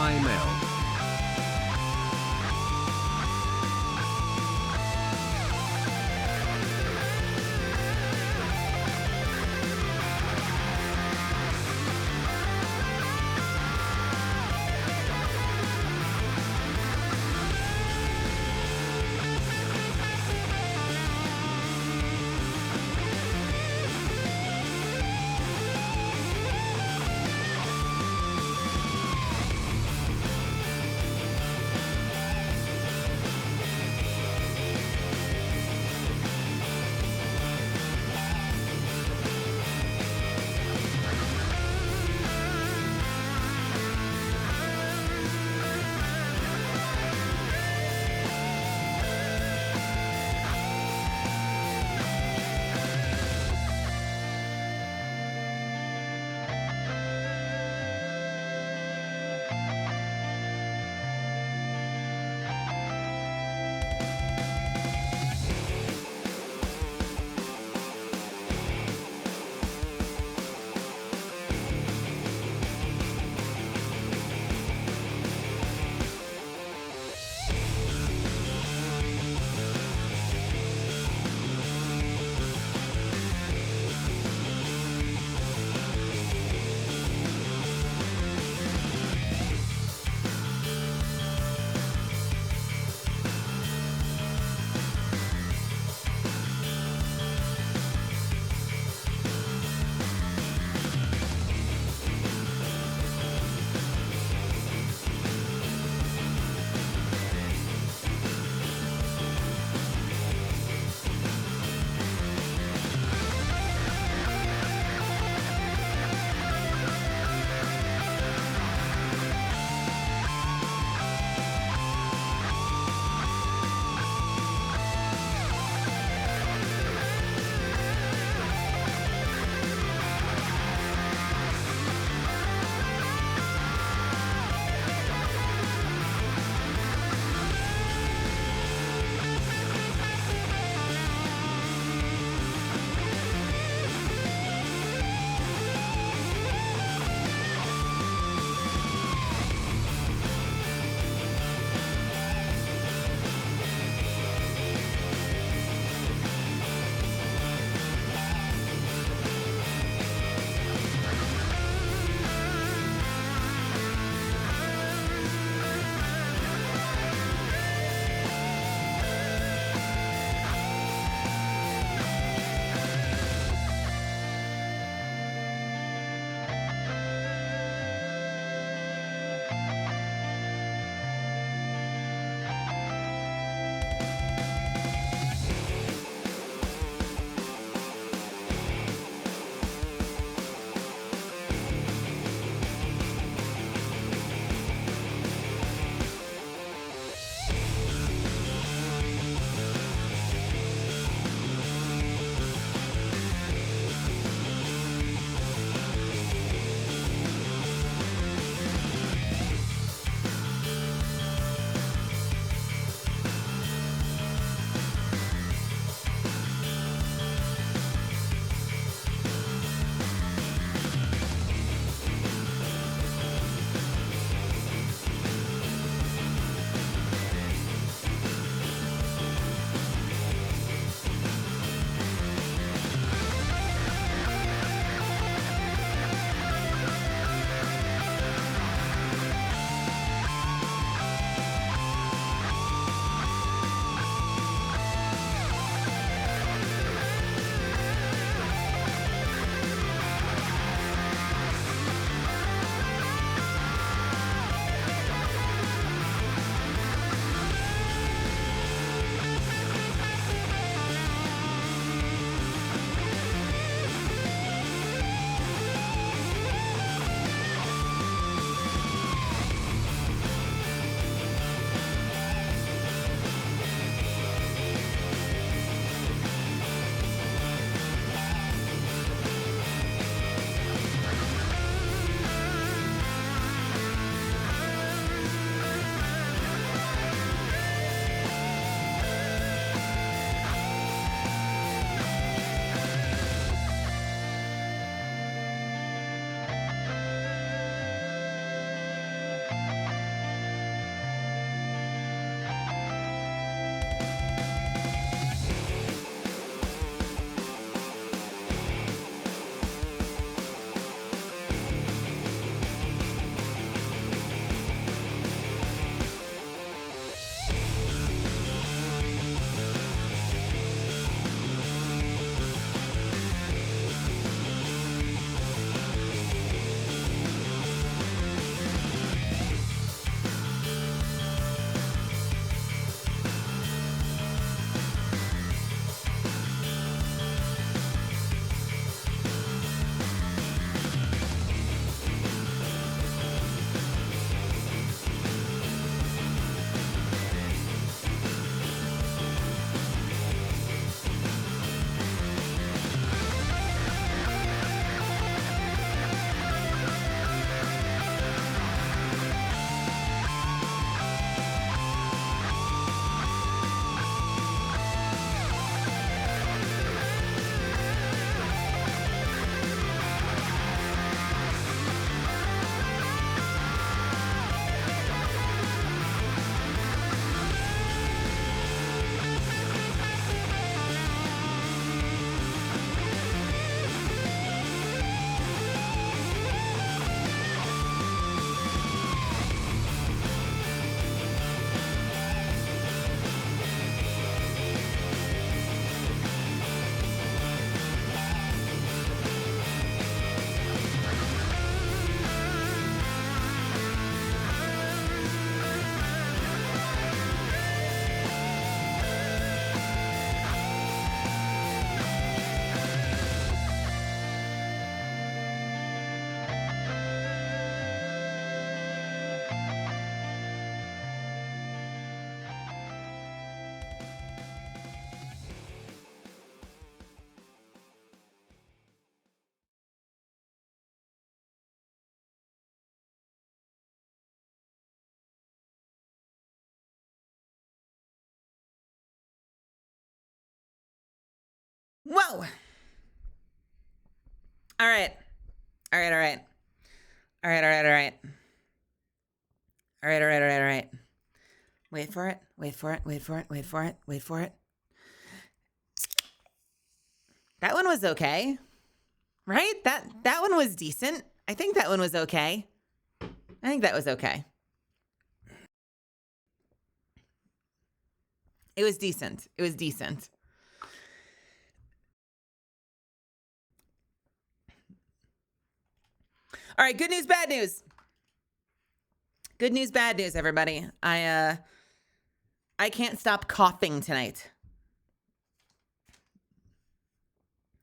ml. Whoa. All right. All right. All right. All right. All right. All right. All right. All right. All right. All right. Wait for it. Wait for it. Wait for it. Wait for it. Wait for it. That one was okay. Right? That one was decent. I think that one was okay. I think that was okay. It was decent. It was decent. All right, good news, bad news. Good news, bad news, everybody. I can't stop coughing tonight.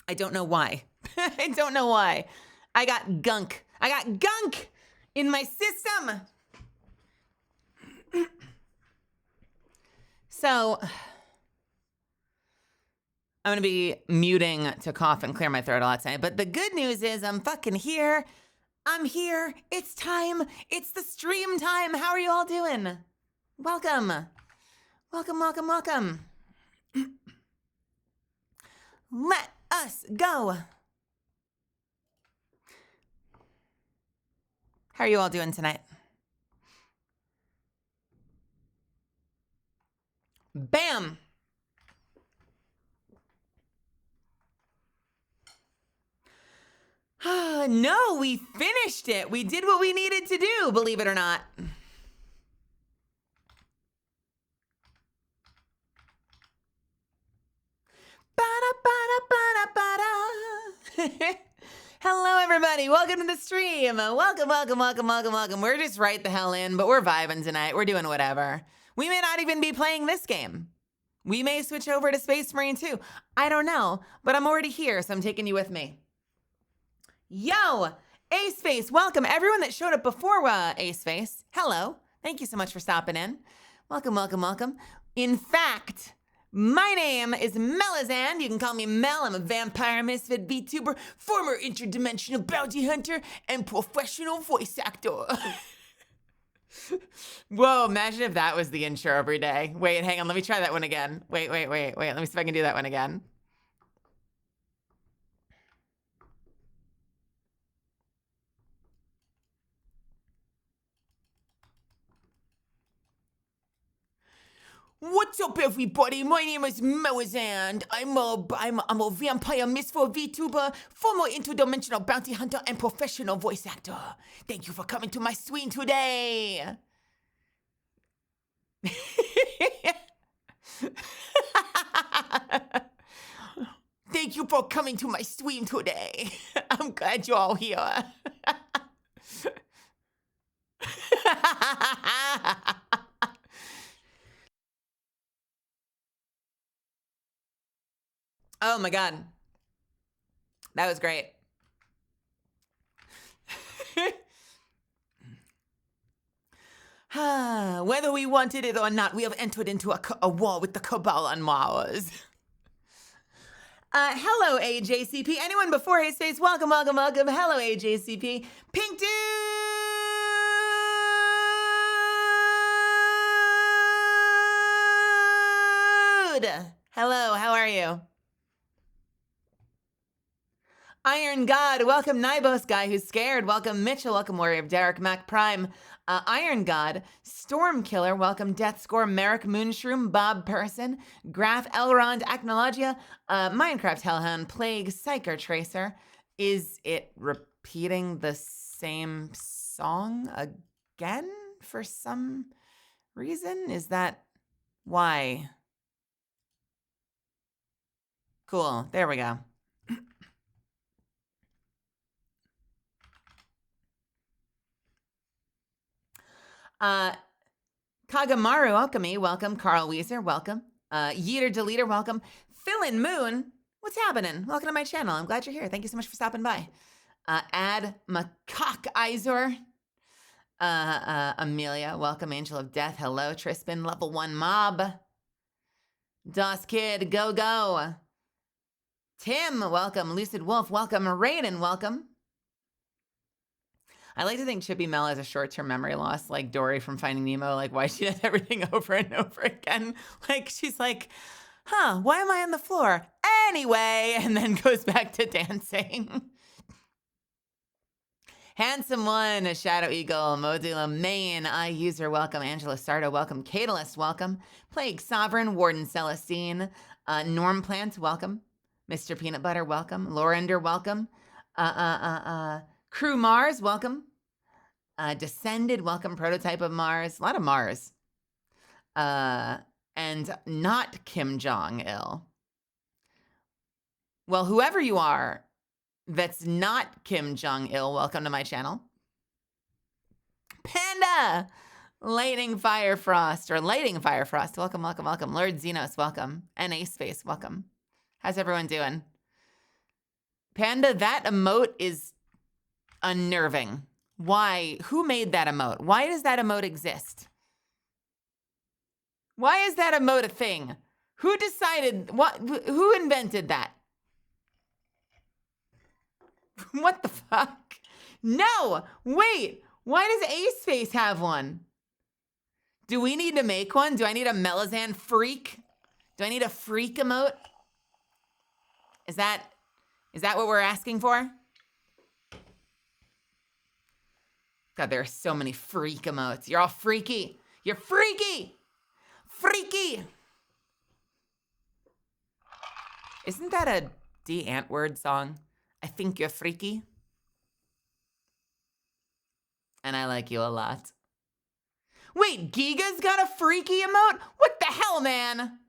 I don't know why. I don't know why. I got gunk. I got gunk in my system. So I'm going to be muting to cough and clear my throat a lot tonight. But the good news is I'm fucking here. I'm here. It's time. It's the stream time. How are you all doing? Welcome. Welcome, welcome, welcome. Let us go. How are you all doing tonight? Bam. No, we finished it. We did what we needed to do, believe it or not. Hello, everybody. Welcome to the stream. Welcome, welcome, welcome, welcome, welcome. We're just right the hell in, but we're vibing tonight. We're doing whatever. We may not even be playing this game. We may switch over to Space Marine 2. I don't know, but I'm already here, so I'm taking you with me. Yo, Ace Face, welcome. Everyone that showed up before Ace Face, hello. Thank you so much for stopping in. Welcome, welcome, welcome. In fact, my name is Melazand. You can call me Mel. I'm a vampire misfit VTuber, former interdimensional bounty hunter, and professional voice actor. Whoa, imagine if that was the intro every day. Wait, hang on. Let me try that one again. Wait. Let me see if I can do that one again. What's up, everybody? My name is Melazand. I'm a vampire misfit VTuber, former interdimensional bounty hunter, and professional voice actor. Thank you for coming to my stream today. Thank you for coming to my stream today. I'm glad you're all here. Oh my God. That was great. Whether we wanted it or not, we have entered into a war with the Cabal on Mars. Hello, AJCP. Anyone before Ace Face, welcome, welcome, welcome. Hello, AJCP. Pink Dude! Hello, how are you? Iron God, welcome Nibos Guy Who's Scared, welcome Mitchell, welcome Warrior of Derek, Mac Prime, Iron God, Storm Killer, welcome Death Score, Merrick Moonshroom, Bob Person, Graph Elrond, Acnologia, Minecraft Hellhound, Plague, Psycho Tracer. Is it repeating the same song again for some reason? Is that why? Cool, there we go. Kagamaru Alchemy, welcome. Carl Weezer, welcome. Yeeter Deleter, welcome. Philin Moon, what's happening? Welcome to my channel. I'm glad you're here. Thank you so much for stopping by. Ad Macaque Iser. Amelia, welcome. Angel of Death, hello. Trispin, level 1 mob. DOS Kid, go, go. Tim, welcome. Lucid Wolf, welcome. Raiden, welcome. I like to think Chippy Mel has a short-term memory loss, like Dory from Finding Nemo, like why she does everything over and over again. Like, she's like, huh, why am I on the floor? Anyway, and then goes back to dancing. Handsome One, a Shadow Eagle, Modula Main, iUser, welcome. Angela Sardo, welcome. Catalyst, welcome. Plague Sovereign, Warden Celestine, Norm Plant, welcome. Mr. Peanut Butter, welcome. Lorender, welcome. Crew Mars, welcome. Descended, welcome. Prototype of Mars, a lot of Mars. And not Kim Jong-il. Well, whoever you are, that's not Kim Jong-il, welcome to my channel. Panda! Lighting Firefrost, welcome, welcome, welcome. Lord Xenos, welcome. NA Space, welcome. How's everyone doing? Panda, that emote is unnerving. Why? Who made that emote? Why does that emote exist? Why is that emote a thing? Who decided, who invented that? What the fuck? No, wait, why does Ace have one? Do we need to make one? Do I need a Melazan freak? Do I need a freak emote? Is that what we're asking for? God, there are so many freak emotes. You're all freaky. You're freaky. Freaky. Isn't that a D Antwoord song? I think you're freaky. And I like you a lot. Wait, Giga's got a freaky emote? What the hell, man?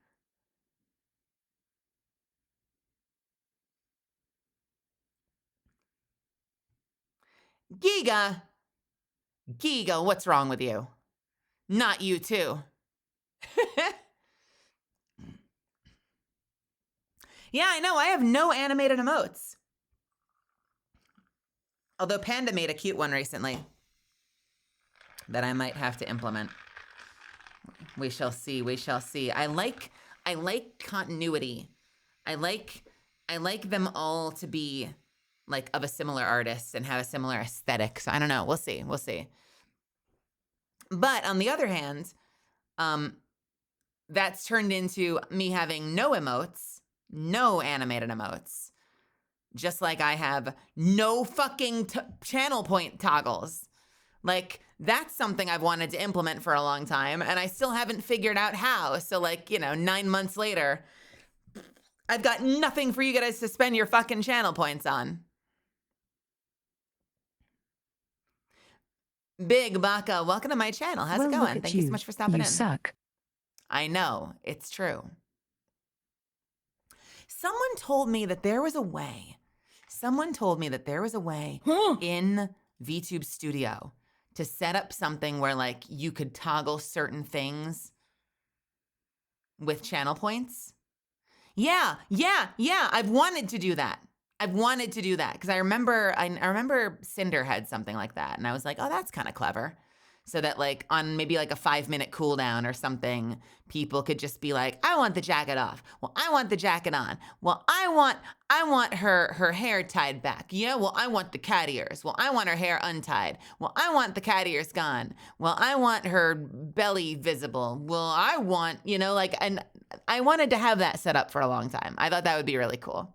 Giga, what's wrong with you? Not you too. Yeah, I know, I have no animated emotes. Although Panda made a cute one recently that I might have to implement. We shall see, we shall see. I like continuity. I like them all to be like of a similar artist and have a similar aesthetic. So I don't know, we'll see, we'll see. But on the other hand, that's turned into me having no emotes, no animated emotes. Just like I have no fucking channel point toggles. Like, that's something I've wanted to implement for a long time, and I still haven't figured out how. So, like, 9 months later, I've got nothing for you guys to spend your fucking channel points on. Big Baka, welcome to my channel. How's it going? Thank you so much for stopping in. You suck. I know, it's true. Someone told me that there was a way. In VTube Studio to set up something where like you could toggle certain things with channel points. Yeah. I've wanted to do that. Because I remember Cinder had something like that, and I was like, oh, that's kind of clever. So that like on maybe like a 5-minute cooldown or something, people could just be like, I want the jacket off. Well, I want the jacket on. Well, I want her hair tied back. Yeah, well, I want the cat ears. Well, I want her hair untied. Well, I want the cat ears gone. Well, I want her belly visible. Well, I want, and I wanted to have that set up for a long time. I thought that would be really cool.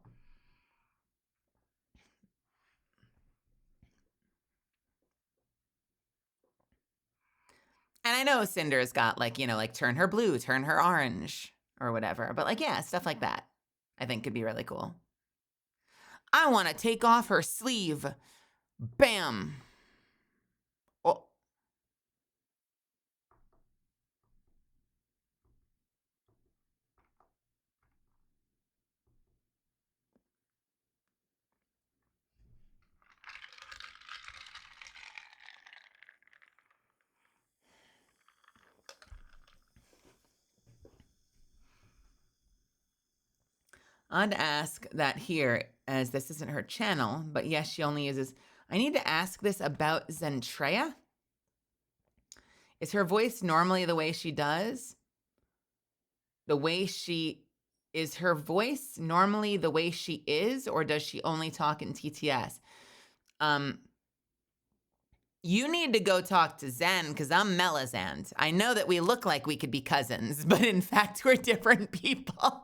And I know Cinder's got like, like turn her blue, turn her orange or whatever. But like, yeah, stuff like that I think could be really cool. I want to take off her sleeve. Bam. Oh. I'd ask that here, as this isn't her channel, but yes, she only uses... I need to ask this about Zentreya. Is her voice normally the way she does? Is her voice normally the way she is, or does she only talk in TTS? You need to go talk to Zen because I'm Melisande. I know that we look like we could be cousins, but in fact, we're different people.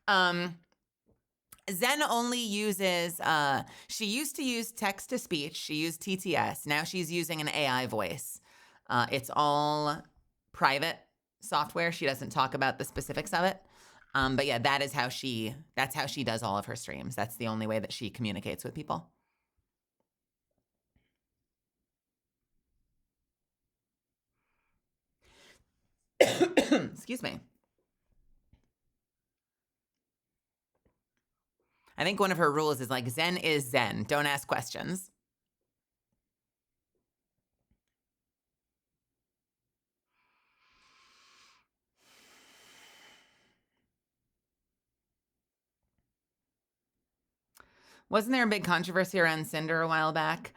Zen only uses, she used to use text to speech. She used TTS. Now she's using an AI voice. It's all private software. She doesn't talk about the specifics of it. But yeah, that's how she does all of her streams. That's the only way that she communicates with people. Excuse me. I think one of her rules is like, Zen is Zen. Don't ask questions. Wasn't there a big controversy around Cinder a while back?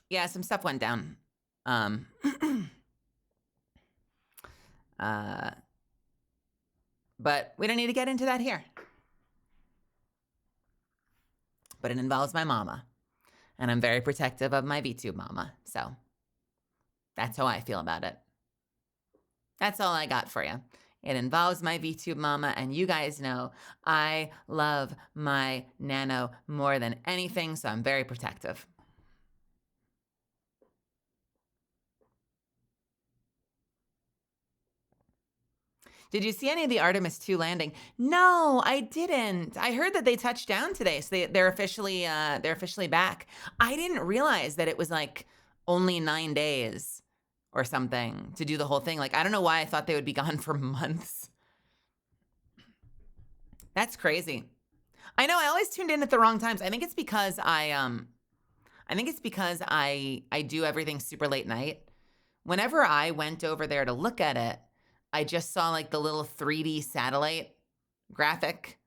Yeah, some stuff went down. But we don't need to get into that here. But it involves my mama. And I'm very protective of my VTube mama. So that's how I feel about it. That's all I got for you. It involves my VTube mama, and you guys know I love my nano more than anything, so I'm very protective. Did you see any of the Artemis 2 landing? No, I didn't. I heard that they touched down today, so they're officially back. I didn't realize that it was like only 9 days or something to do the whole thing. Like, I don't know why I thought they would be gone for months. That's crazy. I know I always tuned in at the wrong times. I think it's because I do everything super late night. Whenever I went over there to look at it, I just saw like the little 3D satellite graphic.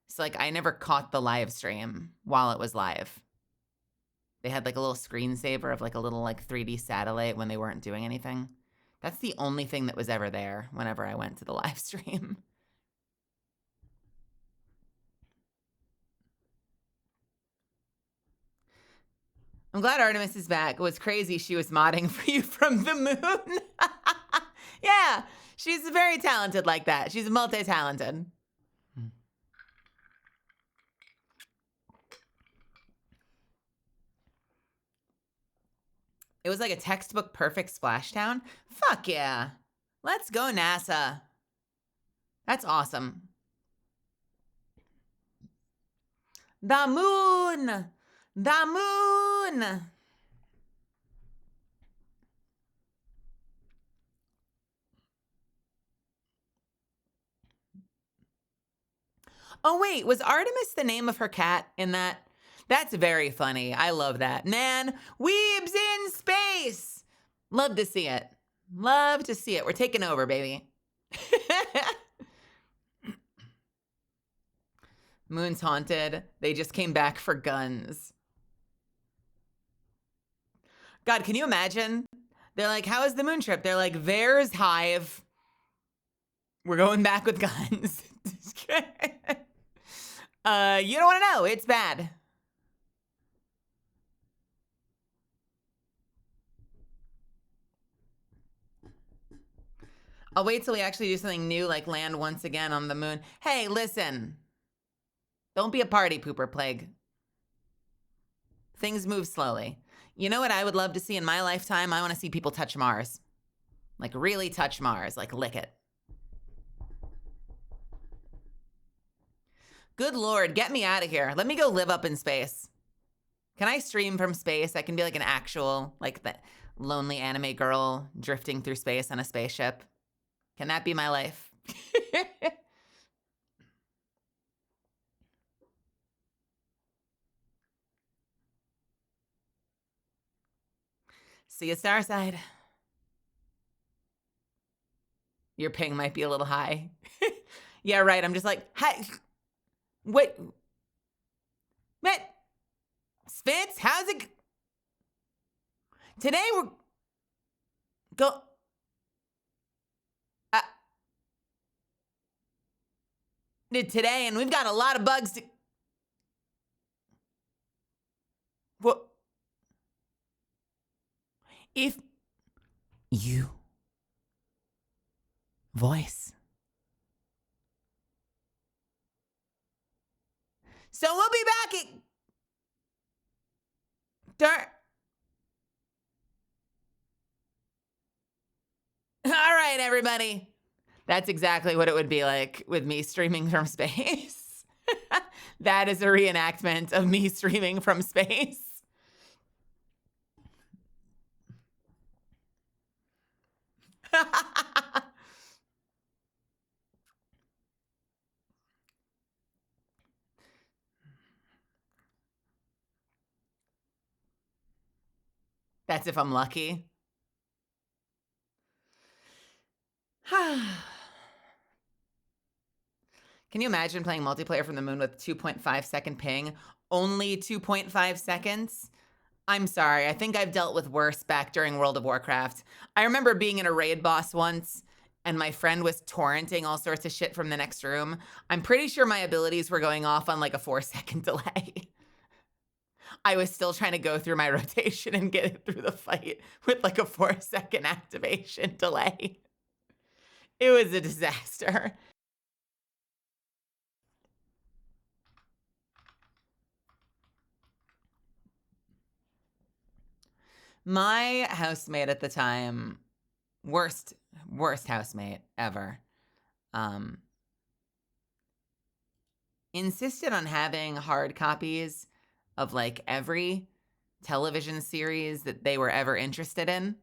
So like I never caught the live stream while it was live. They had like a little screensaver of like a little like 3D satellite when they weren't doing anything. That's the only thing that was ever there whenever I went to the live stream. I'm glad Artemis is back. It was crazy she was modding for you from the moon. Yeah, she's very talented like that. She's multi-talented. It was like a textbook perfect splashdown. Fuck yeah. Let's go, NASA. That's awesome. The moon! The moon! Oh, wait, was Artemis the name of her cat in that? That's very funny. I love that. Man, weebs in space! Love to see it. Love to see it. We're taking over, baby. Moon's haunted. They just came back for guns. God, can you imagine? They're like, how is the moon trip? They're like, there's Hive. We're going back with guns. You don't want to know. It's bad. I'll wait till we actually do something new, like land once again on the moon. Hey, listen. Don't be a party pooper, Plague. Things move slowly. You know what I would love to see in my lifetime? I want to see people touch Mars. Like, really touch Mars. Like, lick it. Good Lord, get me out of here. Let me go live up in space. Can I stream from space? I can be like an actual, like the lonely anime girl drifting through space on a spaceship. Can that be my life? See you, Starside. Your ping might be a little high. Yeah, right. I'm just like, hi. Wait. What? Spitz, how's it? Today we're go. Today, and we've got a lot of bugs to. If you voice. So we'll be back at All right, everybody. That's exactly what it would be like with me streaming from space. That is a reenactment of me streaming from space. That's if I'm lucky. Can you imagine playing multiplayer from the moon with 2.5 second ping? Only 2.5 seconds? I'm sorry, I think I've dealt with worse back during World of Warcraft. I remember being in a raid boss once, and my friend was torrenting all sorts of shit from the next room. I'm pretty sure my abilities were going off on like a 4-second delay. I was still trying to go through my rotation and get it through the fight with like a 4-second activation delay. It was a disaster. My housemate at the time, worst housemate ever, insisted on having hard copies of like every television series that they were ever interested in.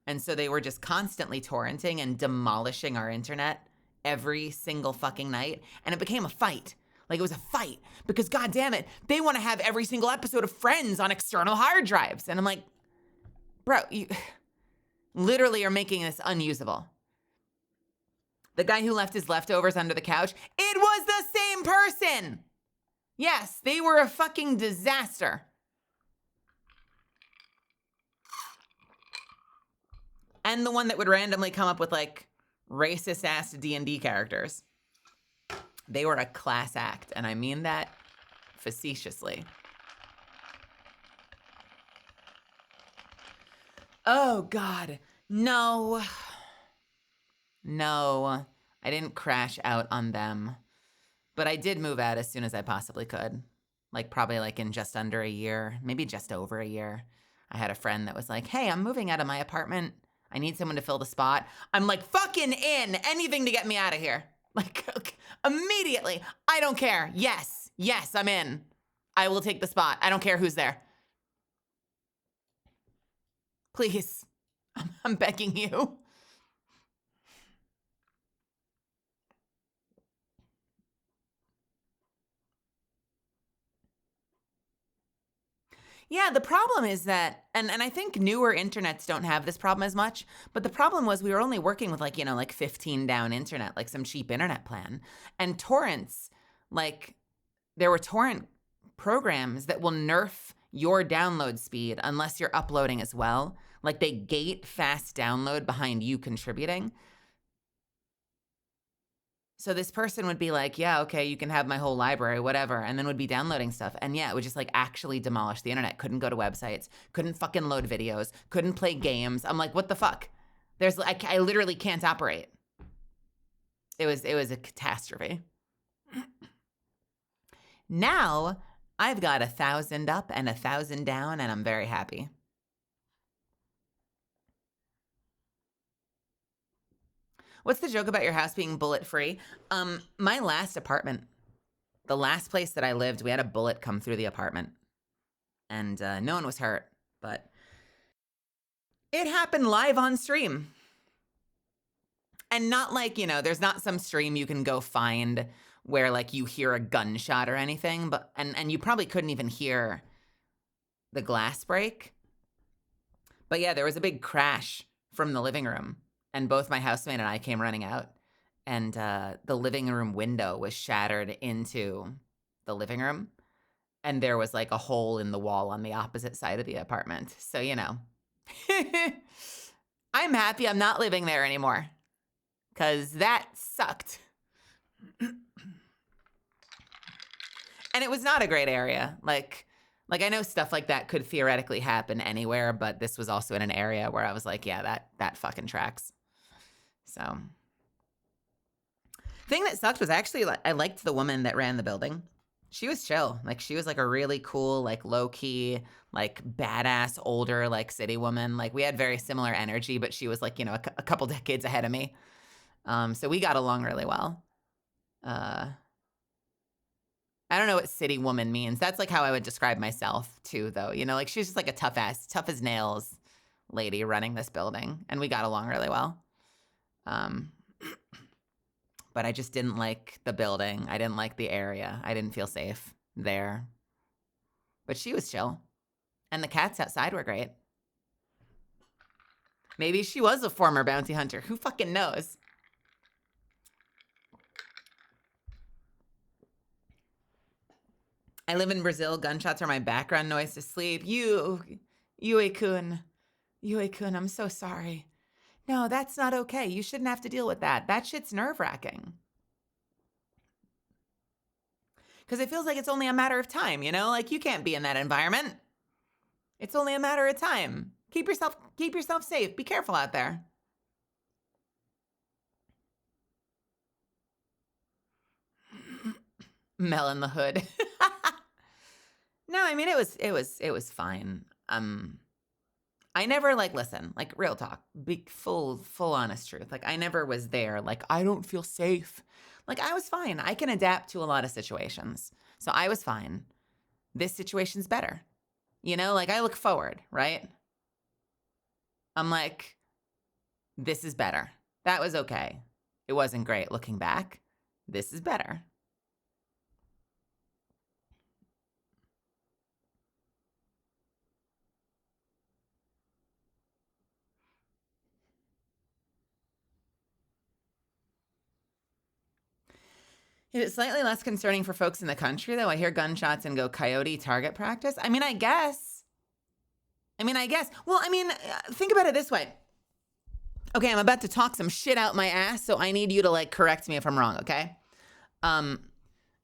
And so they were just constantly torrenting and demolishing our internet every single fucking night. And it became a fight. Like it was a fight because God damn it, they want to have every single episode of Friends on external hard drives. And I'm like, bro, you literally are making this unusable. The guy who left his leftovers under the couch, it was the same person. Yes, they were a fucking disaster. And the one that would randomly come up with like racist ass D&D characters. They were a class act, and I mean that facetiously. Oh God, no. No, I didn't crash out on them, but I did move out as soon as I possibly could. Like probably like in just under a year, maybe just over a year. I had a friend that was like, hey, I'm moving out of my apartment. I need someone to fill the spot. I'm like, fucking in, anything to get me out of here. Like, immediately, I don't care. Yes, I'm in. I will take the spot. I don't care who's there. Please, I'm begging you. Yeah, the problem is that, and I think newer internets don't have this problem as much, but the problem was we were only working with like, you know, like 15 down internet, like some cheap internet plan. And torrents, like there were torrent programs that will nerf your download speed unless you're uploading as well. Like they gate fast download behind you contributing. So this person would be like, yeah, okay, you can have my whole library, whatever, and then would be downloading stuff. And yeah, it would just like actually demolish the internet. Couldn't go to websites, couldn't fucking load videos, couldn't play games. I'm like, what the fuck? There's like, I literally can't operate. It was a catastrophe. Now I've got 1,000 up and 1,000 down, and I'm very happy. What's the joke about your house being bullet free? My last apartment, the last place that I lived, we had a bullet come through the apartment, and no one was hurt, but it happened live on stream. And not like, you know, there's not some stream you can go find where like you hear a gunshot or anything, but and you probably couldn't even hear the glass break. But yeah, there was a big crash from the living room, and both my housemate and I came running out, and the living room window was shattered into the living room, and there was like a hole in the wall on the opposite side of the apartment. So, you know, I'm happy I'm not living there anymore, because that sucked. And it was not a great area. Like, Like, I know stuff like that could theoretically happen anywhere, but this was also in an area where I was like, yeah, that fucking tracks. So, thing that sucked was actually, like, I liked the woman that ran the building. She was chill. Like, she was like a really cool, like low key, like badass, older, like city woman. Like, we had very similar energy, but she was like, you know, a couple decades ahead of me. So we got along really well. I don't know what city woman means. That's like how I would describe myself too, though. You know, like she's just like a tough ass, tough as nails lady running this building. And we got along really well. But I just didn't like the building. I didn't like the area. I didn't feel safe there. But she was chill. And the cats outside were great. Maybe she was a former bounty hunter. Who fucking knows? I live in Brazil. Gunshots are my background noise to sleep. Yue-kun, I'm so sorry. No, that's not okay. You shouldn't have to deal with that. That shit's nerve-wracking. Because it feels like it's only a matter of time, you know? Like, you can't be in that environment. It's only a matter of time. Keep yourself safe. Be careful out there. Mel in the hood. No, I mean, it was fine. I never, like, listen, like, real talk, big, full honest truth. Like, I never was there. Like, I don't feel safe. Like, I was fine. I can adapt to a lot of situations. So I was fine. This situation's better. You know, like, I look forward, right? I'm like, this is better. That was okay. It wasn't great looking back. This is better. Is it slightly less concerning for folks in the country, though? I hear gunshots and go coyote target practice. I mean, I guess. Well, I mean, think about it this way. Okay, I'm about to talk some shit out my ass, so I need you to, like, correct me if I'm wrong, okay?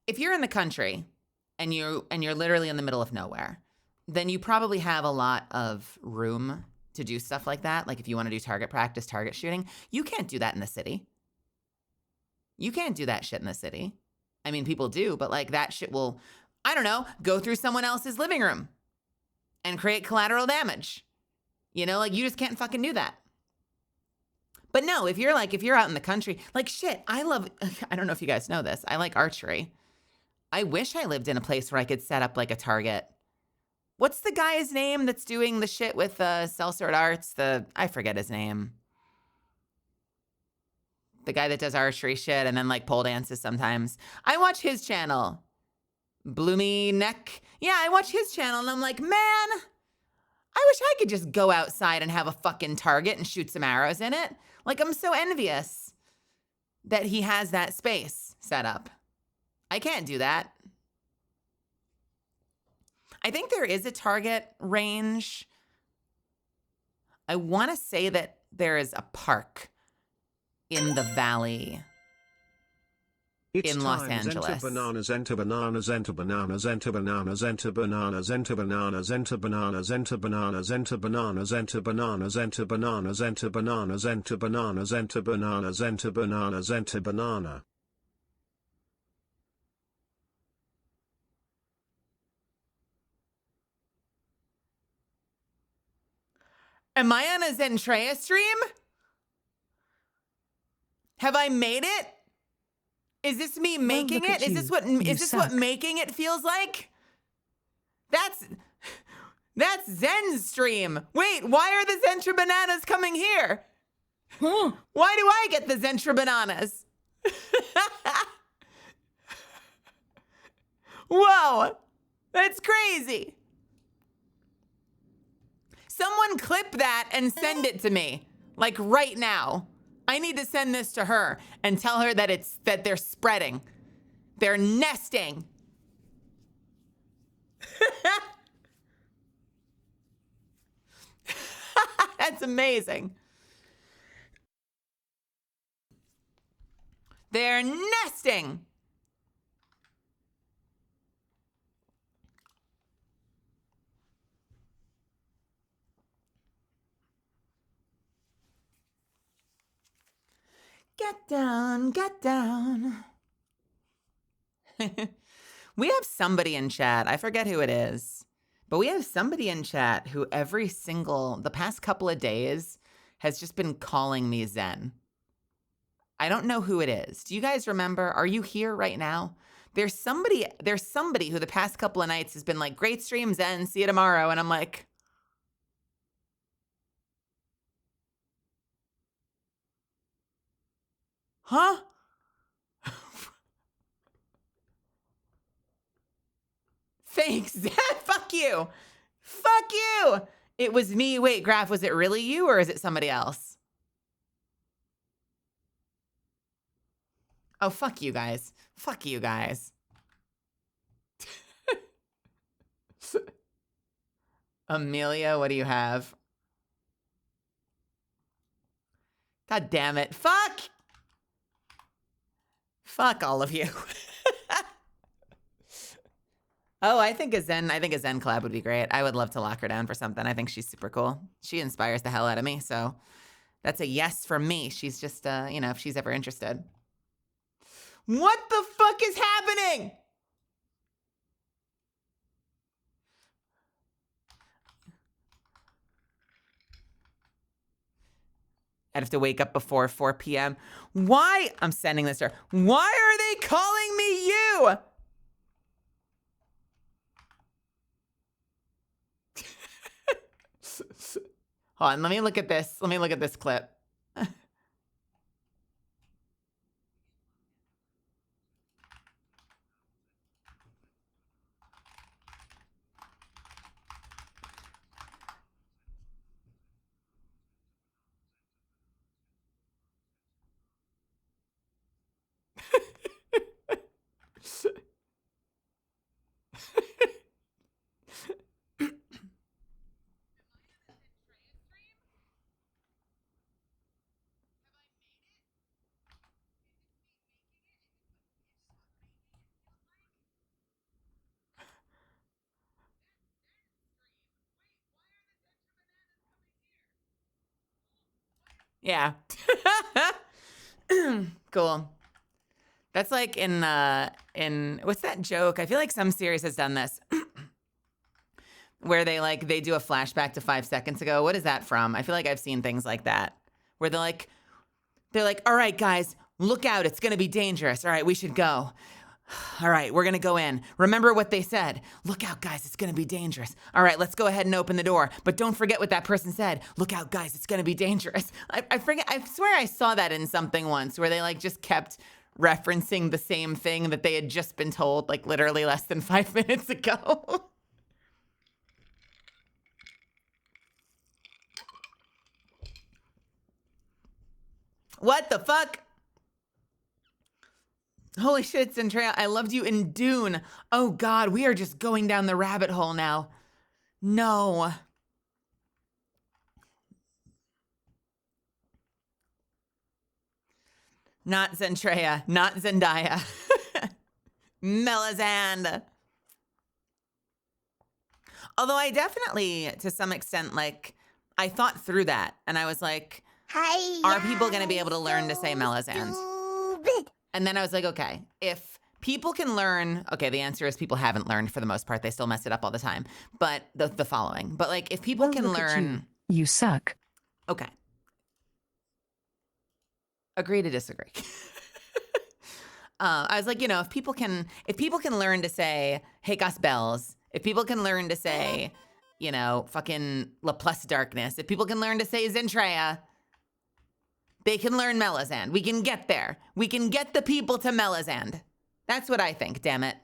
If you're in the country and you're literally in the middle of nowhere, then you probably have a lot of room to do stuff like that. Like, if you want to do target practice, target shooting, you can't do that in the city. You can't do that shit in the city. I mean, people do, but like that shit will, I don't know, go through someone else's living room and create collateral damage. You know, like you just can't fucking do that. But no, if you're out in the country, like shit, I don't know if you guys know this. I like archery. I wish I lived in a place where I could set up like a target. What's the guy's name that's doing the shit with Sellsword Arts? I forget his name. The guy that does archery shit and then like pole dances sometimes. I watch his channel. Bloomy Neck. Yeah, I watch his channel and I'm like, man, I wish I could just go outside and have a fucking target and shoot some arrows in it. Like, I'm so envious that he has that space set up. I can't do that. I think there is a target range. I want to say that there is a park in the valley in Los Angeles. Enter bananas, enter bananas, enter bananas, enter bananas, enter bananas, enter bananas, enter bananas, enter bananas, enter bananas, enter bananas, enter bananas, enter bananas, enter bananas, enter bananas, enter bananas, enter banana. Am I on a Zentrea stream? Have I made it? Is this me making it? Is this what making it feels like? That's Zen's stream. Wait, why are the Zentra bananas coming here? Why do I get the Zentra bananas? Whoa, that's crazy. Someone clip that and send it to me, like right now. I need to send this to her and tell her that they're spreading. They're nesting. That's amazing. They're nesting. Get down, get down. We have somebody in chat. I forget who it is, but we have somebody in chat who the past couple of days has just been calling me Zen. I don't know who it is. Do you guys remember? Are you here right now? There's somebody who the past couple of nights has been like, great stream, Zen, see you tomorrow. And I'm like, huh? Thanks, Zen. Fuck you. Fuck you. It was me. Wait, Graf, was it really you or is it somebody else? Oh, fuck you guys. Fuck you guys. Amelia, what do you have? God damn it. Fuck. Fuck all of you. Oh, I think a Zen collab would be great. I would love to lock her down for something. I think she's super cool. She inspires the hell out of me. So that's a yes from me. She's just, if she's ever interested. What the fuck is happening? I'd have to wake up before 4 p.m. Why? I'm sending this to her. Why are they calling me you? Hold on, let me look at this. Let me look at this clip. Yeah. Cool. That's like in what's that joke? I feel like some series has done this. Where they do a flashback to 5 seconds ago. What is that from? I feel like I've seen things like that. Where they're like, all right, guys, look out. It's going to be dangerous. All right, we should go. All right, we're going to go in. Remember what they said. Look out, guys. It's going to be dangerous. All right, let's go ahead and open the door. But don't forget what that person said. Look out, guys. It's going to be dangerous. I forget. I swear I saw that in something once where they just kept referencing the same thing that they had just been told literally less than 5 minutes ago. What the fuck? Holy shit, Centrea, I loved you in Dune. Oh God, we are just going down the rabbit hole now. No. Not Zentrea, not Zendaya. Melisande. Although I definitely, to some extent, I thought through that and I was like, Hi, are people going to be able to learn to say Melisande? And then I was like, okay, if people can learn, okay, the answer is people haven't learned for the most part. They still mess it up all the time. But the following, but if people can learn. You suck. Okay. Agree to disagree. I was like, if people can learn to say, hey, Gus Bells, if people can learn to say, fucking La Plus Darkness, if people can learn to say Zentrea, they can learn Melisande. We can get there. We can get the people to Melisande. That's what I think, damn it.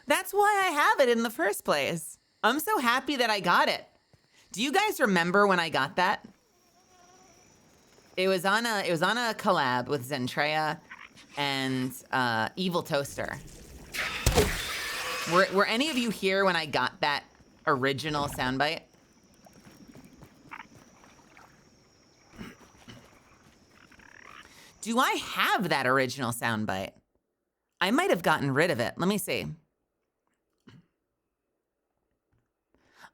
That's why I have it in the first place. I'm so happy that I got it. Do you guys remember when I got that? It was on a collab with Zentrea and Evil Toaster. Were any of you here when I got that original soundbite? Do I have that original soundbite? I might have gotten rid of it. Let me see.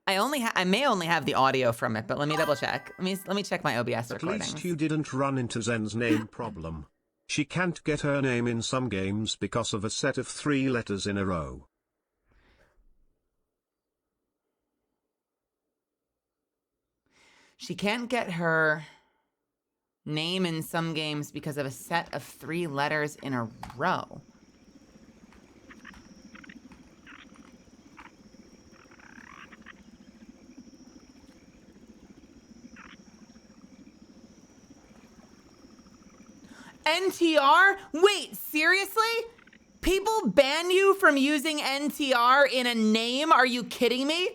I may only have the audio from it, but let me double check. Let me check my OBS At recordings. least you didn't run into Zen's name problem. She can't get her name in some games because of a set of 3 letters in a row. She can't get her name in some games because of a set of 3 letters in a row. NTR? Wait, seriously? People ban you from using NTR in a name? Are you kidding me?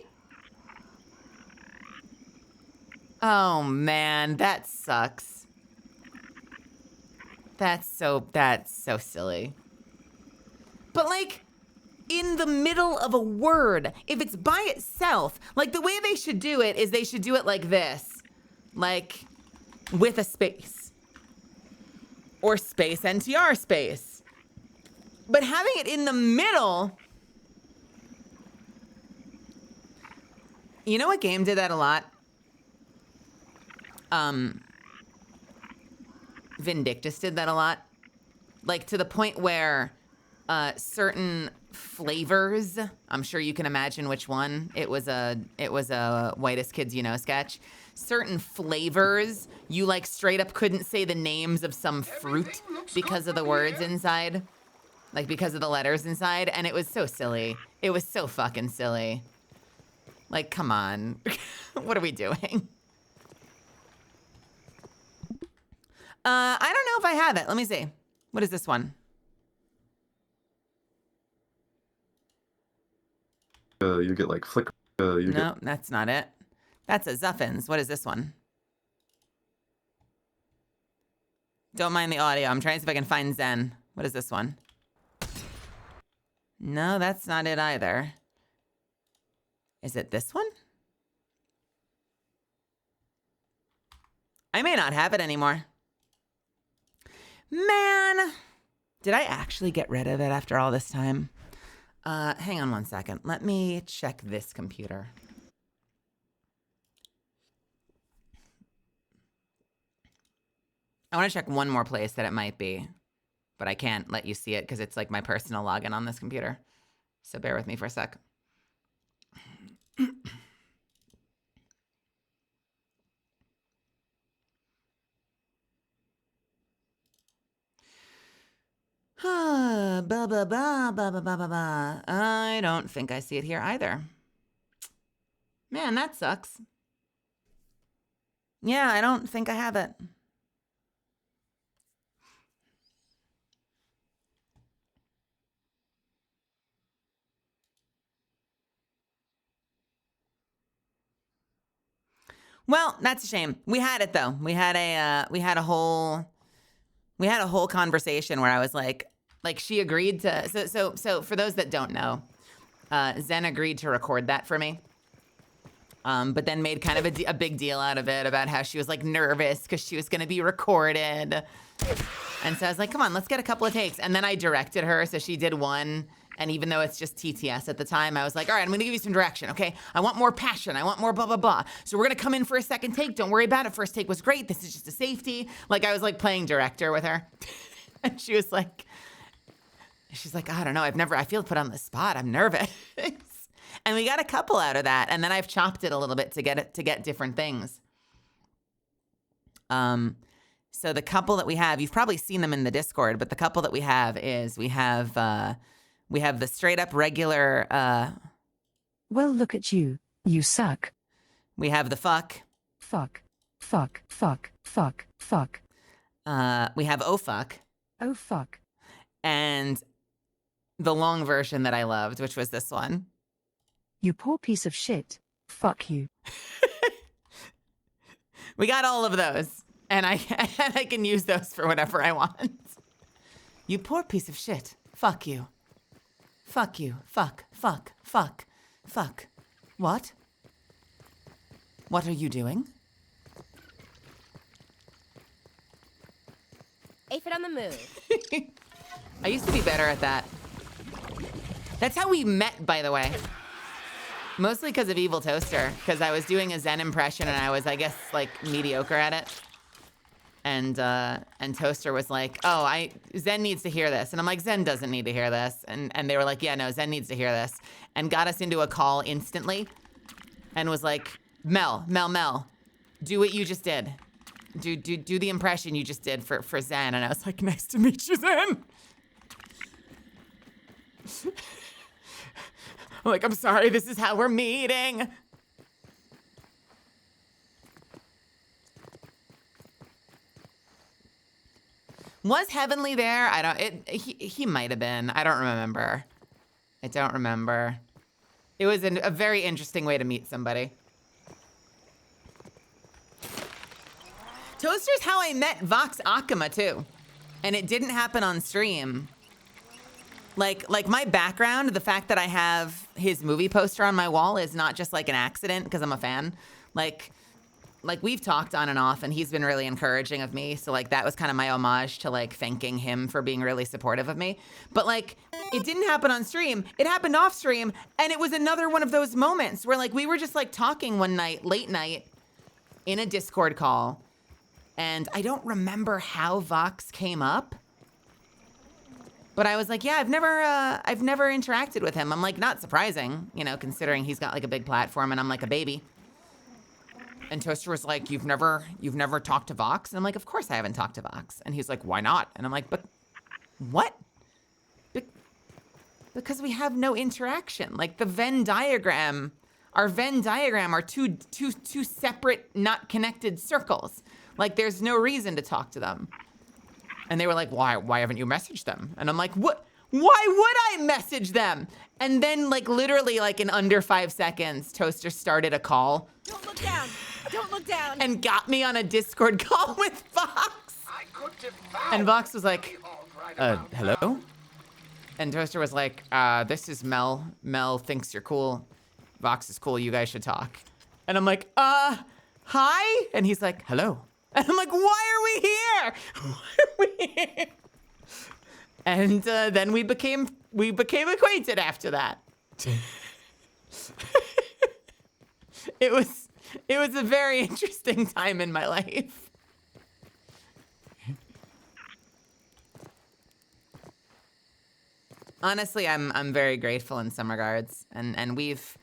Oh man, that sucks. That's so silly. But like, in the middle of a word, if it's by itself, like the way they should do it is they should do it like this. Like, with a space. Or space NTR space. But having it in the middle... You know what game did that a lot? Vindictus did that a lot. Like, to the point where certain flavors, I'm sure you can imagine which one. It was a Whitest Kids You Know sketch. Certain flavors, you like straight up couldn't say the names of some fruit because of the words inside. Like, because of the letters inside. And it was so silly. It was so fucking silly. Like, come on. What are we doing? I don't know if I have it. Let me see. What is this one? You get like flicker. No, that's not it. That's a Zuffins. What is this one? Don't mind the audio. I'm trying to see if I can find Zen. What is this one? No, that's not it either. Is it this one? I may not have it anymore. Man, did I actually get rid of it after all this time? Hang on one second. Let me check this computer. I want to check one more place that it might be, but I can't let you see it because it's like my personal login on this computer. So bear with me for a sec. I don't think I see it here either. Man, that sucks. Yeah, I don't think I have it. Well, that's a shame. We had it though. We had a whole conversation where I was like she agreed to. So for those that don't know, Zen agreed to record that for me. But then made kind of a big deal out of it about how she was like nervous because she was going to be recorded. And so I was like, come on, let's get a couple of takes. And then I directed her. So she did one. And even though it's just TTS at the time, I was like, all right, I'm going to give you some direction, okay? I want more passion. I want more blah, blah, blah. So we're going to come in for a second take. Don't worry about it. First take was great. This is just a safety. Like, I was like playing director with her. And she's like, I don't know. I feel put on the spot. I'm nervous. And we got a couple out of that. And then I've chopped it a little bit to get different things. So the couple that we have, you've probably seen them in the Discord, but the couple that we have is we have the straight up regular. Well, look at you. You suck. We have the fuck. Fuck. Fuck. Fuck. Fuck. Fuck. We have oh fuck. Oh fuck. And the long version that I loved, which was this one. You poor piece of shit. Fuck you. We got all of those. And I can use those for whatever I want. You poor piece of shit. Fuck you. Fuck you. Fuck. Fuck. Fuck. Fuck. What? What are you doing? Aphid on the move. I used to be better at that. That's how we met, by the way. Mostly because of Evil Toaster, because I was doing a Zen impression and I was, I guess, like mediocre at it. And Toaster was like, oh, Zen needs to hear this. And I'm like, Zen doesn't need to hear this. And they were like, yeah, no, Zen needs to hear this. And got us into a call instantly and was like, Mel, do what you just did. Do the impression you just did for Zen. And I was like, nice to meet you, Zen. I'm like, I'm sorry, this is how we're meeting. Was Heavenly there? He might have been. I don't remember. It was a very interesting way to meet somebody. Toaster's how I met Vox Akuma too. And it didn't happen on stream. Like my background, the fact that I have his movie poster on my wall is not just like an accident because I'm a fan. Like we've talked on and off and he's been really encouraging of me. So like that was kind of my homage to like thanking him for being really supportive of me. But like it didn't happen on stream. It happened off stream. And it was another one of those moments where like we were just like talking one night, late night in a Discord call. And I don't remember how Vox came up. But I was like, yeah, I've never interacted with him. I'm like, not surprising, you know, considering he's got like a big platform and I'm like a baby. And Toaster was like, you've never talked to Vox? And I'm like, of course I haven't talked to Vox. And he's like, why not? And I'm like, but what? Because we have no interaction. Like the Venn diagram, our Venn diagram are two separate, not connected circles. Like there's no reason to talk to them. And they were like, why haven't you messaged them? And I'm like, what? Why would I message them? And then like literally like in under 5 seconds, Toaster started a call. Don't look down. Don't look down. And got me on a Discord call with Vox. And Vox was like, hello? And Toaster was like, this is Mel. Mel thinks you're cool. Vox is cool. You guys should talk. And I'm like, hi? And he's like, hello. And I'm like, why are we here? Why are we here? And then we became acquainted after that. It was a very interesting time in my life. Honestly, I'm very grateful in some regards, and we've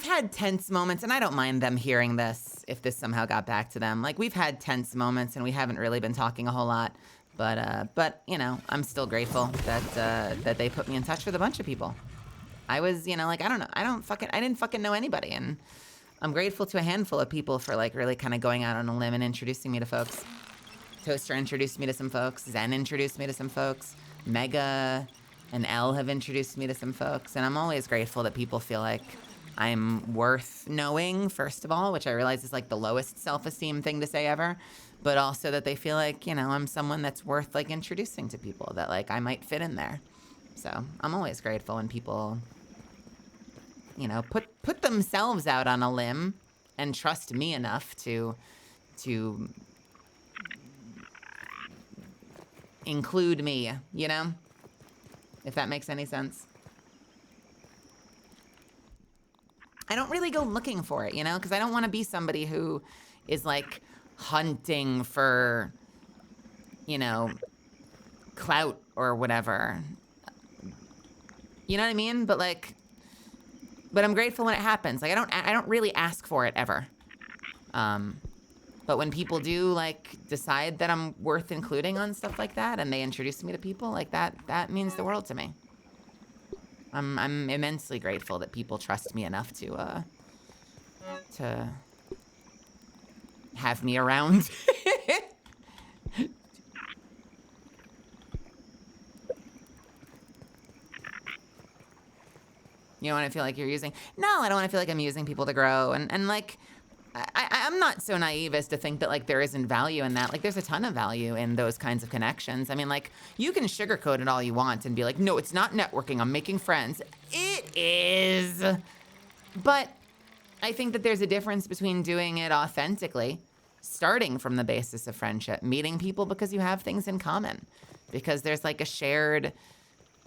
had tense moments, and I don't mind them hearing this if this somehow got back to them. Like we've had tense moments, and we haven't really been talking a whole lot. But you know, I'm still grateful that they put me in touch with a bunch of people. I was, you know, like I didn't fucking know anybody, and I'm grateful to a handful of people for like really kind of going out on a limb and introducing me to folks. Toaster introduced me to some folks. Zen introduced me to some folks. Mega and Elle have introduced me to some folks, and I'm always grateful that people feel like I'm worth knowing, first of all, which I realize is like the lowest self-esteem thing to say ever, but also that they feel like, you know, I'm someone that's worth like introducing to people, that like I might fit in there. So I'm always grateful when people, you know, put themselves out on a limb and trust me enough to include me, you know, if that makes any sense. I don't really go looking for it, you know, because I don't want to be somebody who is like hunting for, you know, clout or whatever. You know what I mean? But I'm grateful when it happens. Like I don't really ask for it ever. But when people do like decide that I'm worth including on stuff like that, and they introduce me to people like that means the world to me. I'm immensely grateful that people trust me enough to have me around. You don't want to feel like you're using... No, I don't want to feel like I'm using people to grow. And like, I'm not so naive as to think that like there isn't value in that. Like there's a ton of value in those kinds of connections. I mean, like you can sugarcoat it all you want and be like, no, it's not networking. I'm making friends. It is. But I think that there's a difference between doing it authentically, starting from the basis of friendship, meeting people because you have things in common, because there's like a shared,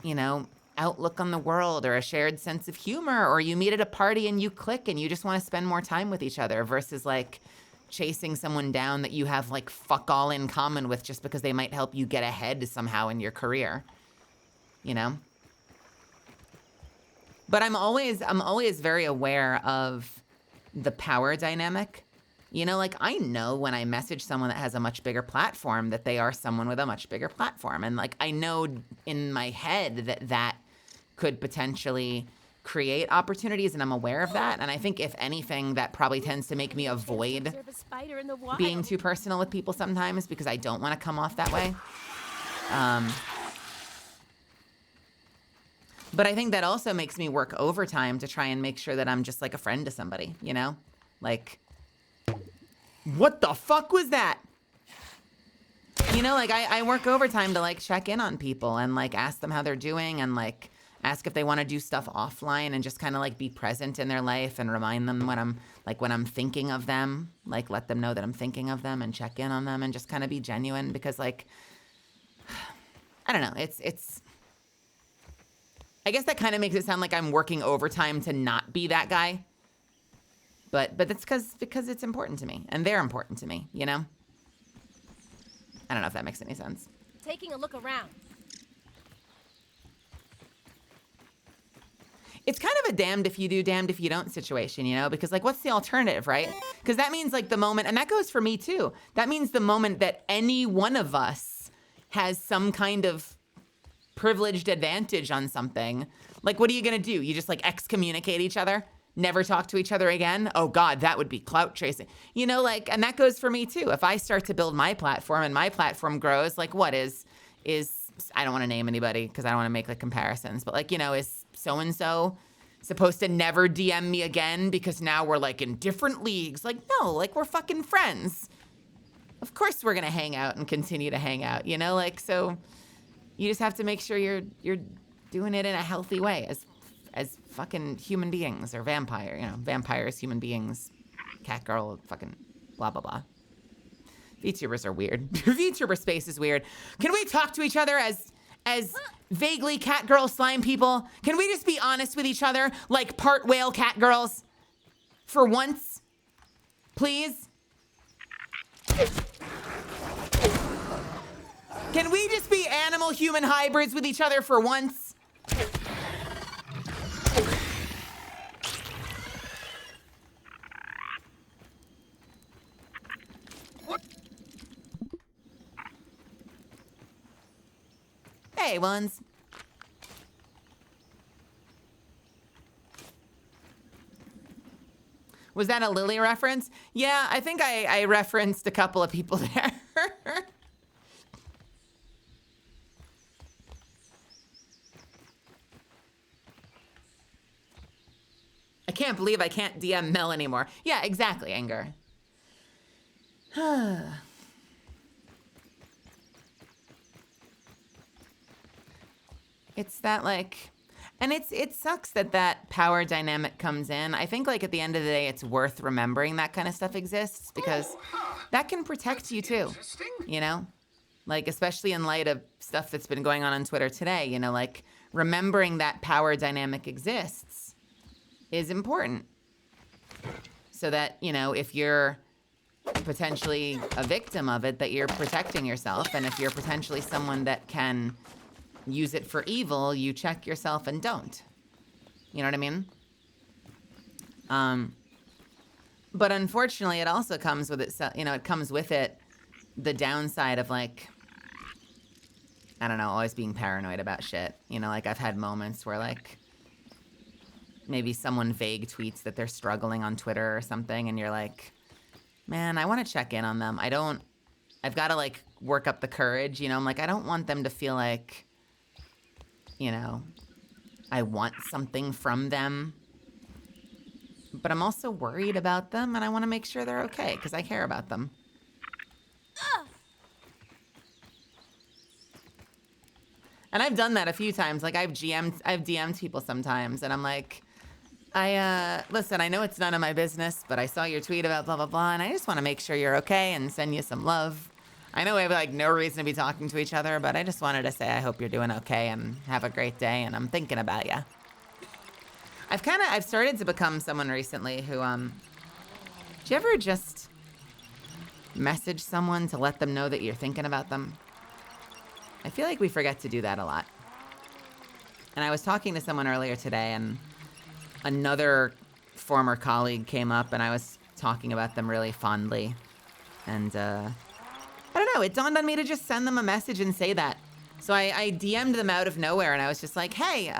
you know, outlook on the world or a shared sense of humor, or you meet at a party and you click and you just want to spend more time with each other versus like chasing someone down that you have like fuck all in common with just because they might help you get ahead somehow in your career, you know? But I'm always very aware of the power dynamic. You know, like I know when I message someone that has a much bigger platform that they are someone with a much bigger platform. And like I know in my head that that could potentially create opportunities, and I'm aware of that. And I think if anything, that probably tends to make me avoid Observe a spider in the wild. being too personal with people sometimes because I don't want to come off that way. But I think that also makes me work overtime to try and make sure that I'm just like a friend to somebody, you know? Like, what the fuck was that? You know, like I work overtime to like check in on people and like ask them how they're doing and like ask if they want to do stuff offline and just kind of like be present in their life and remind them when I'm thinking of them, like let them know that I'm thinking of them and check in on them and just kind of be genuine because like, I don't know, it's I guess that kind of makes it sound like I'm working overtime to not be that guy. But that's because it's important to me and they're important to me, you know? I don't know if that makes any sense. Taking a look around. It's kind of a damned if you do, damned if you don't situation, you know? Because like, what's the alternative, right? Because that means like the moment, and that goes for me too. That means the moment that any one of us has some kind of privileged advantage on something, like what are you gonna do? You just like excommunicate each other? Never talk to each other again? Oh God, that would be clout chasing. You know, like, and that goes for me too. If I start to build my platform and my platform grows, like what is, I don't want to name anybody because I don't want to make like comparisons, but like, you know, is so-and-so supposed to never DM me again because now we're like in different leagues? Like, no, like we're fucking friends. Of course we're going to hang out and continue to hang out, you know, like, so you just have to make sure you're doing it in a healthy way as fucking human beings or vampires, human beings, cat girl, fucking blah, blah, blah. VTubers are weird. VTuber space is weird. Can we talk to each other as vaguely cat girl slime people? Can we just be honest with each other like part whale cat girls? For once? Please? Can we just be animal human hybrids with each other for once? Hey, ones. Was that a Lily reference? Yeah, I think I referenced a couple of people there. I can't believe I can't DM Mel anymore. Yeah, exactly, Anger. It's that like, and it sucks that power dynamic comes in. I think like at the end of the day, it's worth remembering that kind of stuff exists because that can protect you too, you know? Like, especially in light of stuff that's been going on Twitter today, you know, like remembering that power dynamic exists is important. So that, you know, if you're potentially a victim of it, that you're protecting yourself. And if you're potentially someone that can use it for evil, you check yourself and don't. You know what I mean? But unfortunately, it also comes with it, you know, it comes with it the downside of like, I don't know, always being paranoid about shit. You know, like I've had moments where like maybe someone vague tweets that they're struggling on Twitter or something, and you're like, man, I want to check in on them. I've got to like work up the courage, you know? I'm like, I don't want them to feel like, you know, I want something from them, but I'm also worried about them and I want to make sure they're okay because I care about them. And I've done that a few times. Like I've DM'd people sometimes and I'm like, listen, I know it's none of my business, but I saw your tweet about blah, blah, blah. And I just want to make sure you're okay and send you some love. I know we have like no reason to be talking to each other, but I just wanted to say I hope you're doing okay and have a great day, and I'm thinking about you. I've started to become someone recently who, do you ever just message someone to let them know that you're thinking about them? I feel like we forget to do that a lot. And I was talking to someone earlier today, and another former colleague came up, and I was talking about them really fondly. And, I don't know, it dawned on me to just send them a message and say that. So I DM'd them out of nowhere, and I was just like, hey,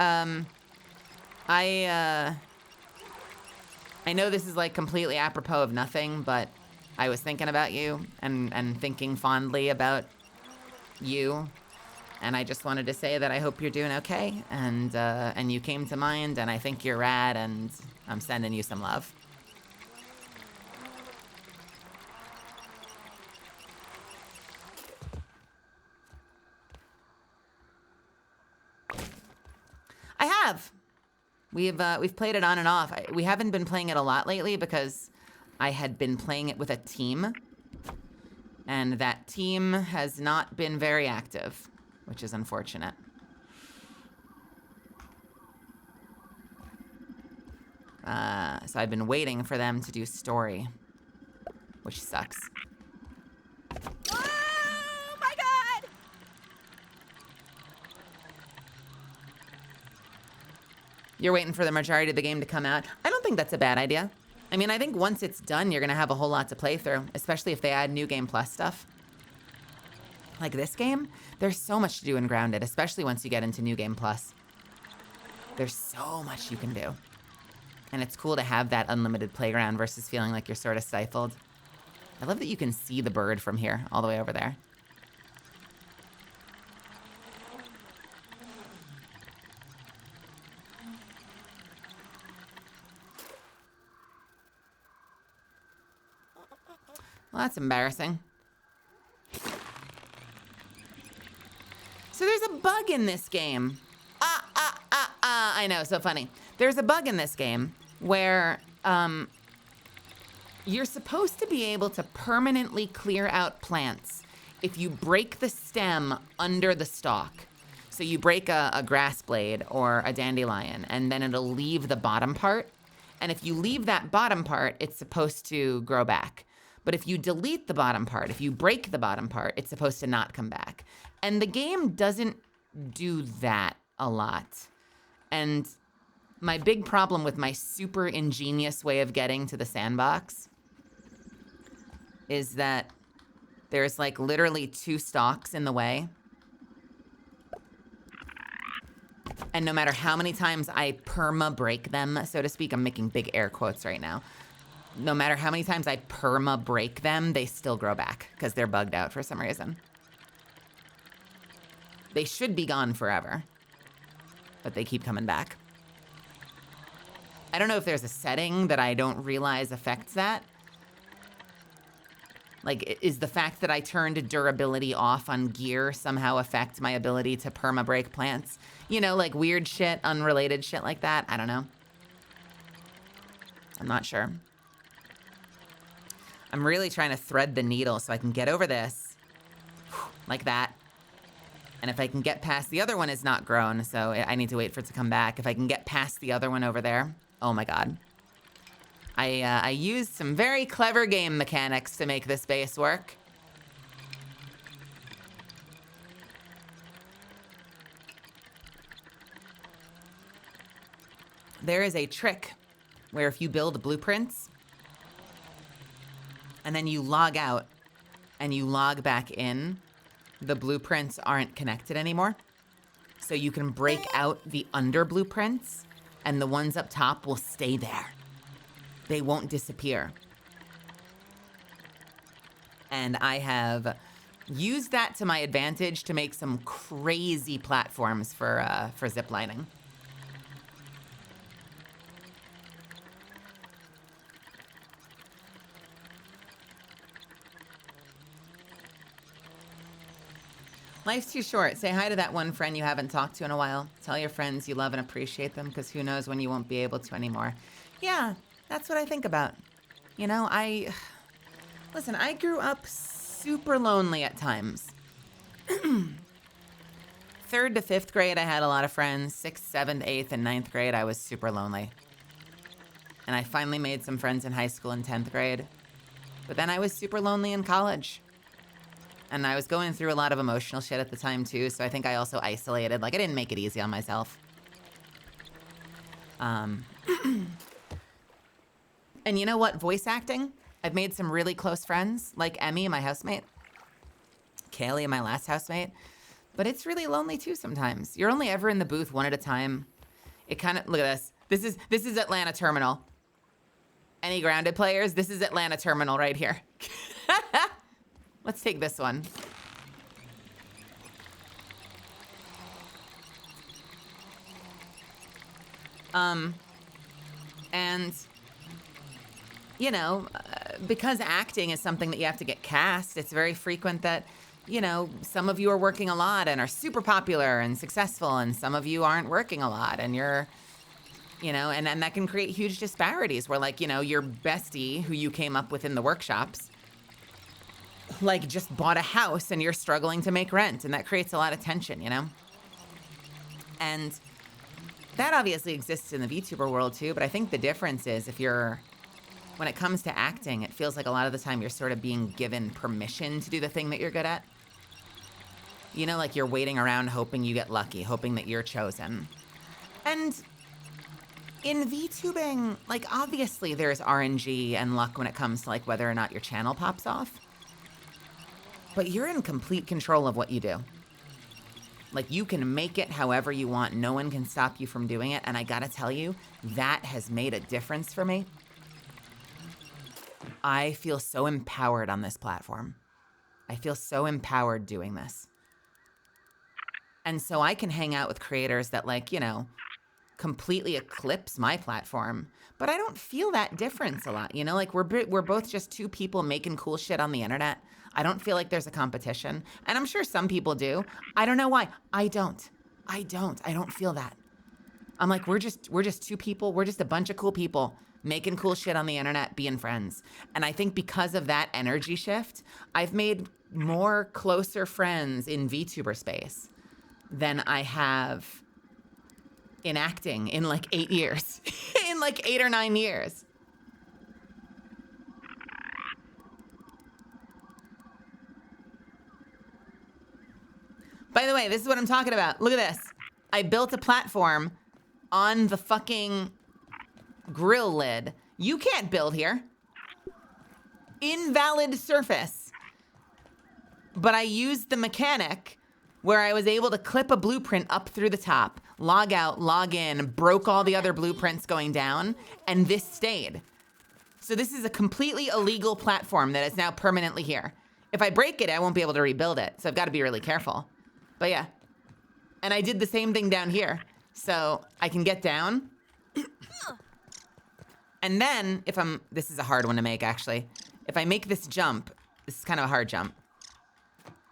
I know this is like completely apropos of nothing, but I was thinking about you and thinking fondly about you. And I just wanted to say that I hope you're doing okay, and you came to mind, and I think you're rad, and I'm sending you some love. I have. We've played it on and off. We haven't been playing it a lot lately because I had been playing it with a team, and that team has not been very active, which is unfortunate. So I've been waiting for them to do story, which sucks. Oh my god! You're waiting for the majority of the game to come out. I don't think that's a bad idea. I mean, I think once it's done, you're gonna have a whole lot to play through, especially if they add New Game Plus stuff. Like this game, there's so much to do in Grounded, especially once you get into New Game Plus. There's so much you can do. And it's cool to have that unlimited playground versus feeling like you're sort of stifled. I love that you can see the bird from here, all the way over there. Well, that's embarrassing. So there's a bug in this game. I know, so funny. There's a bug in this game where you're supposed to be able to permanently clear out plants if you break the stem under the stalk. So you break a grass blade or a dandelion, and then it'll leave the bottom part. And if you leave that bottom part, it's supposed to grow back. But if you delete the bottom part, if you break the bottom part, it's supposed to not come back. And the game doesn't do that a lot. And my big problem with my super ingenious way of getting to the sandbox is that there's like literally 2 stalks in the way. And no matter how many times I perma break them, so to speak, I'm making big air quotes right now. No matter how many times I perma break them, they still grow back because they're bugged out for some reason. They should be gone forever, but they keep coming back. I don't know if there's a setting that I don't realize affects that. Like, is the fact that I turned durability off on gear somehow affect my ability to perma break plants? You know, like weird shit, unrelated shit like that. I don't know. I'm not sure. I'm really trying to thread the needle so I can get over this, like that. And if I can get past, the other one is not grown, so I need to wait for it to come back. If I can get past the other one over there, oh my god. I used some very clever game mechanics to make this base work. There is a trick where if you build blueprints, and then you log out, and you log back in, the blueprints aren't connected anymore. So you can break out the under blueprints, and the ones up top will stay there. They won't disappear. And I have used that to my advantage to make some crazy platforms for ziplining. Life's too short. Say hi to that one friend you haven't talked to in a while. Tell your friends you love and appreciate them, because who knows when you won't be able to anymore. Yeah, that's what I think about. You know, listen, I grew up super lonely at times. 3rd to 5th grade, I had a lot of friends. 6th, 7th, 8th, and 9th grade, I was super lonely. And I finally made some friends in high school in 10th grade. But then I was super lonely in college. And I was going through a lot of emotional shit at the time, too. So I think I also isolated. Like, I didn't make it easy on myself. And you know what? Voice acting, I've made some really close friends, like Emmy, my housemate. Kaylee, my last housemate. But it's really lonely, too, sometimes. You're only ever in the booth one at a time. It kind of, look at this. This is Atlanta Terminal. Any grounded players? This is Atlanta Terminal right here. Let's take this one. And, you know, because acting is something that you have to get cast, it's very frequent that, you know, some of you are working a lot and are super popular and successful, and some of you aren't working a lot and you're, you know, and that can create huge disparities where, like, you know, your bestie who you came up with in the workshops, like, just bought a house and you're struggling to make rent, and that creates a lot of tension, you know? And that obviously exists in the VTuber world too, but I think the difference is when it comes to acting, it feels like a lot of the time you're sort of being given permission to do the thing that you're good at. You know, like you're waiting around hoping you get lucky, hoping that you're chosen. And in VTubing, like, obviously there's RNG and luck when it comes to, like, whether or not your channel pops off. But you're in complete control of what you do. Like, you can make it however you want. No one can stop you from doing it. And I gotta tell you, that has made a difference for me. I feel so empowered on this platform. I feel so empowered doing this. And so I can hang out with creators that, like, you know, completely eclipse my platform. But I don't feel that difference a lot, you know? Like, we're both just two people making cool shit on the internet. I don't feel like there's a competition. And I'm sure some people do. I don't know why. I don't feel that. I'm like, we're just two people. We're just a bunch of cool people making cool shit on the internet, being friends. And I think because of that energy shift, I've made more closer friends in VTuber space than I have in acting in like 8 years. In like 8 or 9 years. By the way, this is what I'm talking about. Look at this. I built a platform on the fucking grill lid. You can't build here. Invalid surface. But I used the mechanic where I was able to clip a blueprint up through the top, log out, log in, broke all the other blueprints going down, and this stayed. So this is a completely illegal platform that is now permanently here. If I break it, I won't be able to rebuild it. So I've got to be really careful. But yeah. And I did the same thing down here. So I can get down. And then this is a hard one to make actually. If I make this jump, this is kind of a hard jump.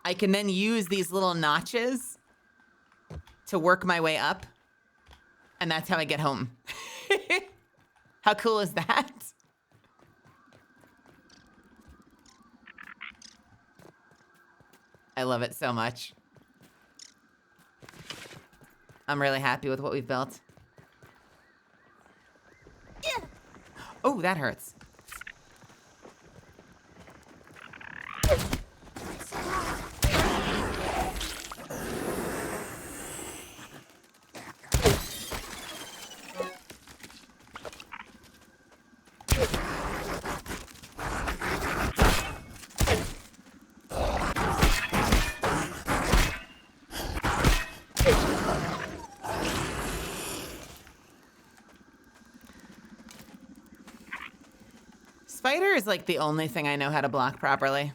I can then use these little notches to work my way up. And that's how I get home. How cool is that? I love it so much. I'm really happy with what we've built. Oh, that hurts. Spider is like the only thing I know how to block properly.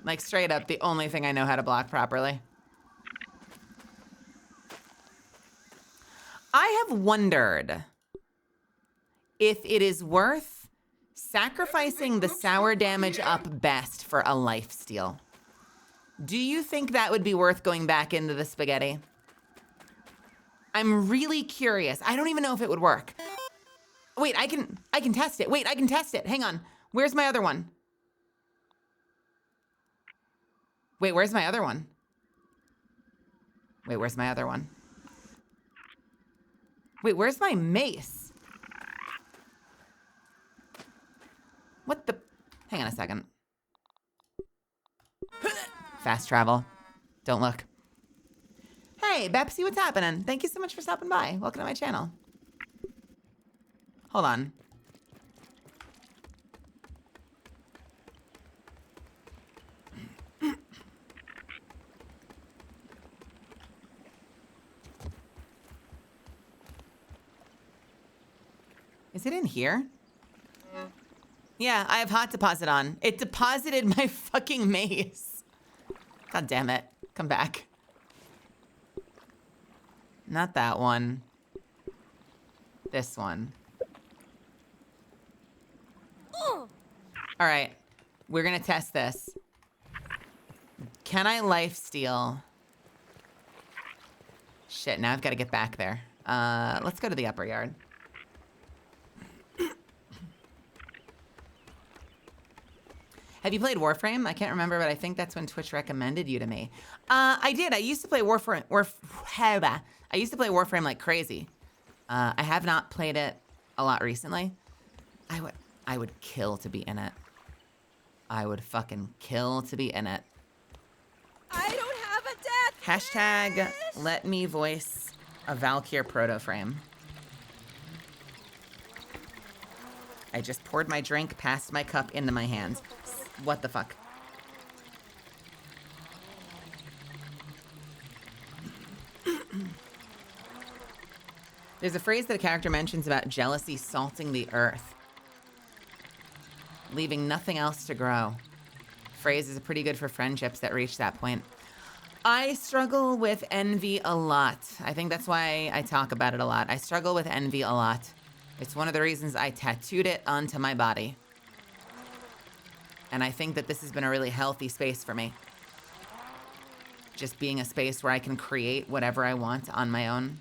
Like straight up, the only thing I know how to block properly. I have wondered if it is worth sacrificing the sour damage up best for a lifesteal. Do you think that would be worth going back into the spaghetti? I'm really curious. I don't even know if it would work. Wait, I can test it. Wait, I can test it. Hang on. Where's my other one? Wait, where's my other one? Wait, where's my other one? Wait, where's my mace? What the? Hang on a second. Fast travel. Don't look. Hey, Bepsy, what's happening? Thank you so much for stopping by. Welcome to my channel. Hold on. Is it in here? Yeah, I have hot deposit on. It deposited my fucking mace. God damn it. Come back. Not that one. This one. All right. We're going to test this. Can I life steal? Shit, now I've got to get back there. Let's go to the upper yard. Have you played Warframe? I can't remember, but I think that's when Twitch recommended you to me. I did. I used to play Warframe. I used to play Warframe like crazy. I have not played it a lot recently. I would kill to be in it. I would fucking kill to be in it. I don't have a death Hashtag wish. let me voice a Valkyr proto-frame. I just poured my drink past my cup into my hands. What the fuck? There's a phrase that a character mentions about jealousy salting the earth, leaving nothing else to grow. Phrase is pretty good for friendships that reach that point. I struggle with envy a lot. I think that's why I talk about it a lot. I struggle with envy a lot. It's one of the reasons I tattooed it onto my body. And I think that this has been a really healthy space for me. Just being a space where I can create whatever I want on my own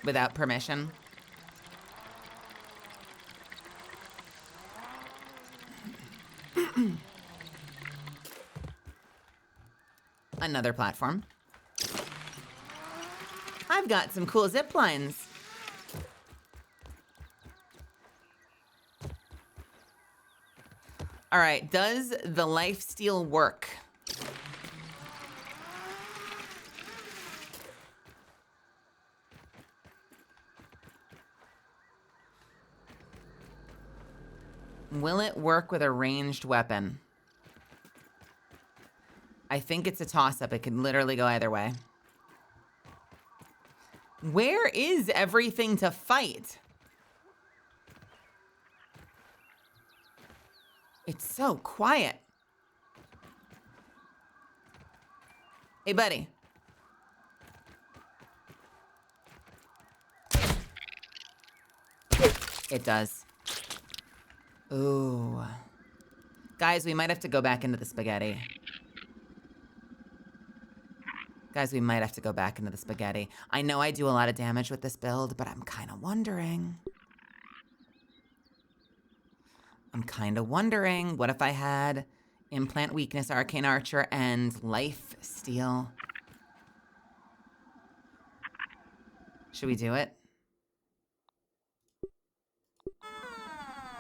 without permission. Another platform. I've got some cool zip lines. All right, does the lifesteal work? Will it work with a ranged weapon? I think it's a toss-up. It could literally go either way. Where is everything to fight? It's so quiet. Hey, buddy. It does. Ooh. Guys, we might have to go back into the spaghetti. Guys, we might have to go back into the spaghetti. I know I do a lot of damage with this build, but I'm kind of wondering. What if I had Implant Weakness, Arcane Archer, and Life Steal? Should we do it?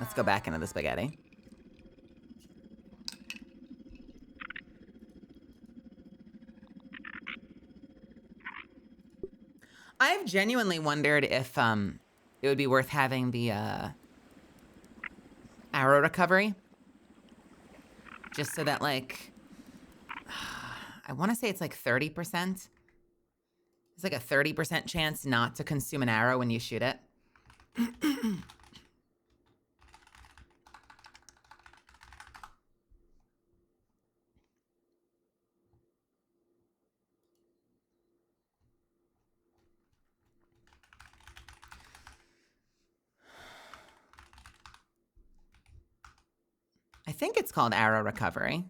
Let's go back into the spaghetti. I've genuinely wondered if it would be worth having the arrow recovery. Just so that, like, I want to say it's like 30%. It's like a 30% chance not to consume an arrow when you shoot it. I think it's called arrow recovery.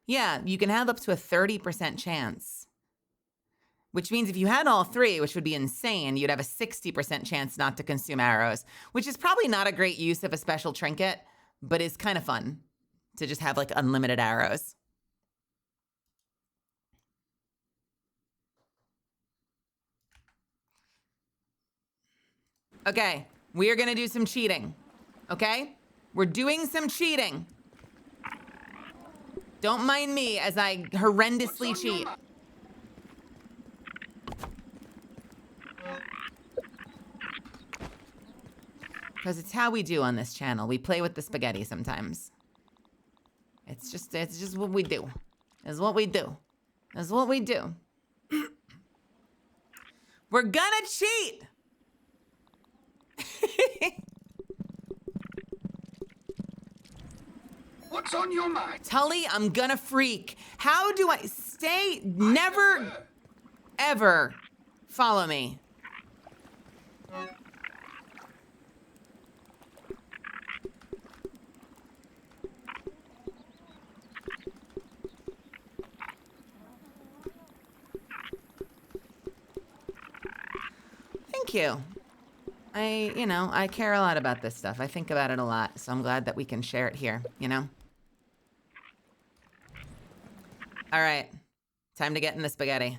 Yeah, you can have up to a 30% chance. Which means if you had all three, which would be insane, you'd have a 60% chance not to consume arrows, which is probably not a great use of a special trinket, but is kind of fun. to just have like unlimited arrows. Okay, we are gonna do some cheating. Okay? We're doing some cheating. Don't mind me as I horrendously cheat. Because it's how we do on this channel. We play with the spaghetti sometimes. It's just what we do. It's what we do. It's what we do. We're gonna cheat! What's on your mind? Tully, I'm gonna freak. How do I stay? Never, ever follow me. Thank you. I care a lot about this stuff. I think about it a lot, so I'm glad that we can share it here, you know? All right, time to get in the spaghetti.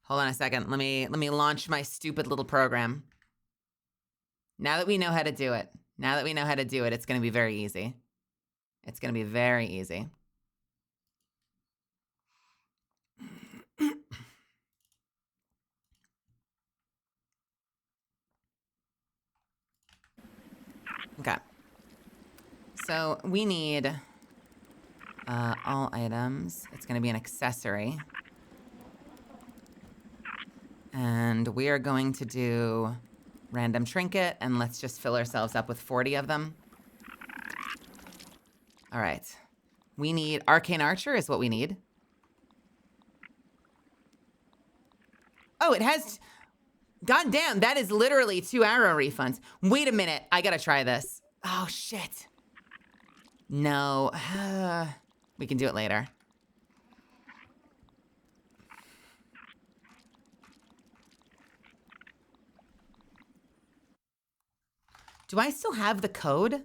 Hold on a second. Let me launch my stupid little program. Now that we know how to do it, it's gonna be very easy. It's gonna be very easy. Okay. So we need all items. It's gonna be an accessory. And we are going to do random trinket, and let's just fill ourselves up with 40 of them. All right. We need arcane archer is what we need. Oh, it has, god damn, that is literally 2 arrow refunds. Wait a minute, I gotta try this. Oh shit. No, we can do it later. Do I still have the code?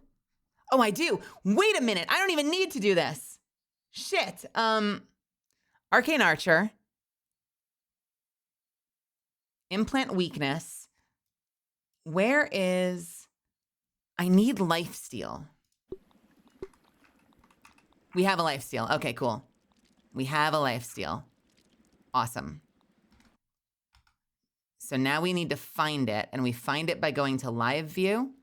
Oh, I do. Wait a minute. I don't even need to do this. Shit. Arcane Archer. Implant weakness. Where is... I need lifesteal. We have a lifesteal. Okay, cool. We have a lifesteal. Awesome. So now we need to find it, and we find it by going to live view.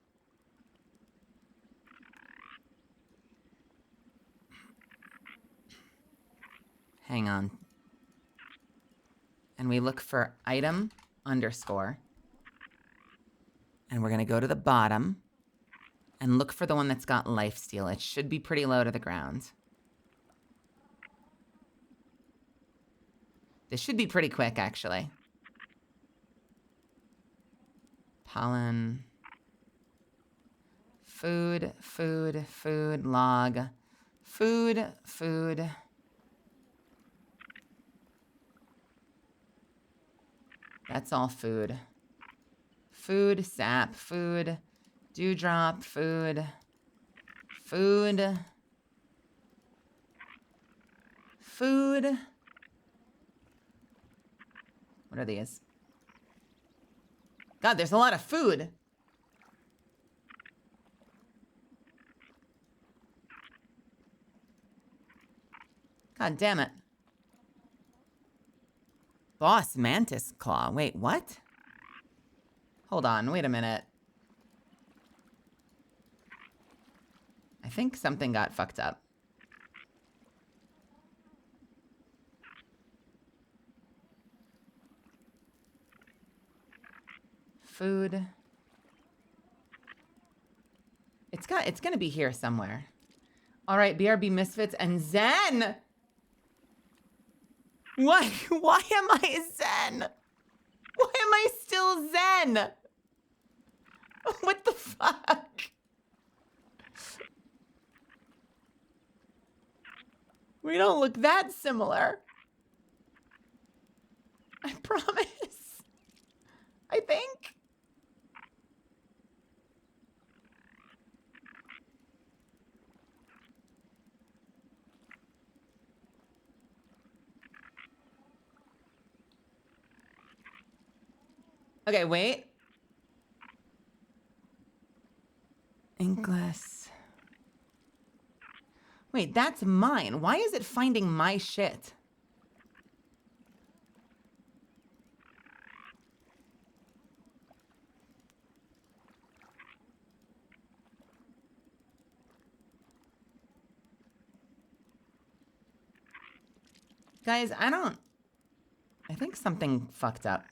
Hang on. And we look for item underscore. And we're gonna go to the bottom and look for the one that's got lifesteal. It should be pretty low to the ground. This should be pretty quick, actually. Pollen. Food, food, food, log. Food, food. That's all food. Food, sap, food, dewdrop, food, food, food. What are these? God, there's a lot of food. God damn it. Boss mantis claw. Wait, what? Hold on, wait a minute. I think something got fucked up. Food. It's gonna be here somewhere. All right, BRB Misfits and Zen. Why am I Zen? Why am I still Zen? What the fuck? We don't look that similar. I promise. I think. Okay, wait. Inkless. Wait, that's mine. Why is it finding my shit? Guys, I think something fucked up.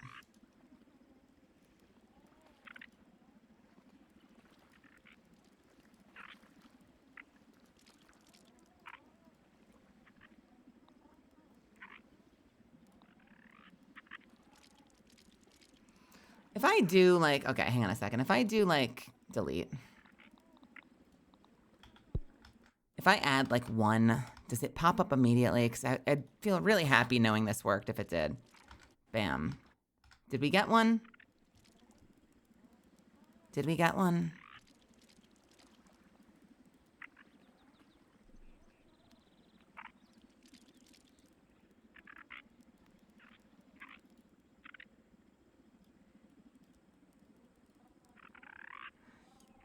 If I do like, okay, hang on a second. If I do like delete, if I add like 1, does it pop up immediately? Because I'd feel really happy knowing this worked if it did. Bam. Did we get one? Did we get one?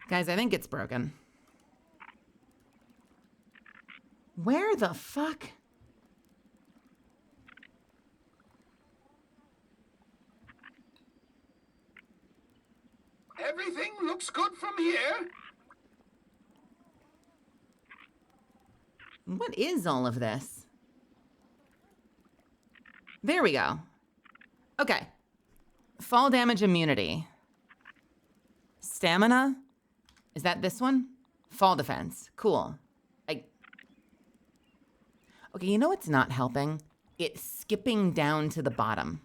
Guys, I think it's broken. Where the fuck? Everything looks good from here. What is all of this? There we go. Okay. Fall damage immunity. Stamina? Is that this one? Fall defense. Cool. Okay, you know what's not helping? It's skipping down to the bottom.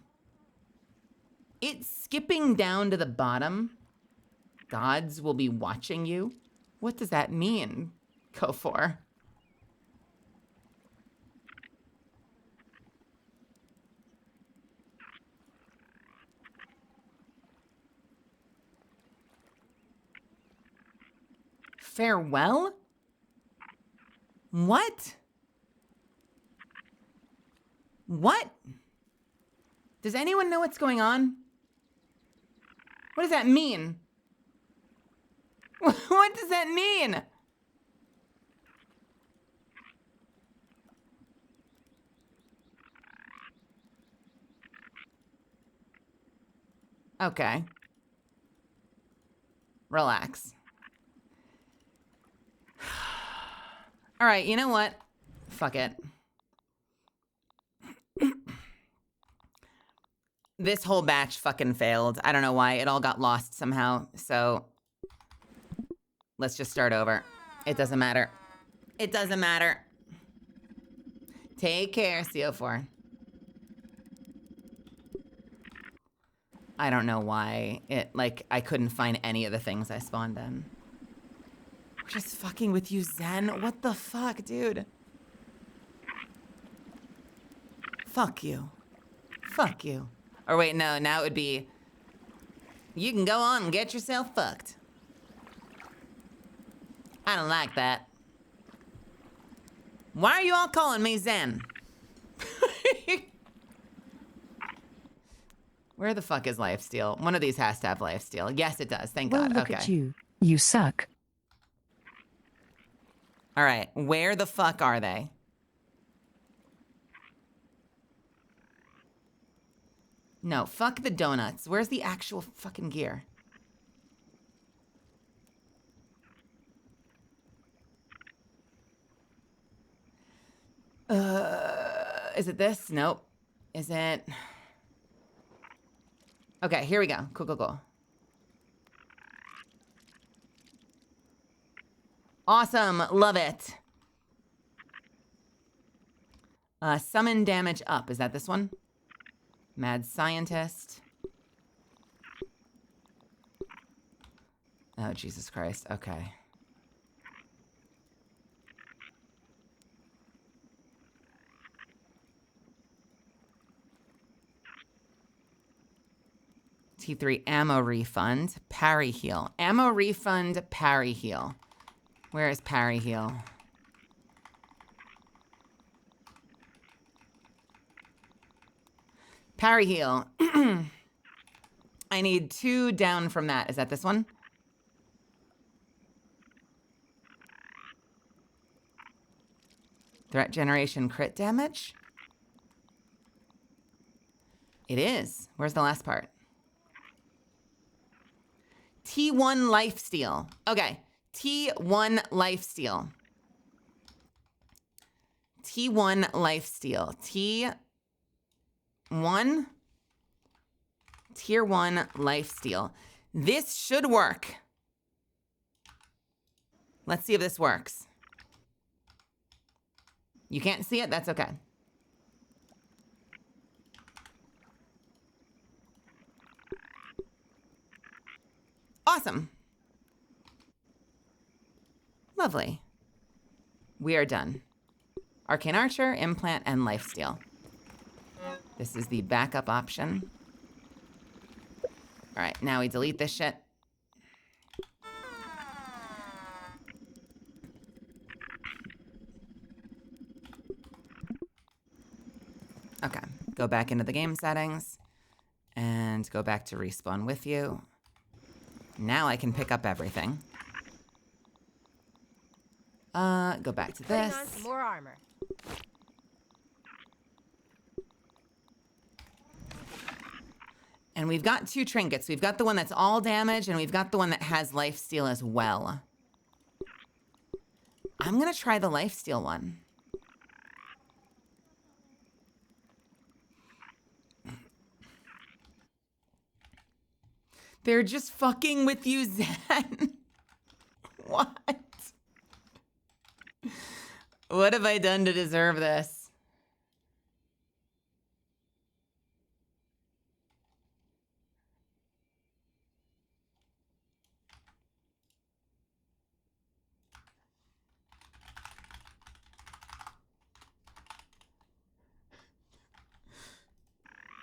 It's skipping down to the bottom. Gods will be watching you. What does that mean? Go for. Farewell? What? What? Does anyone know what's going on? What does that mean? What does that mean? Okay. Relax. All right, you know what? Fuck it. This whole batch fucking failed. I don't know why. It all got lost somehow. So let's just start over. It doesn't matter. It doesn't matter. Take care, CO4. I don't know why it, like, I couldn't find any of the things I spawned in. We're just fucking with you, Zen. What the fuck, dude? Fuck you. Fuck you. Or wait, no, now it would be, you can go on and get yourself fucked. I don't like that. Why are you all calling me Zen? Where the fuck is lifesteal? One of these has to have lifesteal. Yes, it does. Thank Well, God. look Okay. at you. You suck. All right. Where the fuck are they? No, fuck the donuts. Where's the actual fucking gear? Is it this? Nope. Is it? Okay, here we go. Cool, cool, cool. Awesome. Love it. Summon damage up. Is that this one? Mad scientist. Oh, Jesus Christ. Okay. T3 ammo refund. Parry heal. Ammo refund, parry heal. Where is parry heal? Parry heal. I need 2 down from that. Is that this one? Threat generation crit damage? It is. Where's the last part? T1 lifesteal. Okay. T1 lifesteal. T1 lifesteal. T1. Tier 1 lifesteal. This should work. Let's see if this works. You can't see it? That's okay. Awesome. Lovely. We are done. Arcane Archer, Implant, and Lifesteal. This is the backup option. All right, now we delete this shit. Okay, go back into the game settings and go back to respawn with you. Now I can pick up everything. Go back to Putting this. on some more armor. And we've got 2 trinkets. We've got the one that's all damage, and we've got the one that has lifesteal as well. I'm gonna try the lifesteal one. They're just fucking with you, Zen. What? What have I done to deserve this?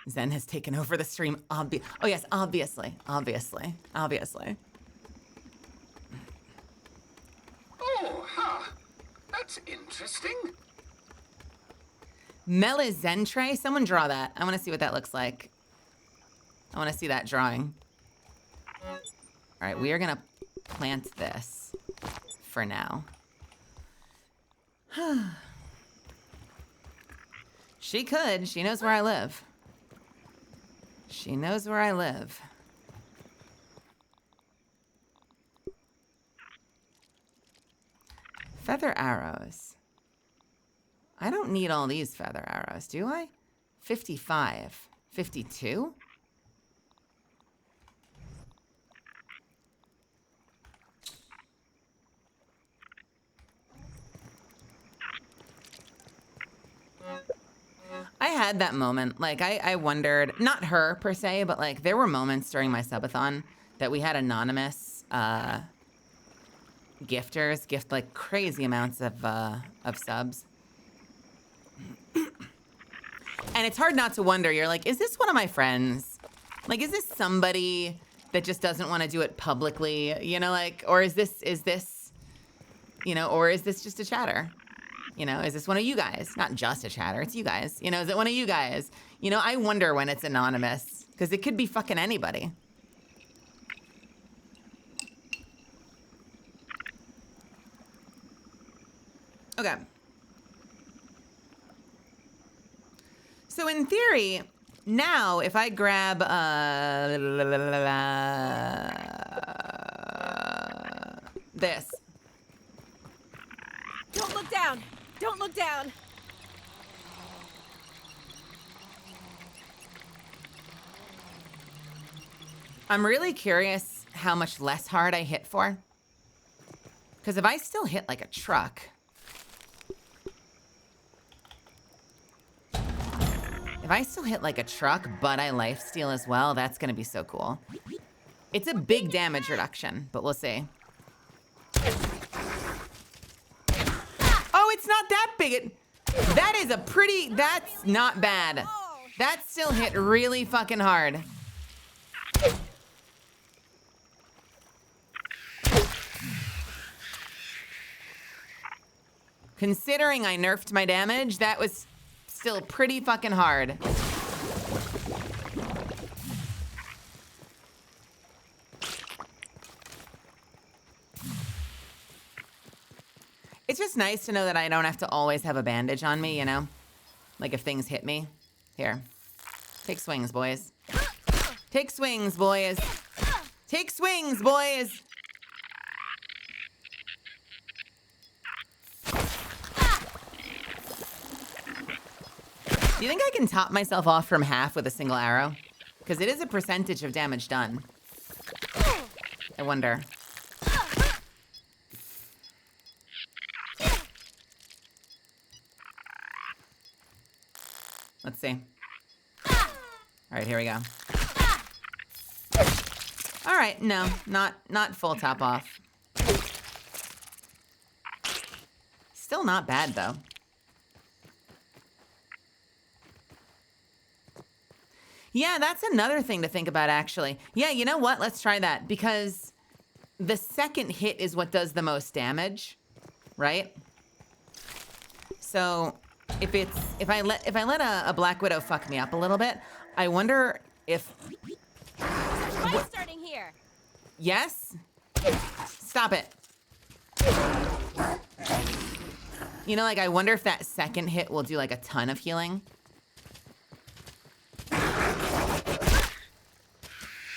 Zen has taken over the stream. Oh yes, obviously. Oh, huh. That's interesting. Melizentre? Someone draw that. I want to see what that looks like. I want to see that drawing. All right, we are going to plant this for now. She could. She knows where I live. She knows where I live. Feather arrows. I don't need all these feather arrows, do I? 55. 52? I had that moment. Like, I wondered, not her per se, but like there were moments during my subathon that we had anonymous gifters gift like crazy amounts of subs. And it's hard not to wonder, you're like, is this one of my friends? Like, is this somebody that just doesn't want to do it publicly? You know, like, or is this, you know, or is this just a chatter? You know, is this one of you guys? Not just a chatter, it's you guys. You know, is it one of you guys? You know, I wonder when it's anonymous, because it could be fucking anybody. Okay. So in theory, now if I grab this. Don't look down. Don't look down. I'm really curious how much less hard I hit for. Because if I still hit like a truck. If I still hit like a truck, but I lifesteal as well, that's going to be so cool. It's a big damage reduction, but we'll see. Oh, it's not that big. That is a pretty, that's not bad. That still hit really fucking hard. Considering I nerfed my damage, that was still pretty fucking hard. It's just nice to know that I don't have to always have a bandage on me, you know? Like if things hit me. Here. Take swings, boys. Take swings, boys. Take swings, boys. Do you think I can top myself off from half with a single arrow? Because it is a percentage of damage done. I wonder. Let's see. All right, here we go. All right, no, not full top off. Still not bad though. Yeah, that's another thing to think about actually. Yeah, you know what? Let's try that because the second hit is what does the most damage, right? So if I let a Black Widow fuck me up a little bit, I wonder if Fight starting here. yes? Stop it. You know, like I wonder if that second hit will do like a ton of healing.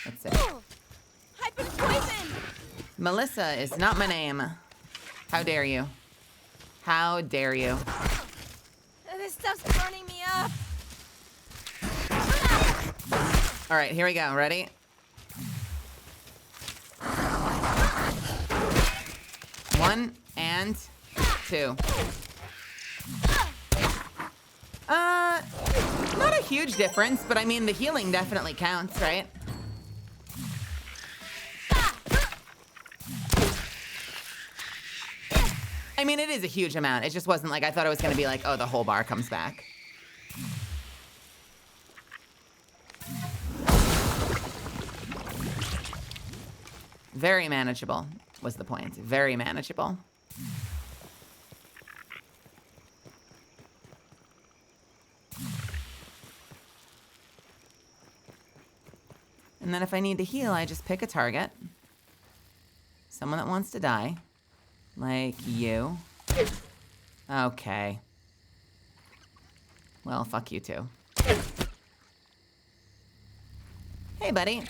Let's see. I've been poisoned. Melissa is not my name. How dare you? How dare you? This stuff's burning me up. All right, here we go. Ready? One and two. Not a huge difference, but I mean, the healing definitely counts, right? I mean, it is a huge amount. It just wasn't like I thought it was going to be like, oh, the whole bar comes back. Very manageable was the point. Very manageable. And then if I need to heal, I just pick a target. Someone that wants to die. Like you. Okay. Well, fuck you too. Hey, buddy.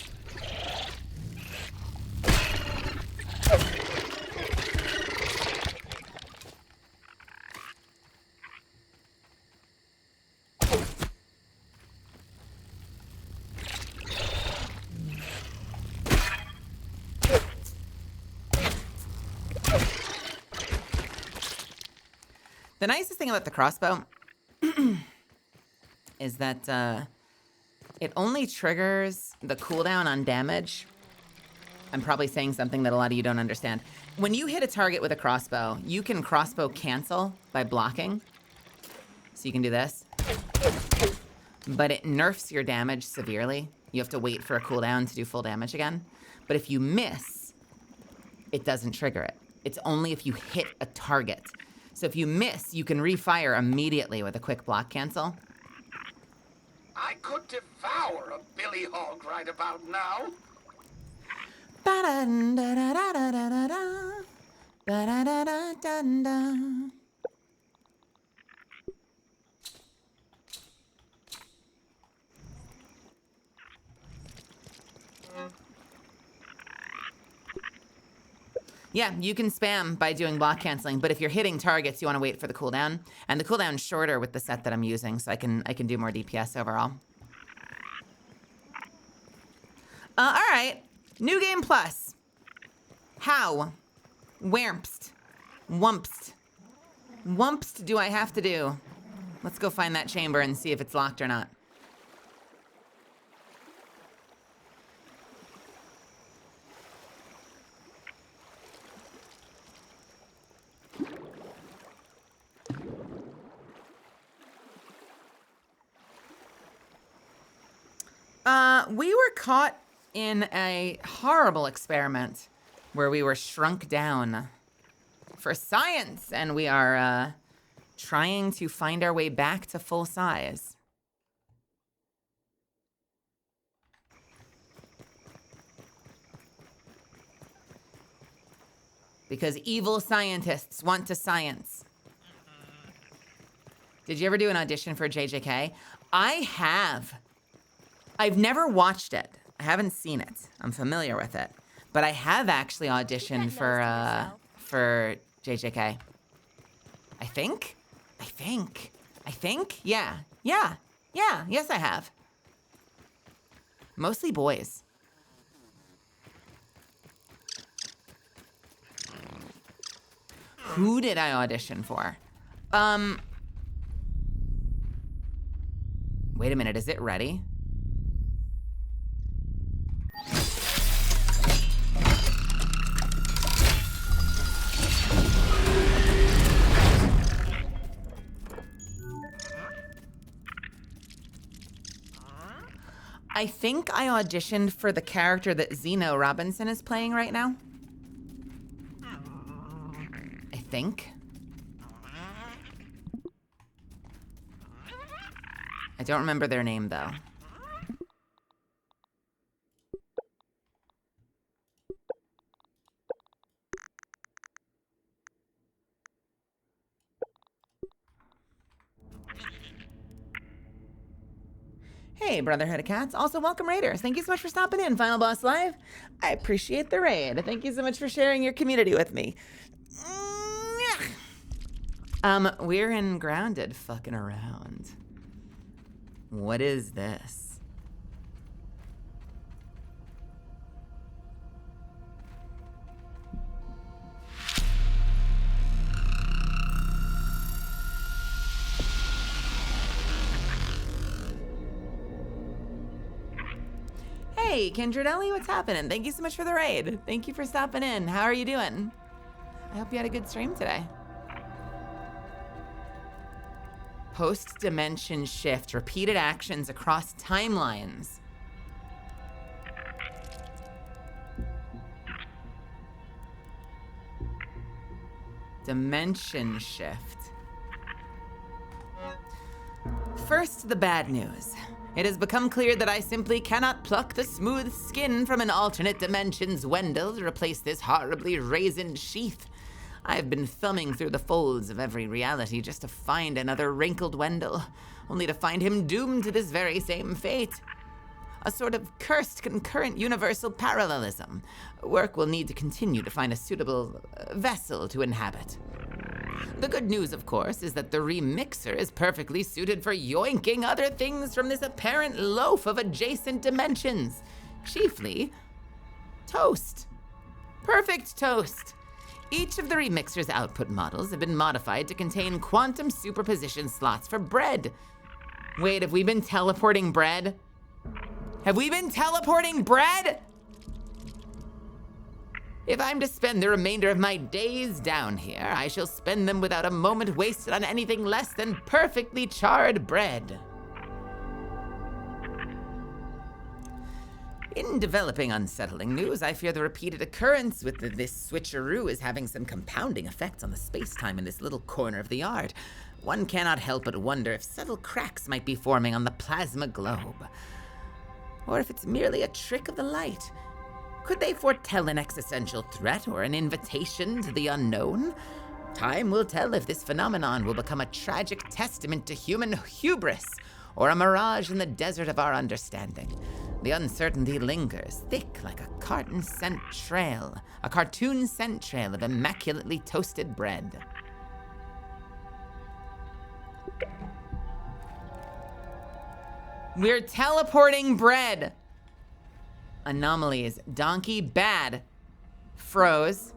The nicest thing about the crossbow is that it only triggers the cooldown on damage. I'm probably saying something that a lot of you don't understand. When you hit a target with a crossbow, you can crossbow cancel by blocking. So you can do this. But it nerfs your damage severely. You have to wait for a cooldown to do full damage again. But if you miss, it doesn't trigger it. It's only if you hit a target. So if you miss, you can refire immediately with a quick block cancel. I could devour a billy hog right about now. Ba-da-da-da-da-da-da-da. Ba-da-da-da-da-da. Yeah, you can spam by doing block canceling, but if you're hitting targets, you want to wait for the cooldown. And the cooldown's shorter with the set that I'm using, so I can do more DPS overall. All right, new game plus. How? Whermpst. Wumpst. Wumpst do I have to do? Let's go find that chamber and see if it's locked or not. We were caught in a horrible experiment where we were shrunk down for science, and we are trying to find our way back to full size. Because evil scientists want to science. Did you ever do an audition for JJK? I have. I've never watched it. I haven't seen it. I'm familiar with it. But I have actually auditioned for JJK. I think. Yeah. Yes, I have. Mostly boys. Who did I audition for? Wait a minute, is it ready? I think I auditioned for the character that Zeno Robinson is playing right now. I think. I don't remember their name, though. Hey, Brotherhood of Cats. Also, welcome, Raiders. Thank you so much for stopping in, Final Boss Live. I appreciate the raid. Thank you so much for sharing your community with me. We're in Grounded fucking around. What is this? Hey, Kindred Ellie, what's happening? Thank you so much for the raid. Thank you for stopping in. How are you doing? I hope you had a good stream today. Post-dimension shift. Repeated actions across timelines. Dimension shift. First, the bad news. It has become clear that I simply cannot pluck the smooth skin from an alternate dimension's Wendell to replace this horribly raisined sheath. I've been thumbing through the folds of every reality just to find another wrinkled Wendell, only to find him doomed to this very same fate. A sort of cursed concurrent universal parallelism. Work will need to continue to find a suitable vessel to inhabit. The good news, of course, is that the remixer is perfectly suited for yoinking other things from this apparent loaf of adjacent dimensions. Chiefly, toast. Perfect toast. Each of the remixer's output models have been modified to contain quantum superposition slots for bread. Wait, have we been teleporting bread? Have we been teleporting bread? If I'm to spend the remainder of my days down here, I shall spend them without a moment wasted on anything less than perfectly charred bread. In developing unsettling news, I fear the repeated occurrence with this switcheroo is having some compounding effects on the space-time in this little corner of the yard. One cannot help but wonder if subtle cracks might be forming on the plasma globe. Or if it's merely a trick of the light. Could they foretell an existential threat or an invitation to the unknown? Time will tell if this phenomenon will become a tragic testament to human hubris or a mirage in the desert of our understanding. The uncertainty lingers, thick like a cartoon scent trail of immaculately toasted bread. We're teleporting bread. Anomalies. Donkey bad. Froze.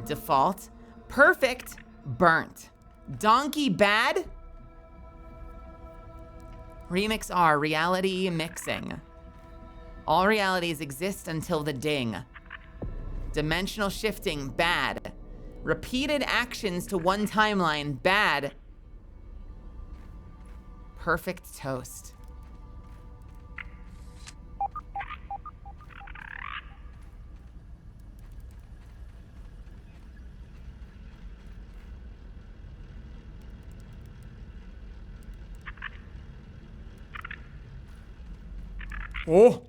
Default. Perfect. Burnt. Donkey bad. Remix R. Reality mixing. All realities exist until the ding. Dimensional shifting. Bad. Repeated actions to one timeline. Bad. Perfect toast. Oh.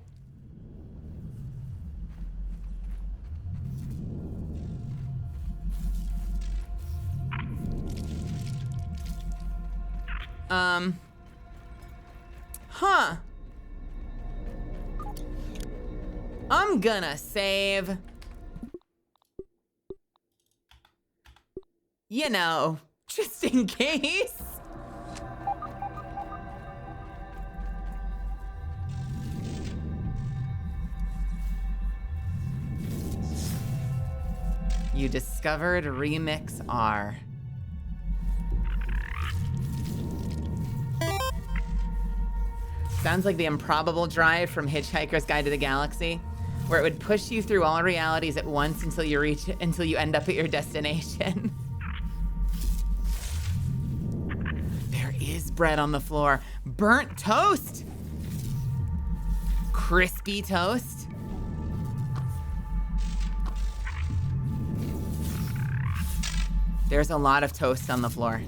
Huh. I'm gonna save. You know, just in case. You discovered Remix R. Sounds like the improbable drive from Hitchhiker's Guide to the Galaxy, where it would push you through all realities at once until you end up at your destination. There is bread on the floor. Burnt toast. Crispy toast. There's a lot of toast on the floor.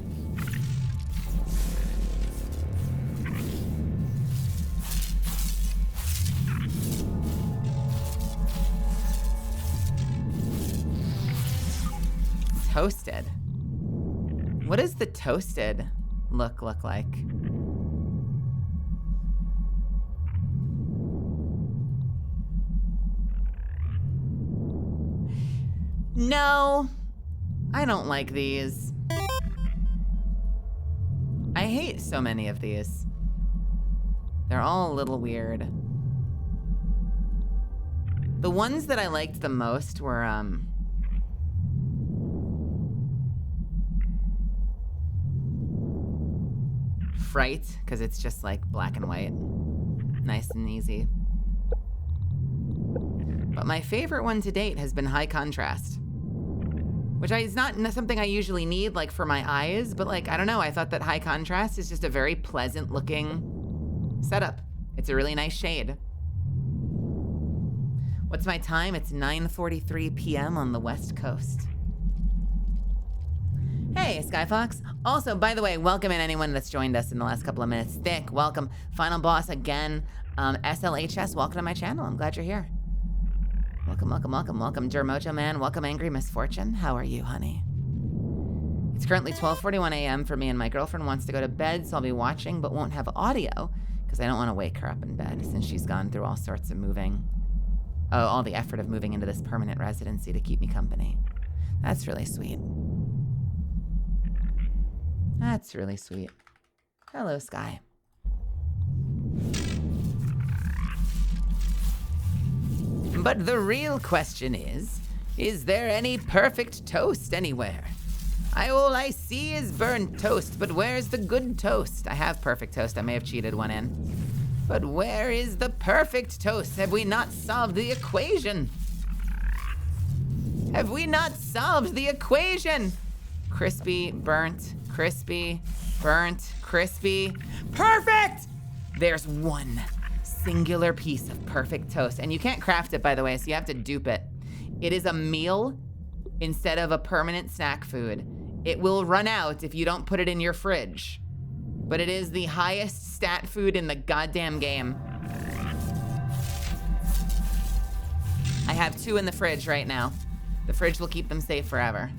Toasted. What does the toasted look like? No, I don't like these. I hate so many of these. They're all a little weird. The ones that I liked the most were, Fright, because it's just like black and white. Nice and easy. But my favorite one to date has been High Contrast, which is not something I usually need like for my eyes, but like, I don't know, I thought that High Contrast is just a very pleasant looking setup. It's a really nice shade. What's my time? It's 9:43 p.m. on the West Coast. Hey, Skyfox. Also, by the way, welcome in anyone that's joined us in the last couple of minutes. Thick, welcome. Final Boss again. SLHS, welcome to my channel. I'm glad you're here. Welcome, welcome, welcome, welcome. Dermojo Man, welcome Angry Misfortune. How are you, honey? It's currently 12:41 a.m. for me, and my girlfriend wants to go to bed, so I'll be watching but won't have audio because I don't want to wake her up in bed since she's gone through all sorts of moving. Oh, all the effort of moving into this permanent residency to keep me company. That's really sweet. That's really sweet. Hello, Sky. But the real question is there any perfect toast anywhere? All I see is burnt toast, but where's the good toast? I have perfect toast, I may have cheated one in. But where is the perfect toast? Have we not solved the equation? Have we not solved the equation? Crispy, burnt, crispy, burnt, crispy. Perfect! There's one singular piece of perfect toast. And you can't craft it, by the way, so you have to dupe it. It is a meal instead of a permanent snack food. It will run out if you don't put it in your fridge. But it is the highest stat food in the goddamn game. I have 2 in the fridge right now. The fridge will keep them safe forever.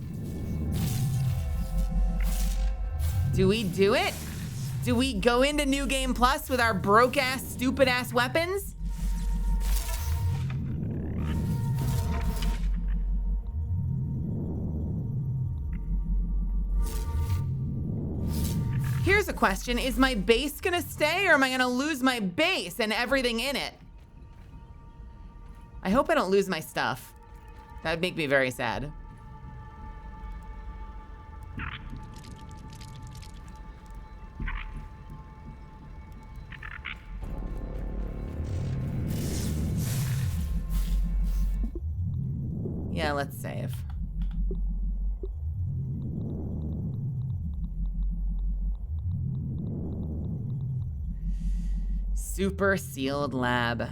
Do we do it? Do we go into New Game Plus with our broke-ass, stupid-ass weapons? Here's a question. Is my base gonna stay, or am I gonna lose my base and everything in it? I hope I don't lose my stuff. That would make me very sad. Yeah, let's save. Super sealed lab.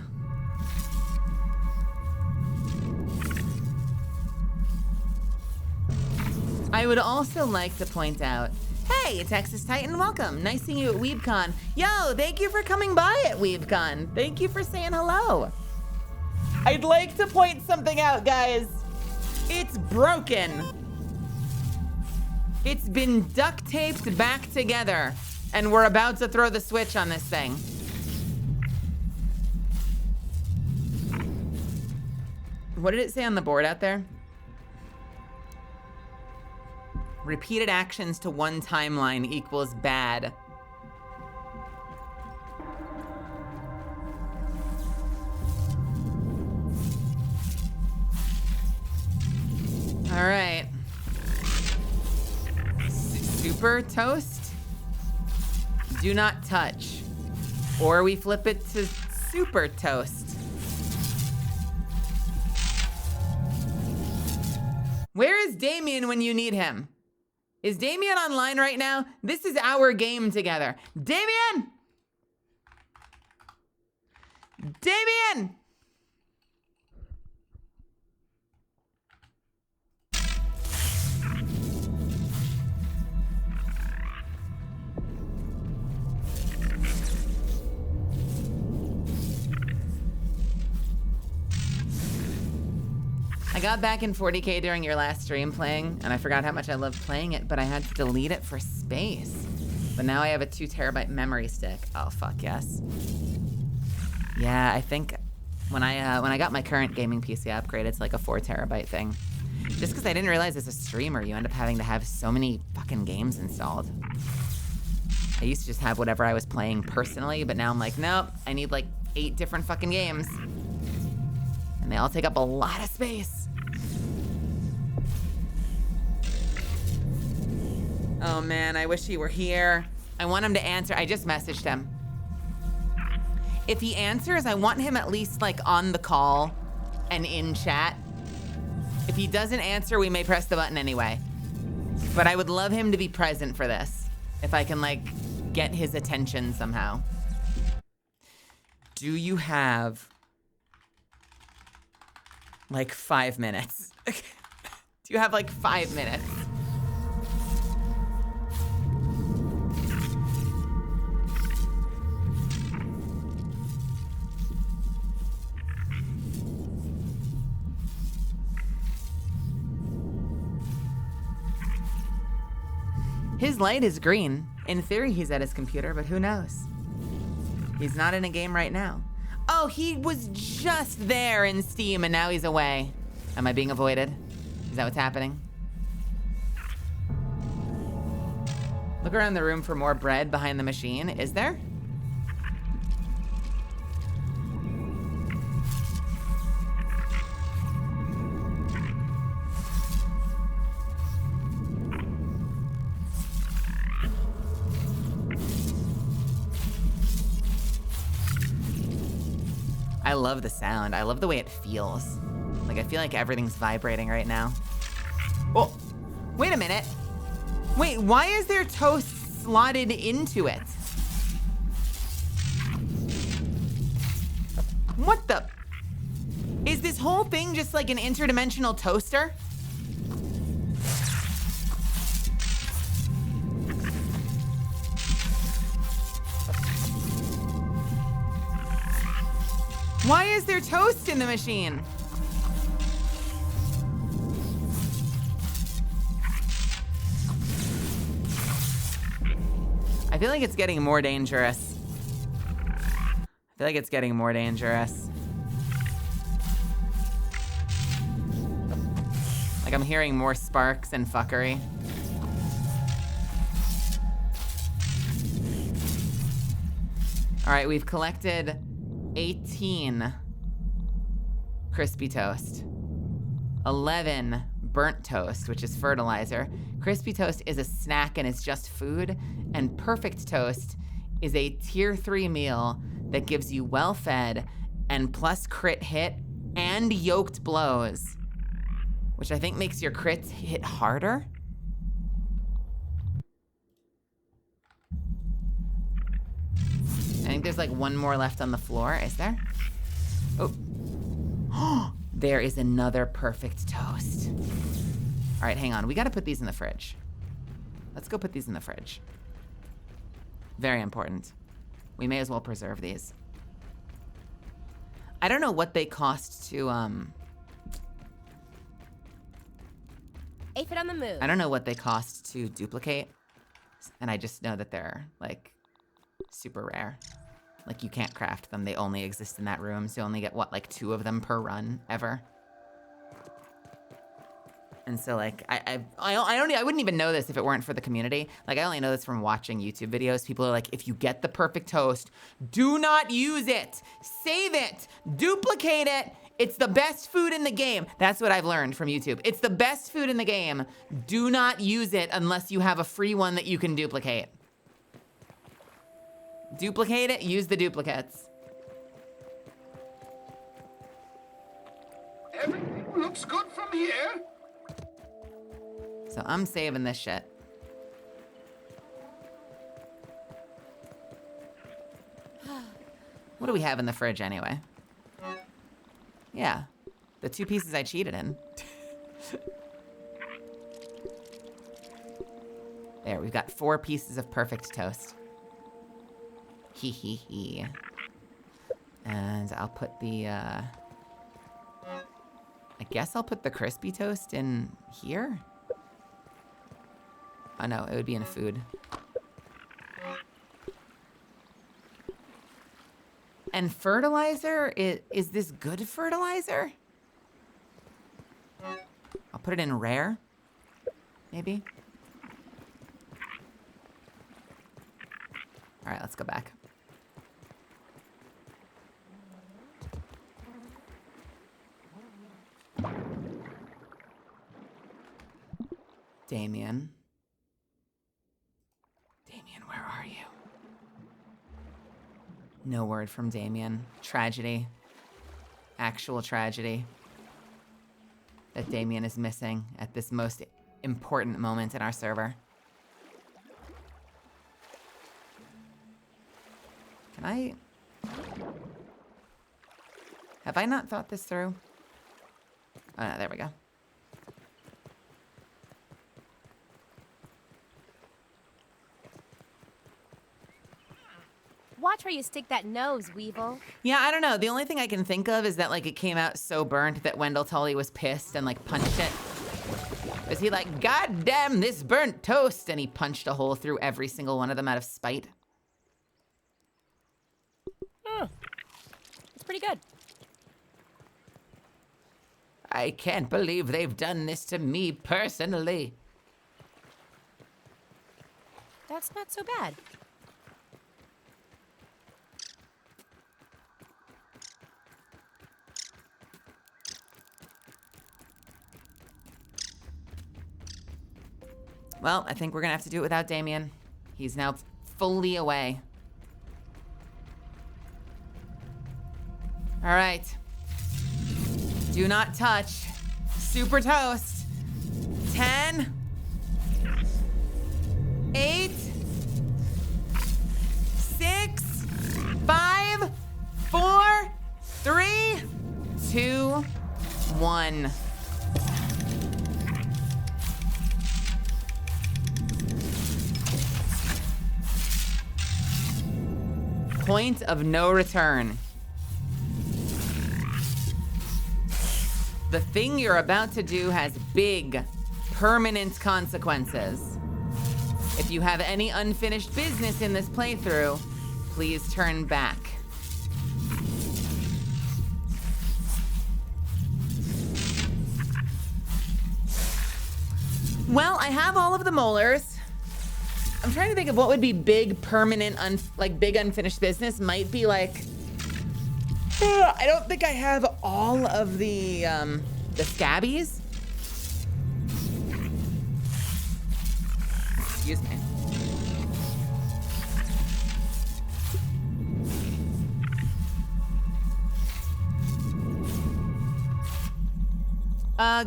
I would also like to point out, hey, Texas Titan, welcome. Nice seeing you at WeebCon. Yo, thank you for coming by at WeebCon. Thank you for saying hello. I'd like to point something out, guys. It's broken. It's been duct taped back together. And we're about to throw the switch on this thing. What did it say on the board out there? Repeated actions to one timeline equals bad. All right. Super toast. Do not touch. Or we flip it to super toast. Where is Damien when you need him? Is Damien online right now? This is our game together. Damien! Damien! I got back in 40K during your last stream playing, and I forgot how much I loved playing it, but I had to delete it for space. But now I have a 2 terabyte memory stick. Oh, fuck yes. Yeah, I think when I got my current gaming PC upgrade, it's like a 4 terabyte thing. Just because I didn't realize as a streamer, you end up having to have so many fucking games installed. I used to just have whatever I was playing personally, but now I'm like, nope, I need like 8 different fucking games. And they all take up a lot of space. Oh man, I wish he were here. I want him to answer. I just messaged him. If he answers, I want him at least like on the call and in chat. If he doesn't answer, we may press the button anyway. But I would love him to be present for this. If I can like get his attention somehow. Do you have like 5 minutes? Do you have like 5 minutes? His light is green. In theory, he's at his computer, but who knows? He's not in a game right now. Oh, he was just there in Steam and now he's away. Am I being avoided? Is that what's happening? Look around the room for more bread behind the machine. Is there? I love the sound. I love the way it feels. Like, I feel like everything's vibrating right now. Oh, wait a minute. Wait, why is there toast slotted into it? What the? Is this whole thing just like an interdimensional toaster? Why is there toast in the machine? I feel like it's getting more dangerous. I feel like it's getting more dangerous. Like I'm hearing more sparks and fuckery. All right, we've collected 18 crispy toast, 11 burnt toast, which is fertilizer. Crispy toast is a snack and it's just food, and perfect toast is a tier 3 meal that gives you well-fed and plus crit hit and yoked blows, which I think makes your crits hit harder. I think there's like one more left on the floor. Is there? Oh. There is another perfect toast. All right, hang on. We got to put these in the fridge. Let's go put these in the fridge. Very important. We may as well preserve these. I don't know what they cost to, Aphid on the move. I don't know what they cost to duplicate. And I just know that they're, like, super rare. Like, you can't craft them. They only exist in that room, so you only get, what, like 2 of them per run, ever? And so, like, I wouldn't even know this if it weren't for the community. Like, I only know this from watching YouTube videos. People are like, if you get the perfect toast, do not use it. Save it. Duplicate it. It's the best food in the game. That's what I've learned from YouTube. It's the best food in the game. Do not use it unless you have a free one that you can duplicate. Duplicate it, use the duplicates. Everything looks good from here. So I'm saving this shit. What do we have in the fridge anyway? Yeah, the 2 pieces I cheated in. There, we've got 4 pieces of perfect toast. Hee hee hee. And I'll put the, I guess I'll put the crispy toast in here? Oh no, it would be in food. And fertilizer, is this good fertilizer? I'll put it in rare, maybe. All right, let's go back. Damien. Damien, where are you? No word from Damien. Tragedy. Actual tragedy. That Damien is missing at this most important moment in our server. Can I... Have I not thought this through? Oh no, there we go. Watch where you stick that nose, Weevil. Yeah, I don't know. The only thing I can think of is that, like, it came out so burnt that Wendell Tully was pissed and, like, punched it. Is he like, God damn this burnt toast? And he punched a hole through every single one of them out of spite. It's pretty good. I can't believe they've done this to me personally. That's not so bad. Well, I think we're gonna have to do it without Damien. He's now fully away. All right. Do not touch. Super toast. 10, 8, 6, 5, 4, 3, 2, 1. Point of no return. The thing you're about to do has big, permanent consequences. If you have any unfinished business in this playthrough, please turn back. Well, I have all of the molars. I'm trying to think of what would be big, permanent, big unfinished business. Might be like, I don't think I have all of the scabbies. Excuse me.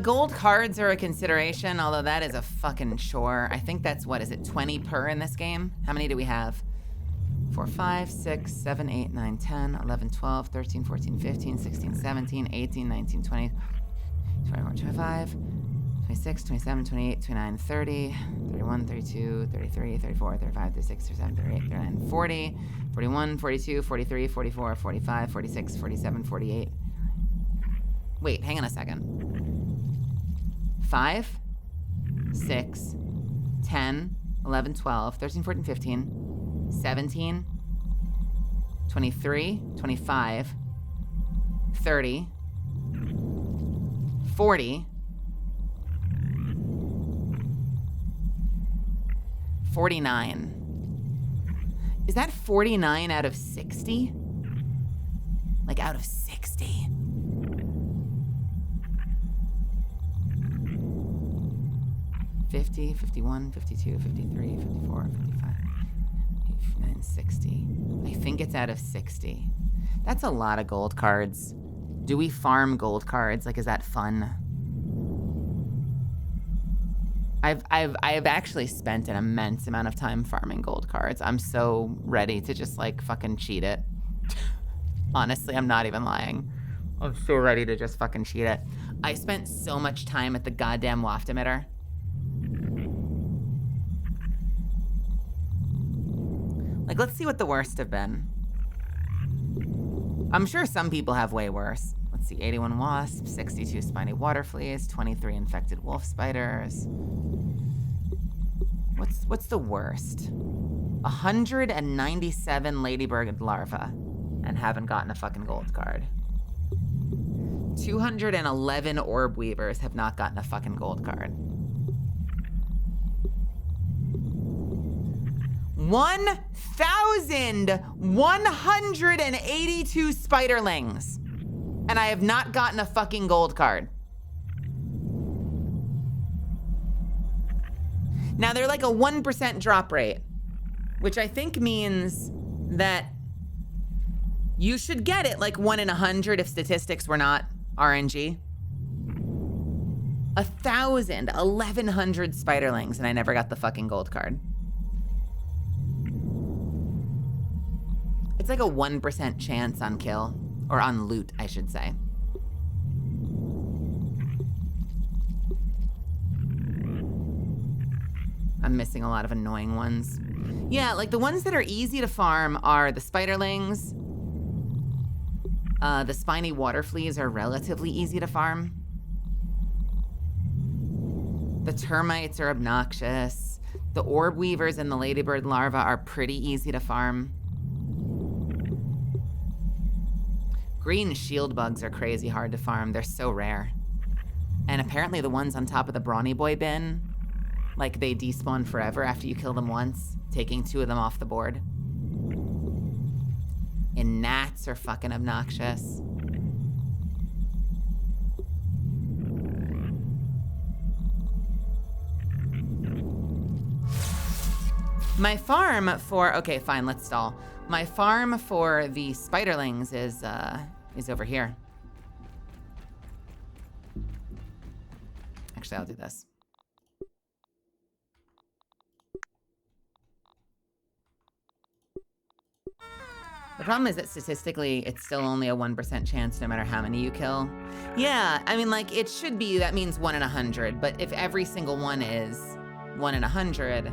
Gold cards are a consideration, although that is a fucking chore. I think that's, what is it, 20 per in this game? How many do we have? 4, 5, 6, 7, 8, 9, 10, 11, 12, 13, 14, 15, 16, 17, 18, 19, 20, 21, 25, 26, 27, 28, 29, 30, 31, 32, 33, 34, 35, 36, 37, 38, 39, 40, 41, 42, 43, 44, 45, 46, 47, 48. Wait, hang on a second. 5, 6, 10, 11, 12, 13, 14, 15, 17, 23, 25, 30, 40, 49. Is that 49 out of 60? Like out of 60? $50, $51, $52, $53, $54, $55, $59, $60. I think it's out of 60. That's a lot of gold cards. Do we farm gold cards? Like, is that fun? I've actually spent an immense amount of time farming gold cards. I'm so ready to just like fucking cheat it. Honestly, I'm not even lying. I'm so ready to just fucking cheat it. I spent so much time at the goddamn waft emitter. Like, let's see what the worst have been. I'm sure some people have way worse. Let's see, 81 wasps, 62 spiny water fleas, 23 infected wolf spiders. What's the worst? 197 ladybird larvae and haven't gotten a fucking gold card. 211 orb weavers have not gotten a fucking gold card. 1,182 spiderlings. And I have not gotten a fucking gold card. Now they're like a 1% drop rate, which I think means that you should get it like 1 in 100 if statistics were not RNG. 1,100 spiderlings and I never got the fucking gold card. It's like a 1% chance on kill, or on loot, I should say. I'm missing a lot of annoying ones. Yeah, like the ones that are easy to farm are the spiderlings. The spiny water fleas are relatively easy to farm. The termites are obnoxious. The orb weavers and the ladybird larvae are pretty easy to farm. Green shield bugs are crazy hard to farm. They're so rare. And apparently the ones on top of the brawny boy bin, like they despawn forever after you kill them once, taking 2 of them off the board. And gnats are fucking obnoxious. My farm for, okay, fine, let's stall. My farm for the spiderlings is over here. Actually, I'll do this. The problem is that statistically, it's still only a 1% chance no matter how many you kill. Yeah, I mean, like, it should be, that means 1 in 100, but if every single one is 1 in 100,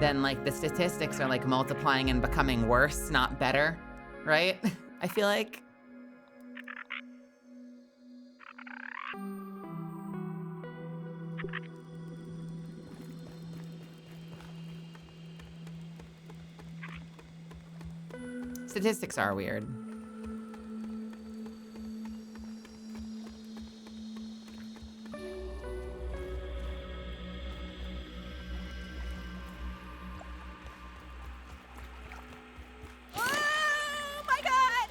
then, like, the statistics are, like, multiplying and becoming worse, not better, right? I feel like. Statistics are weird. Oh my god!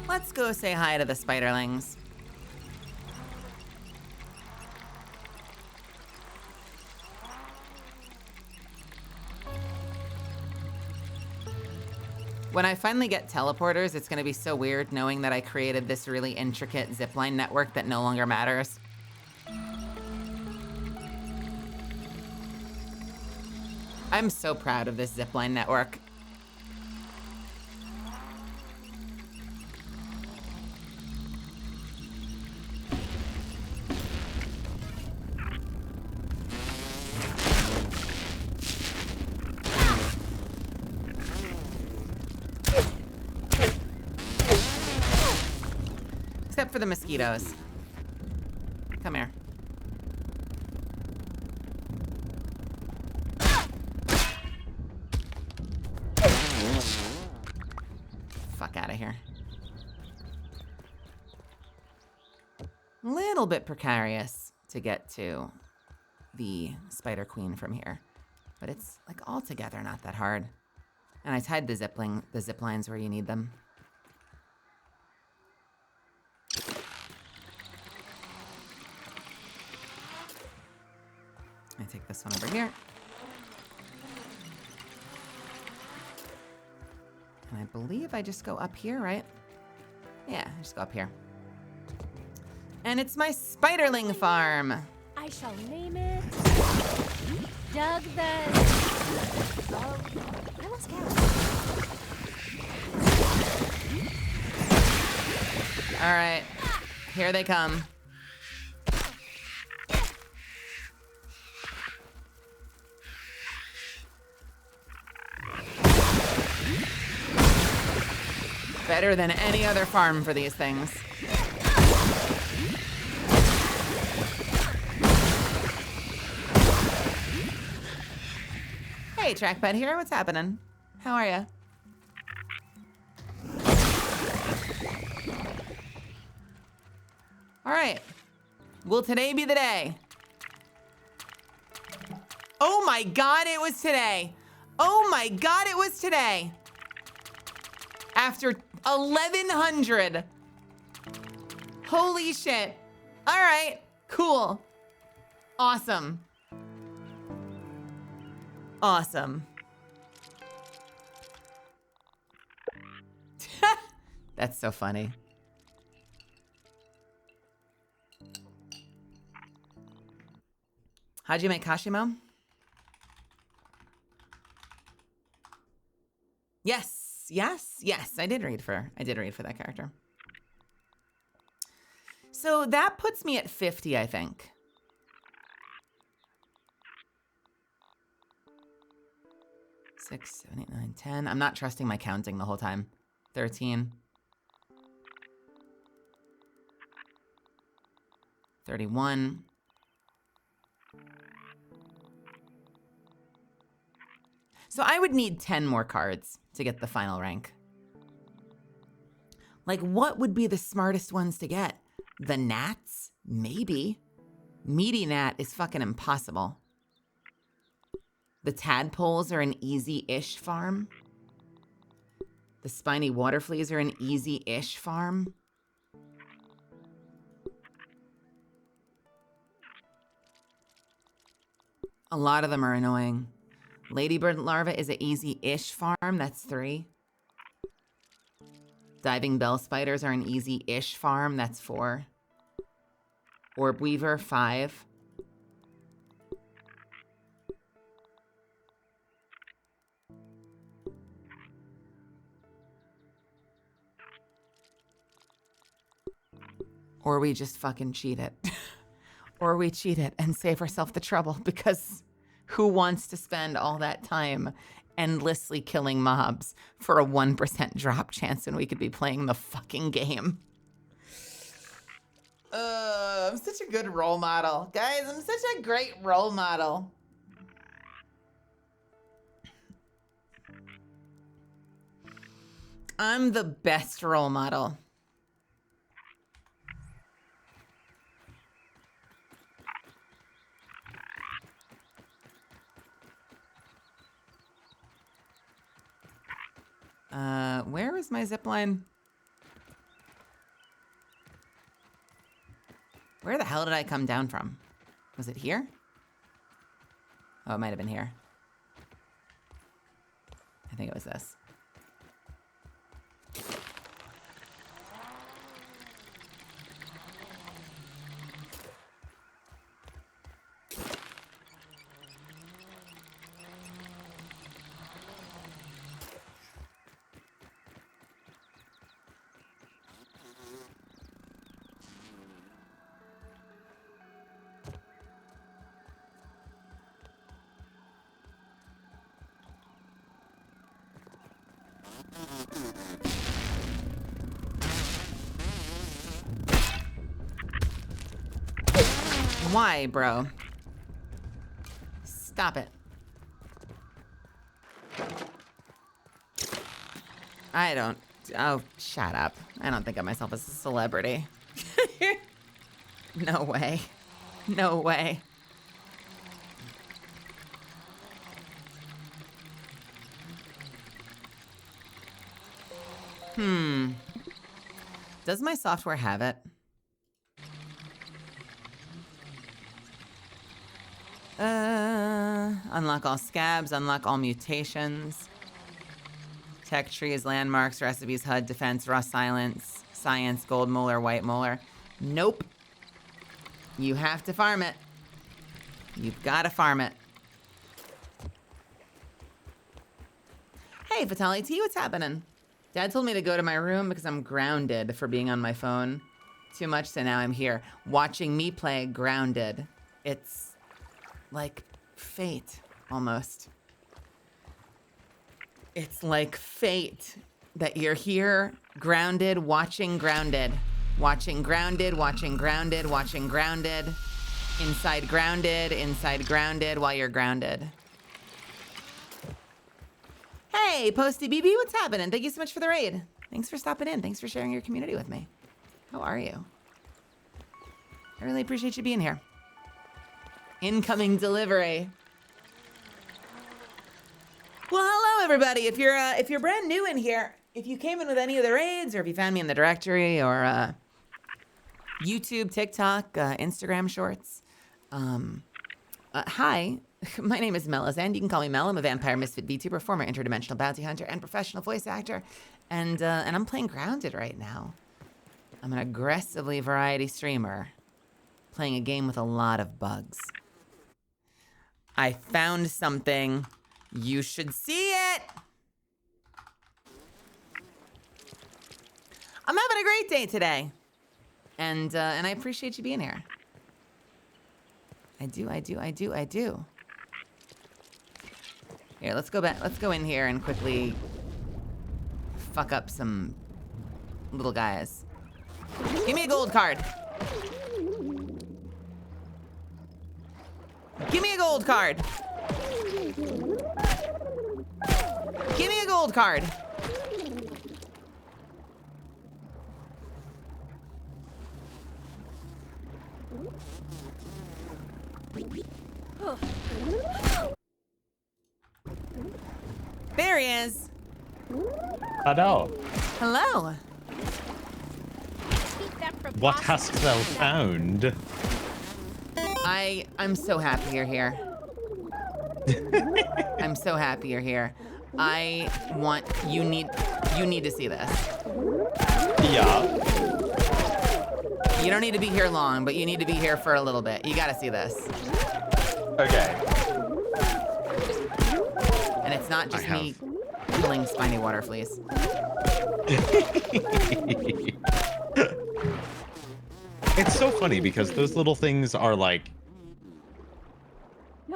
Let's go say hi to the spiderlings. When I finally get teleporters, it's gonna be so weird knowing that I created this really intricate zipline network that no longer matters. I'm so proud of this zipline network. Except for the mosquitoes. Come here. Fuck out of here. Little bit precarious to get to the Spider Queen from here, but it's like altogether not that hard. And I tied the zip lines where you need them. I take this one over here. And I believe I just go up here, right? Yeah, I just go up here. And it's my spiderling farm. I shall name it Doug the... Oh, I lost count. All right, here they come. Better than any other farm for these things. Hey, Trackpad here. What's happening? How are ya? All right. Will today be the day? Oh my God, it was today. Oh my God, it was today. After 1100. Holy shit. All right, cool. Awesome. Awesome. That's so funny. How'd you make Kashimo? Yes, yes, yes. I did read for that character. So that puts me at 50, I think. 6, 7, 8, 9, 10. I'm not trusting my counting the whole time. 13. 31. So I would need 10 more cards to get the final rank. Like, what would be the smartest ones to get? The gnats? Maybe. Meaty gnat is fucking impossible. The tadpoles are an easy-ish farm. The spiny water fleas are an easy-ish farm. A lot of them are annoying. Ladybird larva is an easy-ish farm. That's 3. Diving bell spiders are an easy-ish farm. That's 4. Orb weaver, 5. Or we just fucking cheat it. Or we cheat it and save ourselves the trouble, because who wants to spend all that time endlessly killing mobs for a 1% drop chance when we could be playing the fucking game? I'm such a good role model. Guys, I'm such a great role model. I'm the best role model. Where is my zipline? Where the hell did I come down from? Was it here? Oh, it might have been here. I think it was this. Why, bro? Stop it. I don't... Oh, shut up. I don't think of myself as a celebrity. No way. No way. Does my software have it? Unlock all scabs, unlock all mutations. Tech trees, landmarks, recipes, HUD, defense, raw silence, science, gold molar, white molar. Nope. You have to farm it. You've got to farm it. Hey, Fatali T, what's happening? Dad told me to go to my room because I'm grounded for being on my phone too much, so now I'm here watching me play Grounded. It's like fate, almost. It's like fate that you're here, grounded, watching Grounded. Watching Grounded, watching Grounded, watching Grounded. Inside Grounded while you're grounded. Hey, Posty BB, what's happening? Thank you so much for the raid. Thanks for stopping in. Thanks for sharing your community with me. How are you? I really appreciate you being here. Incoming delivery. Well, hello everybody. If you're brand new in here, if you came in with any of the raids, or if you found me in the directory, or YouTube, TikTok, Instagram Shorts, hi. My name is Melazand. You can call me Mel. I'm a vampire misfit VTuber, former interdimensional bounty hunter, and professional voice actor. And I'm playing Grounded right now. I'm an aggressively variety streamer, playing a game with a lot of bugs. I found something. You should see it. I'm having a great day today, and I appreciate you being here. I do. Here, let's go back. Let's go in here and quickly fuck up some little guys. Give me a gold card. Give me a gold card. Give me a gold card. There he is. Hello. Hello. What hast thou found? I'm so happy you're here. I'm so happy you're here. You need to see this. Yeah. You don't need to be here long, but you need to be here for a little bit. You gotta see this. Okay. And it's not just me killing spiny water fleas. It's so funny because those little things are like,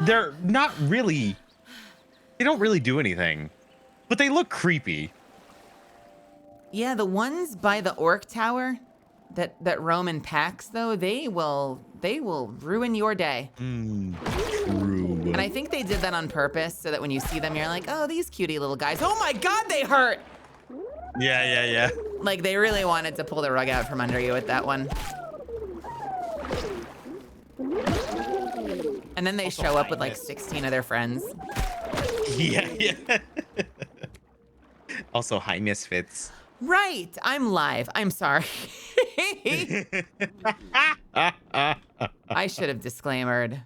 they're not really, they don't really do anything, but they look creepy. Yeah, the ones by the orc tower that roam in packs, though, they will ruin your day. True. And I think they did that on purpose so that when you see them, you're like, oh, these cutie little guys. Oh my God, they hurt. Yeah. Like they really wanted to pull the rug out from under you with that one. And then they show up with like 16 of their friends. Yeah. Also, hi, misfits. Right, I'm live. I'm sorry. I should have disclaimered.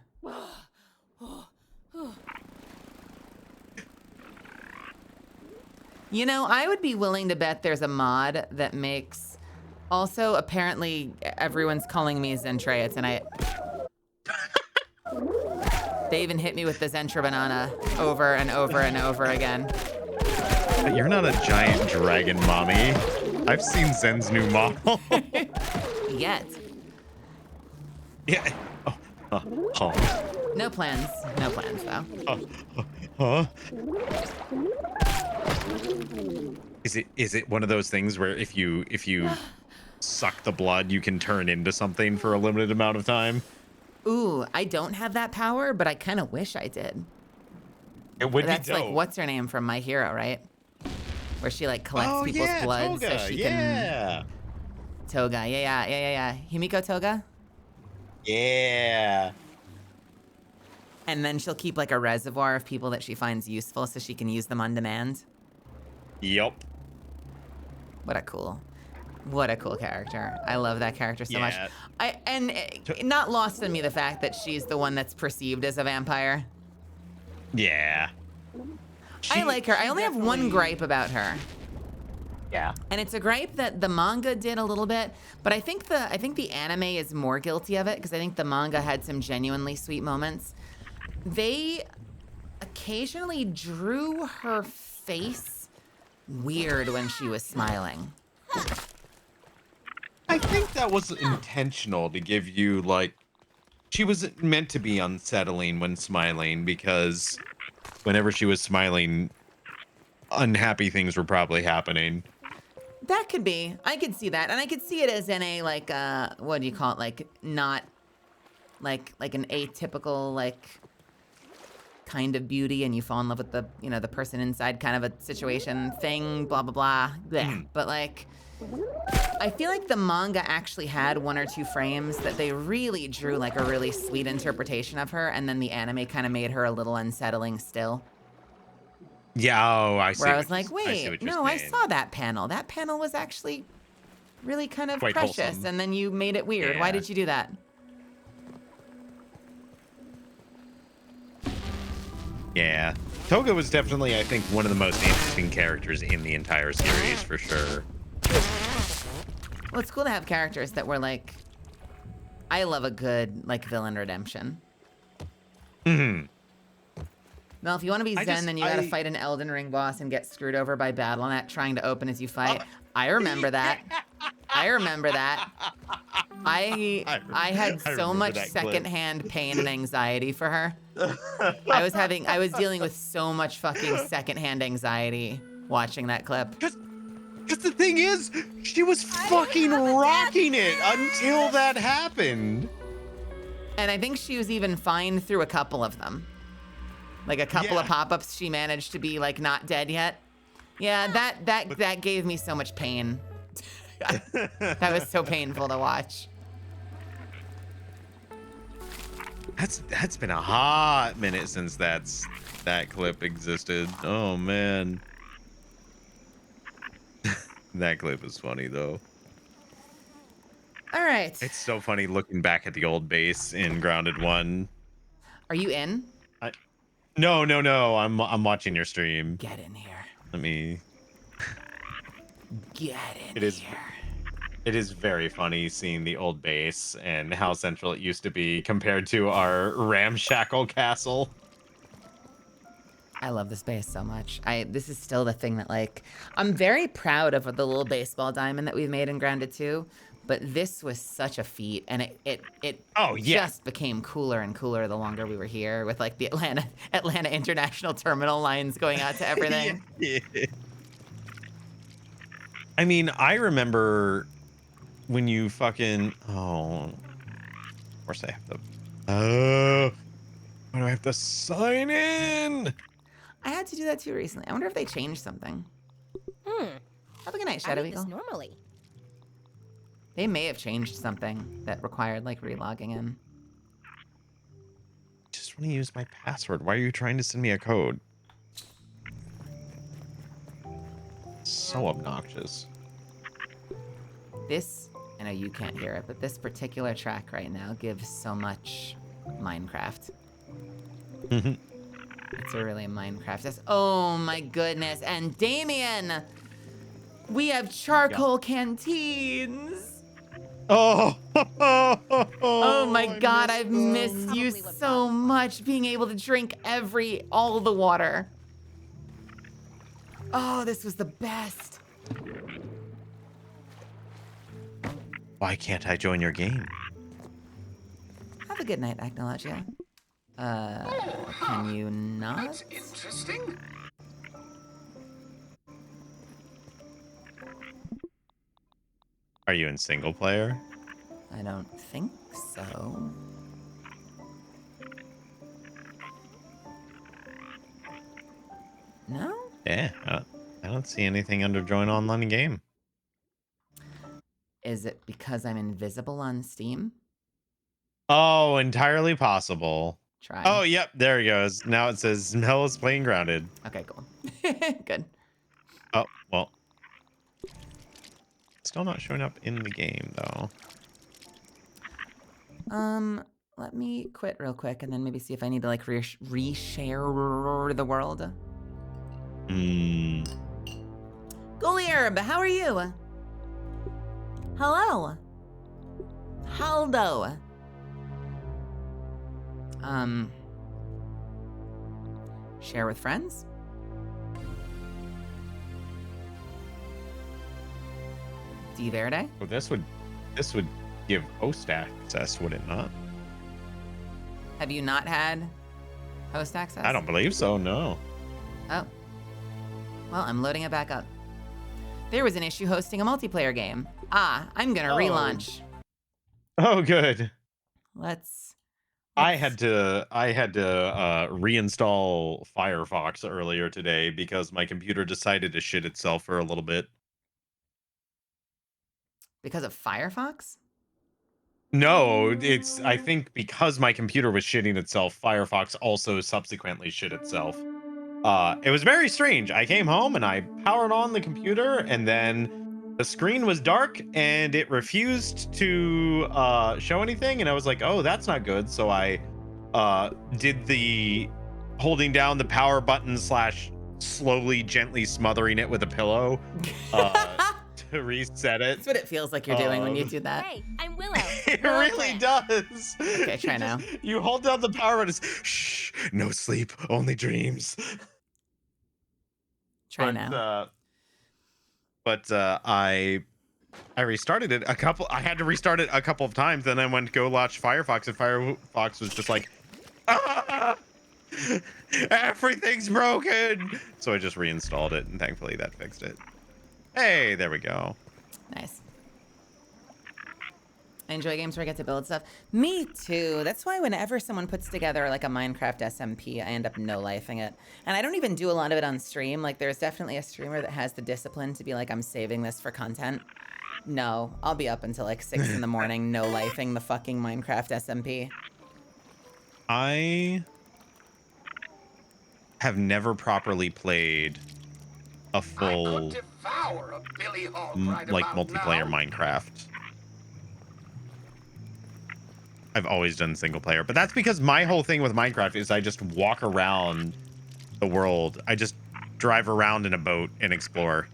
You know, I would be willing to bet there's a mod that makes... Also, apparently, everyone's calling me Zentrea tonight. They even hit me with the Zentra banana over and over and over again. But you're not a giant dragon, mommy. I've seen Zen's new model. Yet. Yeah. Oh. No plans. No plans, though. Huh? Is it one of those things where if you suck the blood, you can turn into something for a limited amount of time? Ooh, I don't have that power, but I kind of wish I did. It would That's be dope. like, what's her name from My Hero, right? Where she like collects Oh people's yeah, blood Toga. so she Yeah. can. Toga, yeah. Himiko Toga. Yeah. And then she'll keep like a reservoir of people that she finds useful so she can use them on demand. Yup. What a cool character. I love that character so much. Yeah. Not lost on me the fact that she's the one that's perceived as a vampire. Yeah. I like her. I only have one definitely- gripe about her. Yeah. And it's a gripe that the manga did a little bit, but I think the anime is more guilty of it because I think the manga had some genuinely sweet moments. They occasionally drew her face weird when she was smiling. I think that was intentional to give you like she was meant to be unsettling when smiling because whenever she was smiling, unhappy things were probably happening. That could be. I could see that. And I could see it as in a like what do you call it? Like not like an atypical like kind of beauty and you fall in love with the, you know, the person inside kind of a situation thing, blah blah blah. Bleh. But like I feel like the manga actually had one or two frames that they really drew like a really sweet interpretation of her, and then the anime kind of made her a little unsettling still. Yeah, oh, I see. Where I was like, wait, no, I saying. saw that panel. That panel was actually really kind of Quite precious, wholesome. and then you made it weird. Why Yeah. did you do that? Yeah. Toga was definitely, I think, one of the most interesting characters in the entire series, for sure. Well, it's cool to have characters that were like, I love a good like villain redemption. Mm-hmm. Well, if you want to be Zen, then you gotta I- fight an Elden Ring boss and get screwed over by Battle.net trying to open as you fight. I remember that. I remember that. I had so remember much that clip. secondhand pain and anxiety for her. I was dealing with so much fucking secondhand anxiety watching that clip. Because the thing is, she was fucking rocking it until that happened. And I think she was even fine through a couple of them. Like a couple of Yeah. pop-ups, she managed to be like not dead yet. Yeah, that gave me so much pain. That was so painful to watch. That's been a hot minute since that clip existed. Oh man. That clip is funny though. All right. It's so funny looking back at the old base in Grounded 1. Are you in? No. I'm watching your stream. Get in here. Let me. Get in It is- here. It is very funny seeing the old base and how central it used to be compared to our ramshackle castle. I love this base so much. This is still the thing that like I'm very proud of the little baseball diamond that we've made in Grounded 2, but this was such a feat, and it Oh, yeah. just became cooler and cooler the longer we were here with like the Atlanta International Terminal lines going out to everything. Yeah. I mean, I remember when you fucking of course I have to why do I have to sign in? I had to do that too recently. I wonder if they changed something. Have a good night, I Shadow read this Eagle. normally. They may have changed something that required like relogging in. I just want to use my password. Why are you trying to send me a code? So obnoxious. This, I know you can't hear it, but this particular track right now gives so much Minecraft. It's a really Minecraft. Oh my goodness. And Damien, we have charcoal canteens. Oh, Oh my God, I've missed missed you Probably what so much, being able to drink all the water. Oh, this was the best. Why can't I join your game? Have a good night, Agnologia. Can you not? That's interesting. Are you in single player? I don't think so. No? Yeah, I don't see anything under join online game. Is it because I'm invisible on Steam? Oh, entirely possible. Try. Oh, yep, there he goes. Now it says Mel is playing grounded. Okay, cool. Good. Oh, well. Still not showing up in the game, though. Let me quit real quick and then maybe see if I need to like reshare the world. Hmm. Goliarb, how are you? Hello. Haldo. Share with friends? D Verde? Well, this would give host access, would it not? Have you not had host access? I don't believe so, no. Oh. Well, I'm loading it back up. There was an issue hosting a multiplayer game. Ah, I'm gonna relaunch. Oh, good. Let's I had to reinstall Firefox earlier today because my computer decided to shit itself for a little bit. because of Firefox? No, it's I think because my computer was shitting itself, Firefox also subsequently shit itself. It was very strange. I came home and I powered on the computer and then the screen was dark and it refused to show anything, and I was like, oh, that's not good. So I did the holding down the power button / slowly gently smothering it with a pillow to reset it. That's what it feels like you're doing when you do that. Hey, I'm Willow. It Willow really Plant. does. Okay, try now. You hold down the power button. Shh, no sleep, only dreams. Try now. I restarted it a couple. I had to restart it a couple of times, then I went to go launch Firefox, and Firefox was just like, ah, everything's broken. So I just reinstalled it, and thankfully that fixed it. Hey, there we go. Nice. I enjoy games where I get to build stuff. Me too. That's why whenever someone puts together like a Minecraft SMP, I end up no-lifing it. And I don't even do a lot of it on stream. Like there's definitely a streamer that has the discipline to be like, I'm saving this for content. No, I'll be up until like 6 in the morning no-lifing the fucking Minecraft SMP. I have never properly played a I could full devour a Billy Hog right like about multiplayer now. Minecraft. I've always done single player, but that's because my whole thing with Minecraft is I just walk around the world. I just drive around in a boat and explore.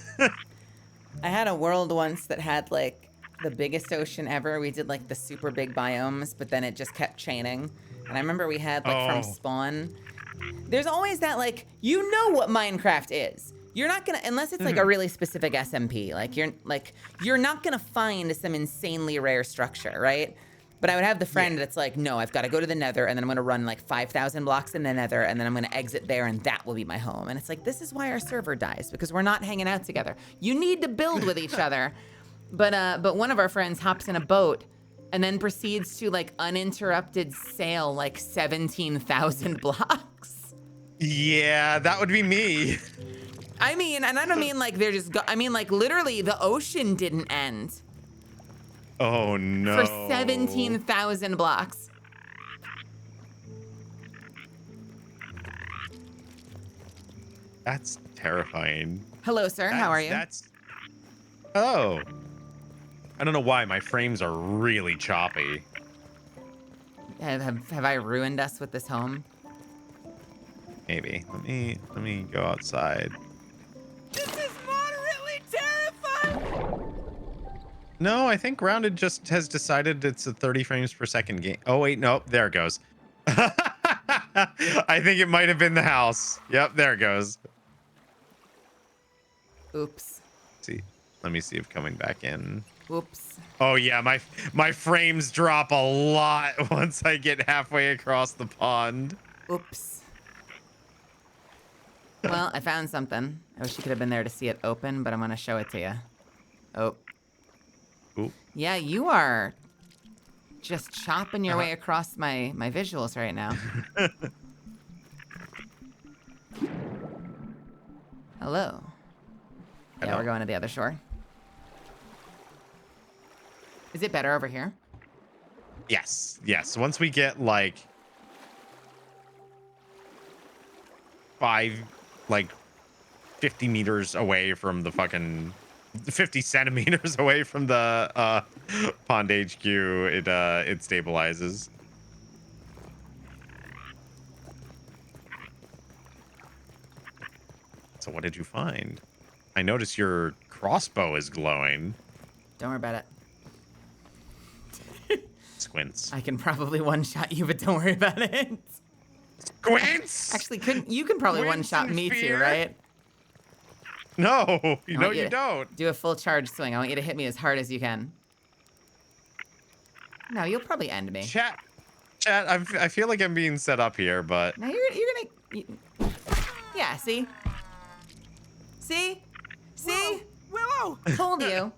I had a world once that had like the biggest ocean ever. We did like the super big biomes, but then it just kept chaining. And I remember we had like from spawn. There's always that like, you know what Minecraft is. You're not gonna, unless it's like a really specific SMP, you're not gonna find some insanely rare structure, right? But I would have the friend that's like, no, I've got to go to the nether, and then I'm going to run like 5,000 blocks in the nether, and then I'm going to exit there, and that will be my home. And it's like, this is why our server dies, because we're not hanging out together. You need to build with each other. But one of our friends hops in a boat and then proceeds to like uninterrupted sail like 17,000 blocks. Yeah, that would be me. I mean, and I don't mean like they're just, I mean like literally the ocean didn't end. Oh no. For 17,000 blocks. That's terrifying. Hello, sir. How are you? Oh. I don't know why my frames are really choppy. Have I ruined us with this home? Maybe. Let me go outside. This is moderately terrifying. No, I think Grounded just has decided it's a 30 frames per second game. Oh wait, no, there it goes. I think it might have been the house. Yep, there it goes. Oops. See, let me see if coming back in. Oops. Oh yeah, my frames drop a lot once I get halfway across the pond. Oops. Well, I found something. I wish you could have been there to see it open, but I'm gonna show it to you. Oh. Ooh. Yeah, you are just chopping your way across my visuals right now. Hello. Yeah, Hello. we're going to the other shore. Is it better over here? Yes. Yes. Once we get like 50 meters away from the fucking 50 centimeters away from the pond HQ, it stabilizes. So what did you find? I notice your crossbow is glowing. Don't worry about it. Squints. I can probably one-shot you, but don't worry about it. Squints! Actually, you can probably Squints one-shot in me too, fear? right? No, I you want you to don't. Do a full charge swing. I want you to hit me as hard as you can. No, you'll probably end me. Chat, I feel like I'm being set up here, but No, you're gonna. Yeah, see? See? See? Willow! Told you.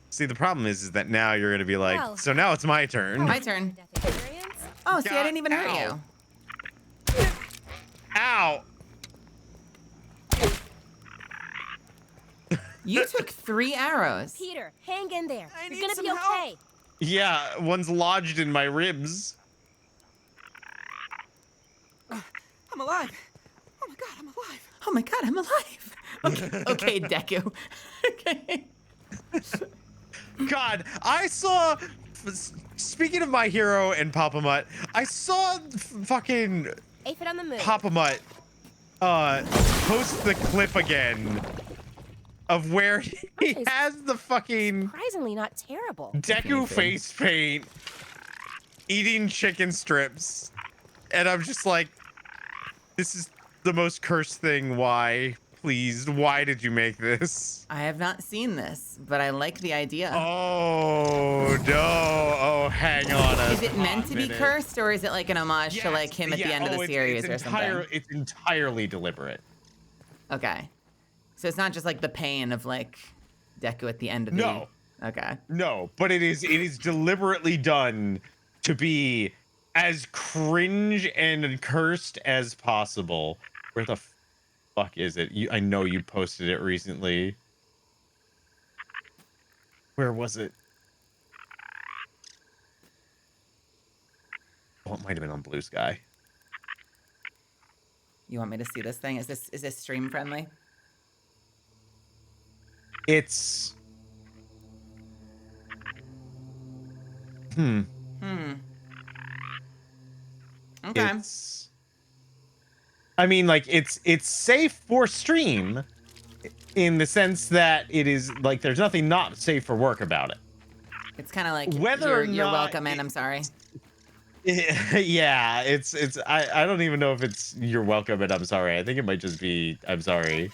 see, the problem is that now you're gonna be like, Well. so now it's my turn. My turn. Death experience? Oh, see, I God, didn't even hurt ow. you. Ow! You took 3 arrows. Peter, hang in there. I You're need gonna some be help. okay. Yeah, one's lodged in my ribs. I'm alive. Oh my god, I'm alive. Oh my god, I'm alive. Okay, Deku. Okay. God, I saw. Speaking of my hero and Papa Mutt, I saw fucking Aphid on the move. Papa Mutt post the clip again of where he Nice. has the fucking Surprisingly not terrible. Deku face paint eating chicken strips, and I'm just like, this is the most cursed thing. Why? Please, why did you make this? I have not seen this, but I like the idea. Oh no! Oh, hang on a Is it meant to be minute. cursed, or is it like an homage to like him at the end of the it's series or something? It's entirely deliberate. Okay. So it's not just like the pain of like Deku at the end of No. the. Okay. No, but it is deliberately done to be as cringe and cursed as possible. Where the fuck is it? I know you posted it recently. Where was it? Oh, it might have been on Blue Sky. You want me to see this thing? Is this stream friendly? It's Okay. It's, I mean, like it's safe for stream in the sense that it is like there's nothing not safe for work about it. It's kind of like Whether or you're not welcome and I'm sorry. Yeah, it's I don't even know if it's you're welcome and I'm sorry. I think it might just be I'm sorry.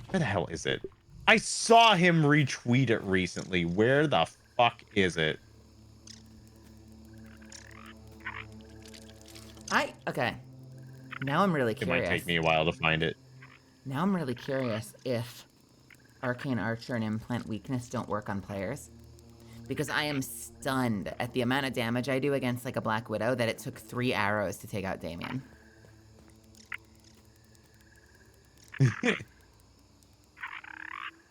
Where the hell is it? I saw him retweet it recently. Where the fuck is it? Okay. Now I'm really It curious. might take me a while to find it. Now I'm really curious if Arcane Archer and Implant Weakness don't work on players. Because I am stunned at the amount of damage I do against like a Black Widow that it took 3 arrows to take out Damien.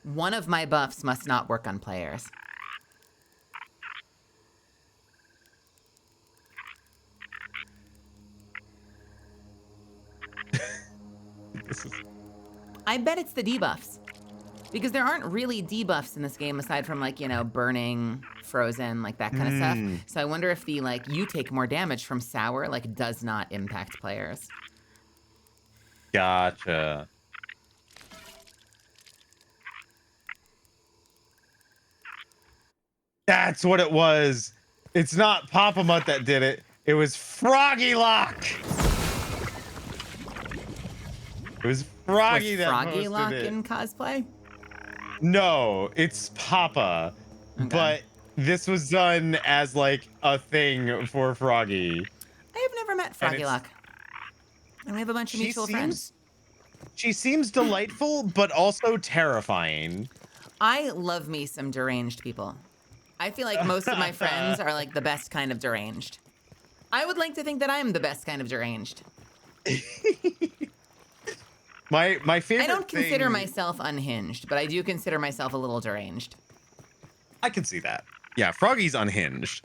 One of my buffs must not work on players. This is I bet it's the debuffs. Because there aren't really debuffs in this game aside from like, you know, burning, frozen, like that kind of stuff. So I wonder if the like you take more damage from sour like does not impact players. gotcha. That's what it was. It's not Papa Mutt that did it. It was Froggy Lock. It was Froggy Was that Froggy posted Lock it. in cosplay? No, it's Papa. Okay. But this was done as like a thing for Froggy. I have never met Froggy it's- Lock. And we have a bunch of mutual friends. She seems delightful, but also terrifying. I love me some deranged people. I feel like most of my friends are like the best kind of deranged. I would like to think that I'm the best kind of deranged. My favorite. I don't consider thing- myself unhinged, but I do consider myself a little deranged. I can see that. Yeah, Froggy's unhinged.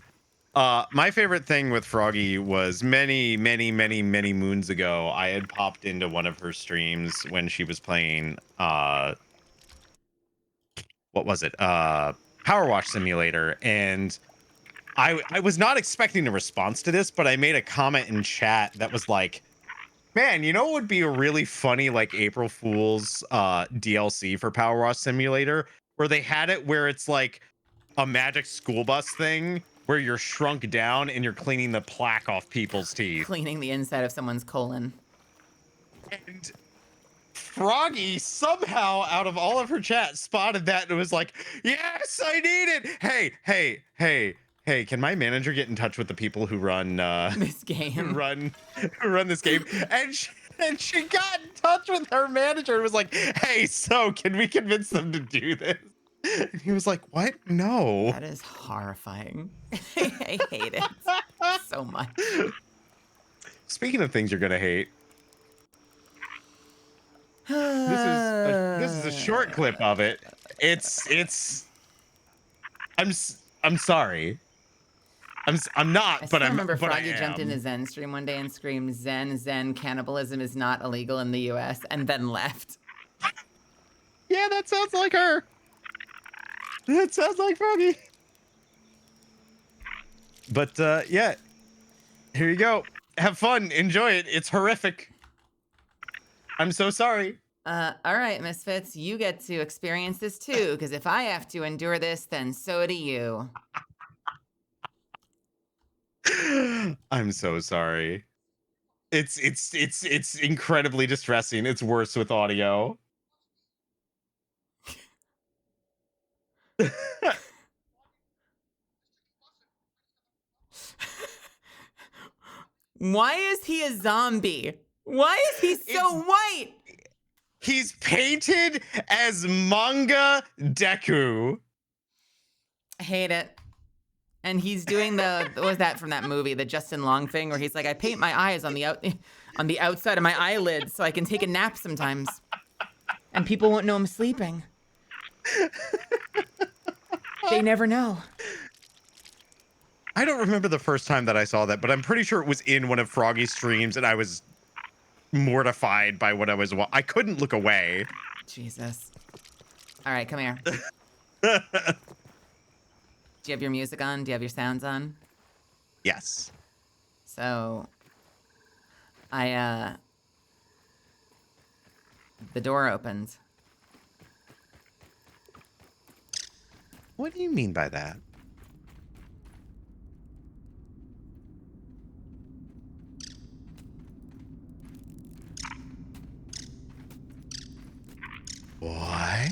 My favorite thing with Froggy was many moons ago. I had popped into one of her streams when she was playing. What was it? Power Wash Simulator, and I was not expecting a response to this, but I made a comment in chat that was like, man, you know what would be a really funny like April Fool's DLC for Power Wash Simulator, where they had it where it's like a magic school bus thing where you're shrunk down and you're cleaning the plaque off people's teeth. Cleaning the inside of someone's colon. And Froggy somehow out of all of her chat spotted that and was like, yes, I need it. Hey, can my manager get in touch with the people who run This who game. run this game? And she got in touch with her manager and was like, hey, so can we convince them to do this? And he was like, what? No. That is horrifying. I hate it so much. Speaking of things you're gonna hate, this is a short clip of it. It's I'm sorry. I'm not, I but still I'm remember but Froggy I jumped am. in a Zen stream one day and screamed, Zen, cannibalism is not illegal in the US, and then left. Yeah, that sounds like her. That sounds like Froggy. But yeah, here you go. Have fun. Enjoy it. It's horrific. I'm so sorry. All right, Misfits, you get to experience this too, because if I have to endure this, then so do you. I'm so sorry. It's incredibly distressing. It's worse with audio. Why is he a zombie? Why is he so white? He's painted as manga Deku. I hate it. And he's doing the what was that from that movie, the Justin Long thing, where he's like, I paint my eyes on the outside of my eyelids so I can take a nap sometimes, and people won't know I'm sleeping. They never know. I don't remember the first time that I saw that, but I'm pretty sure it was in one of Froggy's streams, and I was mortified by what I was. I couldn't look away. Jesus. All right, come here. Do you have your music on? Do you have your sounds on? Yes. So, the door opens. What do you mean by that? What?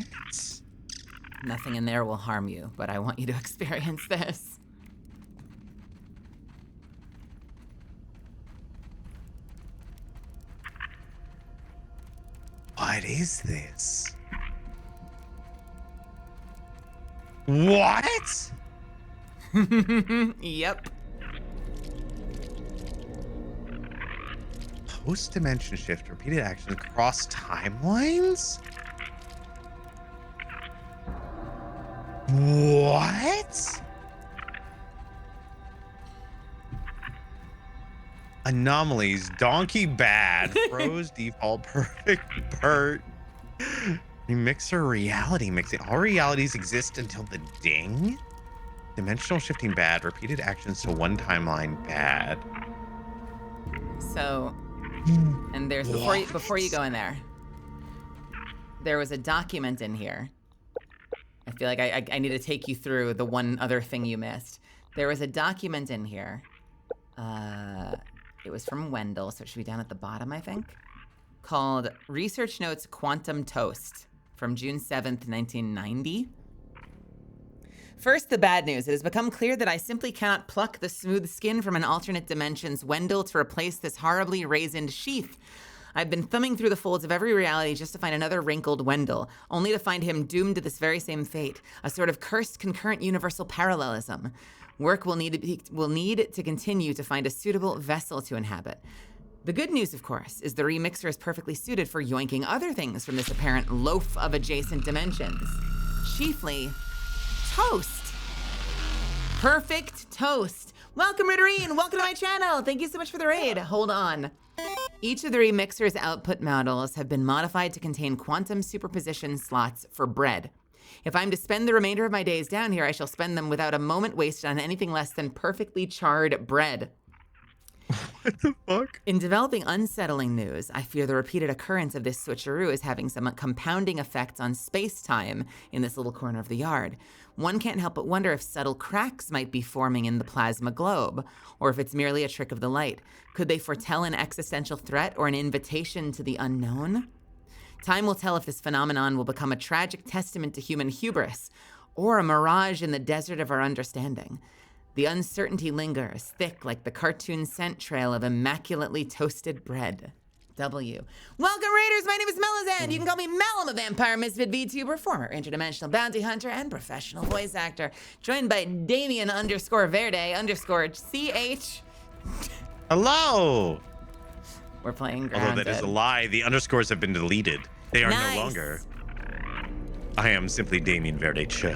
Nothing in there will harm you, but I want you to experience this. What is this? What? Yep. Post-dimension shift, repeated action across timelines? What? Anomalies, donkey bad, froze default, perfect, Bert. Remixer reality mixing. All realities exist until the ding? Dimensional shifting bad, repeated actions to one timeline bad. So, and there's before you go in there was a document in here. I feel like I need to take you through the one other thing you missed. There was a document in here. It was from Wendell, so it should be down at the bottom, I think. Called Research Notes Quantum Toast from June 7th, 1990. First, the bad news. It has become clear that I simply cannot pluck the smooth skin from an alternate dimension's Wendell to replace this horribly raised sheath. I've been thumbing through the folds of every reality just to find another wrinkled Wendell, only to find him doomed to this very same fate, a sort of cursed concurrent universal parallelism. Work will need to continue to find a suitable vessel to inhabit. The good news, of course, is the remixer is perfectly suited for yoinking other things from this apparent loaf of adjacent dimensions. Chiefly, toast. Perfect toast. Welcome, Ritterine. Welcome to my channel. Thank you so much for the raid. Hold on. Each of the remixer's output models have been modified to contain quantum superposition slots for bread. If I'm to spend the remainder of my days down here, I shall spend them without a moment wasted on anything less than perfectly charred bread. What the fuck? In developing unsettling news, I fear the repeated occurrence of this switcheroo is having some compounding effects on space-time in this little corner of the yard. One can't help but wonder if subtle cracks might be forming in the plasma globe, or if it's merely a trick of the light. Could they foretell an existential threat or an invitation to the unknown? Time will tell if this phenomenon will become a tragic testament to human hubris, or a mirage in the desert of our understanding. The uncertainty lingers, thick like the cartoon scent trail of immaculately toasted bread. W. Welcome, Raiders! My name is Melazan. You can call me Mel. I'm a vampire misfit VTuber, former interdimensional bounty hunter, and professional voice actor. Joined by Damien_Verde_CH. Hello. We're playing Although Grounded. that is a lie. The underscores have been deleted. They are Nice. no longer. I am simply Damien Verde Ch.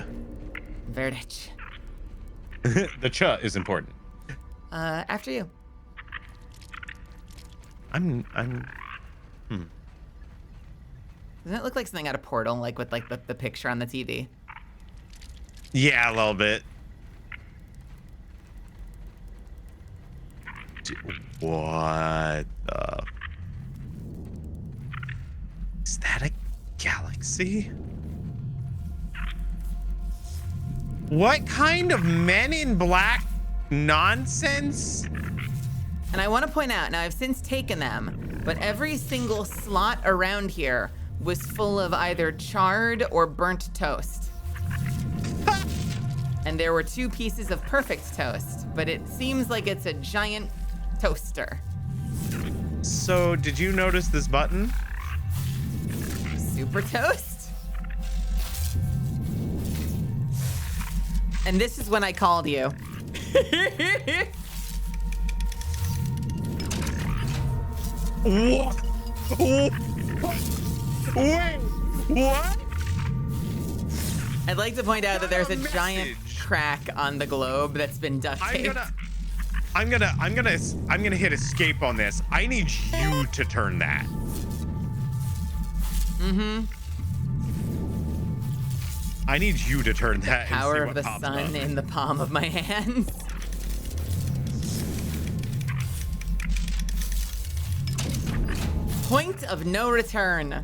Verdich. The Ch is important. After you. I'm. Doesn't it look like something out of Portal, like with like the picture on the TV? Yeah, a little bit. What the? Is that a galaxy? What kind of Men in Black nonsense? And I want to point out, now I've since taken them, but every single slot around here was full of either charred or burnt toast. And there were 2 pieces of perfect toast, but it seems like it's a giant toaster. So, did you notice this button? Super toast? And this is when I called you. What? Wait, what? I'd like to point out that there's a Got a giant message. crack on the globe that's been duct taped. I'm gonna hit escape on this. I need you to turn that. Mm-hmm. I need you to turn that. Power and of see the what pops sun up. in the palm of my hands. Point of no return.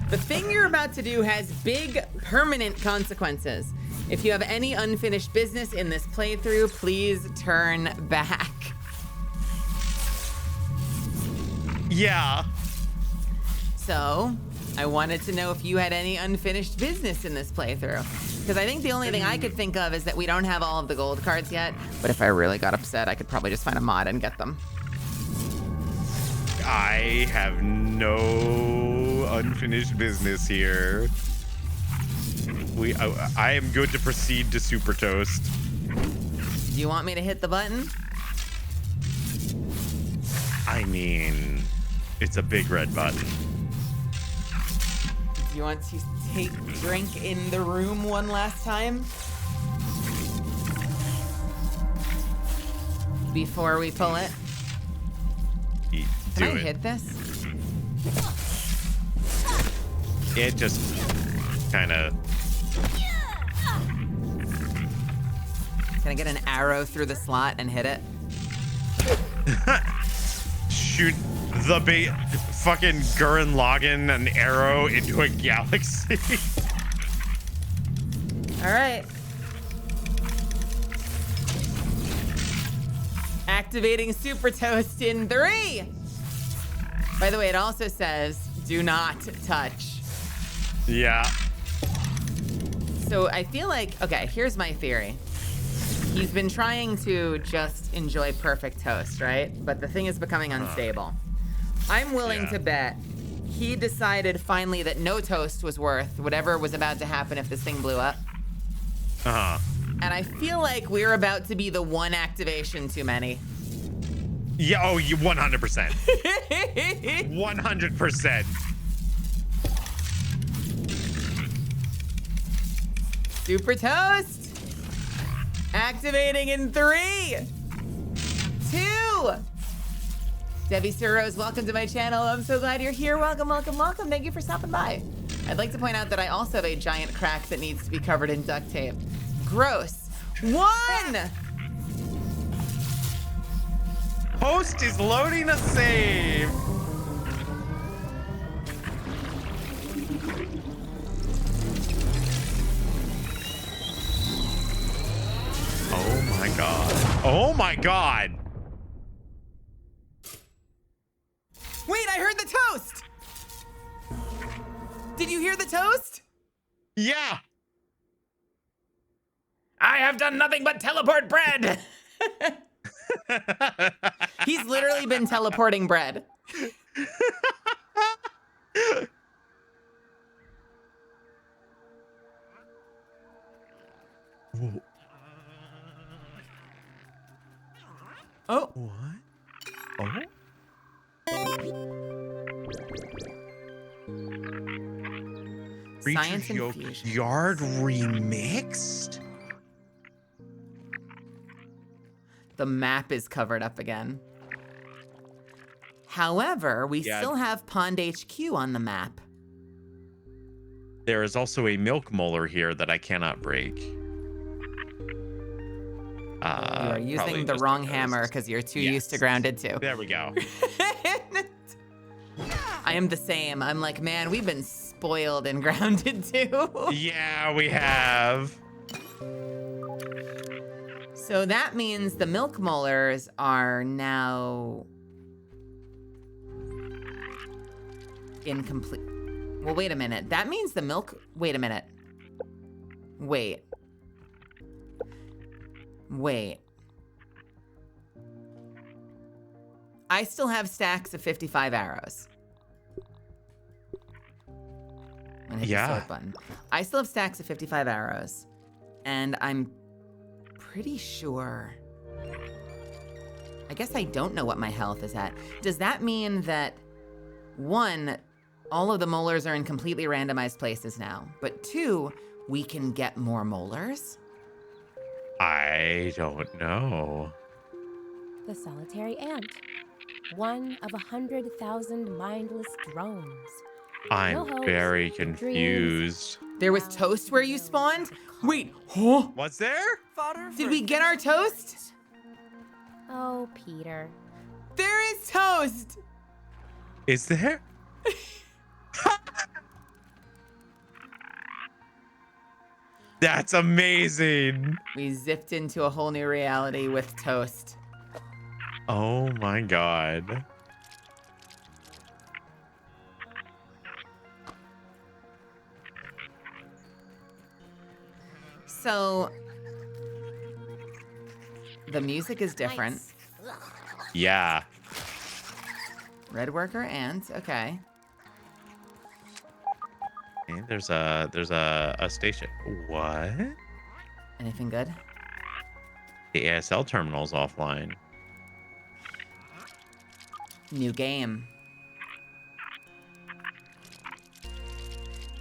The thing you're about to do has big, permanent consequences. If you have any unfinished business in this playthrough, please turn back. Yeah. So, I wanted to know if you had any unfinished business in this playthrough. Because I think the only thing I could think of is that we don't have all of the gold cards yet. But if I really got upset, I could probably just find a mod and get them. I have no unfinished business here. I am good to proceed to Super Toast. Do you want me to hit the button? I mean, it's a big red button. Do you want to take drink in the room one last time? Before we pull it? Do Can I it. hit this? It just kind of. Can I get an arrow through the slot and hit it? Shoot the fucking Gurren Lagann an arrow into a galaxy. All right. Activating Super Toast in 3. By the way, it also says, do not touch. Yeah. So I feel like, okay, here's my theory. He's been trying to just enjoy perfect toast, right? But the thing is becoming unstable. I'm willing to bet he decided finally that no toast was worth whatever was about to happen if this thing blew up. Uh-huh. And I feel like we're about to be the one activation too many. Yeah, oh, you 100%. 100%. Super Toast. Activating in 3, 2. Debbie Sir Rose, welcome to my channel. I'm so glad you're here. Welcome, welcome, welcome. Thank you for stopping by. I'd like to point out that I also have a giant crack that needs to be covered in duct tape. Gross. 1. Host is loading a save. Oh my god. Oh my god. Wait, I heard the toast. Did you hear the toast? Yeah. I have done nothing but teleport bread. He's literally been teleporting bread. Oh. What? Oh? Science Creature's Yoke infusion. Yard remixed? The map is covered up again. However, we Yeah. still have Pond HQ on the map. There is also a milk molar here that I cannot break. You are using probably the just wrong because- hammer because you're too used to grounded too. There we go. I am the same. I'm like, man, we've been spoiled and grounded too. Yeah, we have. So that means the milk molars are now incomplete. Well, wait a minute. That means the milk. Wait a minute. Wait. I still have stacks of 55 arrows. I'm gonna hit the Yeah. sort button. I still have stacks of 55 arrows. And I'm pretty sure. I guess I don't know what my health is at. Does that mean that, 1, all of the molars are in completely randomized places now, but 2, we can get more molars? I don't know. The solitary ant. One of 100,000 mindless drones. No I'm hopes, very no dreams. confused. There was toast where you spawned? Wait, huh? What's there? Did we get our toast? Oh, Peter. There is toast! Is there? That's amazing. We zipped into a whole new reality with toast. Oh my god. So, the music is different. Yeah. Red worker ant, okay. And there's a station. What? Anything good? The ASL terminal's offline. New game.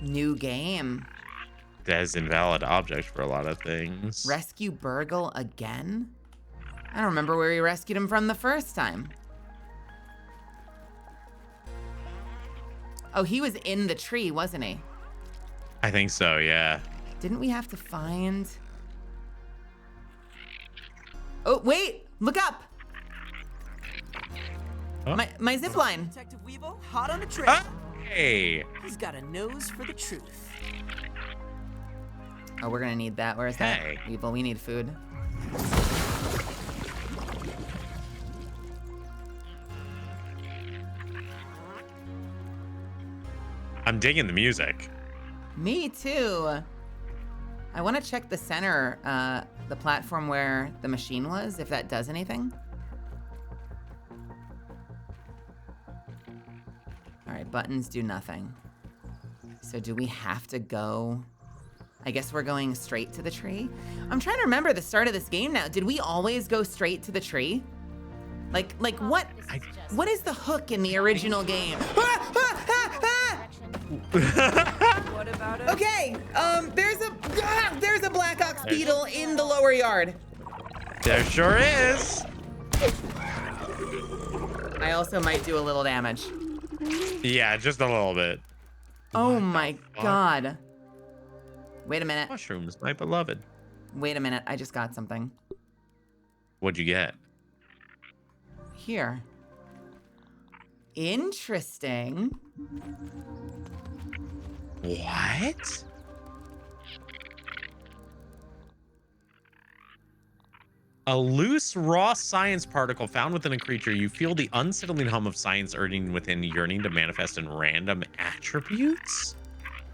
New game. That is invalid object for a lot of things. Rescue Burgle again? I don't remember where we rescued him from the first time. Oh, he was in the tree, wasn't he? I think so, yeah. Didn't we have to find... Oh, wait! Look up! Oh. My zip line. Detective Weebo, hot on the trail. Ah, hey! He's got a nose for the truth. Oh, we're gonna need that. Where's Hey. that? Evil, we need food. I'm digging the music. Me too. I want to check the center, the platform where the machine was, if that does anything. All right, buttons do nothing. So do we have to go? I guess we're going straight to the tree. I'm trying to remember the start of this game now. Did we always go straight to the tree? Like what? This is just What is the hook in the original game? What about it? Okay, there's a black ox beetle in the lower yard. There sure is. I also might do a little damage. Yeah, just a little bit. Oh my god. Wait a minute. Mushrooms, my beloved. Wait a minute. I just got something. What'd you get? Here. Interesting. What? A loose, raw science particle found within a creature. You feel the unsettling hum of science urging within, yearning to manifest in random attributes?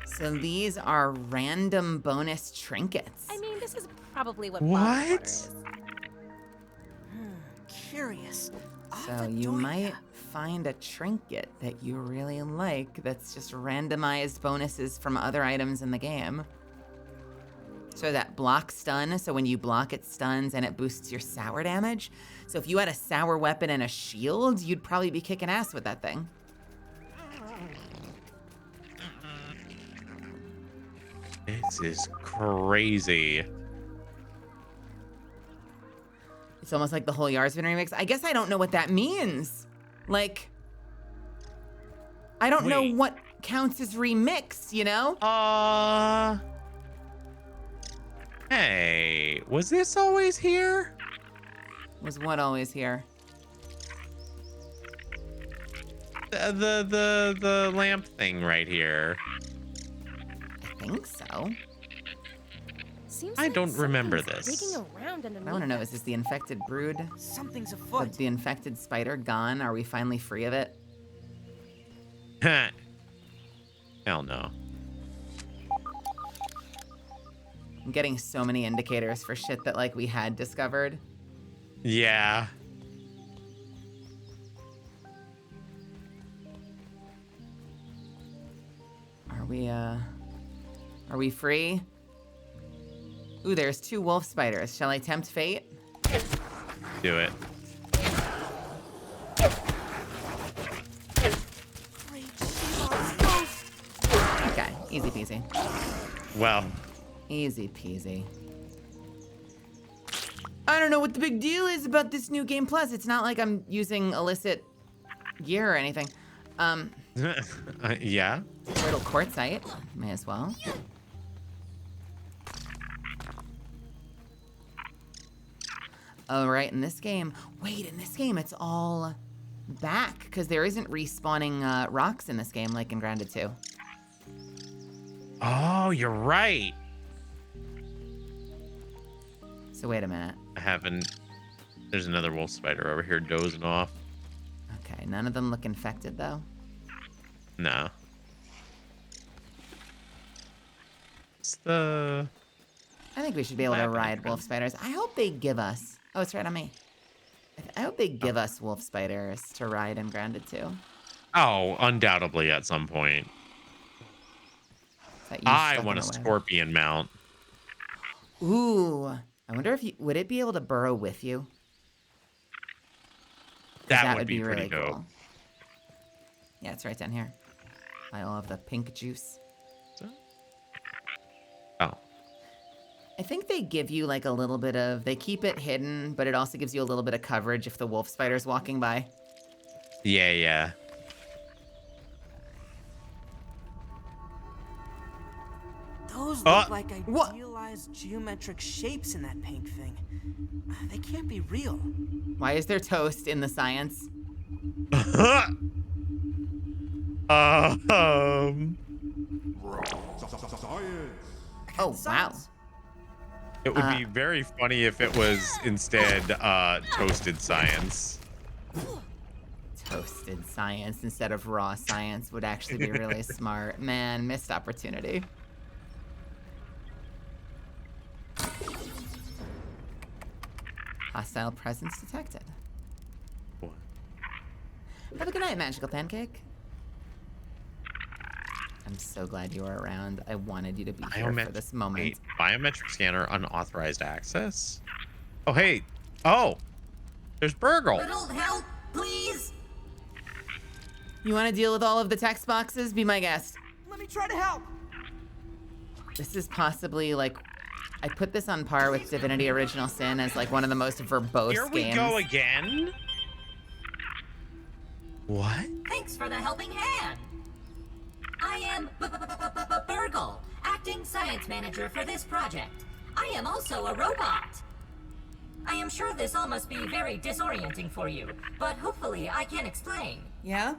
So these are random bonus trinkets. I mean, this is probably what What? bottled water is. Curious. So you might find a trinket that you really like that's just randomized bonuses from other items in the game. So that block stun, so when you block it stuns and it boosts your sour damage. So if you had a sour weapon and a shield, you'd probably be kicking ass with that thing. This is crazy. It's almost like the whole yard's been remixed. I guess I don't know what that means. Like, I don't know Wait. what counts as remix, you know? Hey, was this always here? Was what always here? The lamp thing right here. I think so. Seems I like don't remember something's this. digging around underneath I want to know, us. is this the infected brood? Something's Is afoot. the infected spider gone? Are we finally free of it? Hell no. I'm getting so many indicators for shit that like we had discovered. Yeah. Are we free? Ooh, there's 2 wolf spiders. Shall I tempt fate? Do it. Okay, easy peasy. Well, Easy peasy. I don't know what the big deal is about this new game plus. It's not like I'm using illicit gear or anything. yeah. Little quartzite, may as well. Oh, right, in this game, wait, in this game it's all back, because there isn't respawning rocks in this game like in Grounded 2. Oh, you're right. So wait a minute. I haven't. There's another wolf spider over here dozing off. Okay, none of them look infected though. No. It's the. I think we should be able to Lab ride entrance. wolf spiders. I hope they give us. Oh, it's right on me. I hope they give us wolf spiders to ride in Grounded 2. Oh, undoubtedly at some point. Is that you I stuck in want a the web? scorpion mount. Ooh, I wonder if would it be able to burrow with you? 'Cause That would be pretty really dope. cool. Yeah, it's right down here. I love the pink juice. Oh. I think they give you like a little bit of, they keep it hidden, but it also gives you a little bit of coverage if the wolf spider's walking by. Yeah, yeah. Those Uh, look like what? idealized geometric shapes in that pink thing. They can't be real. Why is there toast in the science? um. Oh, wow. Science. It would be very funny if it was instead toasted science. Toasted science instead of raw science would actually be really smart. Man, missed opportunity. Hostile presence detected. What? Have a good night, Magical Pancake. I'm so glad you were around. I wanted you to be here for this moment. Wait, biometric scanner, unauthorized access. Oh, hey. Oh. There's Burgle. Little help, please. You want to deal with all of the text boxes? Be my guest. Let me try to help. This is possibly like, I put this on par with Divinity Original Sin as like one of the most verbose Here we games. go again. What? Thanks for the helping hand. I am Burgle, acting science manager for this project. I am also a robot. I am sure this all must be very disorienting for you, but hopefully I can explain. Yeah?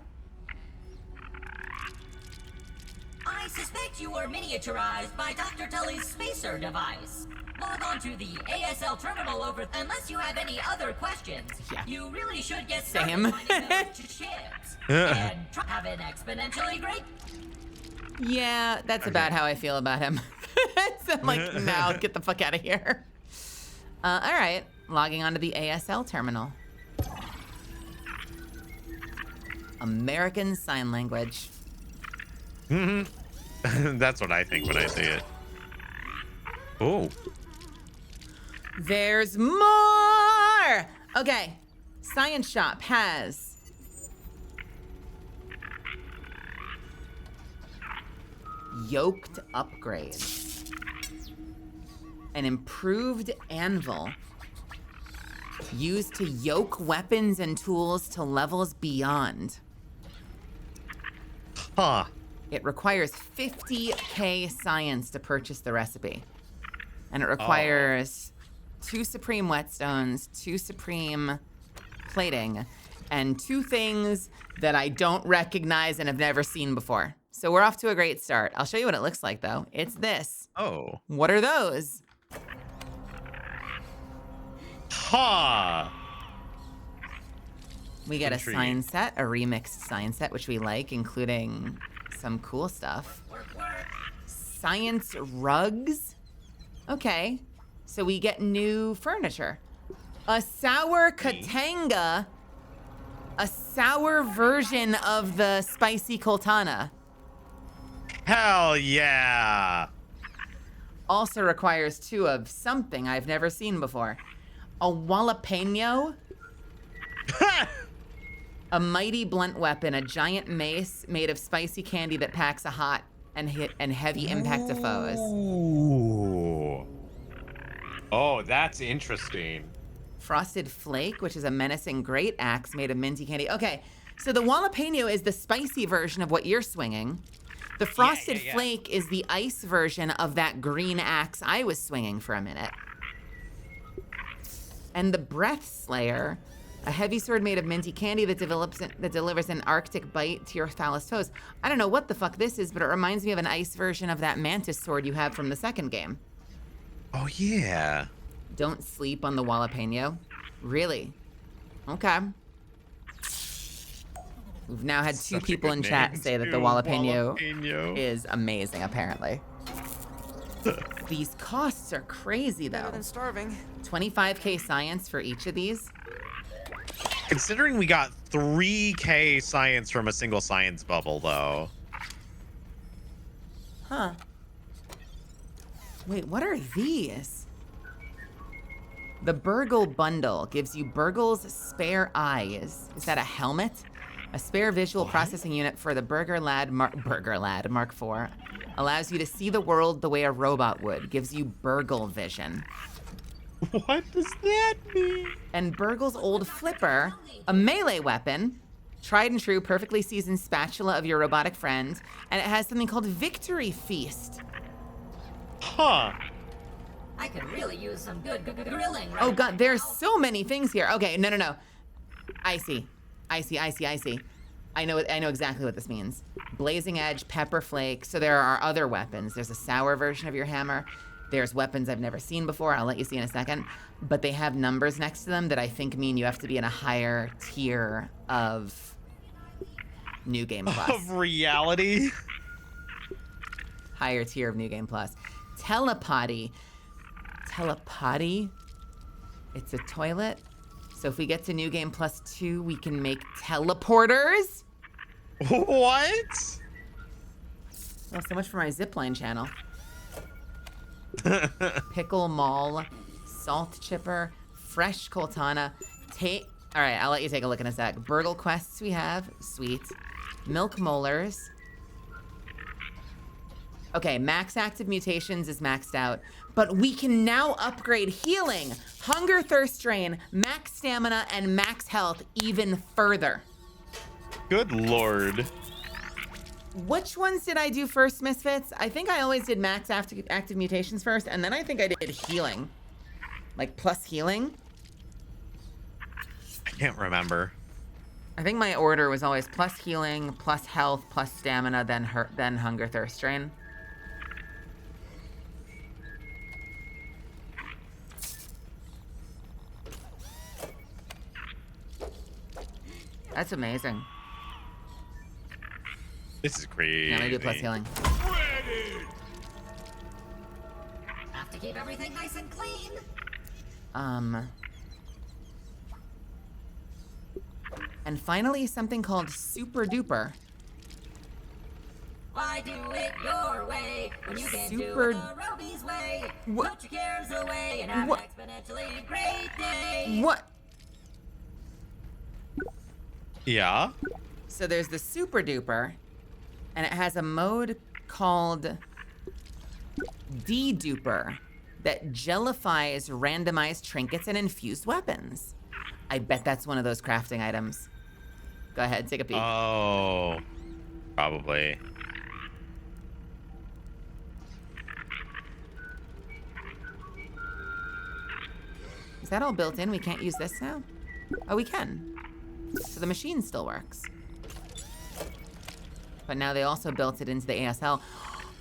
I suspect you were miniaturized by Dr. Tully's spacer device. Log on to the ASL terminal unless you have any other questions. Yeah. You really should get started Same. finding those ships. And have an exponentially great. Yeah, that's about how I feel about him. So I'm like, now get the fuck out of here. All right, logging onto the ASL terminal. American Sign Language. That's what I think when I see it. Oh. There's more! Okay, Science Shop has yoked upgrades. An improved anvil used to yoke weapons and tools to levels beyond. Huh. It requires 50k science to purchase the recipe. And it requires 2 supreme whetstones, 2 supreme plating, and 2 things that I don't recognize and have never seen before. So we're off to a great start. I'll show you what it looks like though. It's this. Oh. What are those? Ha. We get a Intriguing. sign set, a remixed sign set, which we like, including some cool stuff. Science rugs. Okay, so we get new furniture. A sour katanga. A sour version of the spicy coltana. Hell yeah. Also requires 2 of something I've never seen before. A jalapeno. A mighty blunt weapon, a giant mace made of spicy candy that packs a hot and heavy impact to foes. Ooh. Oh, that's interesting. Frosted Flake, which is a menacing great axe made of minty candy. Okay, so the jalapeno is the spicy version of what you're swinging. The Frosted yeah. Flake is the ice version of that green axe I was swinging for a minute. And the Breath Slayer, a heavy sword made of minty candy that delivers an Arctic bite to your foulest toes. I don't know what the fuck this is, but it reminds me of an ice version of that mantis sword you have from the second game. Oh yeah. Don't sleep on the jalapeno. Really? Okay. We've now had 2 Such a people good in chat name, say that the too. jalapeno is amazing, apparently. These costs are crazy, Better though. than starving. 25k science for each of these. Considering we got 3k science from a single science bubble, though. Huh. Wait, what are these? The Burgle Bundle gives you Burgle's spare eyes. Is that a helmet? A spare visual processing unit for the Burger Lad Mark IV. Allows you to see the world the way a robot would. Gives you Burgle vision. What does that mean? And Burgle's old flipper, a melee weapon, tried and true, perfectly seasoned spatula of your robotic friend, and it has something called Victory Feast. Huh. I could really use some good grilling right Oh god, about there's now. so many things here. Okay, no. I see. I know exactly what this means. Blazing Edge, Pepper Flake. So there are other weapons. There's a sour version of your hammer. There's weapons I've never seen before. I'll let you see in a second. But they have numbers next to them that I think mean you have to be in a higher tier of New Game Plus. Of reality? Higher tier of New Game Plus. Telepody. It's a toilet. So if we get to New Game Plus 2, we can make teleporters. What? Well, so much for my zipline channel. Pickle Maul, Salt Chipper, Fresh Coltana, All right, I'll let you take a look in a sec. Burgle quests we have. Sweet. Milk molars. Okay, max active mutations is maxed out, but we can now upgrade healing, hunger, thirst drain, max stamina, and max health even further. Good lord. Which ones did I do first, Misfits? I think I always did max active mutations first, and then I think I did healing. Like plus healing. I can't remember. I think my order was always plus healing, plus health, plus stamina, then hunger, thirst drain. That's amazing. This is crazy. Yeah, let me do plus healing. Have to keep everything nice and clean. And finally, something called Super Duper. Why do it your way when you can Super- do it the Roby's way? What- Put your cares away and have What- an exponentially great day. What? Yeah. So there's the Super Duper, and it has a mode called D-Duper that jellifies randomized trinkets and infused weapons. I bet that's one of those crafting items. Go ahead, take a peek. Oh, probably. Is that all built in? We can't use this now? Oh, we can. So the machine still works. But now they also built it into the ASL.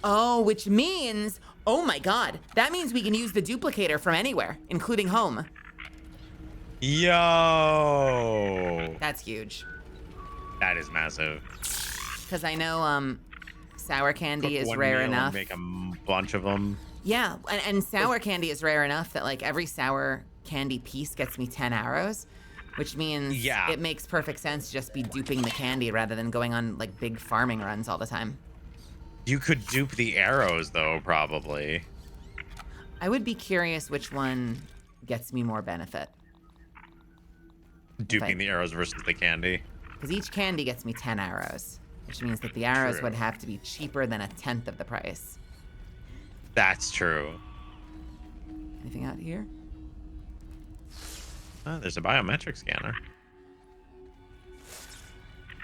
Oh, which means, oh my God, that means we can use the duplicator from anywhere, including home. Yo. That's huge. That is massive. Because I know sour candy Cook is one rare meal and enough. Make a bunch of them. Yeah, and sour candy is rare enough that like every sour candy piece gets me 10 arrows, which means Yeah. it makes perfect sense to just be duping the candy rather than going on like big farming runs all the time. You could dupe the arrows though, probably. I would be curious which one gets me more benefit. Duping the arrows versus the candy. Because each candy gets me 10 arrows, which means that the arrows True. would have to be cheaper than 1/10 of the price. That's true. Anything out here? There's a biometric scanner.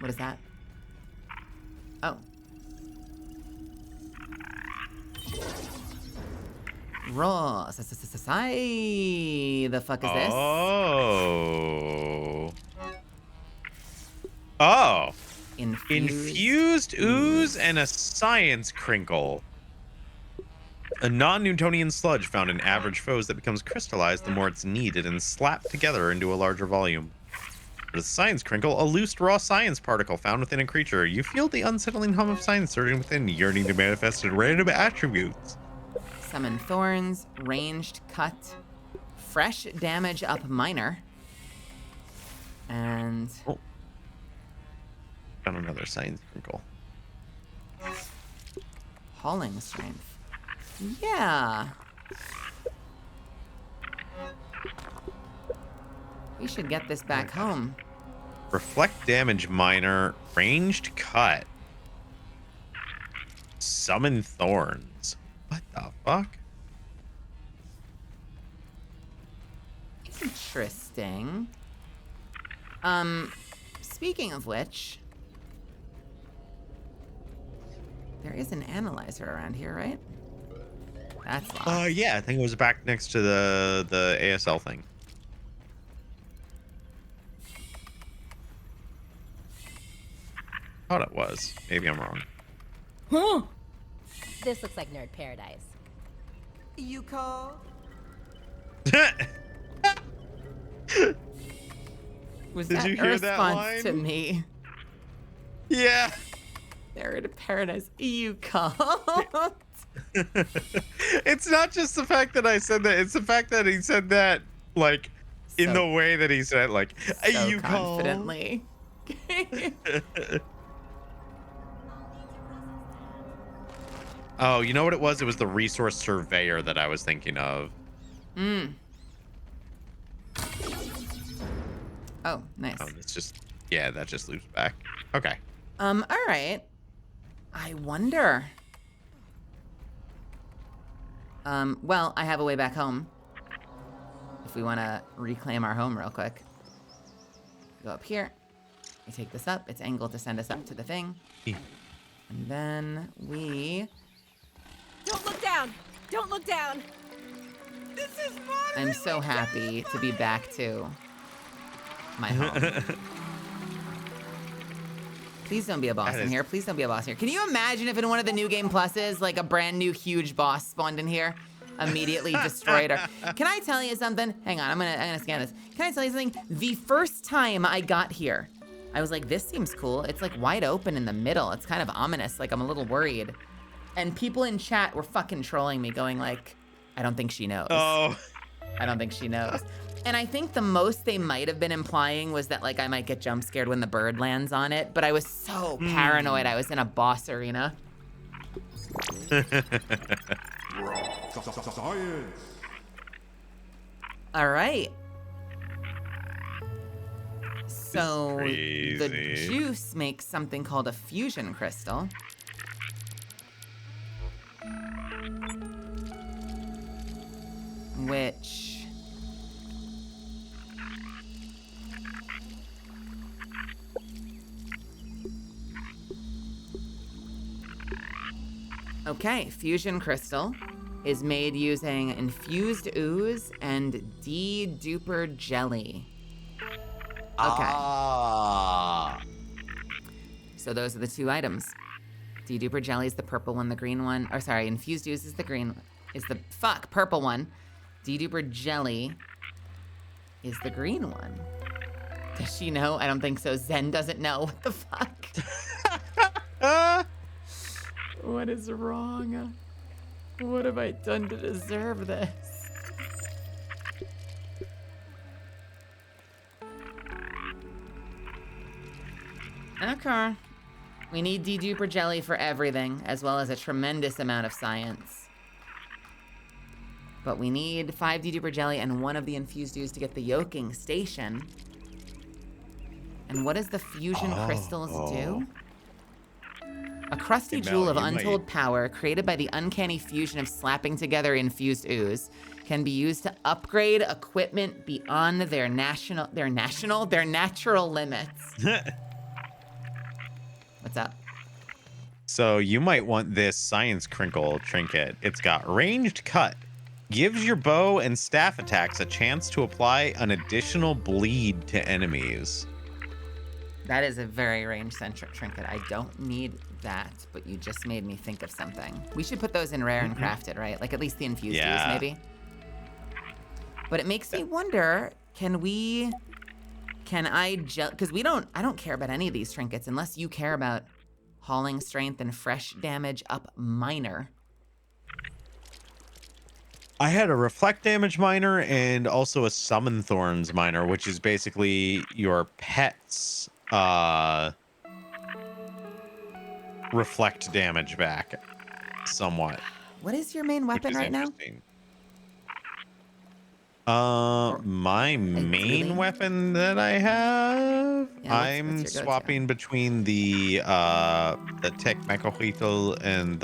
What is that? Oh. Raw. The fuck is this? Oh. Oh. Infused ooze and a science crinkle. A non-Newtonian sludge found in average foes that becomes crystallized the more it's kneaded and slapped together into a larger volume. For the science crinkle, a loose raw science particle found within a creature. You feel the unsettling hum of science surging within, yearning to manifest in random attributes. Summon thorns, ranged cut, fresh damage up minor, and Oh. Found another science crinkle. hauling strength. Yeah. We should get this back home. Reflect damage minor, ranged cut. Summon thorns. What the fuck? Interesting. Speaking of which, there is an analyzer around here, right? That's locked. Yeah, I think it was back next to the ASL thing. Thought it was. Maybe I'm wrong. Huh? This looks like nerd paradise. You call? Was Did that you a hear that response to line? me? Yeah. They're in paradise. You called? It's not just the fact that I said that, it's the fact that he said that like in So- the way that he said, like, so you call. confidently. Oh, you know what it was? It was the resource surveyor that I was thinking of. Oh, nice. Oh, that's just, yeah, that just loops back. Okay. All right. I wonder. Well, I have a way back home. If we want to reclaim our home real quick. Go up here. We take this up. It's angled to send us up to the thing. Yeah. And then we... Don't look down! Don't look down! I'm so happy to be back to my home. Please don't be a boss in here. Please don't be a boss here. Can you imagine if in one of the new game pluses, like a brand new huge boss spawned in here? Immediately destroyed her. Can I tell you something? Hang on, I'm gonna scan this. Can I tell you something? The first time I got here, I was like, this seems cool. It's like wide open in the middle. It's kind of ominous, like I'm a little worried. And people in chat were fucking trolling me, going like, I don't think she knows. Oh. I don't think she knows. And I think the most they might have been implying was that like I might get jump scared when the bird lands on it, but I was so paranoid. I was in a boss arena. All right. So the crazy. juice makes something called a fusion crystal. Which okay, fusion crystal is made using infused ooze and de-duper jelly. Okay. Ah. So those are the two items. De-duper jelly is the purple one, the green one. Or sorry, infused ooze is the green, is the purple one. De-duper jelly is the green one. Does she know? I don't think so. Zen doesn't know. What the fuck? What is wrong? What have I done to deserve this? Okay. We need de-duper jelly for everything, as well as a tremendous amount of science. But we need 5 de-duper jelly and 1 of the infused ooze to get the yoking station. And what does the fusion crystals do? A crusty Hey, Mel, jewel of you untold power created by the uncanny fusion of slapping together infused ooze can be used to upgrade equipment beyond their natural limits. What's up? So you might want this science crinkle trinket. It's got ranged cut. Gives your bow and staff attacks a chance to apply an additional bleed to enemies. That is a very range-centric trinket. I don't need that, but you just made me think of something. We should put those in rare and crafted, right? Like at least the infused ooze, maybe. But it makes me wonder, can I because I don't care about any of these trinkets unless you care about hauling strength and fresh damage up minor. I had a reflect damage miner and also a summon thorns miner, which is basically your pet's reflect damage back somewhat. What is your main weapon right now? My main weapon that I have, Yeah, I'm what's your go-to? swapping between the Tech Mechohitel and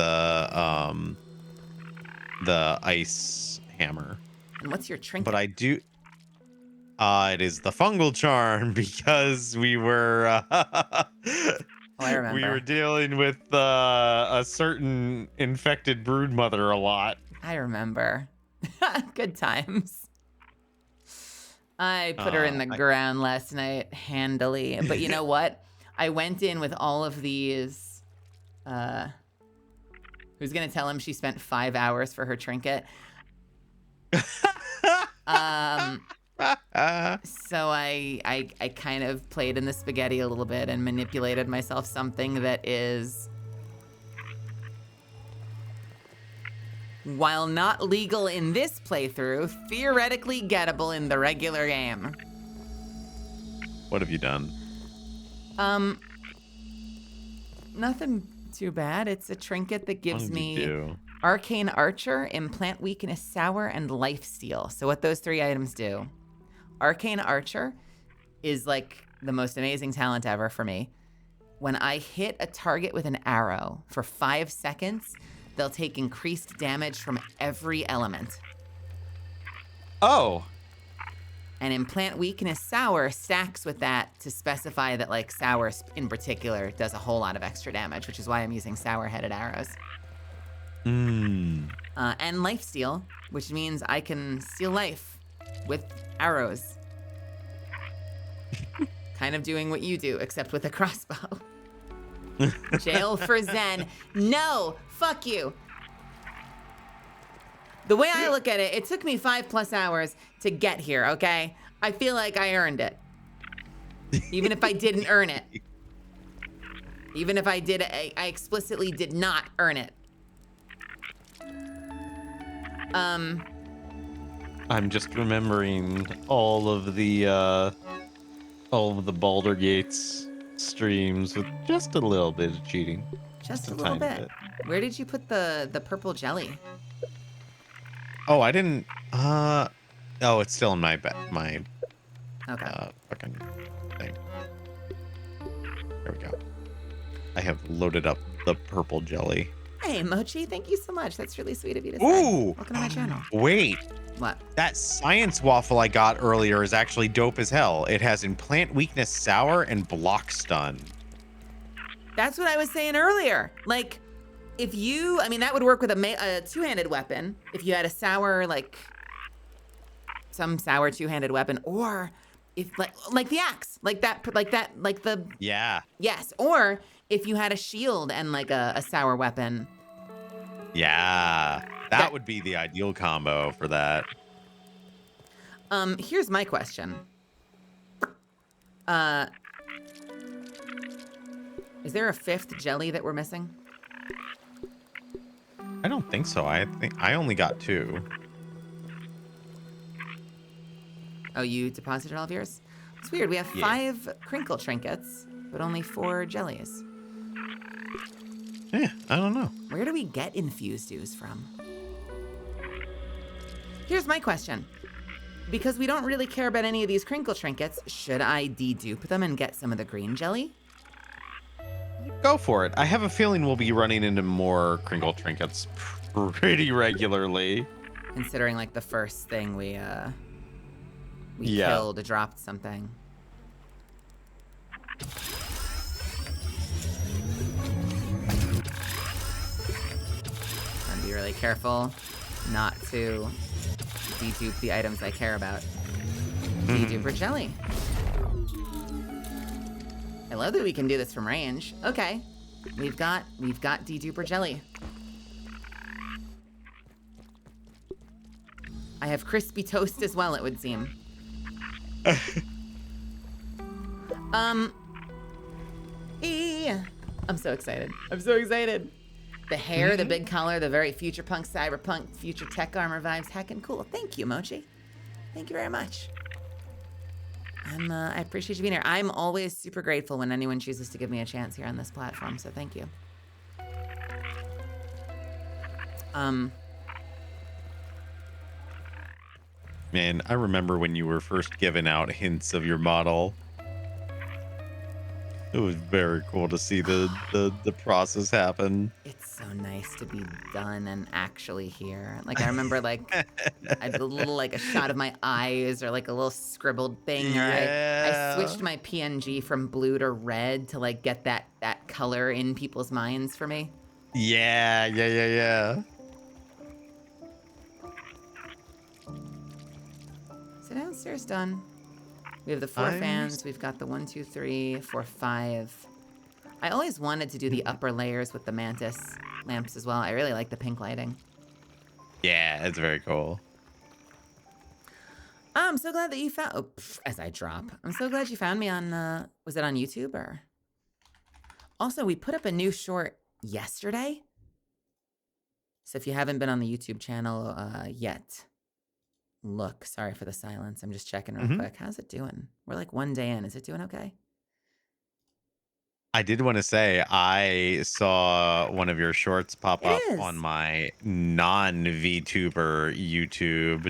the ice hammer. And what's your trinket? But I do. It is the fungal charm because we were I remember. we were dealing with a certain infected brood mother a lot. I remember. Good times. I put her in the ground last night handily. But you know what? I went in with all of these. Who's going to tell him she spent 5 hours for her trinket? So I kind of played in the spaghetti a little bit and manipulated myself something that is, while not legal in this playthrough, theoretically gettable in the regular game. What have you done? Nothing too bad. It's a trinket that gives What did you me do? Arcane Archer, Implant Weakness Sour, and Life Steal. So what those 3 items do. Arcane Archer is like the most amazing talent ever for me. When I hit a target with an arrow for 5 seconds, they'll take increased damage from every element. Oh. And in plant weakness, sour stacks with that to specify that like sour in particular does a whole lot of extra damage, which is why I'm using sour-headed arrows. Mm. And life steal, which means I can steal life with arrows. Kind of doing what you do, except with a crossbow. Jail for Zen. No, fuck you. The way I look at it, it took me 5+ hours to get here, okay? I feel like I earned it. Even if I didn't earn it. Even if I did, I explicitly did not earn it. I'm just remembering all of the Baldur Gates streams with just a little bit of cheating. Just a little bit. Where did you put the purple jelly? Oh, I didn't. Oh, it's still in my Okay. fucking thing. There we go. I have loaded up the purple jelly. Hey, Mochi, thank you so much. That's really sweet of you to say. Ooh. Welcome to my channel. Wait. What? That science waffle I got earlier is actually dope as hell. It has in plant weakness sour and block stun. That's what I was saying earlier. Like, if you, I mean, that would work with a two-handed weapon. If you had a sour, like, some sour two-handed weapon, or if like the axe, like the. Yeah. Yes, or if you had a shield and like a sour weapon. Yeah. That would be the ideal combo for that. Here's my question. Is there a 5th jelly that we're missing? I don't think so. I think I only got 2. Oh, you deposited all of yours? It's weird. We have 5 crinkle trinkets, but only 4 jellies. Yeah, I don't know. Where do we get infused ooze from? Here's my question. Because we don't really care about any of these crinkle trinkets, should I dedupe them and get some of the green jelly? Go for it. I have a feeling we'll be running into more crinkle trinkets pretty regularly. Considering like the first thing we Yeah. killed dropped something. Trying to be really careful not to dedupe the items I care about. Deduper jelly. I love that we can do this from range. Okay, we've got deduper jelly. I have crispy toast as well, it would seem. I'm so excited. I'm so excited. The hair, the big collar, the very future punk, cyberpunk, future tech armor vibes, heckin' cool. Thank you, Mochi. Thank you very much. I appreciate you being here. I'm always super grateful when anyone chooses to give me a chance here on this platform, so thank you. Man, I remember when you were first giving out hints of your model. It was very cool to see the process happen. It's so nice to be done and actually here. Like I remember like I had a little like a shot of my eyes or like a little scribbled thing, or I switched my PNG from blue to red to like get that color in people's minds for me. Yeah. So downstairs done. We have the 4 fans. We've got the 1, 2, 3, 4, 5. I always wanted to do the upper layers with the mantis lamps as well. I really like the pink lighting. Yeah, it's very cool. I'm so glad that you found. Oh, as I drop, I'm so glad you found me on. Was it on YouTube or? Also, we put up a new short yesterday. So if you haven't been on the YouTube channel yet. Look, sorry for the silence. I'm just checking real quick. How's it doing? We're like 1 day in. Is it doing okay? I did want to say I saw one of your shorts pop up on my non-VTuber YouTube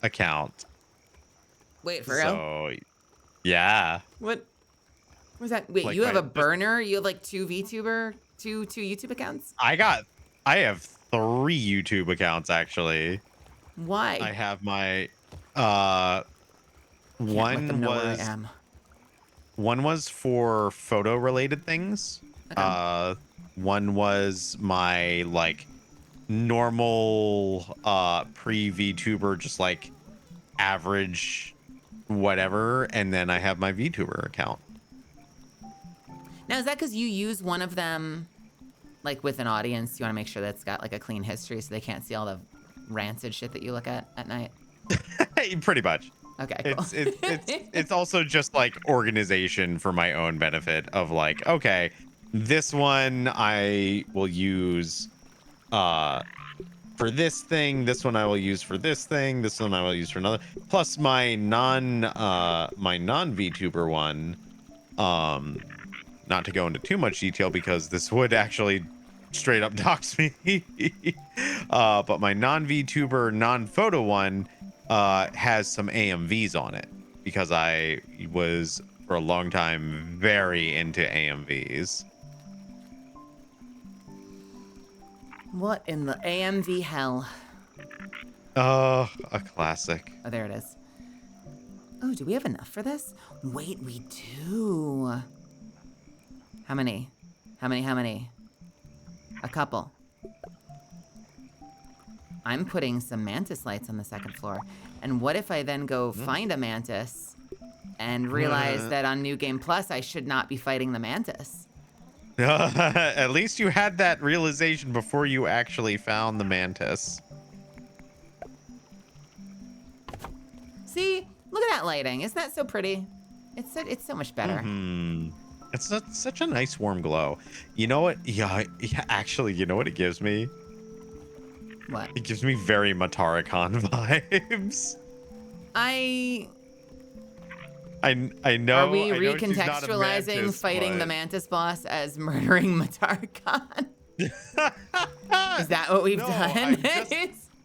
account. Wait, for real? Yeah. What was that? Wait, Like you have my- a burner? You have like two YouTube accounts? I have 3 YouTube accounts actually. Why? I have my Can't let them know where I was am. one was for photo related things. Okay. One was my like normal pre VTuber, just like average whatever, and then I have my VTuber account. Now, is that because you use one of them, like with an audience? You want to make sure that's got like a clean history so they can't see all the rancid shit that you look at night? Pretty much. Okay, cool. It's also just like organization for my own benefit of like, okay, this one I will use for this thing, this one I will use for this thing, this one I will use for another. Plus my non VTuber one, not to go into too much detail because this would actually straight up dox me. But my non VTuber, non photo one has some AMVs on it because I was for a long time very into AMVs. What in the AMV hell? Oh, a classic. Oh, there it is. Oh, do we have enough for this? Wait, we do. How many? How many? A couple. I'm putting some mantis lights on the second floor. And what if I then go find a mantis and realize that on New Game Plus, I should not be fighting the mantis? At least you had that realization before you actually found the mantis. See, look at that lighting. Isn't that so pretty? It's so much better. It's such a nice warm glow. You know what? Yeah, actually, you know what it gives me? What? It gives me very Matara-Khan vibes. I know. Are we I know she's not a recontextualizing mantis, fighting the but- mantis boss as murdering Matar-Khan? Is that what we've No, done?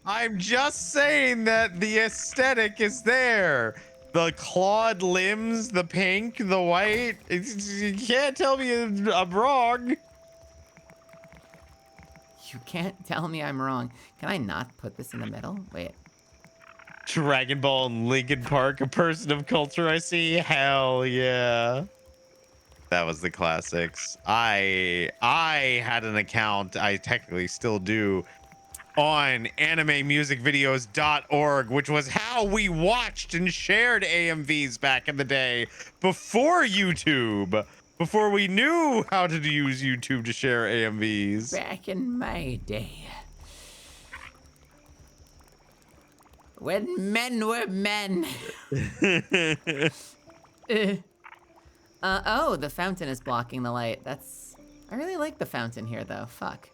I'm just saying that the aesthetic is there. The clawed limbs, the pink, the white. You can't tell me I'm wrong. You can't tell me I'm wrong. Can I not put this in the middle? Wait. Dragon Ball and Linkin Park, a person of culture, I see. Hell yeah. That was the classics. I had an account, I technically still do, on animemusicvideos.org, which was how we watched and shared AMVs back in the day, before YouTube, before we knew how to use YouTube to share AMVs. Back in my day. When men were men. Oh, the fountain is blocking the light. I really like the fountain here though. Fuck.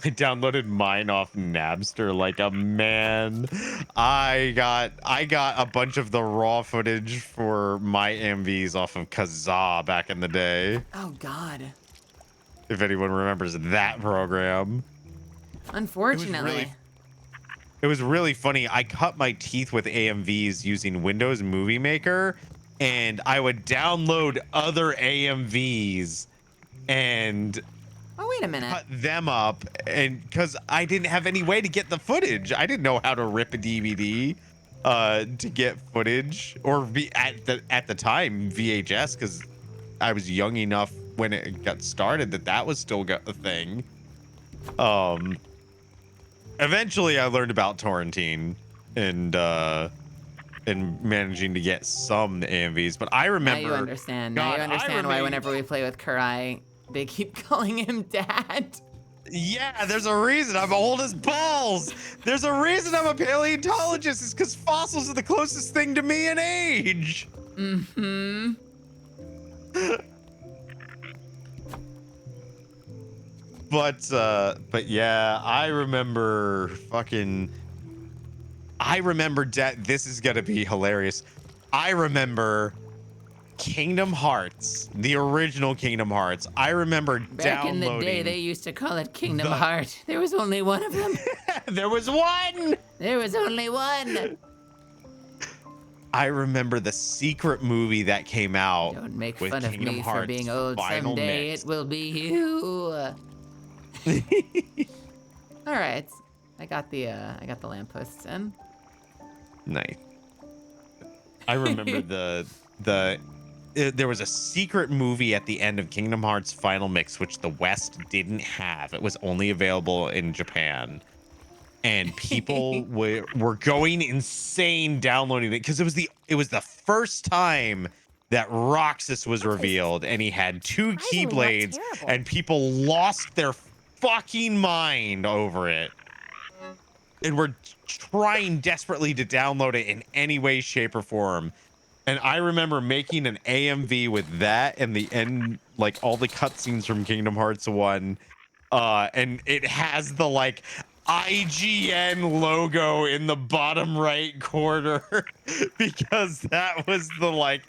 I downloaded mine off Napster like a man. I got a bunch of the raw footage for my MVs off of Kazaa back in the day. Oh God. If anyone remembers that program. Unfortunately. It was really funny. I cut my teeth with AMVs using Windows Movie Maker, and I would download other AMVs and Oh, wait a minute. cut them up, and because I didn't have any way to get the footage. I didn't know how to rip a DVD to get footage, or at the time VHS, because I was young enough when it got started that was still a thing. Eventually I learned about torrenting and managing to get some AMVs, but I remember. Now you understand. God, Now you I understand why remain- whenever we play with Kurai, they keep calling him Dad. Yeah, there's a reason I'm old as balls. There's a reason I'm a paleontologist. It's because fossils are the closest thing to me in age. Mm-hmm. But yeah, I remember this is gonna be hilarious. I remember Kingdom Hearts, the original Kingdom Hearts. I remember Back in the day, they used to call it Kingdom Heart. There was only one of them. There was one. There was only one. I remember the secret movie that came out. Don't make with fun of Kingdom me for Hearts being old. Final Someday Mix. it will be you. All right, I got the lampposts in. Nice. I remember there was a secret movie at the end of Kingdom Hearts Final Mix, which the West didn't have. It was only available in Japan. And people were going insane downloading it because it was the first time that Roxas was revealed, and he had two surprisingly not keyblades, terrible. and people lost their fucking mind over it. And were trying desperately to download it in any way, shape, or form. And I remember making an AMV with that and the end, like all the cutscenes from Kingdom Hearts 1. And it has the like IGN logo in the bottom right corner because that was the like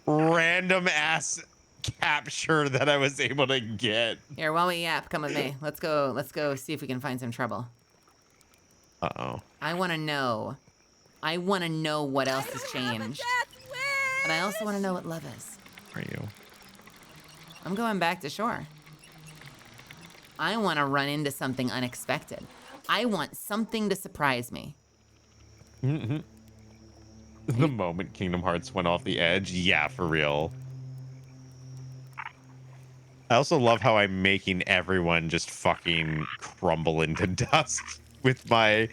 random ass capture that I was able to get. Here, while we yap, come with me. Let's go see if we can find some trouble. Uh-oh. I want to know what else has changed. And I also want to know what love is. Are you? I'm going back to shore. I want to run into something unexpected. I want something to surprise me. Mm-hmm. The moment Kingdom Hearts went off the edge, yeah, for real. I also love how I'm making everyone just fucking crumble into dust with my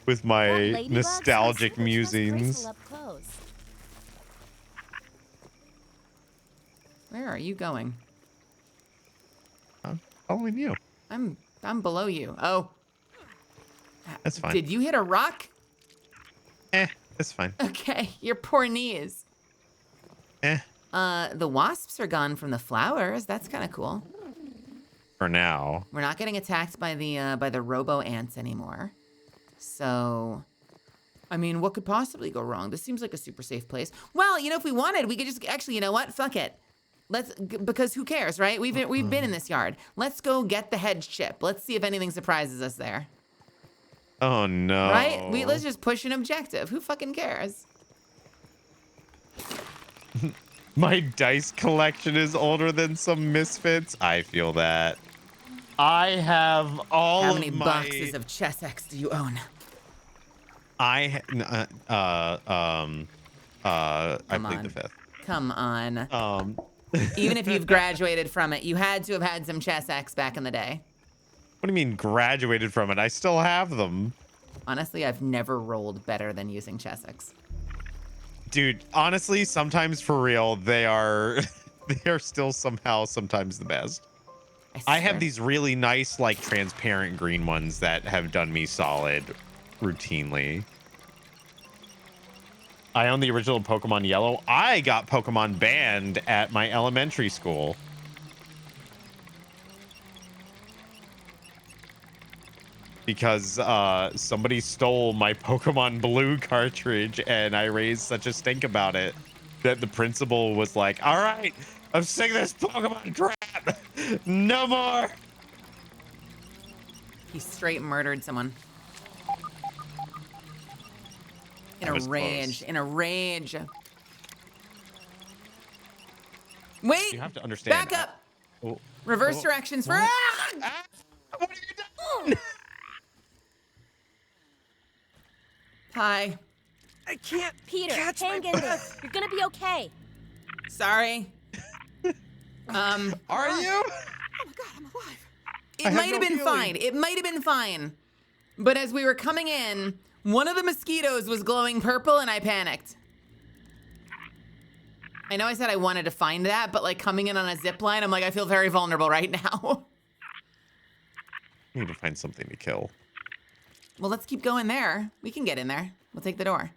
That ladybug's nostalgic super trust musings. Graceful up close. Where are you going? I'm following you. I'm below you. Oh. That's fine. Did you hit a rock? That's fine. Okay, your poor knees. The wasps are gone from the flowers. That's kind of cool. For now. We're not getting attacked by the robo ants anymore. So, I mean, what could possibly go wrong? This seems like a super safe place. Well, you know, if we wanted, we could just actually, you know what? Fuck it. Because who cares, right? We've been in this yard. Let's go get the hedge chip. Let's see if anything surprises us there. Oh no. Right? Let's just push an objective. Who fucking cares? My dice collection is older than some misfits. I feel that. I have all How of many my... boxes of chess X do you own? I Come plead on. the fifth. Come on. Even if you've graduated from it, you had to have had some chess X back in the day. What do you mean graduated from it? I still have them. Honestly, I've never rolled better than using chess X. Dude, honestly, sometimes for real, they are still sometimes the best. I have swear. these really nice, like, transparent green ones that have done me solid routinely. I own the original Pokemon Yellow. I got Pokemon banned at my elementary school. Because somebody stole my Pokemon Blue cartridge, and I raised such a stink about it that the principal was like, all right, I'm sick of this Pokemon crap. No more. He straight murdered someone. In That a was rage. close. In a rage. Wait! You have to understand. Back up! Oh, Reverse oh, directions for. what? Ah! Ah, what have you done? Hi. I can't Peter, catch hang my in there. breath. You're gonna be okay. Sorry. Are you? Oh my god, I'm alive. It I have might have no been feeling. fine. It might have been fine. But as we were coming in, one of the mosquitoes was glowing purple and I panicked. I know I said I wanted to find that, but like coming in on a zip line, I'm like, I feel very vulnerable right now. I need to find something to kill. Well, let's keep going there. We can get in there. We'll take the door.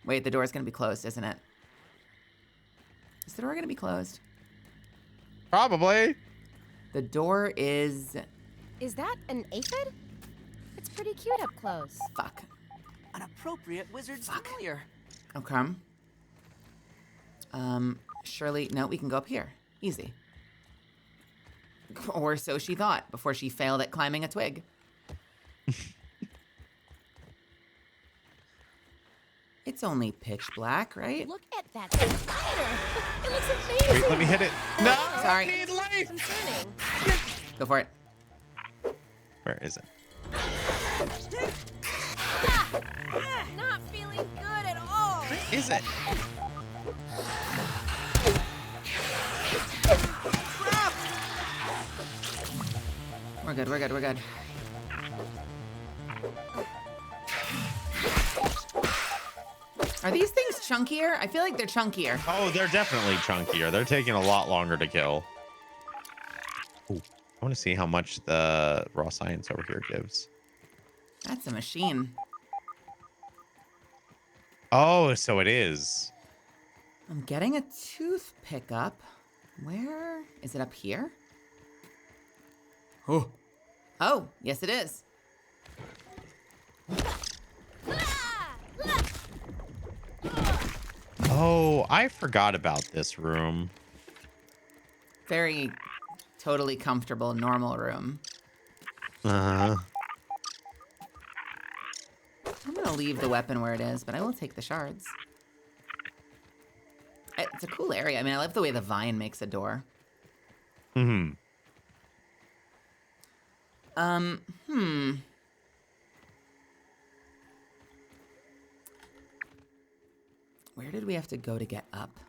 Wait, the door's gonna be closed, isn't it? Is the door gonna be closed? Probably. The door is... Is that an aphid? It's pretty cute up close. Fuck. An appropriate wizard's familiar. Okay. Surely, no, we can go up here. Easy. Or so she thought before she failed at climbing a twig. It's only pitch black, right? Look at that spider. It looks amazing. Wait, let me hit it. No, Sorry. I need life. Concerning. Go for it. Where is it? Not feeling good at all. Where is it? We're good, we're good, we're good. Are these things chunkier? I feel like they're chunkier. Oh, they're definitely chunkier. They're taking a lot longer to kill. Ooh, I want to see how much the raw science over here gives. That's a machine. Oh, so it is. I'm getting a toothpick up. Where? Is it up here? Oh. Oh, yes it is. Oh, I forgot about this room. Very totally comfortable, normal room. Uh, I'm gonna leave the weapon where it is, but I will take the shards. It's a cool area. I mean, I love the way the vine makes a door. hmm. Where did we have to go to get up?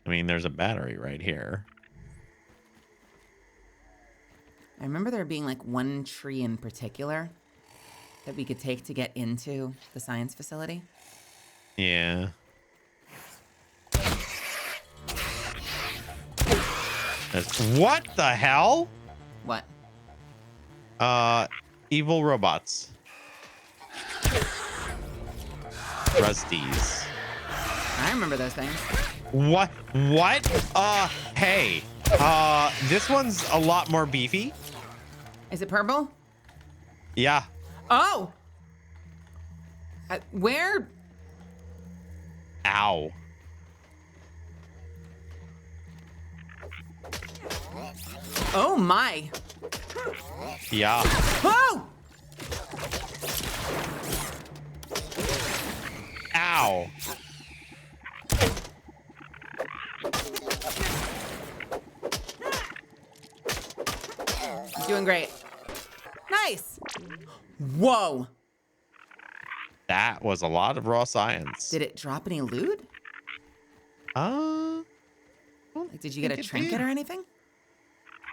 I mean, there's a battery right here. I remember there being like one tree in particular that we could take to get into the science facility. Yeah. What the hell? What? Evil robots. Rusties. I remember those things. What? What? Hey. This one's a lot more beefy. Is it purple? Yeah. Oh! Where? Ow. Oh my! Yeah. Oh! Ow. Doing great. Nice! Whoa! That was a lot of raw science. Did it drop any loot? Like, did you get a think it trinket did. or anything?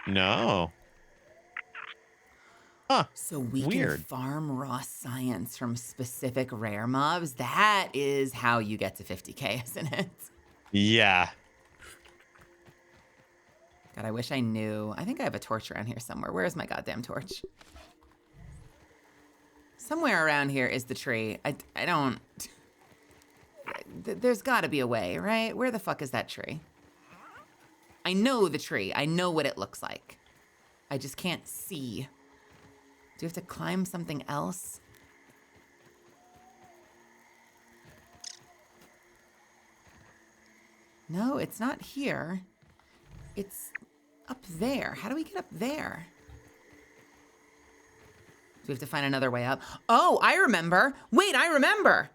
No. Huh. So we can Weird. farm raw science from specific rare mobs. That is how you get to 50k, isn't it? Yeah. God, I wish I knew. I think I have a torch around here somewhere. Where is my goddamn torch? Somewhere around here is the tree. I don't... There's got to be a way, right? Where the fuck is that tree? I know the tree. I know what it looks like. I just can't see. Do you have to climb something else? No, it's not here. It's up there. How do we get up there? Do we have to find another way up? Oh, I remember. Wait, I remember.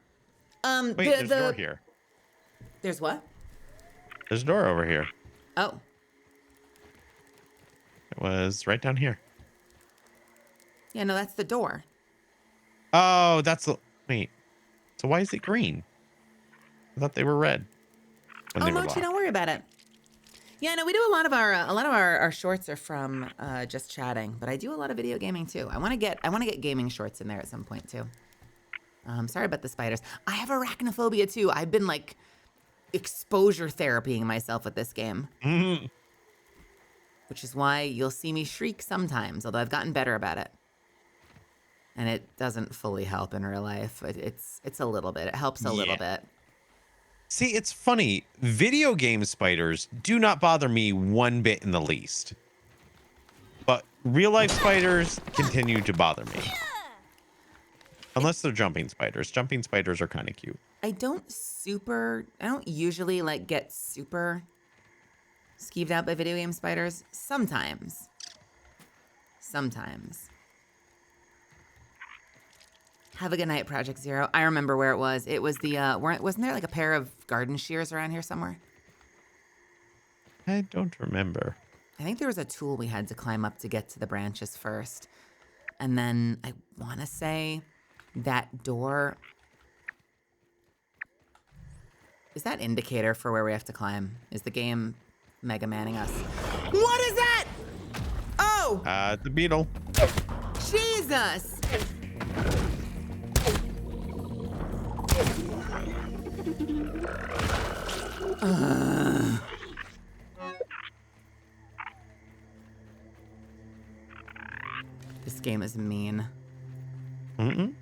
Wait, there's a door here. There's what? There's a door over here. Oh. It was right down here. Yeah, no, that's the door. Oh, that's the... Wait. So why is it green? I thought they were red. When they were Mochi, locked. don't worry about it. Yeah, no, we do a lot of our shorts are from just chatting, but I do a lot of video gaming too. I want to get gaming shorts in there at some point too. Sorry about the spiders. I have arachnophobia too. I've been like exposure therapying myself with this game. Which is why you'll see me shriek sometimes, although I've gotten better about it. And it doesn't fully help in real life. It's a little bit. It helps a little bit. See, it's funny. Video game spiders do not bother me one bit in the least. But real life spiders continue to bother me. Unless they're jumping spiders. Jumping spiders are kind of cute. I don't usually like get super skeeved out by video game spiders. Sometimes. Have a good night, Project Zero. I remember where it was. It was the wasn't there like a pair of garden shears around here somewhere? I don't remember. I think there was a tool we had to climb up to get to the branches first. And then I want to say that door. Is that indicator for where we have to climb? Is the game Mega Manning us? What is that? Oh! The beetle. Jesus! This game is mean. Mm-mm.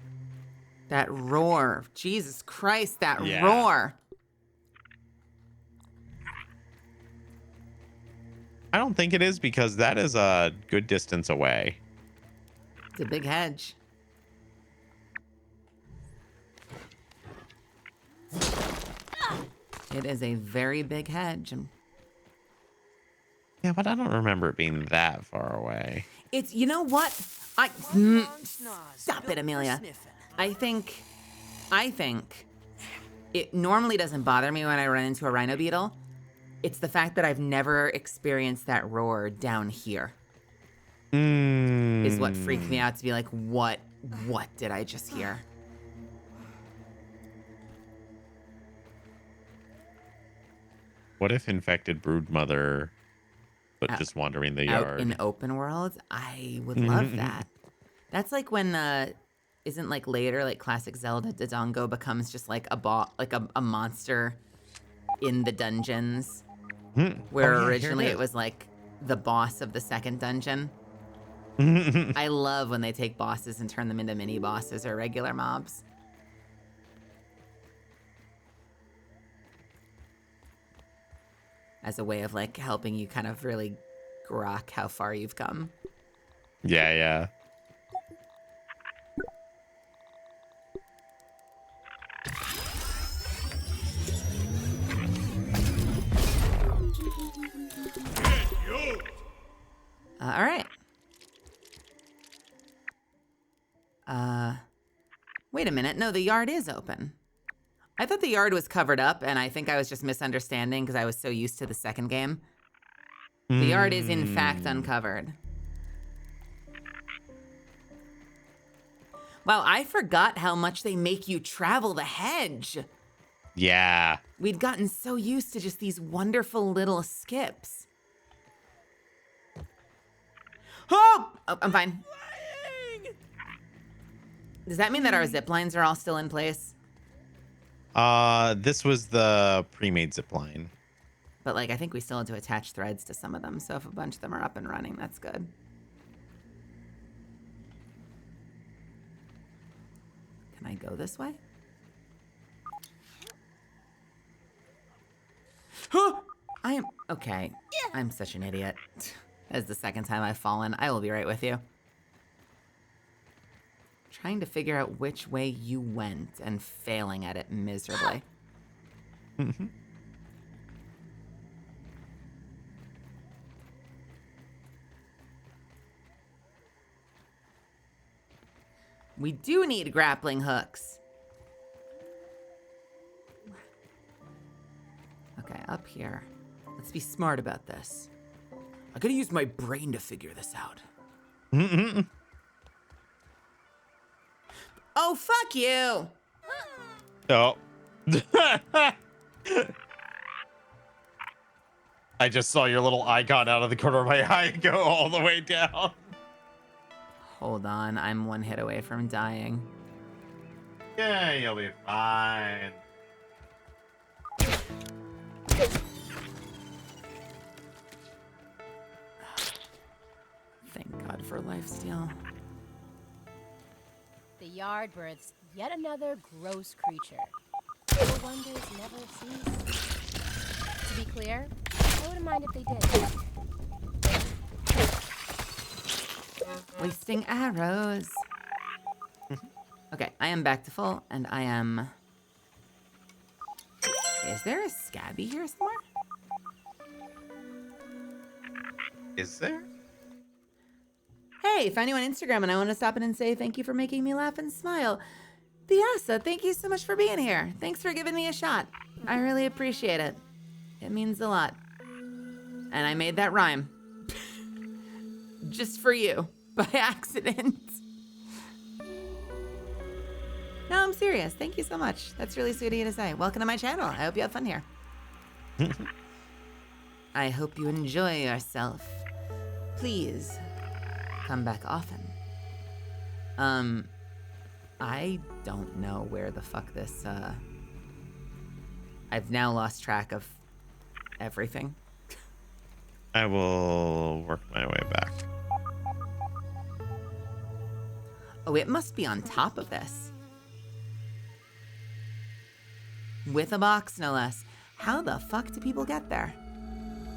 That roar. Jesus Christ, that Yeah. roar. I don't think it is because that is a good distance away. It's a big hedge. It is a very big hedge. Yeah, but I don't remember it being that far away. It's, you know what? Stop it, Amelia. I think it normally doesn't bother me when I run into a rhino beetle. It's the fact that I've never experienced that roar down here is what freaked me out, to be like, what did I just hear? What if infected broodmother, but just wandering the Out yard? in open world? I would love that. That's like when isn't like later, like classic Zelda, Dodongo becomes just like a monster in the dungeons, where Oh, yeah, here originally it it is. was like the boss of the second dungeon. I love when they take bosses and turn them into mini bosses or regular mobs. As a way of like helping you kind of really grok how far you've come. Yeah, yeah. All right. Wait a minute. No, the yard is open. I thought the yard was covered up, and I think I was just misunderstanding because I was so used to the second game. The yard is, in fact, uncovered. Wow, I forgot how much they make you travel the hedge. Yeah. We'd gotten so used to just these wonderful little skips. Oh, I'm fine. Does that mean that our zip lines are all still in place? This was the pre-made zip line. But like, I think we still had to attach threads to some of them. So if a bunch of them are up and running, that's good. Can I go this way? I am, okay. I'm such an idiot. As the second time I've fallen, I will be right with you. Trying to figure out which way you went and failing at it miserably. We do need grappling hooks. Okay, up here. Let's be smart about this. I gotta use my brain to figure this out. Oh, fuck you! Oh. I just saw your little icon out of the corner of my eye go all the way down. Hold on, I'm one hit away from dying. Yeah, you'll be fine. Thank God for lifesteal. The yard births yet another gross creature. The wonders never cease. To be clear, I wouldn't mind if they did. Wasting arrows. Okay, I am back to full, and I am... Is there a scabby here somewhere? Is there? Hey, found you on Instagram, and I want to stop in and say thank you for making me laugh and smile. Piazza, thank you so much for being here. Thanks for giving me a shot. I really appreciate it. It means a lot. And I made that rhyme. Just for you, by accident. No, I'm serious. Thank you so much. That's really sweet of you to say. Welcome to my channel. I hope you have fun here. I hope you enjoy yourself. Please come back often. I don't know where the fuck this, I've now lost track of everything. I will work my way back. Oh, it must be on top of this. With a box, no less. How the fuck do people get there?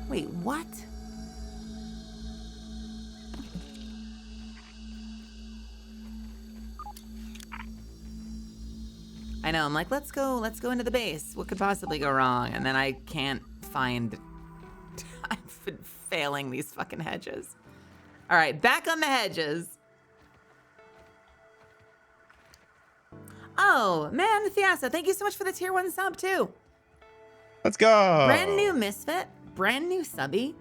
Wait, what? I know, I'm like, let's go into the base. What could possibly go wrong? And then I can't find... I've been failing these fucking hedges. All right, back on the hedges. Oh, man, Fiasa, thank you so much for the tier 1 sub, too. Let's go. Brand new misfit, brand new subby.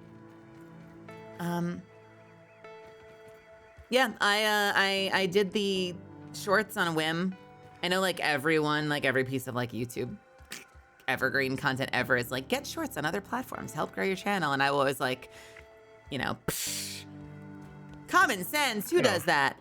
Yeah, I did the shorts on a whim. I know like everyone, like every piece of like YouTube evergreen content ever is like, get shorts on other platforms, help grow your channel. And I was always like, you know, psh, common sense, who does that?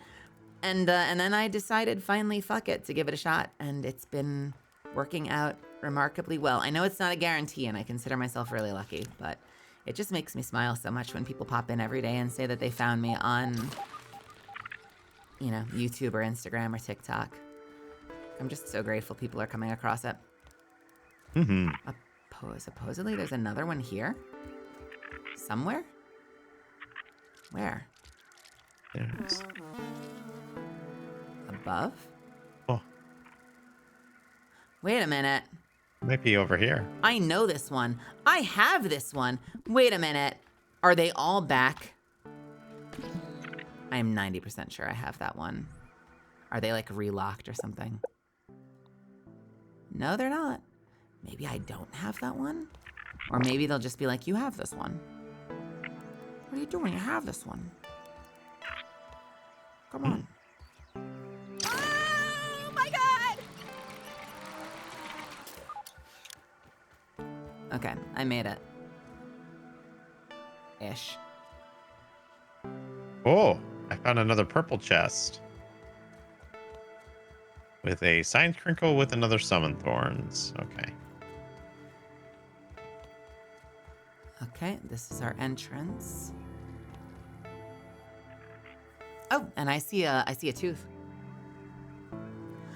And then I decided finally, fuck it, to give it a shot. And it's been working out remarkably well. I know it's not a guarantee and I consider myself really lucky, but it just makes me smile so much when people pop in every day and say that they found me on, you know, YouTube or Instagram or TikTok. I'm just so grateful people are coming across it. Mm-hmm. Supposedly there's another one here? Somewhere? Where? There's... Above? Oh, Wait a minute. might be over here. I know this one. I have this one. Wait a minute. Are they all back? I'm 90% sure I have that one. Are they like relocked or something? No, they're not. Maybe I don't have that one? Or maybe they'll just be like, you have this one. What are you doing? You have this one. Come on. Oh my God! Okay, I made it. Ish. Oh, I found another purple chest. With a science crinkle with another summon thorns. Okay. Okay, this is our entrance. Oh, and I see a tooth.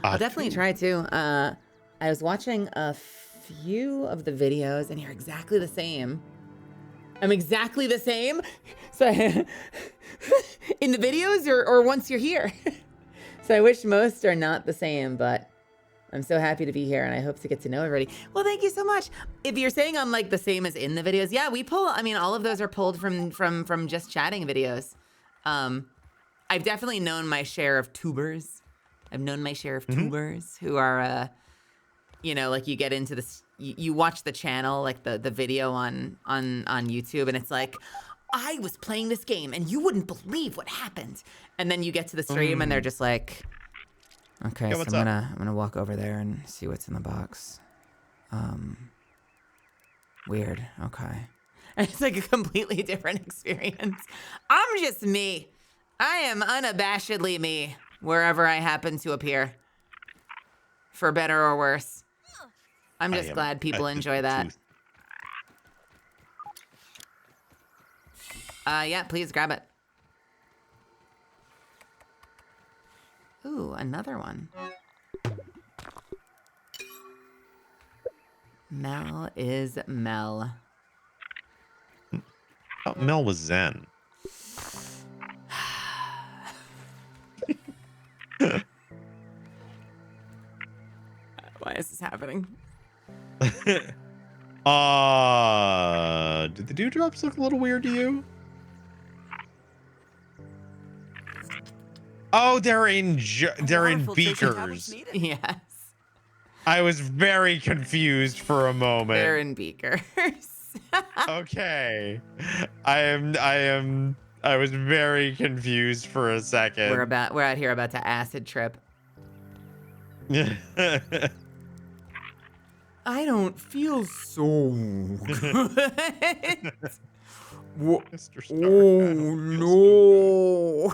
I'll definitely try to. I was watching a few of the videos and you're exactly the same. I'm exactly the same. So in the videos or once you're here. So I wish most are not the same, but I'm so happy to be here and I hope to get to know everybody. Well, thank you so much. If you're saying I'm like the same as in the videos, yeah, we pull, I mean, all of those are pulled from just chatting videos. I've definitely known my share of tubers. I've known my share of tubers who are, you know, like you get into this, you watch the channel, like the video on YouTube and it's like, I was playing this game and you wouldn't believe what happened. And then you get to the stream and they're just like, okay, Yeah, so what's I'm up? gonna walk over there and see what's in the box. Weird, okay. And it's like a completely different experience. I'm just me. I am unabashedly me, wherever I happen to appear. For better or worse. I'm just glad people enjoy that. Yeah, please grab it. Ooh, another one. Mel is Mel. Oh, Mel was Zen. Why is this happening? Did the dewdrops look a little weird to you? Oh, they're in Water beakers. filtration tablets needed. Yes. I was very confused for a They're moment. in beakers. Okay. I was very confused for a second. We're out here about to acid trip. I don't feel so good. Mr. Stark, I don't feel so good. No.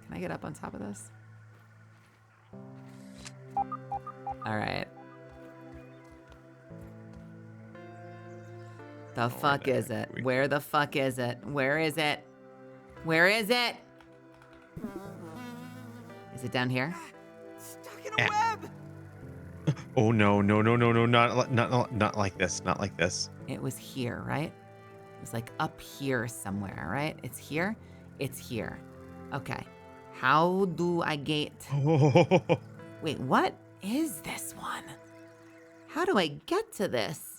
Can I get up on top of this? All right. The fuck is it? Where the fuck is it? Where is it? Where is it? Is it down here? Stuck in a web. Oh no, not like this, not like this. It was here, right? It was like up here somewhere, right? It's here? It's here. Okay. How do I get... Wait, what is this one? How do I get to this?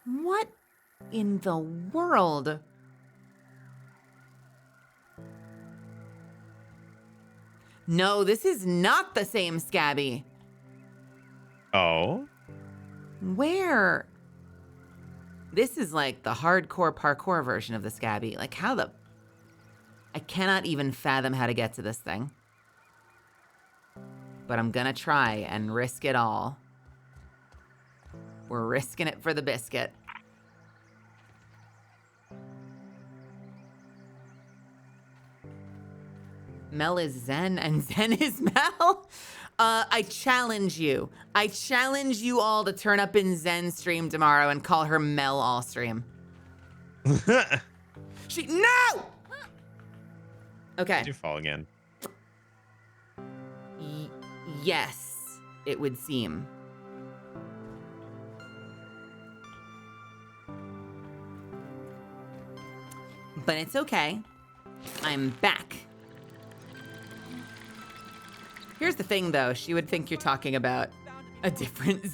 What in the world? No, this is not the same Scabby. Oh? Where? This is like the hardcore parkour version of the Scabby. Like how the... I cannot even fathom how to get to this thing. But I'm gonna try and risk it all. We're risking it for the biscuit. Mel is Zen and Zen is Mel. I challenge you. I challenge you all to turn up in Zen stream tomorrow and call her Mel all stream. No! Okay. Did you fall again? Yes, it would seem. But it's okay. I'm back. Here's the thing, though. She would think you're talking about a different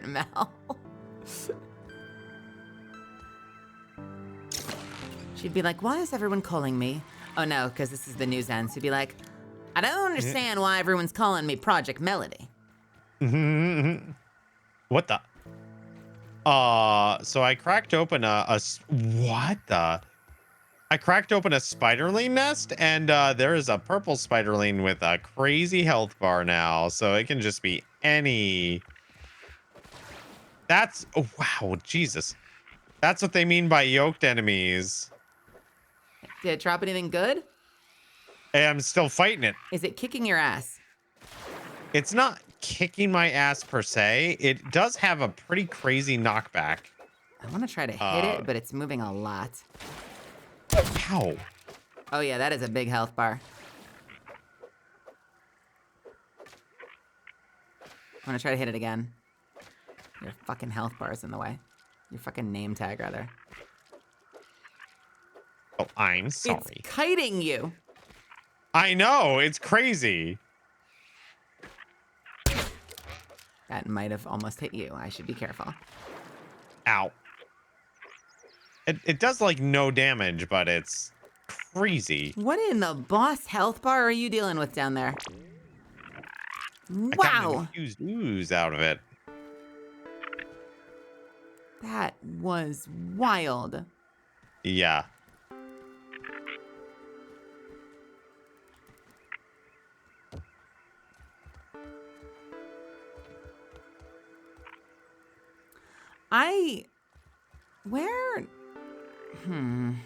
Mel. She'd be like, why is everyone calling me? Oh, no, because this is the news end. She'd be like, I don't understand why everyone's calling me Project Melody. What the? So I cracked open what the? I cracked open a spiderling nest, and there is a purple spiderling with a crazy health bar now, so it can just be any. That's wow, Jesus. That's what they mean by yoked enemies. Did it drop anything good? Hey, I'm still fighting it. Is it kicking your ass? It's not kicking my ass per se. It does have a pretty crazy knockback. I want to try to hit it, but it's moving a lot. Ow. Oh, yeah, that is a big health bar. I'm going to try to hit it again. Your fucking health bar is in the way. Your fucking name tag, rather. Oh, I'm sorry. It's kiting you. I know. It's crazy. That might have almost hit you. I should be careful. Ow. It does like no damage, but it's crazy. What in the boss health bar are you dealing with down there? I got Wow. an infused ooze out of it. That was wild. Yeah. Where? I'm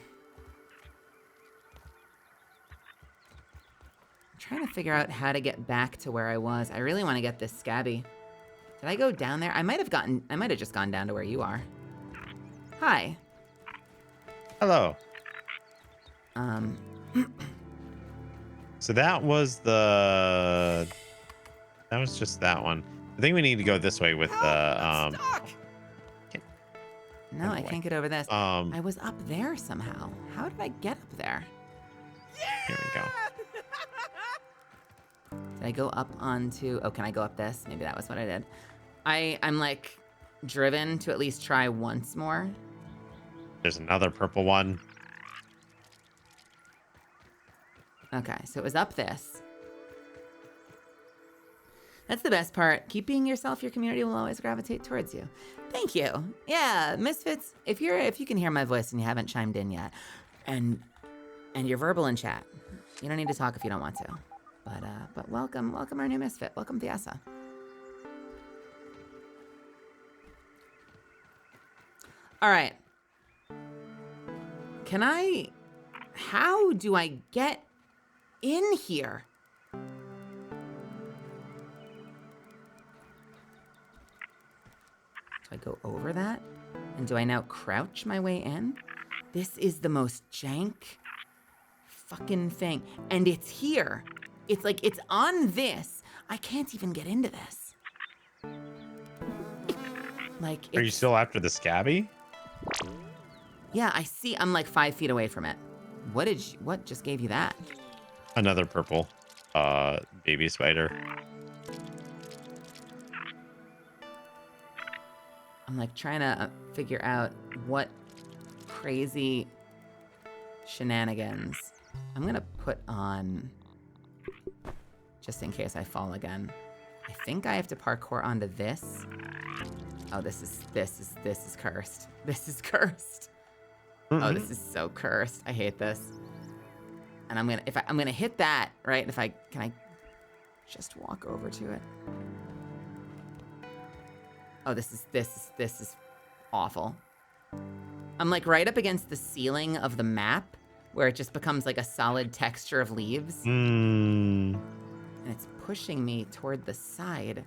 trying to figure out how to get back to where I was. I really want to get this Scabby. Did I go down there? I might have just gone down to where you are. Hi. Hello. So that was just that one. I think we need to go this way with the No, I can't get over this. Um, I was up there somehow. How did I get up there? here we go. Did I go up onto... Oh, can I go up this? Maybe that was what I did. I'm like driven to at least try once more. There's another purple one. Okay, so it was up this. That's the best part. Keep being yourself, your community will always gravitate towards you. Thank you. Yeah, Misfits, if you can hear my voice and you haven't chimed in yet, and you're verbal in chat, you don't need to talk if you don't want to. But welcome our new Misfit. Welcome, Thiasa. All right. How do I get in here? Do I go over that? And do I now crouch my way in? This is the most jank fucking thing. And it's here. It's like, it's on this. I can't even get into this. Like, Are you still after the scabby? Yeah, I see. I'm like 5 feet away from it. What just gave you that? Another purple baby spider. I'm like trying to figure out what crazy shenanigans. I'm gonna put on, just in case I fall again. I think I have to parkour onto this. Oh, this is cursed. This is cursed. Oh, this is so cursed. I hate this. And I'm gonna hit that, right? Can I just walk over to it? Oh, this is awful. I'm like right up against the ceiling of the map where it just becomes like a solid texture of leaves. And it's pushing me toward the side.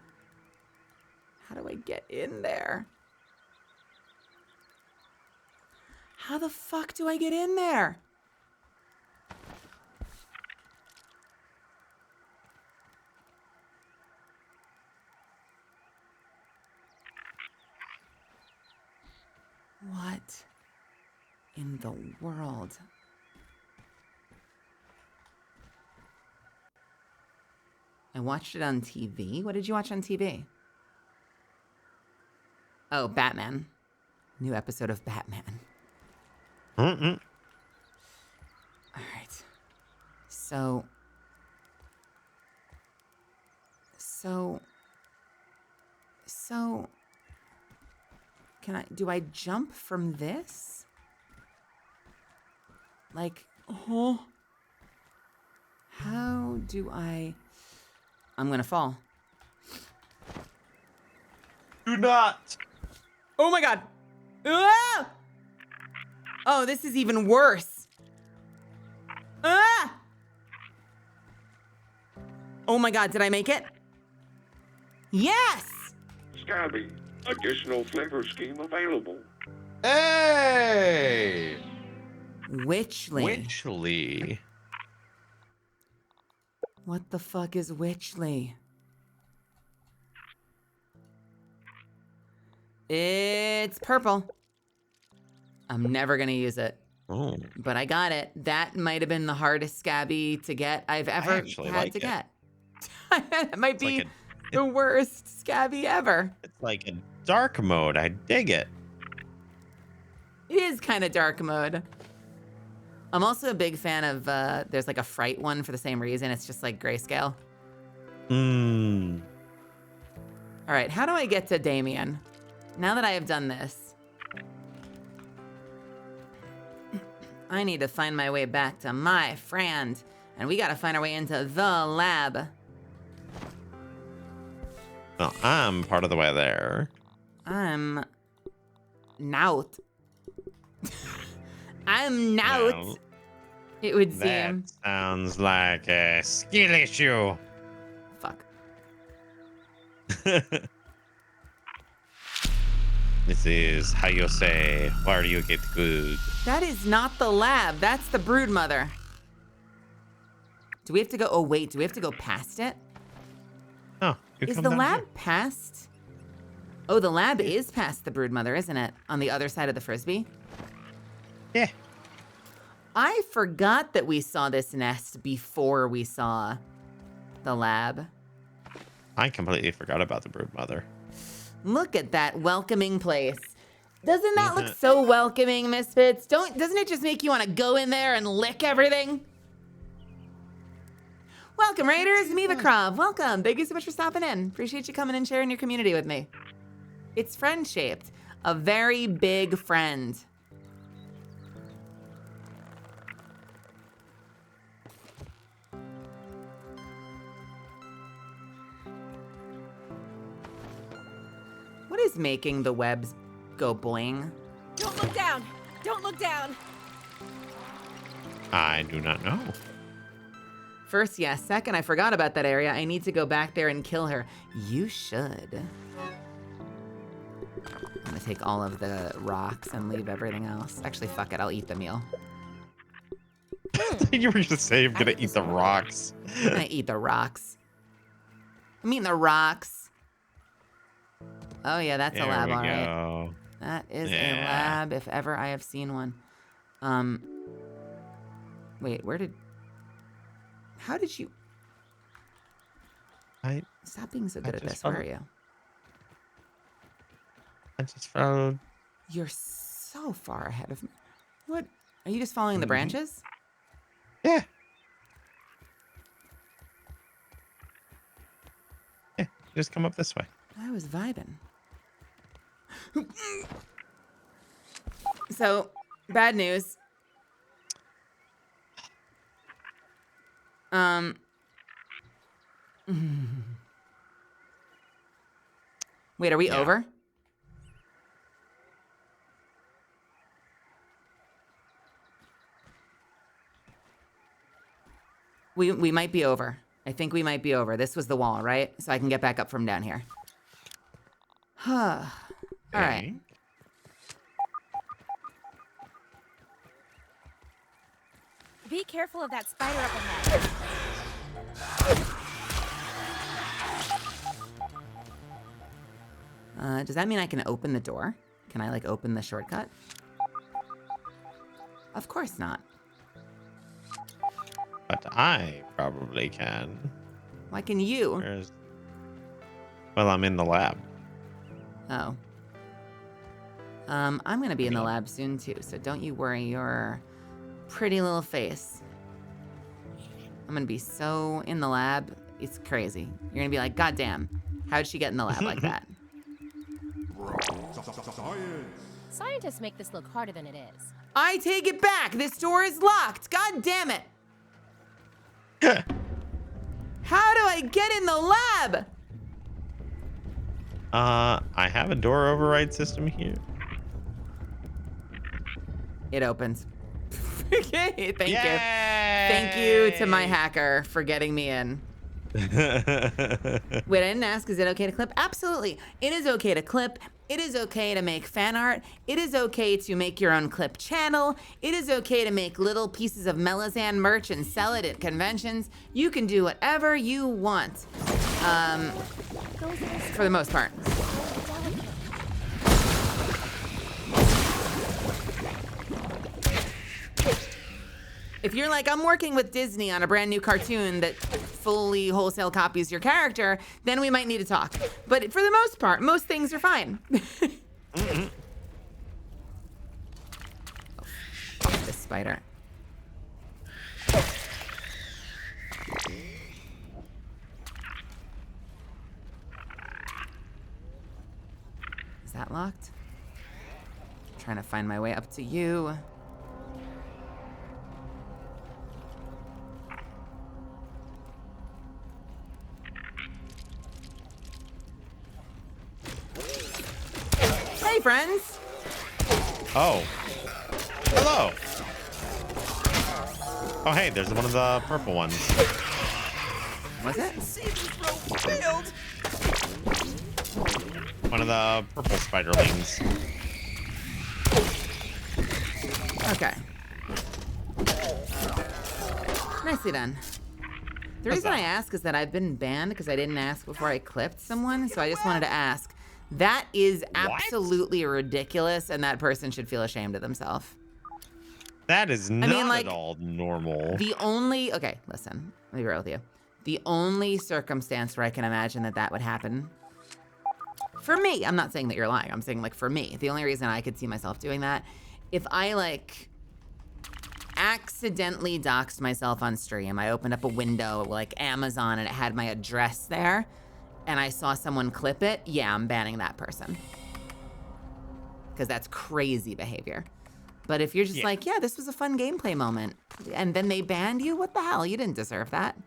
How do I get in there? How the fuck do I get in there? What in the world? I watched it on TV. What did you watch on TV? Oh, Batman. New episode of Batman. All right. So do I jump from this? Like, oh, how do I'm gonna fall. Do not. Oh my God. Ah! Oh, this is even worse. Ah! Oh my God, did I make it? Yes! Scabby, additional flavor scheme available. Hey! Witchley. Witchley. What the fuck is Witchley? It's purple. I'm never gonna use it. Oh. But I got it. That might have been the hardest scabby to get I've ever had to get. It might be the worst scabby ever. It's like a dark mode. I dig it. It is kind of dark mode. I'm also a big fan of, there's like a fright one for the same reason. It's just like grayscale. All right, how do I get to Damien? Now that I have done this, I need to find my way back to my friend. And we gotta find our way into the lab. Well, I'm part of the way there. I'm Nout. I'm Nout. Well, It would that seem. sounds like a skill issue. Fuck. This is how you say, where you get good. That is not the lab. That's the brood mother. Do we have to go? Oh, wait. Do we have to go past it? Oh, you Is come the down lab here. past? Oh, the lab is past the brood mother, isn't it? On the other side of the frisbee? Yeah. I forgot that we saw this nest before we saw the lab. I completely forgot about the brood mother. Look at that welcoming place. Doesn't that look so welcoming, Misfits? Doesn't it just make you want to go in there and lick everything? Welcome, Raiders. Mivakrov, welcome. Thank you so much for stopping in. Appreciate you coming and sharing your community with me. It's friend-shaped. A very big friend. What is making the webs go boing? Don't look down! Don't look down! I do not know. First, yes. Second, I forgot about that area. I need to go back there and kill her. You should. I'm gonna take all of the rocks and leave everything else. Actually, fuck it. I'll eat the meal. You were gonna say I'm gonna eat the rocks. I'm gonna eat the rocks. I'm eating the rocks. Oh yeah, that's a lab, all right. Go. That is a Yeah. lab if ever I have seen one. Wait, how did you? Stop being so good at this. Where are you? I just followed. You're so far ahead of me. What? Are you just following the branches? Yeah. Yeah. Just come up this way. I was vibing. So, bad news. Wait, are we over? We might be over. I think we might be over. This was the wall, right? So I can get back up from down here. All right. Be careful of that spider up ahead. Does that mean I can open the door? Can I, like, open the shortcut? Of course not. But I probably can. Why can you? Well, I'm in the lab. Oh. I'm gonna be in the lab soon too, so don't you worry your pretty little face. I'm gonna be so in the lab, it's crazy. You're gonna be like, God damn, how'd she get in the lab like that? Scientists make this look harder than it is. I take it back, this door is locked, God damn it. How do I get in the lab? I have a door override system here. It opens. Okay, thank you. Thank you to my hacker for getting me in. Wait, I didn't ask, is it okay to clip? Absolutely. It is okay to clip. It is okay to make fan art. It is okay to make your own clip channel. It is okay to make little pieces of Melazan merch and sell it at conventions. You can do whatever you want. For the most part. If you're like, I'm working with Disney on a brand new cartoon that fully wholesale copies your character, then we might need to talk. But for the most part, most things are fine. Oh, fuck this spider. Is that locked? I'm trying to find my way up to you. Hey, friends. Oh. Hello. Oh, hey, there's one of the purple ones. Was it? One of the purple spiderlings. Okay. Nicely done. The reason I ask is that I've been banned because I didn't ask before I clipped someone, so I just wanted to ask. That is absolutely ridiculous, and that person should feel ashamed of themselves. That is not like, at all normal. Okay, listen, let me be real with you. The only circumstance where I can imagine that that would happen, for me, I'm not saying that you're lying, I'm saying like for me, the only reason I could see myself doing that, if I like accidentally doxed myself on stream. I opened up a window like Amazon and it had my address there, and I saw someone clip it, yeah, I'm banning that person. Because that's crazy behavior. But if you're just like, yeah, this was a fun gameplay moment, and then they banned you, what the hell? You didn't deserve that.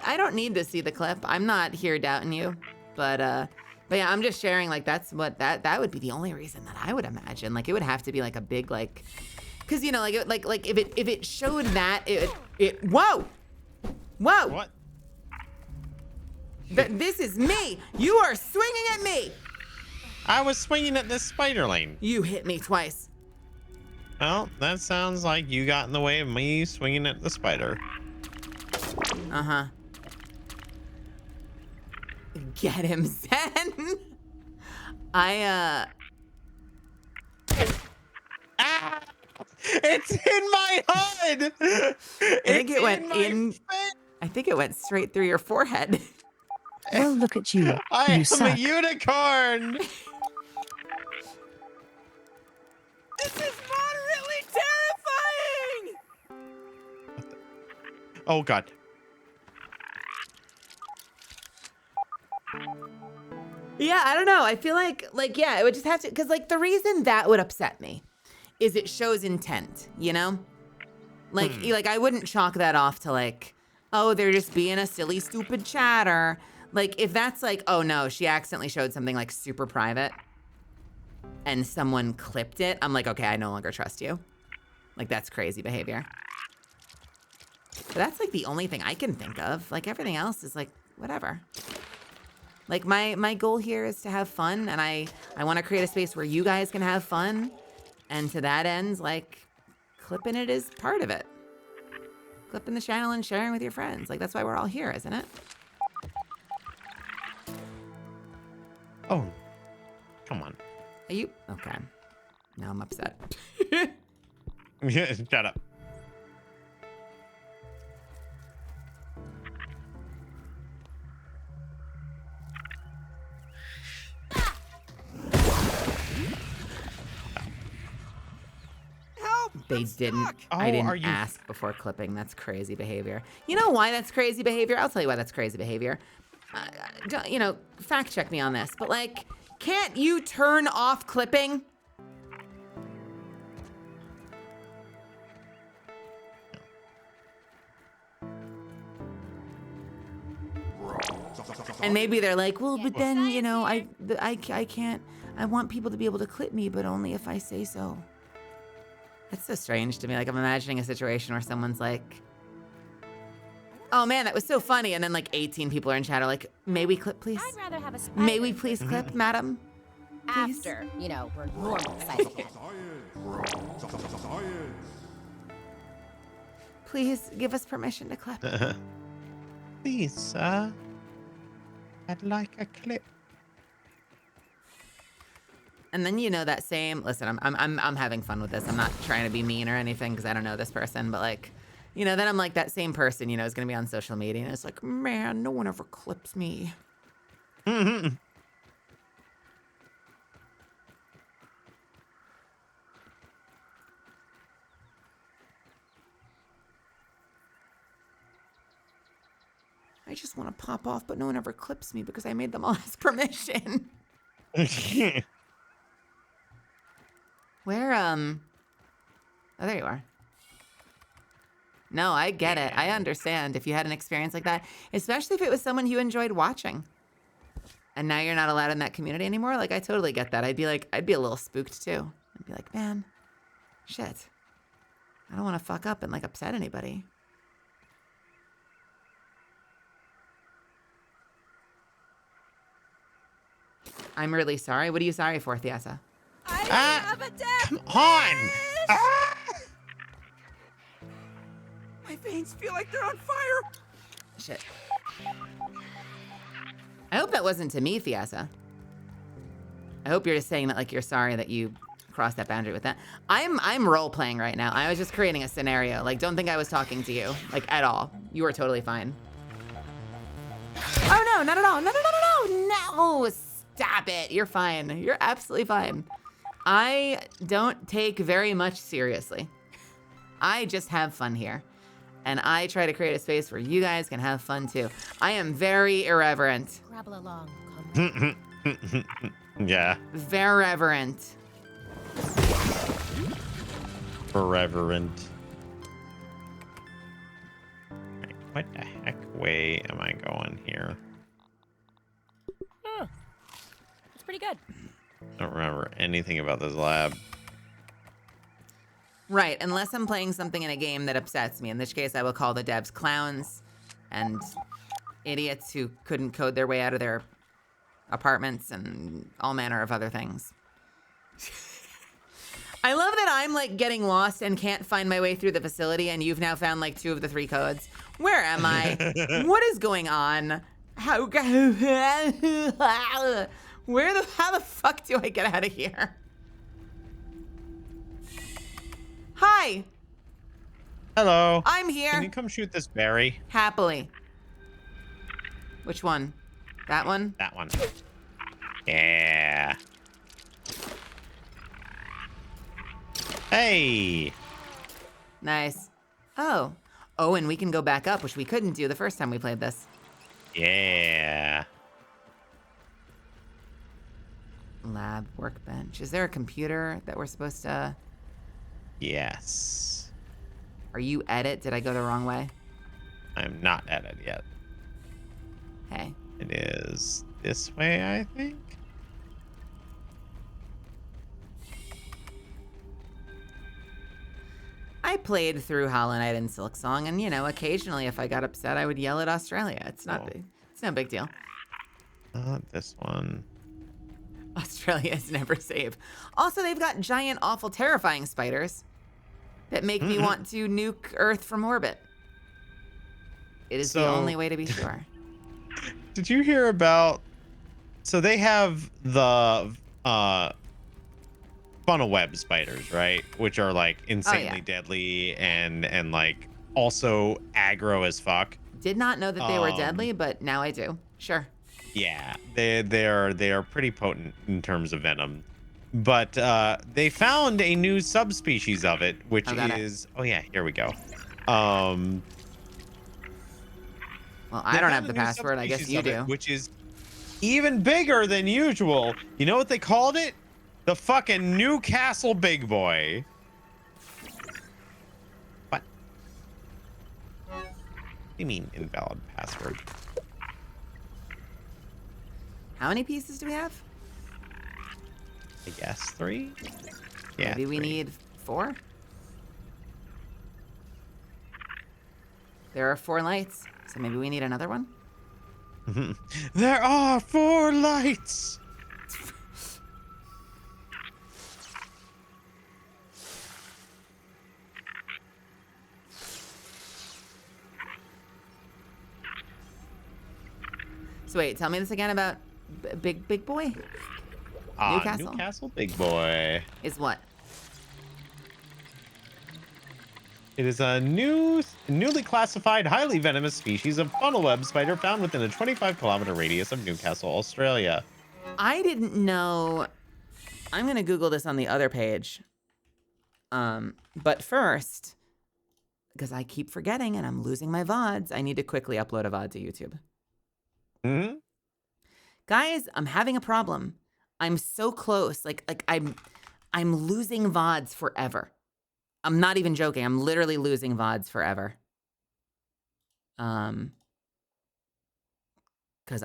I don't need to see the clip. I'm not here doubting you, but yeah, I'm just sharing. Like that's what that would be the only reason that I would imagine. Like it would have to be like a big like, because you know like if it showed that it whoa. What? This is me. You are swinging at me. I was swinging at this spiderling. You hit me twice. Well, that sounds like you got in the way of me swinging at the spider. Uh-huh. Get him, Zen. Ah! It's in my hood. I think it went in. I think it went straight through your forehead. Well, look at you. I You am a suck. unicorn. This is moderately terrifying. Oh God. Yeah, I don't know. I feel like yeah, it would just have to, because like the reason that would upset me is it shows intent, you know? Like I wouldn't chalk that off to like, oh, they're just being a silly, stupid chatter. Like if that's like, oh no, she accidentally showed something like super private and someone clipped it, I'm like, okay, I no longer trust you. Like that's crazy behavior. But that's like the only thing I can think of. Like everything else is like, whatever. Like my goal here is to have fun, and I want to create a space where you guys can have fun. And to that end, like clipping it is part of it. Clipping the channel and sharing with your friends. Like that's why we're all here, isn't it? Oh, come on. Are you okay? Now I'm upset. Shut up. They didn't. Oh, I are didn't you- ask before clipping. That's crazy behavior. You know why that's crazy behavior? I'll tell you why that's crazy behavior. You know, fact check me on this, but like, can't you turn off clipping? And maybe they're like, well, but then, you know, I can't, I want people to be able to clip me, but only if I say so. That's so strange to me. Like I'm imagining a situation where someone's like, oh man, that was so funny. And then like 18 people are in chat are like, may we clip, please? I'd rather have a spider. May we please clip, madam? Please? After, you know, we're normal size again. Please give us permission to clip. Please, sir. I'd like a clip. And then you know that same. Listen, I'm having fun with this. I'm not trying to be mean or anything because I don't know this person. But like, you know, then I'm like that same person. You know, is gonna be on social media and it's like, man, no one ever clips me. I just want to pop off, but no one ever clips me because I made them all ask permission. Where, oh, there you are. No, I get it. I understand if you had an experience like that, especially if it was someone you enjoyed watching. And now you're not allowed in that community anymore. Like, I totally get that. I'd be a little spooked too. I'd be like, man, shit. I don't want to fuck up and like upset anybody. I'm really sorry. What are you sorry for, Thiasa? Come on! Ah! My veins feel like they're on fire. Shit. I hope that wasn't to me, Thiasa. I hope you're just saying that like you're sorry that you crossed that boundary with that. I'm role playing right now. I was just creating a scenario. Like, don't think I was talking to you, like at all. You were totally fine. Oh no, not at all. No, stop it. You're fine. You're absolutely fine. I don't take very much seriously. I just have fun here. And I try to create a space where you guys can have fun too. I am very irreverent. Rabble along, comrade. Yeah. Very reverent. Irreverent. Right, what the heck way am I going here? Oh, it's pretty good. I don't remember anything about this lab. Right, unless I'm playing something in a game that upsets me, in which case I will call the devs clowns and idiots who couldn't code their way out of their apartments and all manner of other things. I love that I'm like getting lost and can't find my way through the facility, and you've now found like 2 of the 3 codes. Where am I? What is going on? How the fuck do I get out of here? Hi, Hello. I'm here. Can you come shoot this berry? Happily. Which one? That one? That one. Yeah. Hey. Nice. Oh, and we can go back up, which we couldn't do the first time we played this. Yeah. Lab workbench. Is there a computer that we're supposed to... Yes. Are you edit? Did I go the wrong way? I'm not at it yet. Hey. It is this way, I think. I played through Hollow Knight and Silksong, and you know, occasionally if I got upset, I would yell at Australia. It's not big. It's no big deal. Not this one. Australia is never safe. Also, they've got giant, awful, terrifying spiders that make me want to nuke Earth from orbit. It is the So- only way to be sure. Did you hear about? So they have the funnel web spiders, right? Which are like insanely deadly and like also aggro as fuck. Did not know that they were deadly, but now I do. Sure. Yeah, they are pretty potent in terms of venom. But they found a new subspecies of it, which is here we go. Well, I They don't found have a the new password. I guess subspecies you of it, do. which is even bigger than usual. You know what they called it? The fucking Newcastle Big Boy. What? What do you mean invalid password? How many pieces do we have? I guess 3? Yeah, Maybe we 3. need 4? There are 4 lights, so maybe we need another one? There are 4 lights. So wait, tell me this again about big boy? Newcastle? Newcastle Big Boy. Is what? It is a newly classified, highly venomous species of funnel web spider found within a 25-kilometer radius of Newcastle, Australia. I didn't know. I'm gonna Google this on the other page. But first, because I keep forgetting and I'm losing my VODs, I need to quickly upload a VOD to YouTube. Hmm? Guys, I'm having a problem. I'm so close. Like I'm losing VODs forever. I'm not even joking. I'm literally losing VODs forever. Because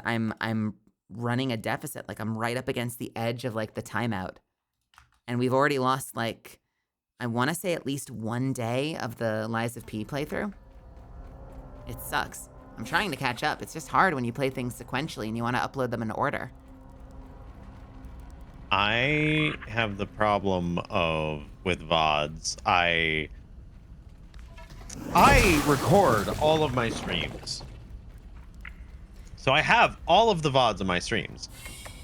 I'm running a deficit. Like I'm right up against the edge of like the timeout. And we've already lost like, I want to say at least 1 day of the Lies of P playthrough. It sucks. I'm trying to catch up. It's just hard when you play things sequentially and you want to upload them in order. I have the problem with VODs. I record all of my streams. So I have all of the VODs of my streams.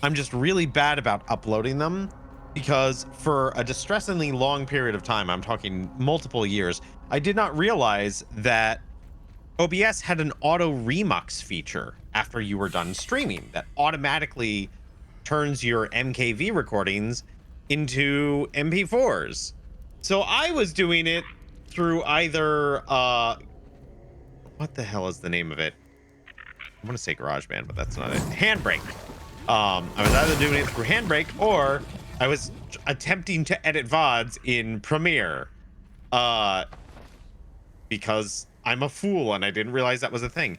I'm just really bad about uploading them because for a distressingly long period of time, I'm talking multiple years, I did not realize that OBS had an auto remux feature after you were done streaming that automatically turns your MKV recordings into MP4s. So I was doing it through either what the hell is the name of it? I want to say GarageBand, but that's not it. Handbrake. I was either doing it through Handbrake or I was attempting to edit VODs in Premiere. Because I'm a fool and I didn't realize that was a thing.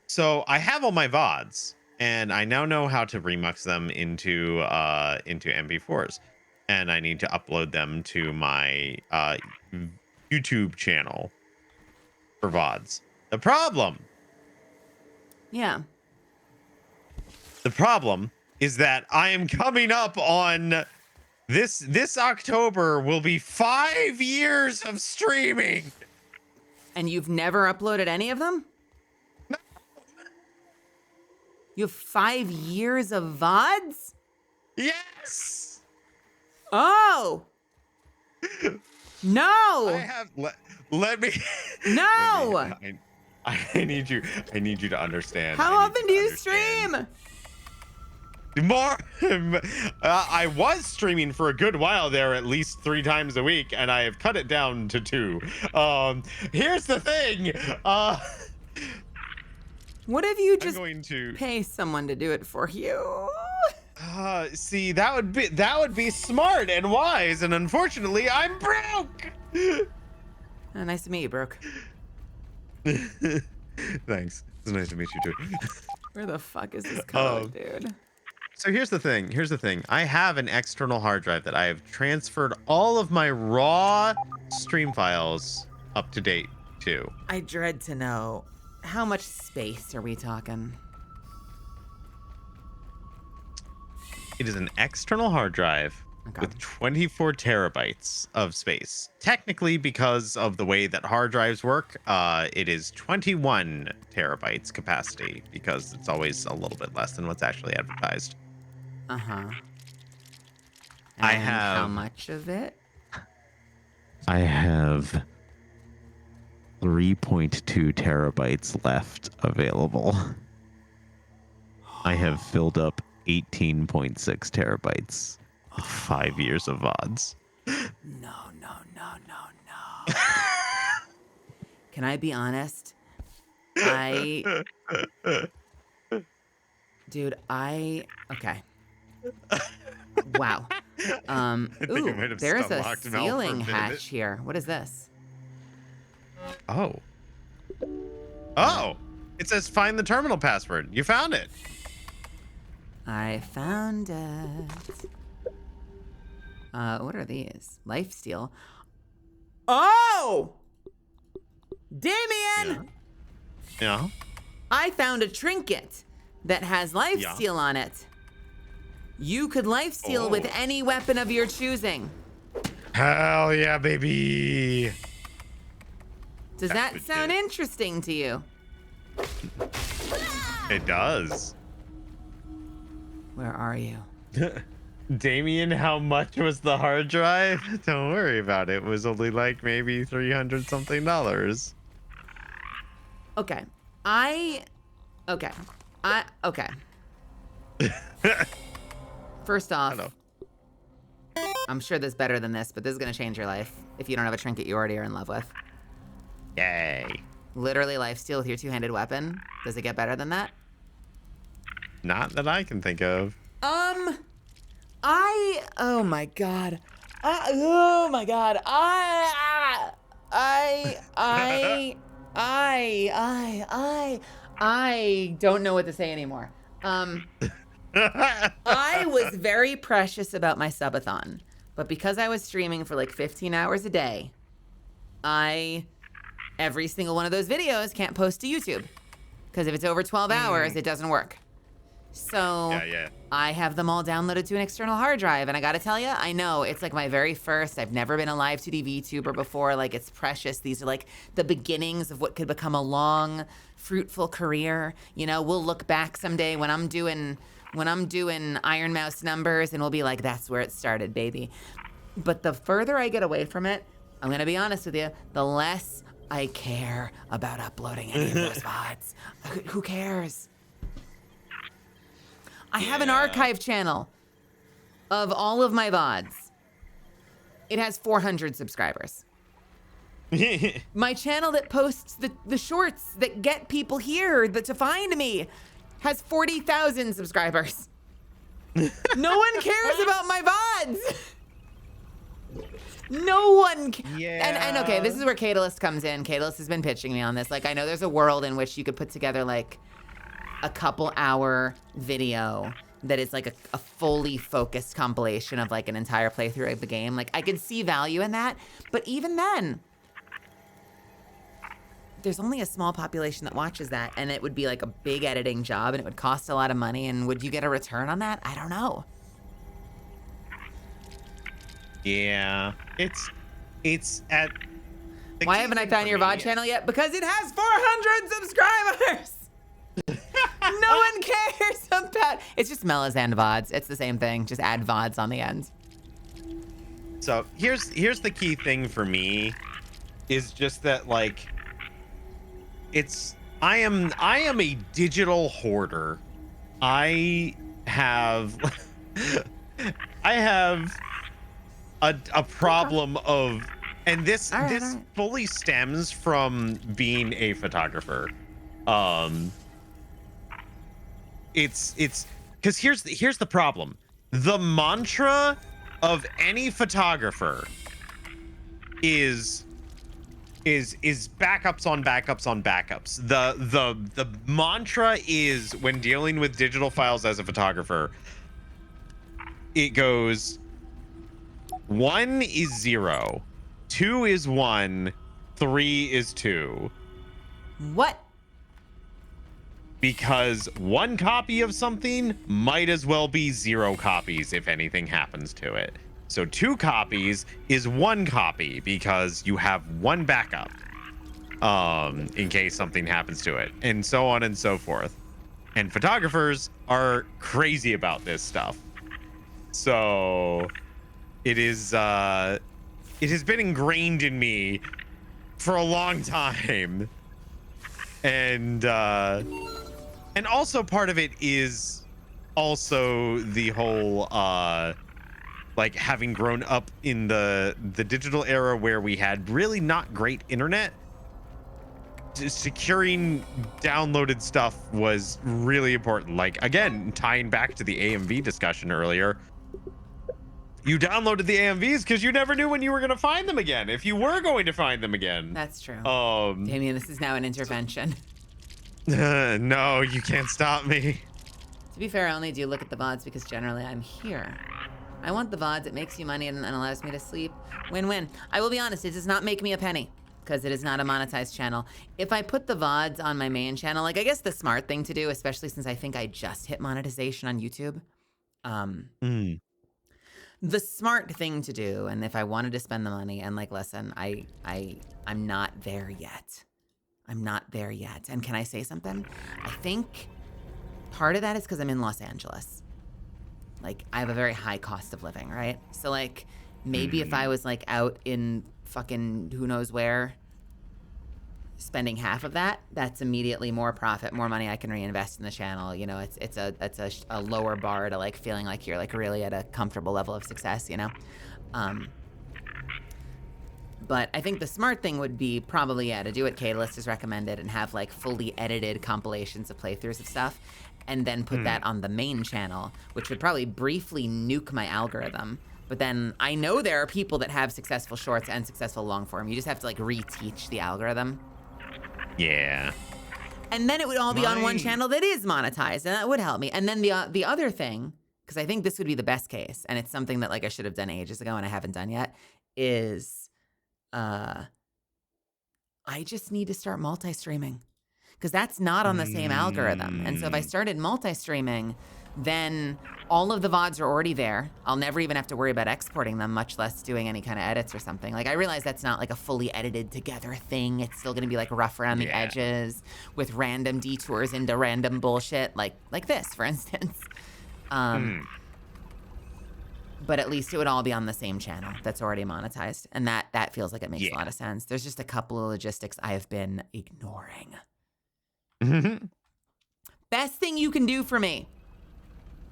So I have all my VODs and I now know how to remix them into MP4s, and I need to upload them to my YouTube channel for VODs. The problem is that I am coming up on this October will be 5 years of streaming. And you've never uploaded any of them? No. You have 5 years of VODs? Yes. Oh. No. I have. Let me. No. I need you. I need you to understand. How often do you stream? More. I was streaming for a good while there, at least 3 times a week, and I have cut it down to 2. Here's the thing. What if you just going to pay someone to do it for you? See, that would be smart and wise, and unfortunately, I'm broke. Oh, nice to meet you, Brooke. Thanks. It's nice to meet you too. Where the fuck is this code, dude? So here's the thing. I have an external hard drive that I have transferred all of my raw stream files up to date to. I dread to know, how much space are we talking? It is an external hard drive Okay. with 24 terabytes of space. Technically, because of the way that hard drives work, it is 21 terabytes capacity because it's always a little bit less than what's actually advertised. Uh-huh. I And have- how much of it? I have 3.2 terabytes left available. I have filled up 18.6 terabytes with 5 years of VODs. No. Can I be honest? Okay. Wow. think I might have There's a stomached Mel for a ceiling minute. hatch here. What is this? Oh, it says find the terminal password. You found it. I found it. What are these? Lifesteal. Oh! Damien! Yeah. I found a trinket that has lifesteal on it. You could lifesteal with any weapon of your choosing. Hell yeah, baby. Does that sound interesting to you? It does. Where are you? Damien, how much was the hard drive? Don't worry about it. It was only like maybe $300 something. Okay. Okay. First off, Hello. I'm sure there's better than this, but this is gonna change your life if you don't have a trinket you already are in love with. Yay. Literally lifesteal with your two-handed weapon. Does it get better than that? Not that I can think of. Oh my god. Oh my god. I don't know what to say anymore. I was very precious about my subathon, but because I was streaming for like 15 hours a day, every single one of those videos can't post to YouTube. Because if it's over 12 hours, it doesn't work. So Yeah. I have them all downloaded to an external hard drive. And I gotta tell you, I know it's like my very first. I've never been a live 2D VTuber before. Like, it's precious. These are like the beginnings of what could become a long, fruitful career. You know, we'll look back someday when I'm doing Iron Mouse numbers and we'll be like, that's where it started, baby. But the further I get away from it, I'm gonna be honest with you, the less I care about uploading any of those VODs. Who cares? I have an archive channel of all of my VODs. It has 400 subscribers. My channel that posts the shorts that get people here to find me has 40,000 subscribers. No one cares about my VODs. No one. And okay, this is where Catalyst comes in. Catalyst has been pitching me on this. Like, I know there's a world in which you could put together like a couple hour video that is like a fully focused compilation of like an entire playthrough of the game. Like, I could see value in that, but even then, there's only a small population that watches that, and it would be like a big editing job, and it would cost a lot of money, and would you get a return on that? I don't know. Yeah, it's at. Why haven't I found your VOD channel yet? Because it has 400 subscribers. No one cares about. It's just Mellas and VODs. It's the same thing. Just add VODs on the end. So here's the key thing for me, is just that like, I am a digital hoarder. I have a problem of, and this fully stems from being a photographer. It's because here's the problem. The mantra of any photographer is backups on backups on backups. The mantra is, when dealing with digital files as a photographer, it goes 1 is 0, 2 is 1, 3 is 2. What? Because 1 copy of something might as well be 0 copies if anything happens to it. So 2 copies is 1 copy because you have 1 backup in case something happens to it, and so on and so forth. And photographers are crazy about this stuff. So it has been ingrained in me for a long time. And also part of it is also the whole like having grown up in the digital era where we had really not great internet. Securing downloaded stuff was really important. Like, again, tying back to the AMV discussion earlier, you downloaded the AMVs because you never knew when you were going to find them again, if you were going to find them again. That's true. Damien, this is now an intervention. No, you can't stop me. To be fair, I only do look at the VODs because generally I'm here. I want the VODs. It makes you money and allows me to sleep. Win-win. I will be honest, it does not make me a penny because it is not a monetized channel. If I put the VODs on my main channel, like, I guess the smart thing to do, especially since I think I just hit monetization on YouTube, the smart thing to do, and if I wanted to spend the money, and like, listen, I'm not there yet. I'm not there yet. And can I say something? I think part of that is because I'm in Los Angeles. Like, I have a very high cost of living, right? So, like, maybe if I was, like, out in fucking who knows where, spending half of that, that's immediately more profit, more money I can reinvest in the channel. You know, it's a lower bar to, like, feeling like you're, like, really at a comfortable level of success, you know? But I think the smart thing would be probably, to do what Catalyst has recommended and have, like, fully edited compilations of playthroughs of stuff, and then put that on the main channel, which would probably briefly nuke my algorithm. But then I know there are people that have successful shorts and successful long form. You just have to, like, reteach the algorithm. Yeah. And then it would all be on one channel that is monetized, and that would help me. And then the other thing, because I think this would be the best case, and it's something that, like, I should have done ages ago and I haven't done yet, is I just need to start multi-streaming. Because that's not on the same algorithm. And so if I started multi-streaming, then all of the VODs are already there. I'll never even have to worry about exporting them, much less doing any kind of edits or something. Like, I realize that's not like a fully edited together thing. It's still gonna be like rough around the edges with random detours into random bullshit, like this, for instance. but at least it would all be on the same channel that's already monetized. And that feels like it makes a lot of sense. There's just a couple of logistics I have been ignoring. Best thing you can do for me.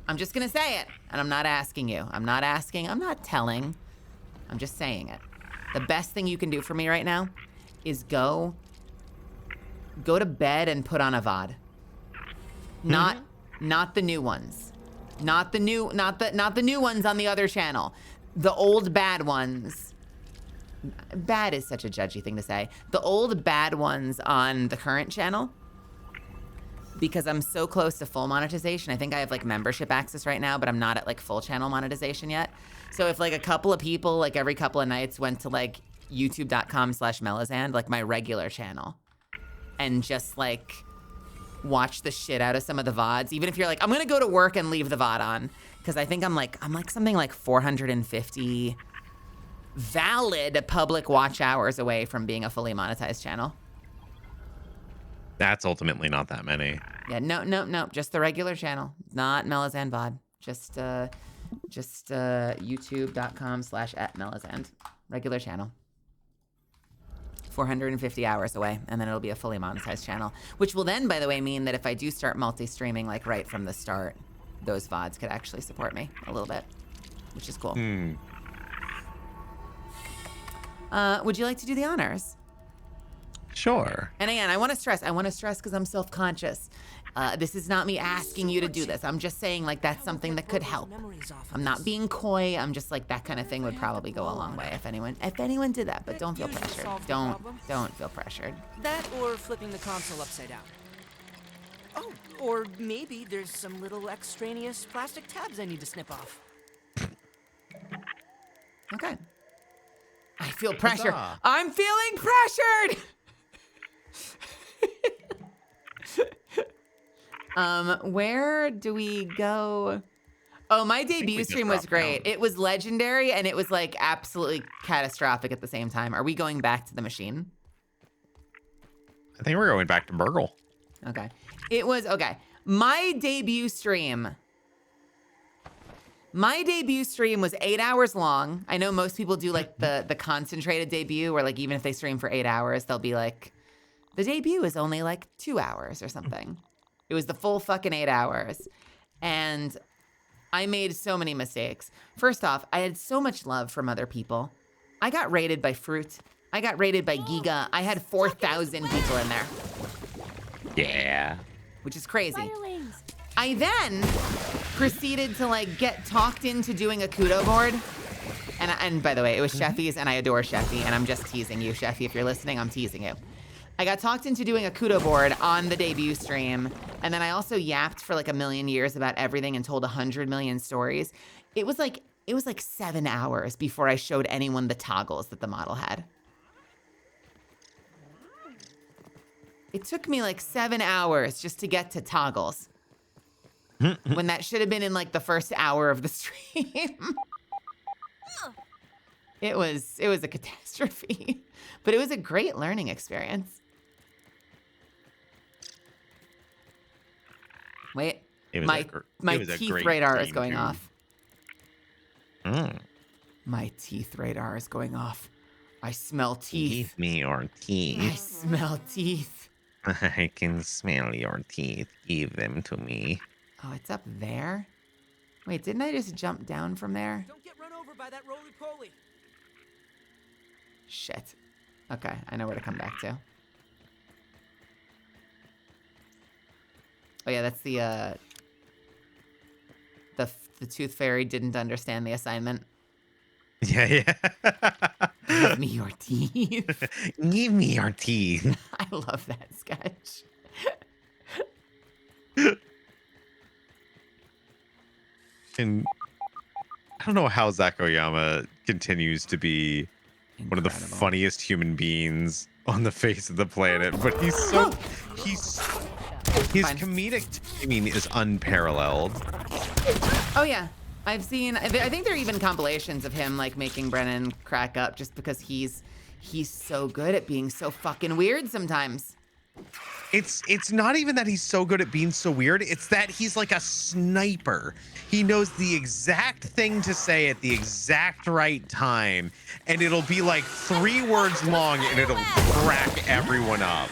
I'm just gonna say it, and I'm not asking you. I'm not asking, I'm not telling. I'm just saying it. The best thing you can do for me right now is go to bed and put on a VOD. Not the new ones. Not the new ones on the other channel. The old bad ones. Bad is such a judgy thing to say. The old bad ones on the current channel. Because I'm so close to full monetization. I think I have like membership access right now, but I'm not at like full channel monetization yet. So if like a couple of people, like every couple of nights went to like youtube.com/Melazand, like my regular channel, and just like watch the shit out of some of the VODs, even if you're like, I'm gonna go to work and leave the VOD on, because I think I'm like something like 450 valid public watch hours away from being a fully monetized channel. That's ultimately not that many. Yeah, no, just the regular channel, not Melazand VOD. Just youtube.com/@Melazand, regular channel. 450 hours away, and then it'll be a fully monetized channel, which will then, by the way, mean that if I do start multi-streaming like right from the start, those VODs could actually support me a little bit, which is cool. Would you like to do the honors? Sure. And again, I want to stress because I'm self-conscious. This is not me asking you to do this. I'm just saying like that's something that could help. I'm not being coy. I'm just like that kind of thing would probably go a long way if anyone did that. But don't feel pressured. Don't feel pressured. That or flipping the console upside down. Oh, or maybe there's some little extraneous plastic tabs I need to snip off. Okay. I feel pressure. Huzzah. I'm feeling pressured. Where do we go? Oh, my debut stream was great. It was legendary, and it was like absolutely catastrophic at the same time. Are we going back to the machine? I think we're going back to Burgle. Okay. It was, okay. My debut stream was 8 hours long. I know most people do like the concentrated debut where like even if they stream for 8 hours, they'll be like, the debut is only like 2 hours or something. It was the full fucking 8 hours. And I made so many mistakes. First off, I had so much love from other people. I got rated by Fruit. I got rated by Giga. I had 4,000 people in there. Yeah. Which is crazy. Firelings. I then proceeded to like get talked into doing a kudo board. And by the way, it was Sheffy's, and I adore Sheffy, and I'm just teasing you, Sheffy. If you're listening, I'm teasing you. I got talked into doing a kudo board on the debut stream, and then I also yapped for like a million years about everything and told 100 million stories. It was like 7 hours before I showed anyone the toggles that the model had. It took me like 7 hours just to get to toggles. When that should have been in like the first hour of the stream. It was a catastrophe, but it was a great learning experience. Wait, my teeth radar is going off. My teeth radar is going off. I smell teeth. Give me your teeth. I smell teeth. I can smell your teeth. Give them to me. Oh, it's up there? Wait, didn't I just jump down from there? Don't get run over by that roly-poly. Shit. Okay, I know where to come back to. Oh yeah, that's the tooth fairy didn't understand the assignment. Yeah. Give me your teeth. Give me your teeth. I love that sketch. And I don't know how Zakoyama continues to be one of the Incredible. funniest human beings on the face of the planet, but his Fine. comedic timing is unparalleled. Oh yeah, I think there are even compilations of him like making Brennan crack up just because he's so good at being so fucking weird sometimes. It's not even that he's so good at being so weird. It's that he's like a sniper. He knows the exact thing to say at the exact right time, and it'll be like 3 words long, and it'll crack everyone up.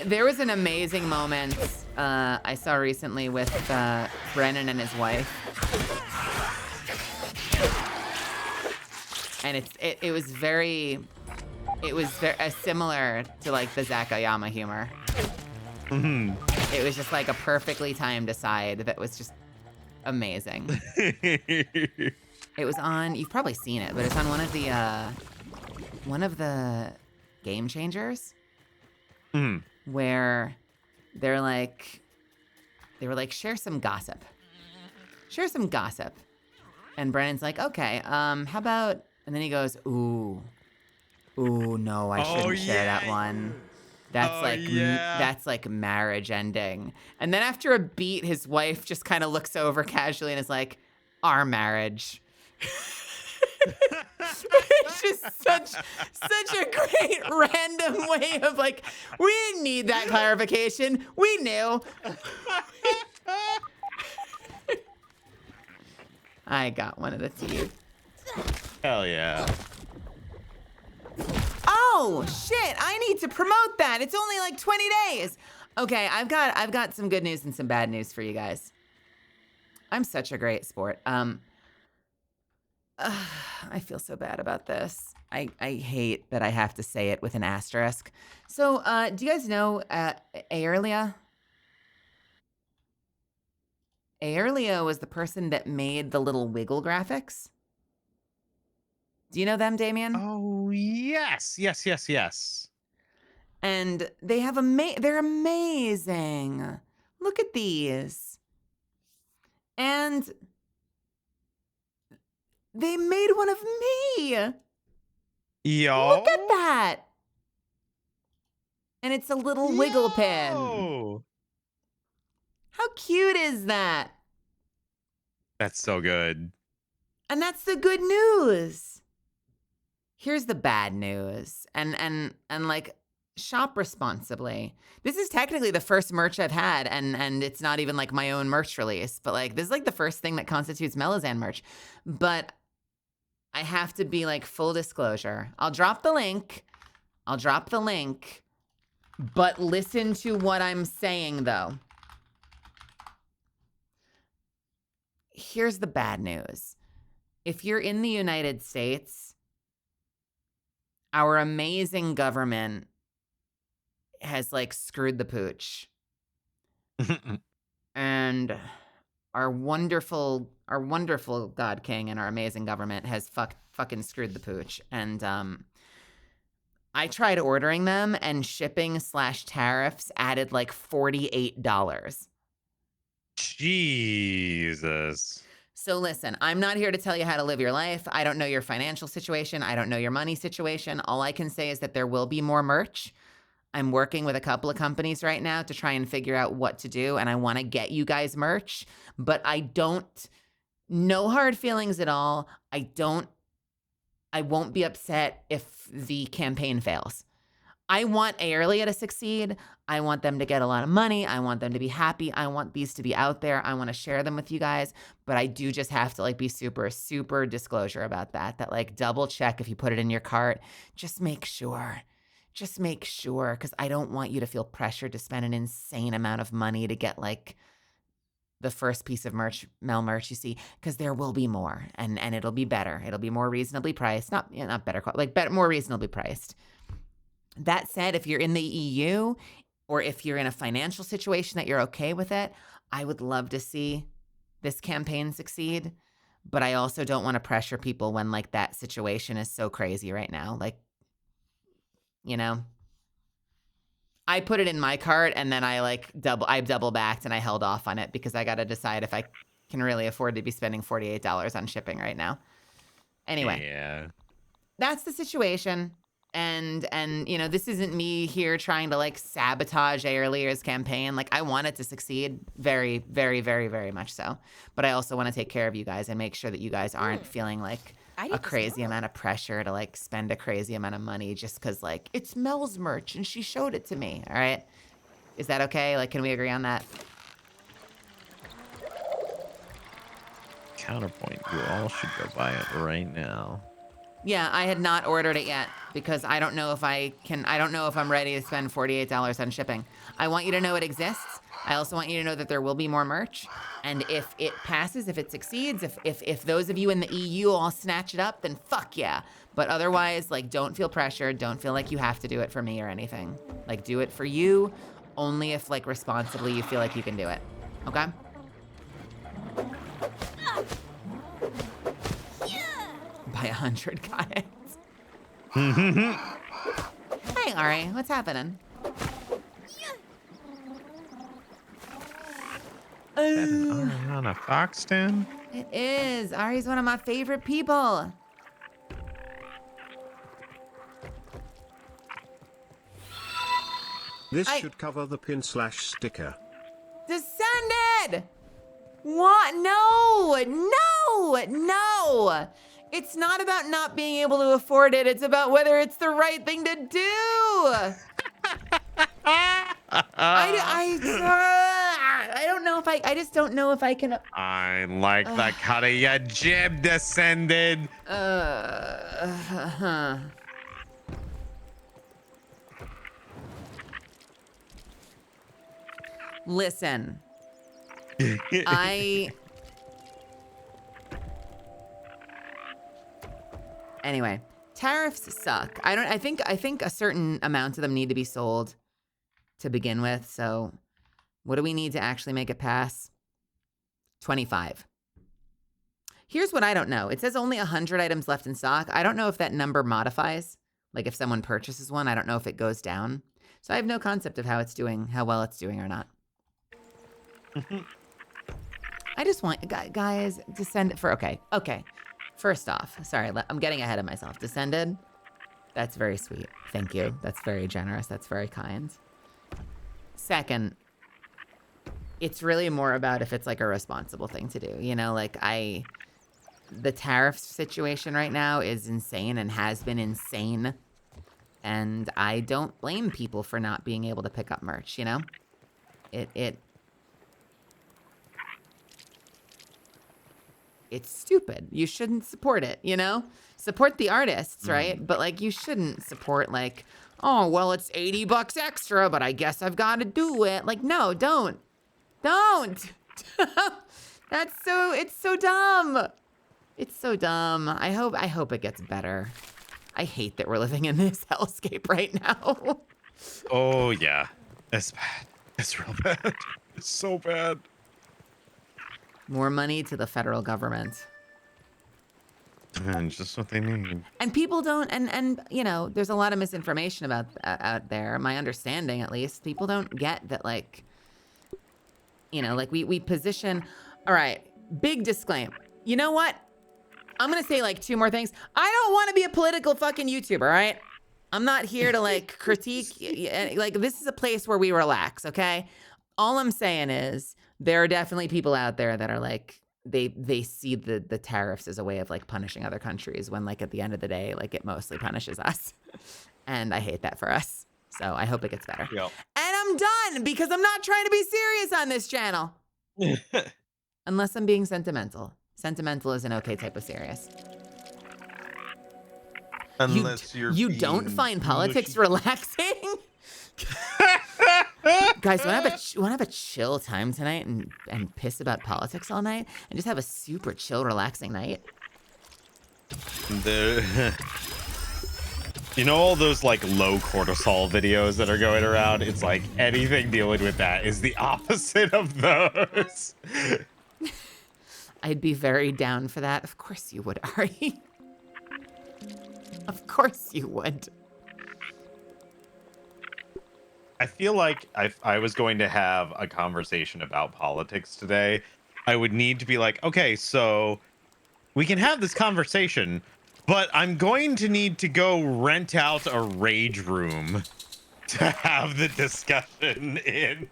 There was an amazing moment I saw recently with Brennan and his wife. And it was very similar to like the Zach Oyama humor. It was just like a perfectly timed aside that was just amazing. It was on, you've probably seen it, but it's on one of the Game Changers. Where they were like, share some gossip. And Brennan's like, okay, how about, and then he goes, ooh, no, I shouldn't share that one. That's like marriage ending. And then after a beat, his wife just kind of looks over casually and is like, our marriage. It's just such a great random way of like, we didn't need that clarification. We knew. I got one of the teeth. Hell yeah. Oh shit, I need to promote that. It's only like 20 days. Okay, I've got some good news and some bad news for you guys. I'm such a great sport. I feel so bad about this. I hate that I have to say it with an asterisk. So, do you guys know Aerlia? Aerlia was the person that made the little wiggle graphics. Do you know them, Damien? Oh, yes. And they have they're amazing. Look at these. And they made one of me. Yo. Look at that. And it's a little wiggle pin. How cute is that? That's so good. And that's the good news. Here's the bad news. And like, shop responsibly. This is technically the first merch I've had, and it's not even like my own merch release, but like this is like the first thing that constitutes Melozan merch. But I have to be like, full disclosure. I'll drop the link, but listen to what I'm saying though. Here's the bad news. If you're in the United States, our amazing government has like screwed the pooch. And our wonderful God King and our amazing government has fucking screwed the pooch. And I tried ordering them, and shipping / tariffs added like $48. Jesus. So listen, I'm not here to tell you how to live your life. I don't know your financial situation. I don't know your money situation. All I can say is that there will be more merch. I'm working with a couple of companies right now to try and figure out what to do, and I want to get you guys merch, but no hard feelings at all. I won't be upset if the campaign fails. I want Aerlia to succeed. I want them to get a lot of money. I want them to be happy. I want these to be out there. I want to share them with you guys, but I do just have to like be super, super disclosure about that like double check if you put it in your cart. Just make sure, because I don't want you to feel pressured to spend an insane amount of money to get like the first piece of Mel merch you see, because there will be more, and it'll be better. It'll be more reasonably priced, not better, like more reasonably priced. That said, if you're in the EU or if you're in a financial situation that you're okay with it, I would love to see this campaign succeed. But I also don't want to pressure people when like that situation is so crazy right now. Like, you know, I put it in my cart, and then I double backed and I held off on it because I got to decide if I can really afford to be spending $48 on shipping right now. Anyway, yeah, that's the situation. And you know, this isn't me here trying to like sabotage Aerlia's campaign. Like, I want it to succeed very, very, very, very much so. But I also want to take care of you guys and make sure that you guys aren't feeling like I'd a eat this crazy more. amount of pressure to like spend a crazy amount of money just because like it's Mel's merch and she showed it to me. All right. Is that okay? Like, can we agree on that? Counterpoint, you all should go buy it right now. Yeah, I had not ordered it yet because I don't know if I don't know if I'm ready to spend $48 on shipping. I want you to know it exists. I also want you to know that there will be more merch. And if it passes, if it succeeds, if those of you in the EU all snatch it up, then fuck yeah. But otherwise, like, don't feel pressured. Don't feel like you have to do it for me or anything. Like, do it for you only if, like, responsibly you feel like you can do it. Okay? By 100 guys. Hey, Ari, what's happening? That an Ariana Foxton? It is. Ari's one of my favorite people. This should cover the pin/sticker. Descended! What? No! No! No! It's not about not being able to afford it. It's about whether it's the right thing to do. I don't know if I just don't know if I can. I like the cut of your jib, Descended. Listen, Anyway, tariffs suck. I think a certain amount of them need to be sold to begin with. So what do we need to actually make it pass? 25. Here's what I don't know. It says only 100 items left in stock. I don't know if that number modifies. Like if someone purchases one, I don't know if it goes down. So I have no concept of how it's doing, how well it's doing or not. I just want, guys, Descended for, okay. First off, sorry, I'm getting ahead of myself. Descended, that's very sweet. Thank you. That's very generous. That's very kind. Second, it's really more about if it's like a responsible thing to do. You know, like the tariff situation right now is insane and has been insane. And I don't blame people for not being able to pick up merch, you know? It's stupid. You shouldn't support it, you know? Support the artists, right? But like you shouldn't support like, oh, well, it's $80 extra, but I guess I've got to do it. Like, no, don't. It's so dumb. It's so dumb. I hope it gets better. I hate that we're living in this hellscape right now. Oh, yeah. It's bad. It's real bad. It's so bad. More money to the federal government. And just what they need. And people don't, and you know, there's a lot of misinformation about out there. My understanding, at least, people don't get that, like, you know, like we position. All right, big disclaimer. You know what? I'm gonna say like 2 more things. I don't want to be a political fucking YouTuber. All right, I'm not here to like critique. Like this is a place where we relax. Okay. All I'm saying is there are definitely people out there that are like, they see the tariffs as a way of like punishing other countries when like at the end of the day, like it mostly punishes us. And I hate that for us. So I hope it gets better. Yep. And I'm done because I'm not trying to be serious on this channel. Unless I'm being sentimental. Sentimental is an okay type of serious. Unless you don't find politics relaxing? Guys, want to have a chill time tonight and piss about politics all night and just have a super chill, relaxing night? You know all those like low cortisol videos that are going around? It's like anything dealing with that is the opposite of those. I'd be very down for that. Of course you would, Ari. Of course you would. I feel like if I was going to have a conversation about politics today, I would need to be like, okay, so we can have this conversation, but I'm going to need to go rent out a rage room to have the discussion in.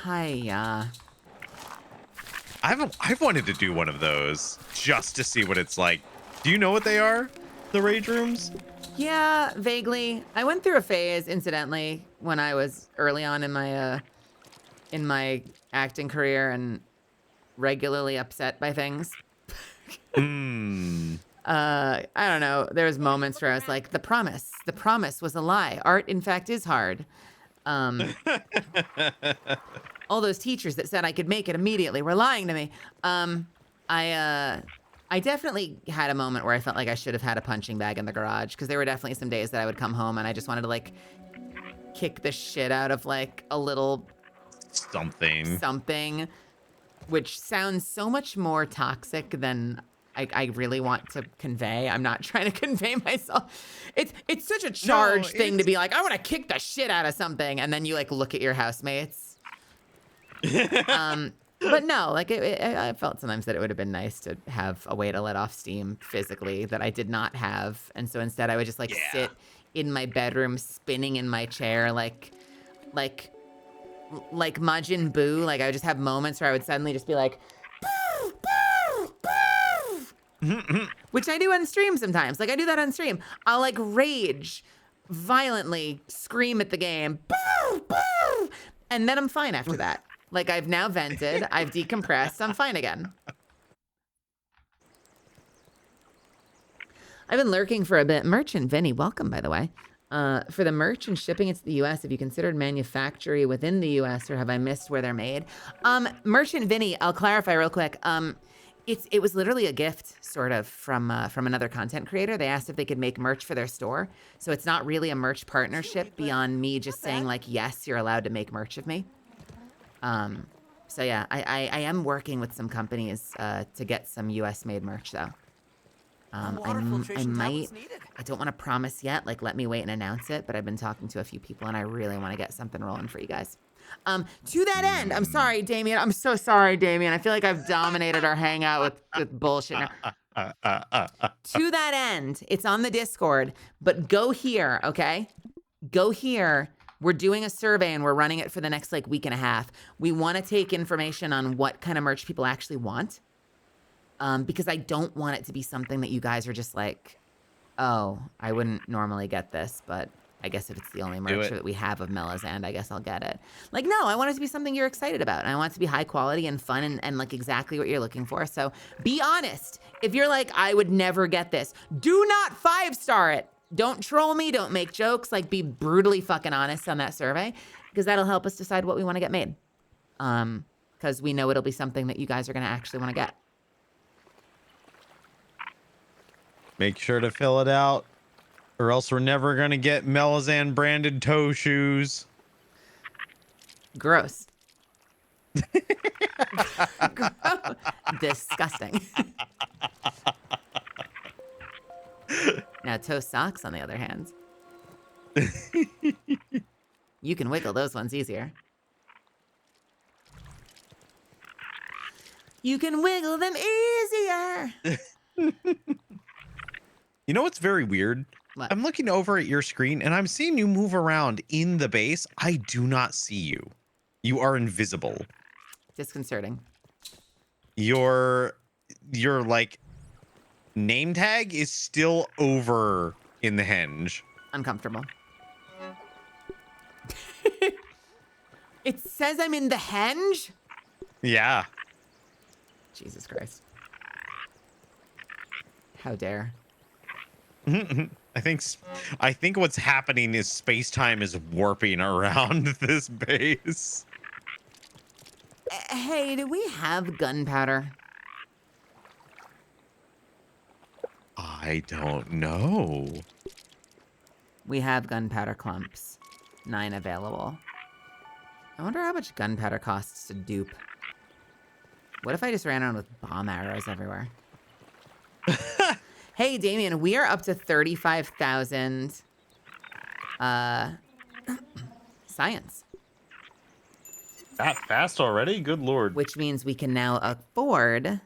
Hiya. I've wanted to do one of those just to see what it's like. Do you know what they are? The rage rooms? Yeah, vaguely. I went through a phase, incidentally, when I was early on in my acting career and regularly upset by things. Hmm. I don't know. There was moments where I was like, the promise was a lie. Art, in fact, is hard. All those teachers that said I could make it immediately were lying to me. I definitely had a moment where I felt like I should have had a punching bag in the garage, because there were definitely some days that I would come home and I just wanted to like kick the shit out of like a little something, which sounds so much more toxic than I really want to convey. I'm not trying to convey myself. It's such a charged thing to be like, I want to kick the shit out of something, and then you like look at your housemates. But no, like I felt sometimes that it would have been nice to have a way to let off steam physically that I did not have, and so instead I would just like sit in my bedroom spinning in my chair like Majin Buu. Like I would just have moments where I would suddenly just be like, boo, boo, boo. Which I do on stream sometimes. Like I do that on stream. I'll like rage, violently scream at the game, boo, boo, and then I'm fine after that. Like I've now vented, I've decompressed, I'm fine again. I've been lurking for a bit. Merchant Vinny, welcome by the way. For the merch and shipping it to the US, have you considered manufacturing within the US, or have I missed where they're made? Merchant Vinny, I'll clarify real quick. It was literally a gift, sort of, from another content creator. They asked if they could make merch for their store. So it's not really a merch partnership beyond me just saying like, yes, you're allowed to make merch of me. So yeah, I am working with some companies to get some US made merch though. I might, I don't want to promise yet, like let me wait and announce it, but I've been talking to a few people and I really want to get something rolling for you guys. To that end, I'm sorry, Damien. I'm so sorry, Damien. I feel like I've dominated our hangout with bullshit now. To that end, it's on the Discord, but go here, okay? Go here. We're doing a survey and we're running it for the next like week and a half. We want to take information on what kind of merch people actually want. Because I don't want it to be something that you guys are just like, oh, I wouldn't normally get this, but I guess if it's the only merch that we have of Melazand, I guess I'll get it. Like, no, I want it to be something you're excited about. And I want it to be high quality and fun and like exactly what you're looking for. So be honest. If you're like, I would never get this, do not 5-star it. Don't troll me. Don't make jokes. Like, be brutally fucking honest on that survey, because that'll help us decide what we want to get made. Because we know it'll be something that you guys are going to actually want to get. Make sure to fill it out, or else we're never going to get Melazan branded toe shoes. Gross. Disgusting. Now, toe socks, on the other hand, you can wiggle those ones easier. You can wiggle them easier. You know what's very weird? What? I'm looking over at your screen and I'm seeing you move around in the base. I do not see you. You are invisible. Disconcerting. Your like name tag is still over in the henge. Uncomfortable. It says I'm in the henge? Yeah. Jesus Christ. How dare. I think what's happening is space-time is warping around this base. Hey, do we have gunpowder? I don't know. We have gunpowder clumps. 9 available. I wonder how much gunpowder costs to dupe. What if I just ran around with bomb arrows everywhere? Hey, Damien, we are up to 35,000 science. That fast already? Good lord. Which means we can now afford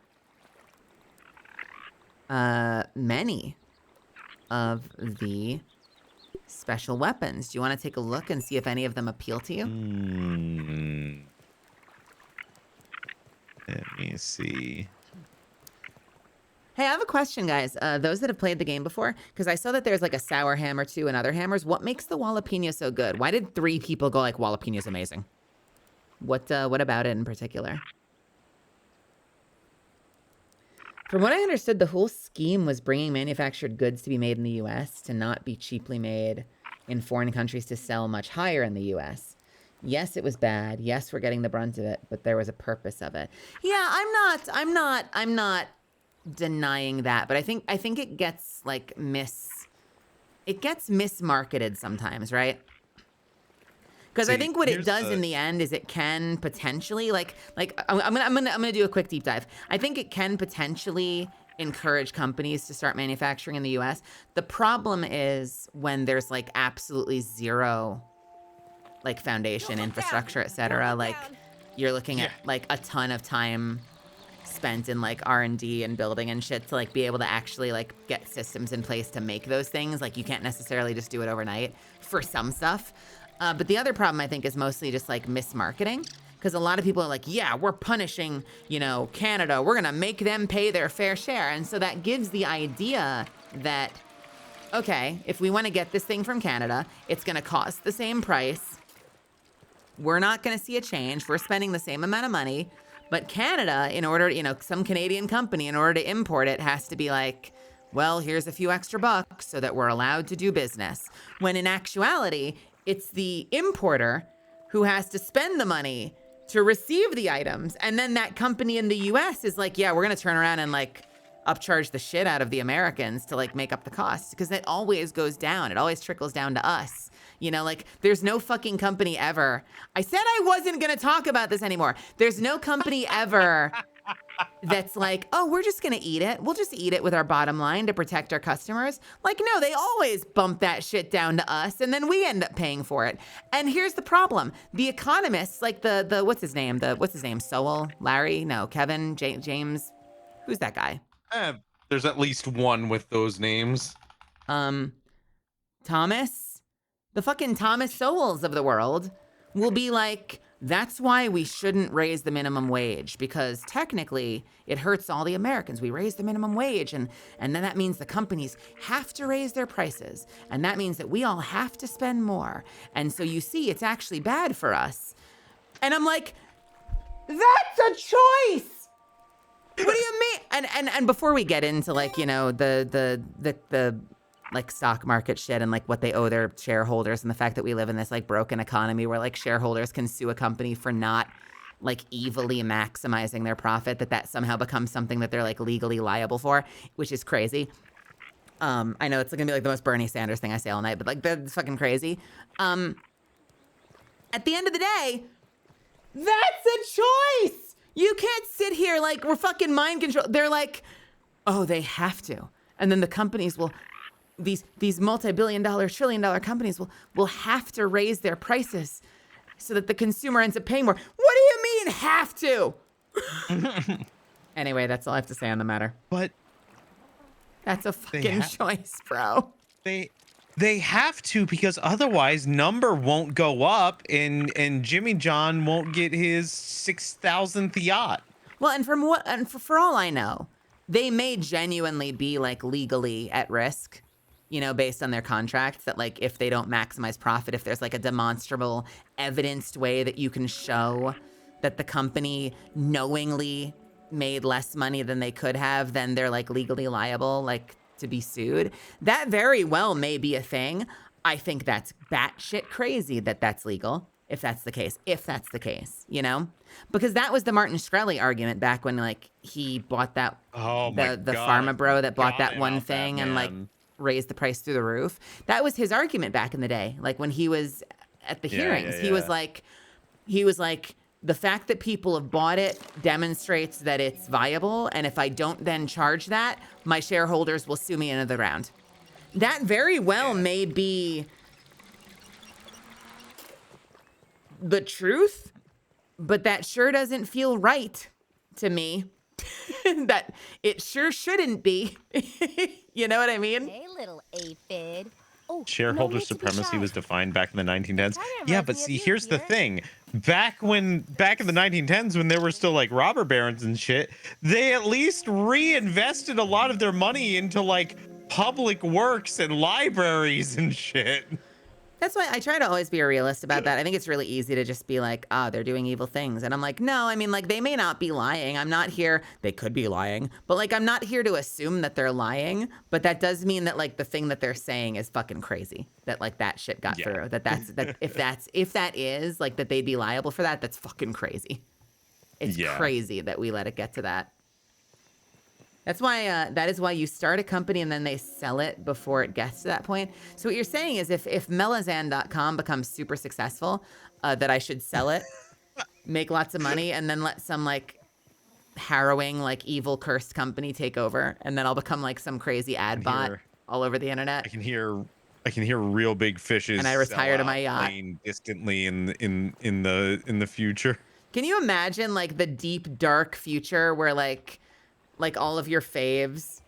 many of the special weapons. Do you want to take a look and see if any of them appeal to you? Let Let me see. Hey, I have a question, guys. Those that have played the game before, because I saw that there's like a sour hammer too and other hammers. What makes the jalapeno so good? Why did 3 people go like jalapeno's amazing? What about it in particular? From what I understood, the whole scheme was bringing manufactured goods to be made in the U.S. to not be cheaply made in foreign countries to sell much higher in the U.S. Yes, it was bad. Yes, we're getting the brunt of it, but there was a purpose of it. Yeah, I'm not denying that, but I think it gets like mismarketed sometimes, right? Because I think what it does in the end is it can potentially I'm gonna do a quick deep dive. I think it can potentially encourage companies to start manufacturing in the U.S. The problem is when there's like absolutely zero like foundation infrastructure, etc. Like you're looking at like a ton of time spent in like R&D and building and shit to like be able to actually like get systems in place to make those things. Like you can't necessarily just do it overnight for some stuff. But the other problem I think is mostly just like mismarketing, because a lot of people are like, yeah, we're punishing, you know, Canada. We're gonna make them pay their fair share. And so that gives the idea that, okay, if we want to get this thing from Canada, it's gonna cost the same price. We're not gonna see a change. We're spending the same amount of money. But Canada, in order, you know, some Canadian company, in order to import it, has to be like, well, here's a few extra bucks so that we're allowed to do business. When in actuality, it's the importer who has to spend the money to receive the items. And then that company in the US is like, yeah, we're going to turn around and like upcharge the shit out of the Americans to like make up the costs, because it always goes down. It always trickles down to us. You know, like there's no fucking company ever. I said I wasn't going to talk about this anymore. There's no company ever that's like, oh, we're just going to eat it. We'll just eat it with our bottom line to protect our customers. Like, no, they always bump that shit down to us and then we end up paying for it. And here's the problem. The economists, like the what's his name? Sowell, Larry? No, Kevin, James. Who's that guy? There's at least one with those names. Thomas? The fucking Thomas Sowells of the world will be like, that's why we shouldn't raise the minimum wage, because technically it hurts all the Americans. We raise the minimum wage and then that means the companies have to raise their prices. And that means that we all have to spend more. And so you see, it's actually bad for us. And I'm like, that's a choice. What do you mean? And before we get into like, you know, the like stock market shit and like what they owe their shareholders and the fact that we live in this like broken economy where like shareholders can sue a company for not like evilly maximizing their profit, that somehow becomes something that they're like legally liable for, which is crazy. I know it's gonna be like the most Bernie Sanders thing I say all night, but like that's fucking crazy. At the end of the day, that's a choice. You can't sit here like we're fucking mind control. They're like, oh, they have to. And then the companies will, these multi-billion-dollar, trillion-dollar companies will have to raise their prices so that the consumer ends up paying more. What do you mean have to? Anyway, that's all I have to say on the matter. But that's a fucking choice, bro. They have to, because otherwise number won't go up and Jimmy John won't get his 6,000th yacht. Well, and for all I know, they may genuinely be like legally at risk, you know, based on their contracts, that like if they don't maximize profit, if there's like a demonstrable evidenced way that you can show that the company knowingly made less money than they could have, then they're like legally liable, like to be sued. That very well may be a thing. I think that's batshit crazy that that's legal. If that's the case, you know, because that was the Martin Shkreli argument back when like he bought that, the pharma bro that bought that one thing and like raised the price through the roof. That was his argument back in the day. Like when he was at the hearings, he was like, the fact that people have bought it demonstrates that it's viable. And if I don't then charge that, my shareholders will sue me into the ground. That very well may be the truth, but that sure doesn't feel right to me. That it sure shouldn't be. You know what I mean? Hey, little aphid. Oh, shareholder no need to be supremacy shy. was defined back in the 1910s. Kinda Yeah, reminds but me of see, you, here's the Peter. thing. Back in the 1910s, when there were still like robber barons and shit, they at least reinvested a lot of their money into like public works and libraries and shit. That's why I try to always be a realist about that. I think it's really easy to just be like, ah, they're doing evil things. And I'm like, no, I mean, like, they may not be lying. I'm not here. They could be lying. But, like, I'm not here to assume that they're lying. But that does mean that, like, the thing that they're saying is fucking crazy. That, like, that shit got through. That if that is, like, that they'd be liable for that, that's fucking crazy. It's crazy that we let it get to that. That's why, that is why you start a company and then they sell it before it gets to that point. So what you're saying is if Melazan.com becomes super successful, that I should sell it, make lots of money, and then let some like harrowing, like evil cursed company take over. And then I'll become like some crazy ad bot all over the internet. I can hear real big fishes. And I retire to my yacht. Playing distantly in the future. Can you imagine like the deep, dark future where like all of your faves,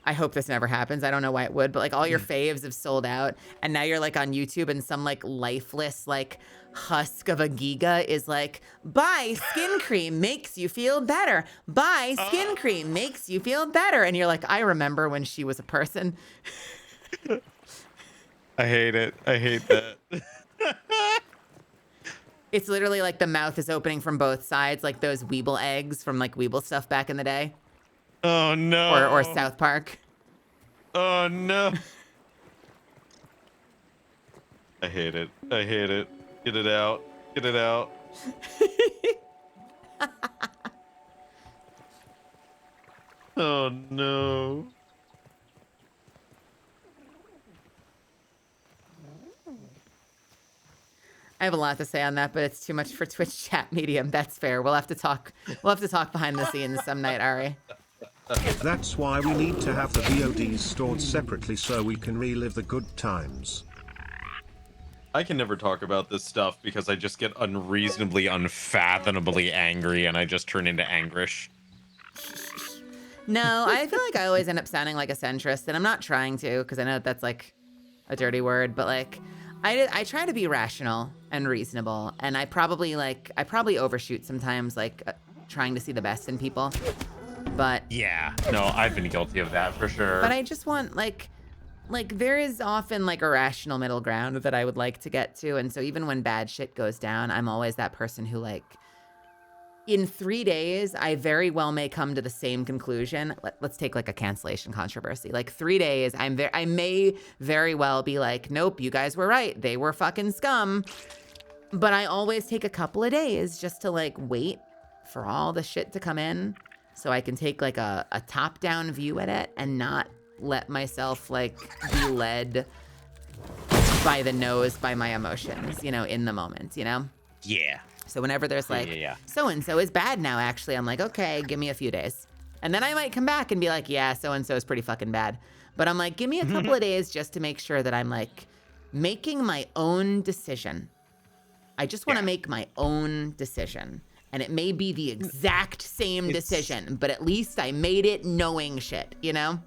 I hope this never happens. I don't know why it would, but like all your faves have sold out. And now you're like on YouTube and some like lifeless, like husk of a giga is like, buy skin cream makes you feel better. Buy skin cream makes you feel better. And you're like, I remember when she was a person. I hate it. I hate that. It's literally like the mouth is opening from both sides, like those Weeble eggs from like Weeble stuff back in the day. Oh no. Or South Park. Oh no. I hate it. I hate it. Get it out. Get it out. Oh no. I have a lot to say on that, but it's too much for Twitch chat medium. That's fair. We'll have to talk behind the scenes some night, Ari. That's why we need to have the VODs stored separately so we can relive the good times. I can never talk about this stuff because I just get unreasonably, unfathomably angry and I just turn into Angrish. No, I feel like I always end up sounding like a centrist, and I'm not trying to because I know that's like a dirty word, but like I try to be rational and reasonable, and I probably overshoot sometimes, like trying to see the best in people. But yeah, no, I've been guilty of that for sure. But I just want like there is often like a rational middle ground that I would like to get to, and so even when bad shit goes down, I'm always that person who like, in 3 days, I very well may come to the same conclusion. Let's take like a cancellation controversy. Like 3 days, I may very well be like, nope, you guys were right. They were fucking scum. But I always take a couple of days just to like wait for all the shit to come in so I can take like a top-down view at it and not let myself like be led by the nose by my emotions, you know, in the moment, you know? Yeah. So whenever there's like, so-and-so is bad now, actually, I'm like, okay, give me a few days. And then I might come back and be like, yeah, so-and-so is pretty fucking bad. But I'm like, give me a couple of days just to make sure that I'm like making my own decision. I just want to make my own decision. And it may be the exact same decision, but at least I made it knowing shit, you know?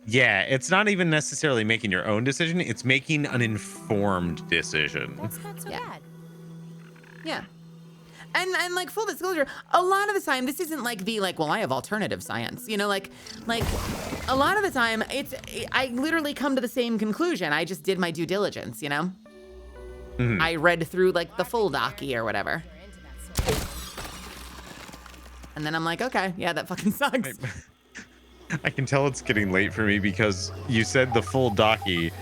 Yeah, it's not even necessarily making your own decision. It's making an informed decision. That's not so bad. Yeah. And like full disclosure, a lot of the time, this isn't like the like, well, I have alternative science, you know, like a lot of the time I literally come to the same conclusion. I just did my due diligence, you know? Mm-hmm. I read through like the full docu or whatever. And then I'm like, okay, yeah, that fucking sucks. I can tell it's getting late for me because you said the full docu,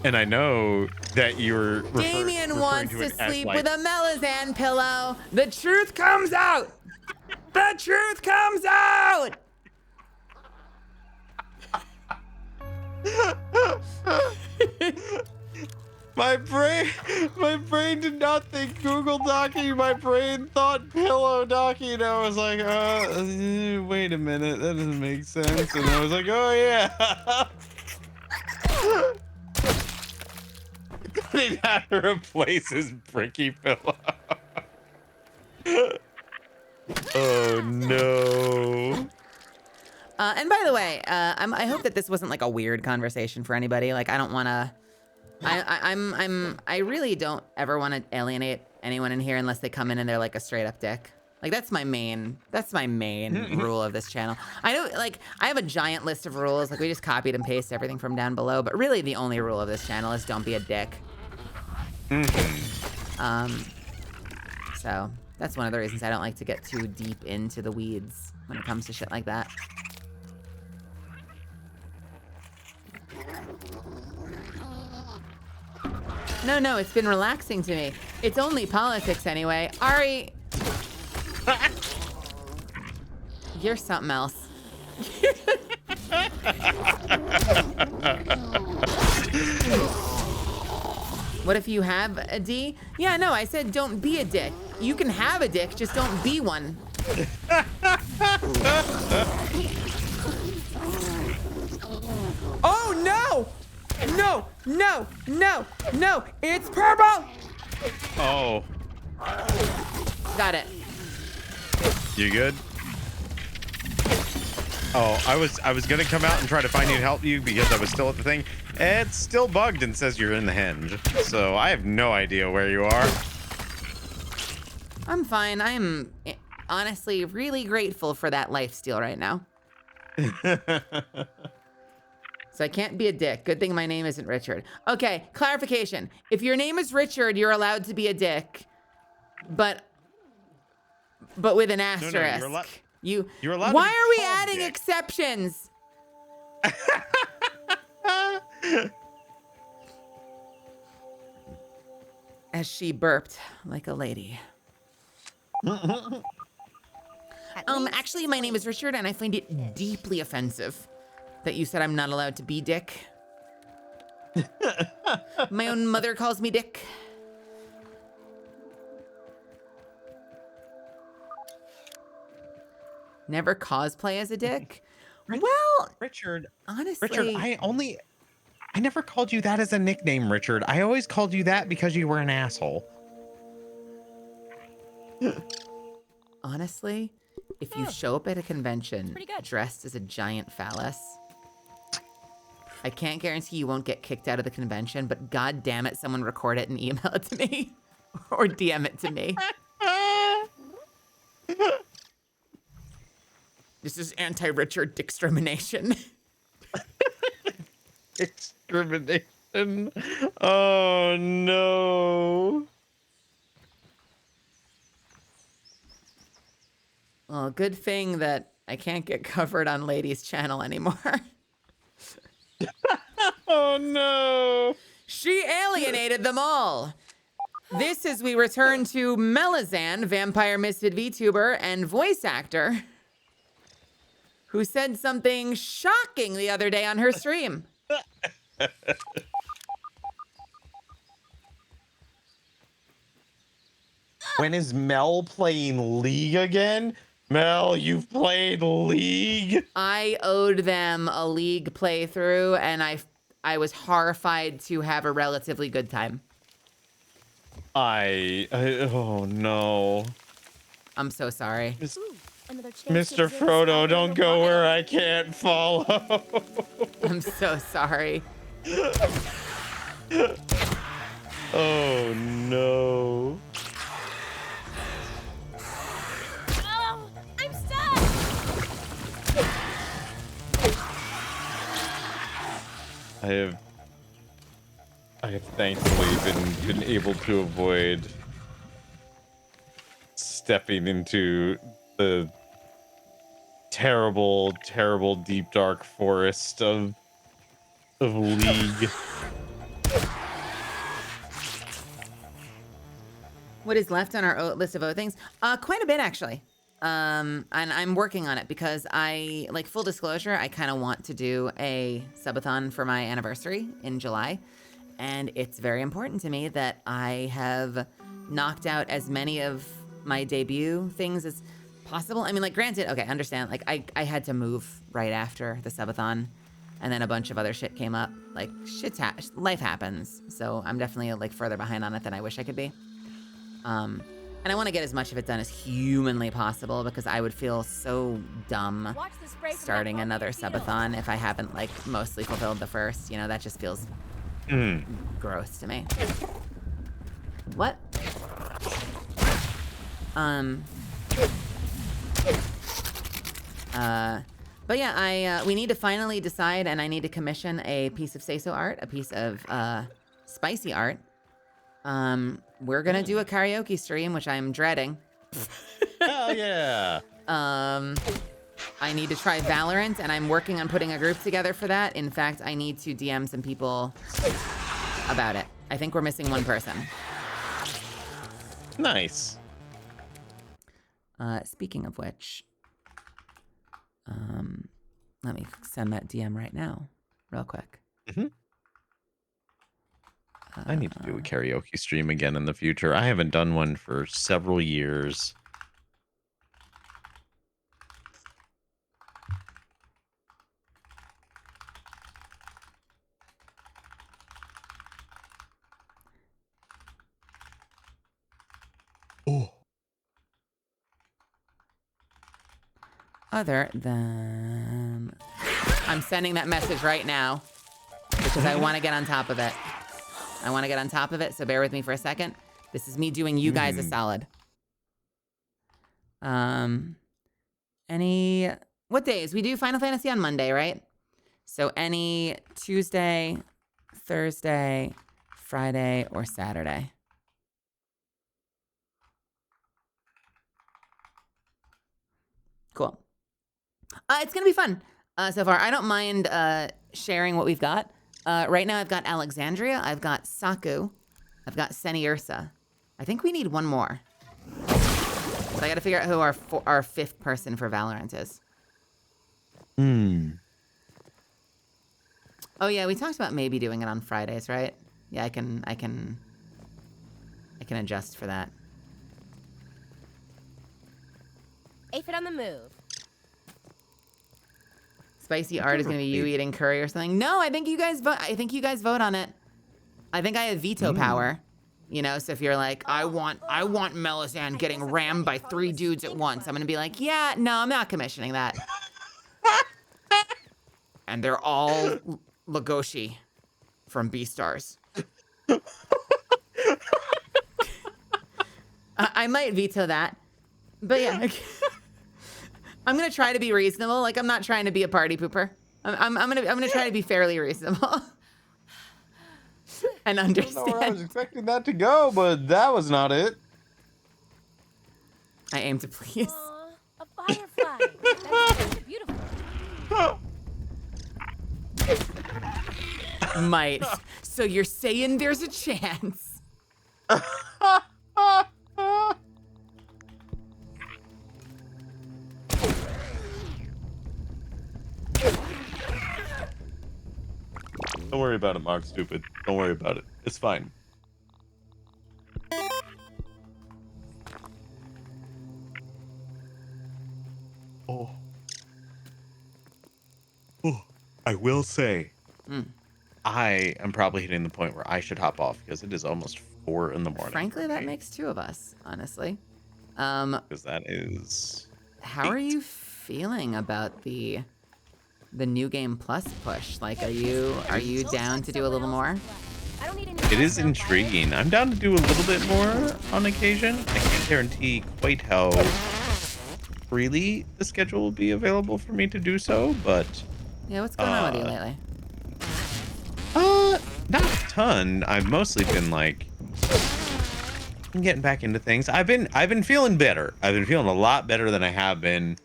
and I know that you're Damien wants to sleep with a Melazan pillow. The truth comes out. The truth comes out. My brain did not think Google Docu. My brain thought pillow docu, and I was like, wait a minute, that doesn't make sense. And I was like, oh yeah. They'd have to replace his bricky pillow. Oh no. And by the way, I hope that this wasn't like a weird conversation for anybody. Like, I don't want to I really don't ever want to alienate anyone in here unless they come in and they're like a straight up dick. Like that's my main rule of this channel. I know, like, I have a giant list of rules. Like we just copied and pasted everything from down below, but really the only rule of this channel is don't be a dick. So that's one of the reasons I don't like to get too deep into the weeds when it comes to shit like that. No, it's been relaxing to me. It's only politics anyway. Ari, you're something else. What if you have a D? Yeah, no, I said don't be a dick. You can have a dick, just don't be one. Oh no! No, no, no, no, it's purple! Oh. Got it. You good? Oh, I was gonna come out and try to find you and help you because I was still at the thing. It's still bugged and says you're in the henge. So I have no idea where you are. I'm fine. I'm honestly really grateful for that lifesteal right now. So I can't be a dick. Good thing my name isn't Richard. Okay, clarification. If your name is Richard, you're allowed to be a dick. But with an asterisk. You're allowed Why to be are we called adding dick. exceptions? As she burped like a lady. Actually, my name is Richard, and I find it deeply offensive that you said I'm not allowed to be Dick. My own mother calls me Dick. Never cosplay as a dick? Well, Richard, honestly, I never called you that as a nickname, Richard. I always called you that because you were an asshole. honestly, if you show up at a convention dressed as a giant phallus, I can't guarantee you won't get kicked out of the convention, but god damn it, someone record it and email it to me or DM it to me. This is anti-Richard discrimination. Discrimination. Oh no. Well, good thing that I can't get covered on Lady's channel anymore. Oh no. She alienated them all. This is we return to Melazan, vampire misfit VTuber and voice actor, who said something shocking the other day on her stream. When is Mel playing League again? Mel, you've played League? I owed them a League playthrough, and I was horrified to have a relatively good time. Oh no. I'm so sorry. Mr. Frodo, don't go where I can't follow. I'm so sorry. Oh no. Oh, I'm stuck! I have thankfully been able to avoid stepping into the terrible, terrible deep dark forest of League. What is left on our list of things? Quite a bit, actually. And I'm working on it because I, like, full disclosure, I kind of want to do a subathon for my anniversary in July. And it's very important to me that I have knocked out as many of my debut things as possible. I mean, like, granted, okay, understand, like, I had to move right after the subathon, and then a bunch of other shit came up. Like, life happens. So I'm definitely, like, further behind on it than I wish I could be. And I want to get as much of it done as humanly possible because I would feel so dumb starting another subathon if I haven't, like, mostly fulfilled the first. You know, that just feels gross to me. What? But yeah, we need to finally decide, and I need to commission a piece of say-so art, a piece of spicy art. We're gonna do a karaoke stream, which I'm dreading. Hell yeah. I need to try Valorant, and I'm working on putting a group together for that. In fact, I need to DM some people about it. I think we're missing one person. Nice. Speaking of which, let me send that DM right now, real quick. I need to do a karaoke stream again in the future. I haven't done one for several years. Oh. Other than... I'm sending that message right now because I want to get on top of it. I want to get on top of it, so bear with me for a second. This is me doing you guys a solid. What days? We do Final Fantasy on Monday, right? So any Tuesday, Thursday, Friday, or Saturday. Cool. It's going to be fun so far. I don't mind sharing what we've got. Right now I've got Alexandria, I've got Saku, I've got Seniursa. I think we need one more. But I got to figure out who our fifth person for Valorant is. Oh yeah, we talked about maybe doing it on Fridays, right? Yeah, I can adjust for that. Aphid on the move. Spicy art is gonna be you eating curry or something. No, I think you guys vote. I think you guys vote on it. I think I have veto power. You know, so if you're like, I want Melisande getting rammed by 3 dudes at once, I'm gonna be like, yeah, no, I'm not commissioning that. And they're all Legoshi from Beastars. I might veto that, but yeah. I'm gonna try to be reasonable. Like, I'm not trying to be a party pooper. I'm gonna try to be fairly reasonable and understand. I don't know where I was expecting that to go, but that was not it. I aim to please. Aw, a firefly. That's beautiful. Might. So you're saying there's a chance? Don't worry about it, Mark. Stupid. Don't worry about it. It's fine. Oh. Oh. I will say, I am probably hitting the point where I should hop off because it is almost 4 in the morning. Frankly, that makes 2 of us, honestly. Because that is... How are you feeling about the New Game Plus push? Like, are you down to do a little more? It is intriguing. I'm down to do a little bit more on occasion. I can't guarantee quite how freely the schedule will be available for me to do so, but... Yeah, what's going on with you lately? Not a ton. I've mostly been like getting back into things. I've been feeling better. I've been feeling a lot better than I have been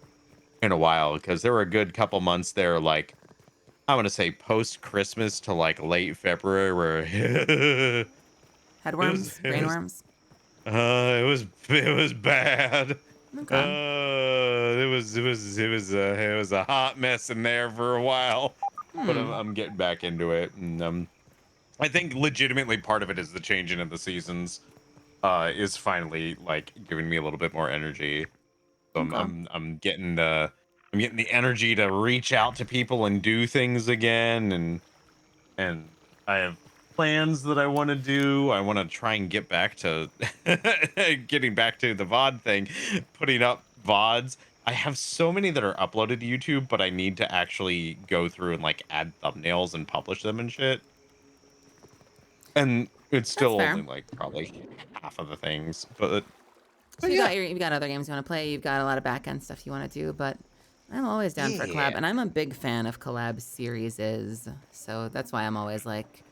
in a while, because there were a good couple months there, like I want to say post Christmas to like late February, where Headworms, brainworms. It was bad. Okay. It was a hot mess in there for a while, but I'm getting back into it, and I think legitimately part of it is the changing of the seasons is finally like giving me a little bit more energy. So I'm getting the energy to reach out to people and do things again, and I have plans that I want to do. I want to try and get back to getting back to the VOD thing, putting up VODs. I have so many that are uploaded to YouTube, but I need to actually go through and like add thumbnails and publish them and shit. And it's still fair. only like probably half of the things, but So you've got other games you want to play. You've got a lot of back end stuff you want to do, but I'm always down for a collab, Yeah. and I'm a big fan of collab series. So that's why I'm always like,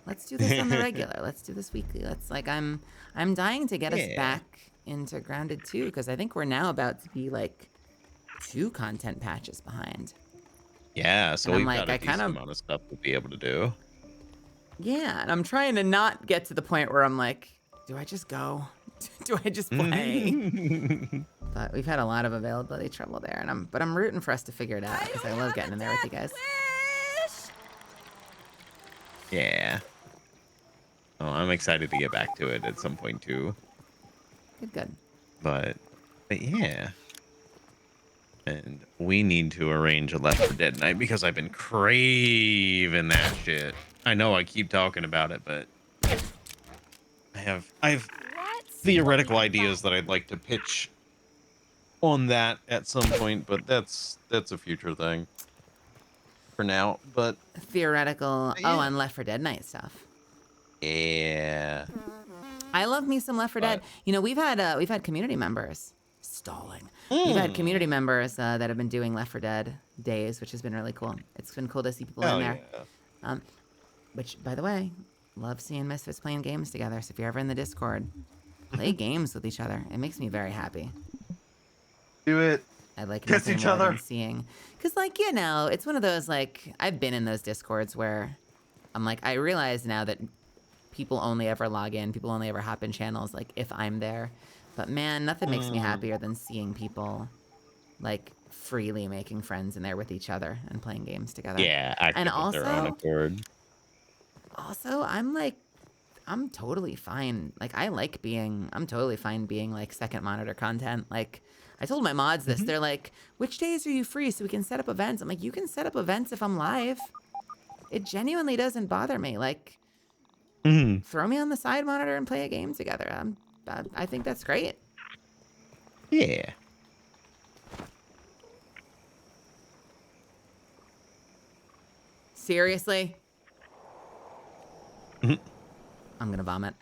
let's do this on the regular. Let's do this weekly. I'm dying to get us Yeah. back into Grounded 2 because I think we're now about to be like 2 content patches behind. Yeah, so And I'm we've like, got a I decent kinda- amount of stuff to be able to do. Yeah, and I'm trying to not get to the point where I'm like, do I just go? Do I just play? But we've had a lot of availability trouble there, and I'm rooting for us to figure it out because I love getting in there with you guys. Yeah. Oh, I'm excited to get back to it at some point too. Good. But yeah. And we need to arrange a Left 4 Dead night because I've been craving that shit. I know I keep talking about it, but I've theoretical ideas that I'd like to pitch on that at some point, but that's a future thing for now. But Theoretical. Yeah. Oh, on Left 4 Dead night stuff. yeah. I love me some Left 4 Dead. You know, we've had community members stalling. We've had community members that have been doing Left 4 Dead days, which has been really cool. It's been cool to see people in there. Yeah. Which, by the way, love seeing Misfits playing games together. So if you're ever in the Discord, play games with each other. It makes me very happy. Do it. I like Kiss nothing each more other. than seeing, because like, you know, it's one of those, like, I've been in those Discords where I'm like, I realize now that people only ever log in, people only ever hop in channels like if I'm there. But man, nothing makes me happier than seeing people like freely making friends in there with each other and playing games together. Yeah, acting And with their own also- accord. Also, I'm totally fine. Like, I'm totally fine being like second monitor content. Like, I told my mods this. They're like, which days are you free so we can set up events? I'm like, you can set up events if I'm live. It genuinely doesn't bother me. Like, throw me on the side monitor and play a game together. I think that's great. Yeah. Seriously? I'm gonna vomit.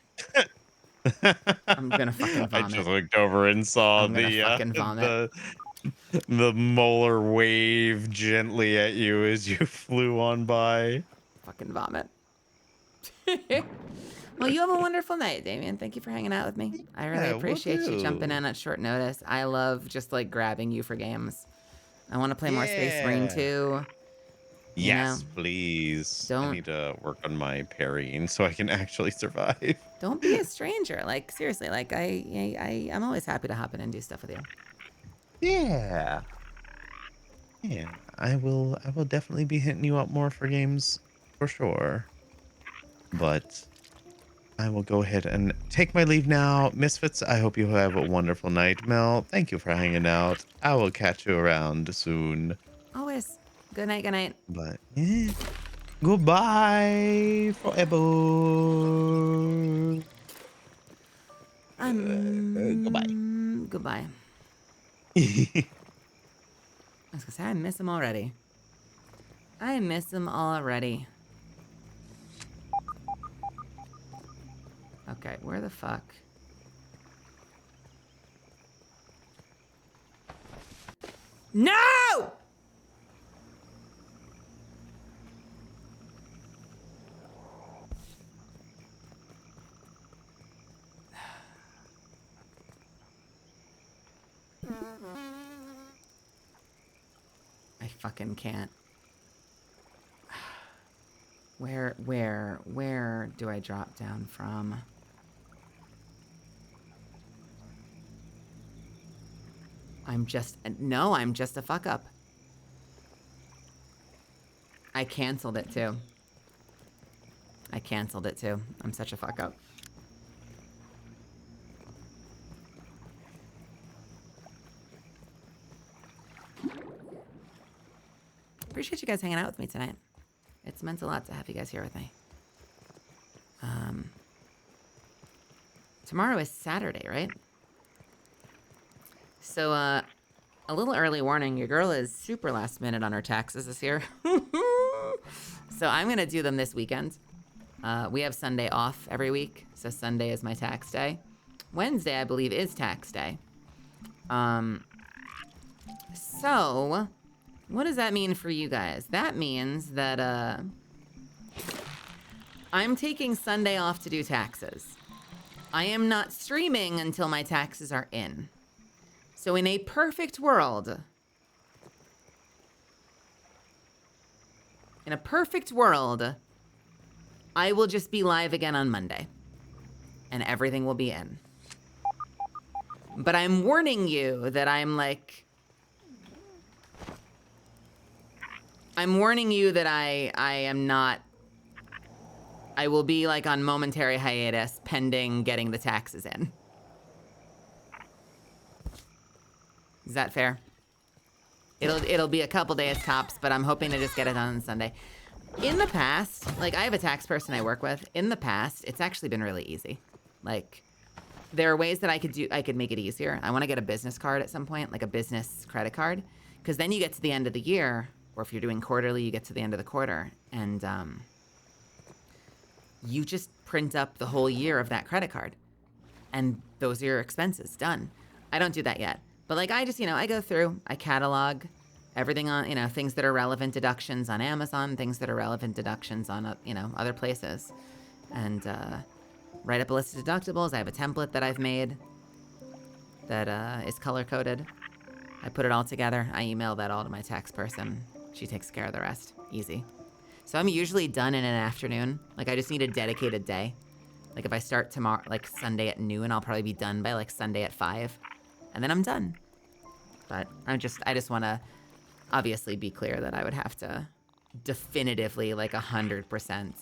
I'm gonna fucking I vomit. just looked over and saw I'm gonna fucking vomit. the molar wave gently at you as you flew on by. Fucking vomit. Well, you have a wonderful night, Damien. Thank you for hanging out with me. I really Yeah, will appreciate you do. jumping in at short notice. I love just like grabbing you for games. I want to play more Space Marine Yeah. 2. You Yes, know, please. I don't- need to work on my parrying so I can actually survive. Don't be a stranger. Like, seriously, like I'm always happy to hop in and do stuff with you. Yeah. Yeah, I will definitely be hitting you up more for games for sure. But I will go ahead and take my leave now. Misfits, I hope you have a wonderful night. Mel, thank you for hanging out. I will catch you around soon. Always. Good night, good night. But yeah. Goodbye forever. Goodbye. Goodbye. I was gonna say, I miss him already. I miss him already. Okay, where the fuck? No! I fucking can't. Where do I drop down from? I'm just a fuck up. I canceled it too. I'm such a fuck up. Appreciate you guys hanging out with me tonight. It's meant a lot to have you guys here with me. Tomorrow is Saturday, right? So, a little early warning. Your girl is super last minute on her taxes this year. So I'm going to do them this weekend. We have Sunday off every week, so Sunday is my tax day. Wednesday, I believe, is tax day. So, what does that mean for you guys? That means that, I'm taking Sunday off to do taxes. I am not streaming until my taxes are in. So in a perfect world, I will just be live again on Monday. And everything will be in. But I'm warning you that I am not, I will be like on momentary hiatus pending getting the taxes in. Is that fair? It'll be a couple days tops, but I'm hoping to just get it done on Sunday. In the past, like I have a tax person I work with. In the past, it's actually been really easy. Like there are ways that I could make it easier. I want to get a business card at some point, like a business credit card, because then you get to the end of the year, or if you're doing quarterly, you get to the end of the quarter, and you just print up the whole year of that credit card, and those are your expenses, done. I don't do that yet, but like I just, I go through, I catalog everything on, things that are relevant deductions on Amazon, things that are relevant deductions on, other places, and write up a list of deductibles. I have a template that I've made that is color-coded. I put it all together. I email that all to my tax person. She takes care of the rest. Easy. So I'm usually done in an afternoon. Like, I just need a dedicated day. Like, if I start tomorrow, like Sunday at noon, I'll probably be done by like Sunday at 5. And then I'm done. But I just want to obviously be clear that I would have to definitively, like 100%,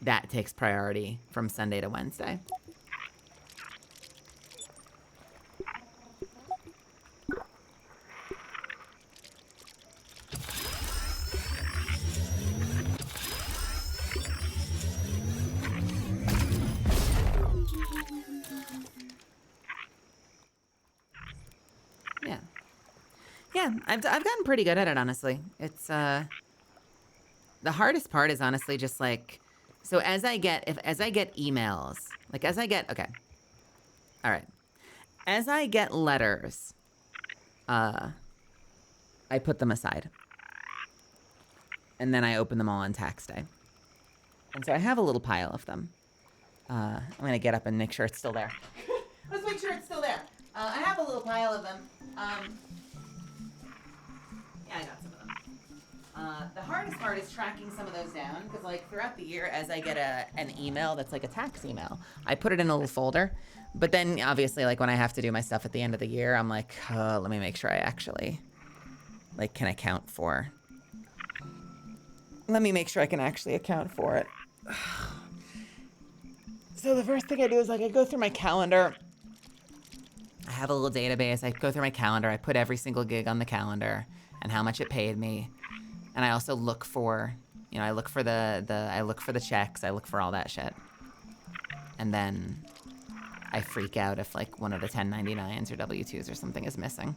that takes priority from Sunday to Wednesday. Yeah, I've gotten pretty good at it, honestly. It's the hardest part is honestly just like, so as I get emails, like okay, all right, as I get letters, I put them aside, and then I open them all on tax day, and so I have a little pile of them. I'm gonna get up and make sure it's still there. Let's make sure it's still there. I have a little pile of them. Yeah, I got some of them. The hardest part is tracking some of those down, because like throughout the year, as I get an email that's like a tax email, I put it in a little folder. But then obviously, like when I have to do my stuff at the end of the year, I'm like, oh, let me make sure I actually like can account for. Let me make sure I can actually account for it. So the first thing I do is like I go through my calendar. I have a little database. I go through my calendar. I put every single gig on the calendar and how much it paid me. And I also look for, I look for the checks. I look for all that shit. And then I freak out if like one of the 1099s or W-2s or something is missing.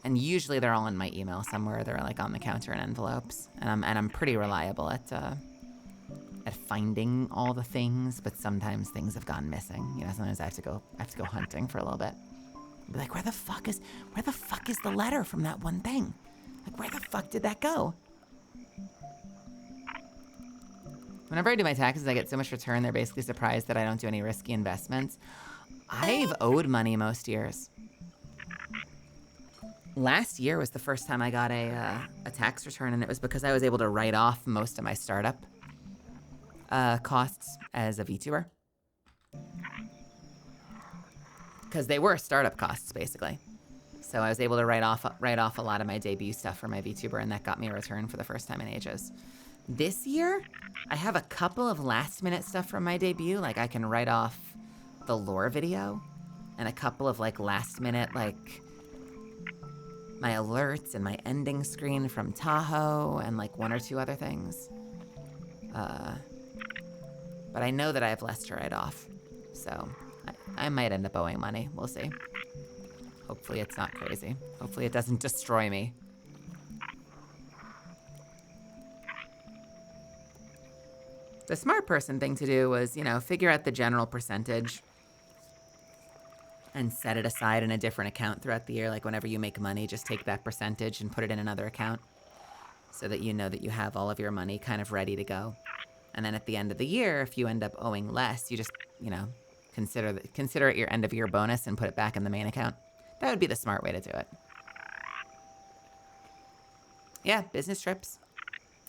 And usually they're all in my email somewhere. They're like on the counter in envelopes. And I'm pretty reliable at finding all the things, but sometimes things have gone missing. Sometimes I have to go hunting for a little bit. Be like, where the fuck is the letter from that one thing? Like, where the fuck did that go? Whenever I do my taxes, I get so much return, they're basically surprised that I don't do any risky investments. I've owed money most years. Last year was the first time I got a tax return, and it was because I was able to write off most of my startup costs as a VTuber. Because they were startup costs, basically. So I was able to write off a lot of my debut stuff for my VTuber, and that got me a return for the first time in ages. This year, I have a couple of last-minute stuff from my debut. Like, I can write off the lore video, and a couple of, like, last-minute, like, my alerts and my ending screen from Tahoe, and, like, one or two other things. But I know that I have less to write off, so I might end up owing money. We'll see. Hopefully it's not crazy. Hopefully it doesn't destroy me. The smart person thing to do was, you know, figure out the general percentage and set it aside in a different account throughout the year. Like whenever you make money, just take that percentage and put it in another account so that you know that you have all of your money kind of ready to go. And then at the end of the year, if you end up owing less, you just, you know, consider it your end of year bonus and put it back in the main account. That would be the smart way to do it. Yeah, business trips.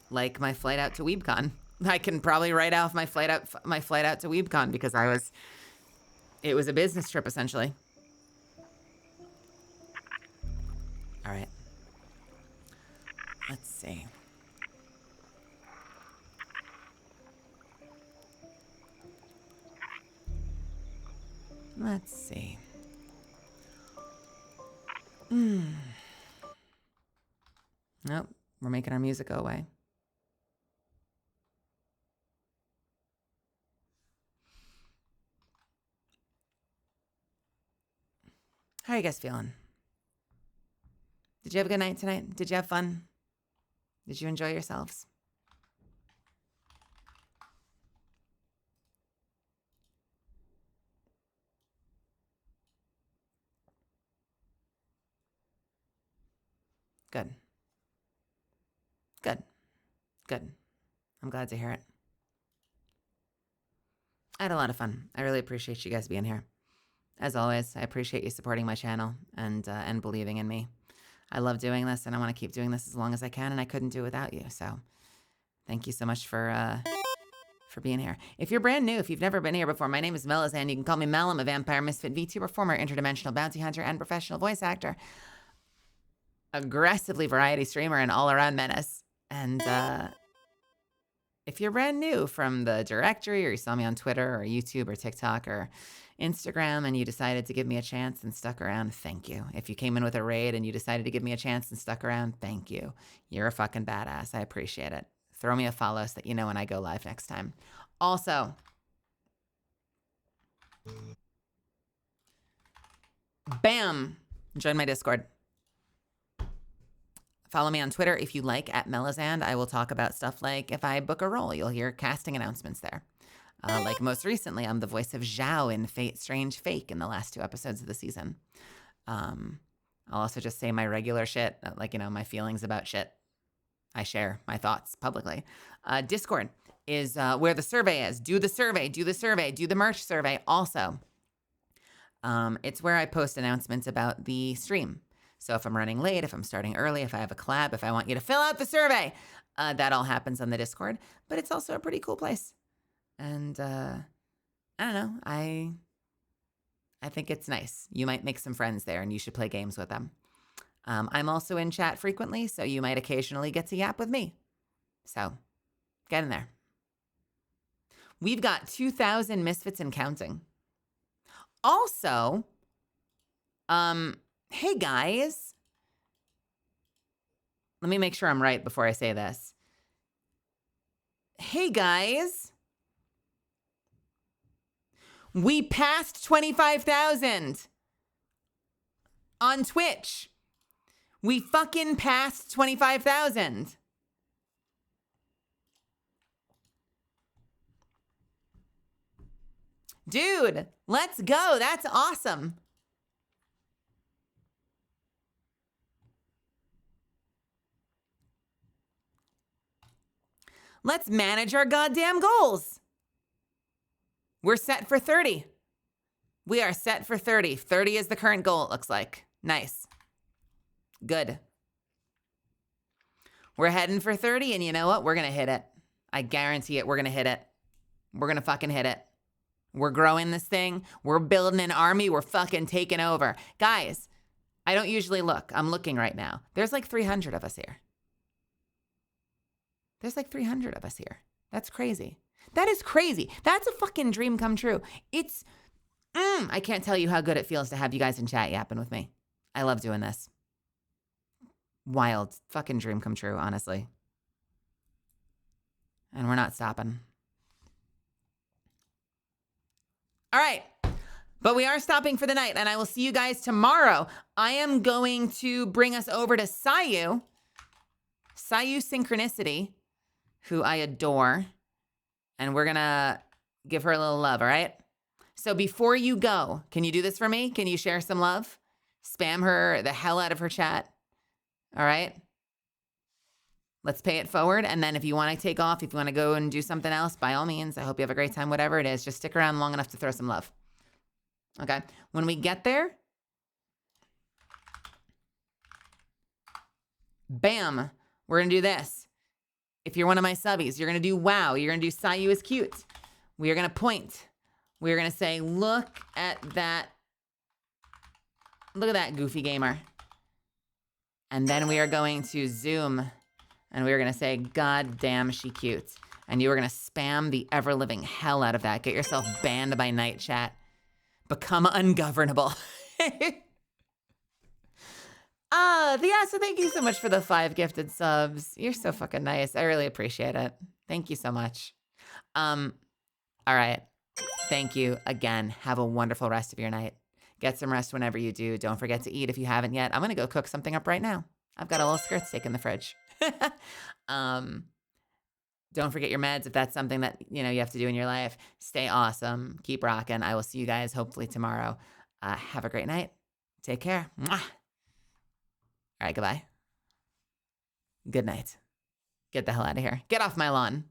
Like my flight out to WeebCon. I can probably write off my flight out to WeebCon because it was a business trip essentially. All right. Let's see. Let's see. Nope, we're making our music go away. How are you guys feeling? Did you have a good night tonight? Did you have fun? Did you enjoy yourselves? Good. Good. Good. I'm glad to hear it. I had a lot of fun. I really appreciate you guys being here. As always, I appreciate you supporting my channel and believing in me. I love doing this, and I want to keep doing this as long as I can, and I couldn't do it without you. So thank you so much for being here. If you're brand new, if you've never been here before, my name is Melazan. You can call me Mel. I'm a vampire misfit VTuber, former interdimensional bounty hunter, and professional voice actor. Aggressively variety streamer and all-around menace. And if you're brand new from the directory, or you saw me on Twitter or YouTube or TikTok or Instagram and you decided to give me a chance and stuck around, thank you. If you came in with a raid and you decided to give me a chance and stuck around, thank you. You're a fucking badass. I appreciate it. Throw me a follow so that you know when I go live next time. Also, bam, join my Discord. Follow me on Twitter if you like, at Melazand. I will talk about stuff like if I book a role, you'll hear casting announcements there. Like most recently, I'm the voice of Zhao in Fate Strange Fake in the last 2 episodes of the season. I'll also just say my regular shit, like, you know, my feelings about shit. I share my thoughts publicly. Discord is where the survey is. Do the survey, do the survey, do the merch survey. Also, it's where I post announcements about the stream. So if I'm running late, if I'm starting early, if I have a collab, if I want you to fill out the survey, that all happens on the Discord. But it's also a pretty cool place. And I don't know, I think it's nice. You might make some friends there and you should play games with them. I'm also in chat frequently, so you might occasionally get to yap with me. So get in there. We've got 2,000 misfits and counting. Also, hey guys, let me make sure I'm right before I say this. Hey guys, we passed 25,000 on Twitch. We fucking passed 25,000. Dude, let's go. That's awesome. Let's manage our goddamn goals. We're set for 30. We are set for 30. 30 is the current goal, it looks like. Nice. Good. We're heading for 30, and you know what? We're going to hit it. I guarantee it. We're going to hit it. We're going to fucking hit it. We're growing this thing. We're building an army. We're fucking taking over. Guys, I don't usually look. I'm looking right now. There's like 300 of us here. There's like 300 of us here. That's crazy. That is crazy. That's a fucking dream come true. It's, I can't tell you how good it feels to have you guys in chat yapping with me. I love doing this. Wild fucking dream come true, honestly. And we're not stopping. All right. But we are stopping for the night, and I will see you guys tomorrow. I am going to bring us over to Sayu Synchronicity, who I adore. and we're gonna give her a little love, all right? So before you go, can you do this for me? Can you share some love? Spam her the hell out of her chat, all right? Let's pay it forward. And then if you want to take off, if you want to go and do something else, by all means, I hope you have a great time, whatever it is. Just stick around long enough to throw some love. Okay. When we get there, bam, we're going to do this. If you're one of my subbies, you're going to do wow. You're going to do Sayu is cute. We are going to point. We're going to say, look at that. Look at that goofy gamer. And then we are going to zoom. And we were going to say, God damn, she cute. And you were going to spam the ever-living hell out of that. Get yourself banned by night chat. Become ungovernable. Yeah, so thank you so much for the 5 gifted subs. You're so fucking nice. I really appreciate it. Thank you so much. All right. Thank you again. Have a wonderful rest of your night. Get some rest whenever you do. Don't forget to eat if you haven't yet. I'm going to go cook something up right now. I've got a little skirt steak in the fridge. Don't forget your meds if that's something that you have to do in your life. Stay awesome. Keep rocking. I will see you guys hopefully tomorrow. Have a great night. Take care. Mwah. All right, goodbye. Good night. Get the hell out of here. Get off my lawn.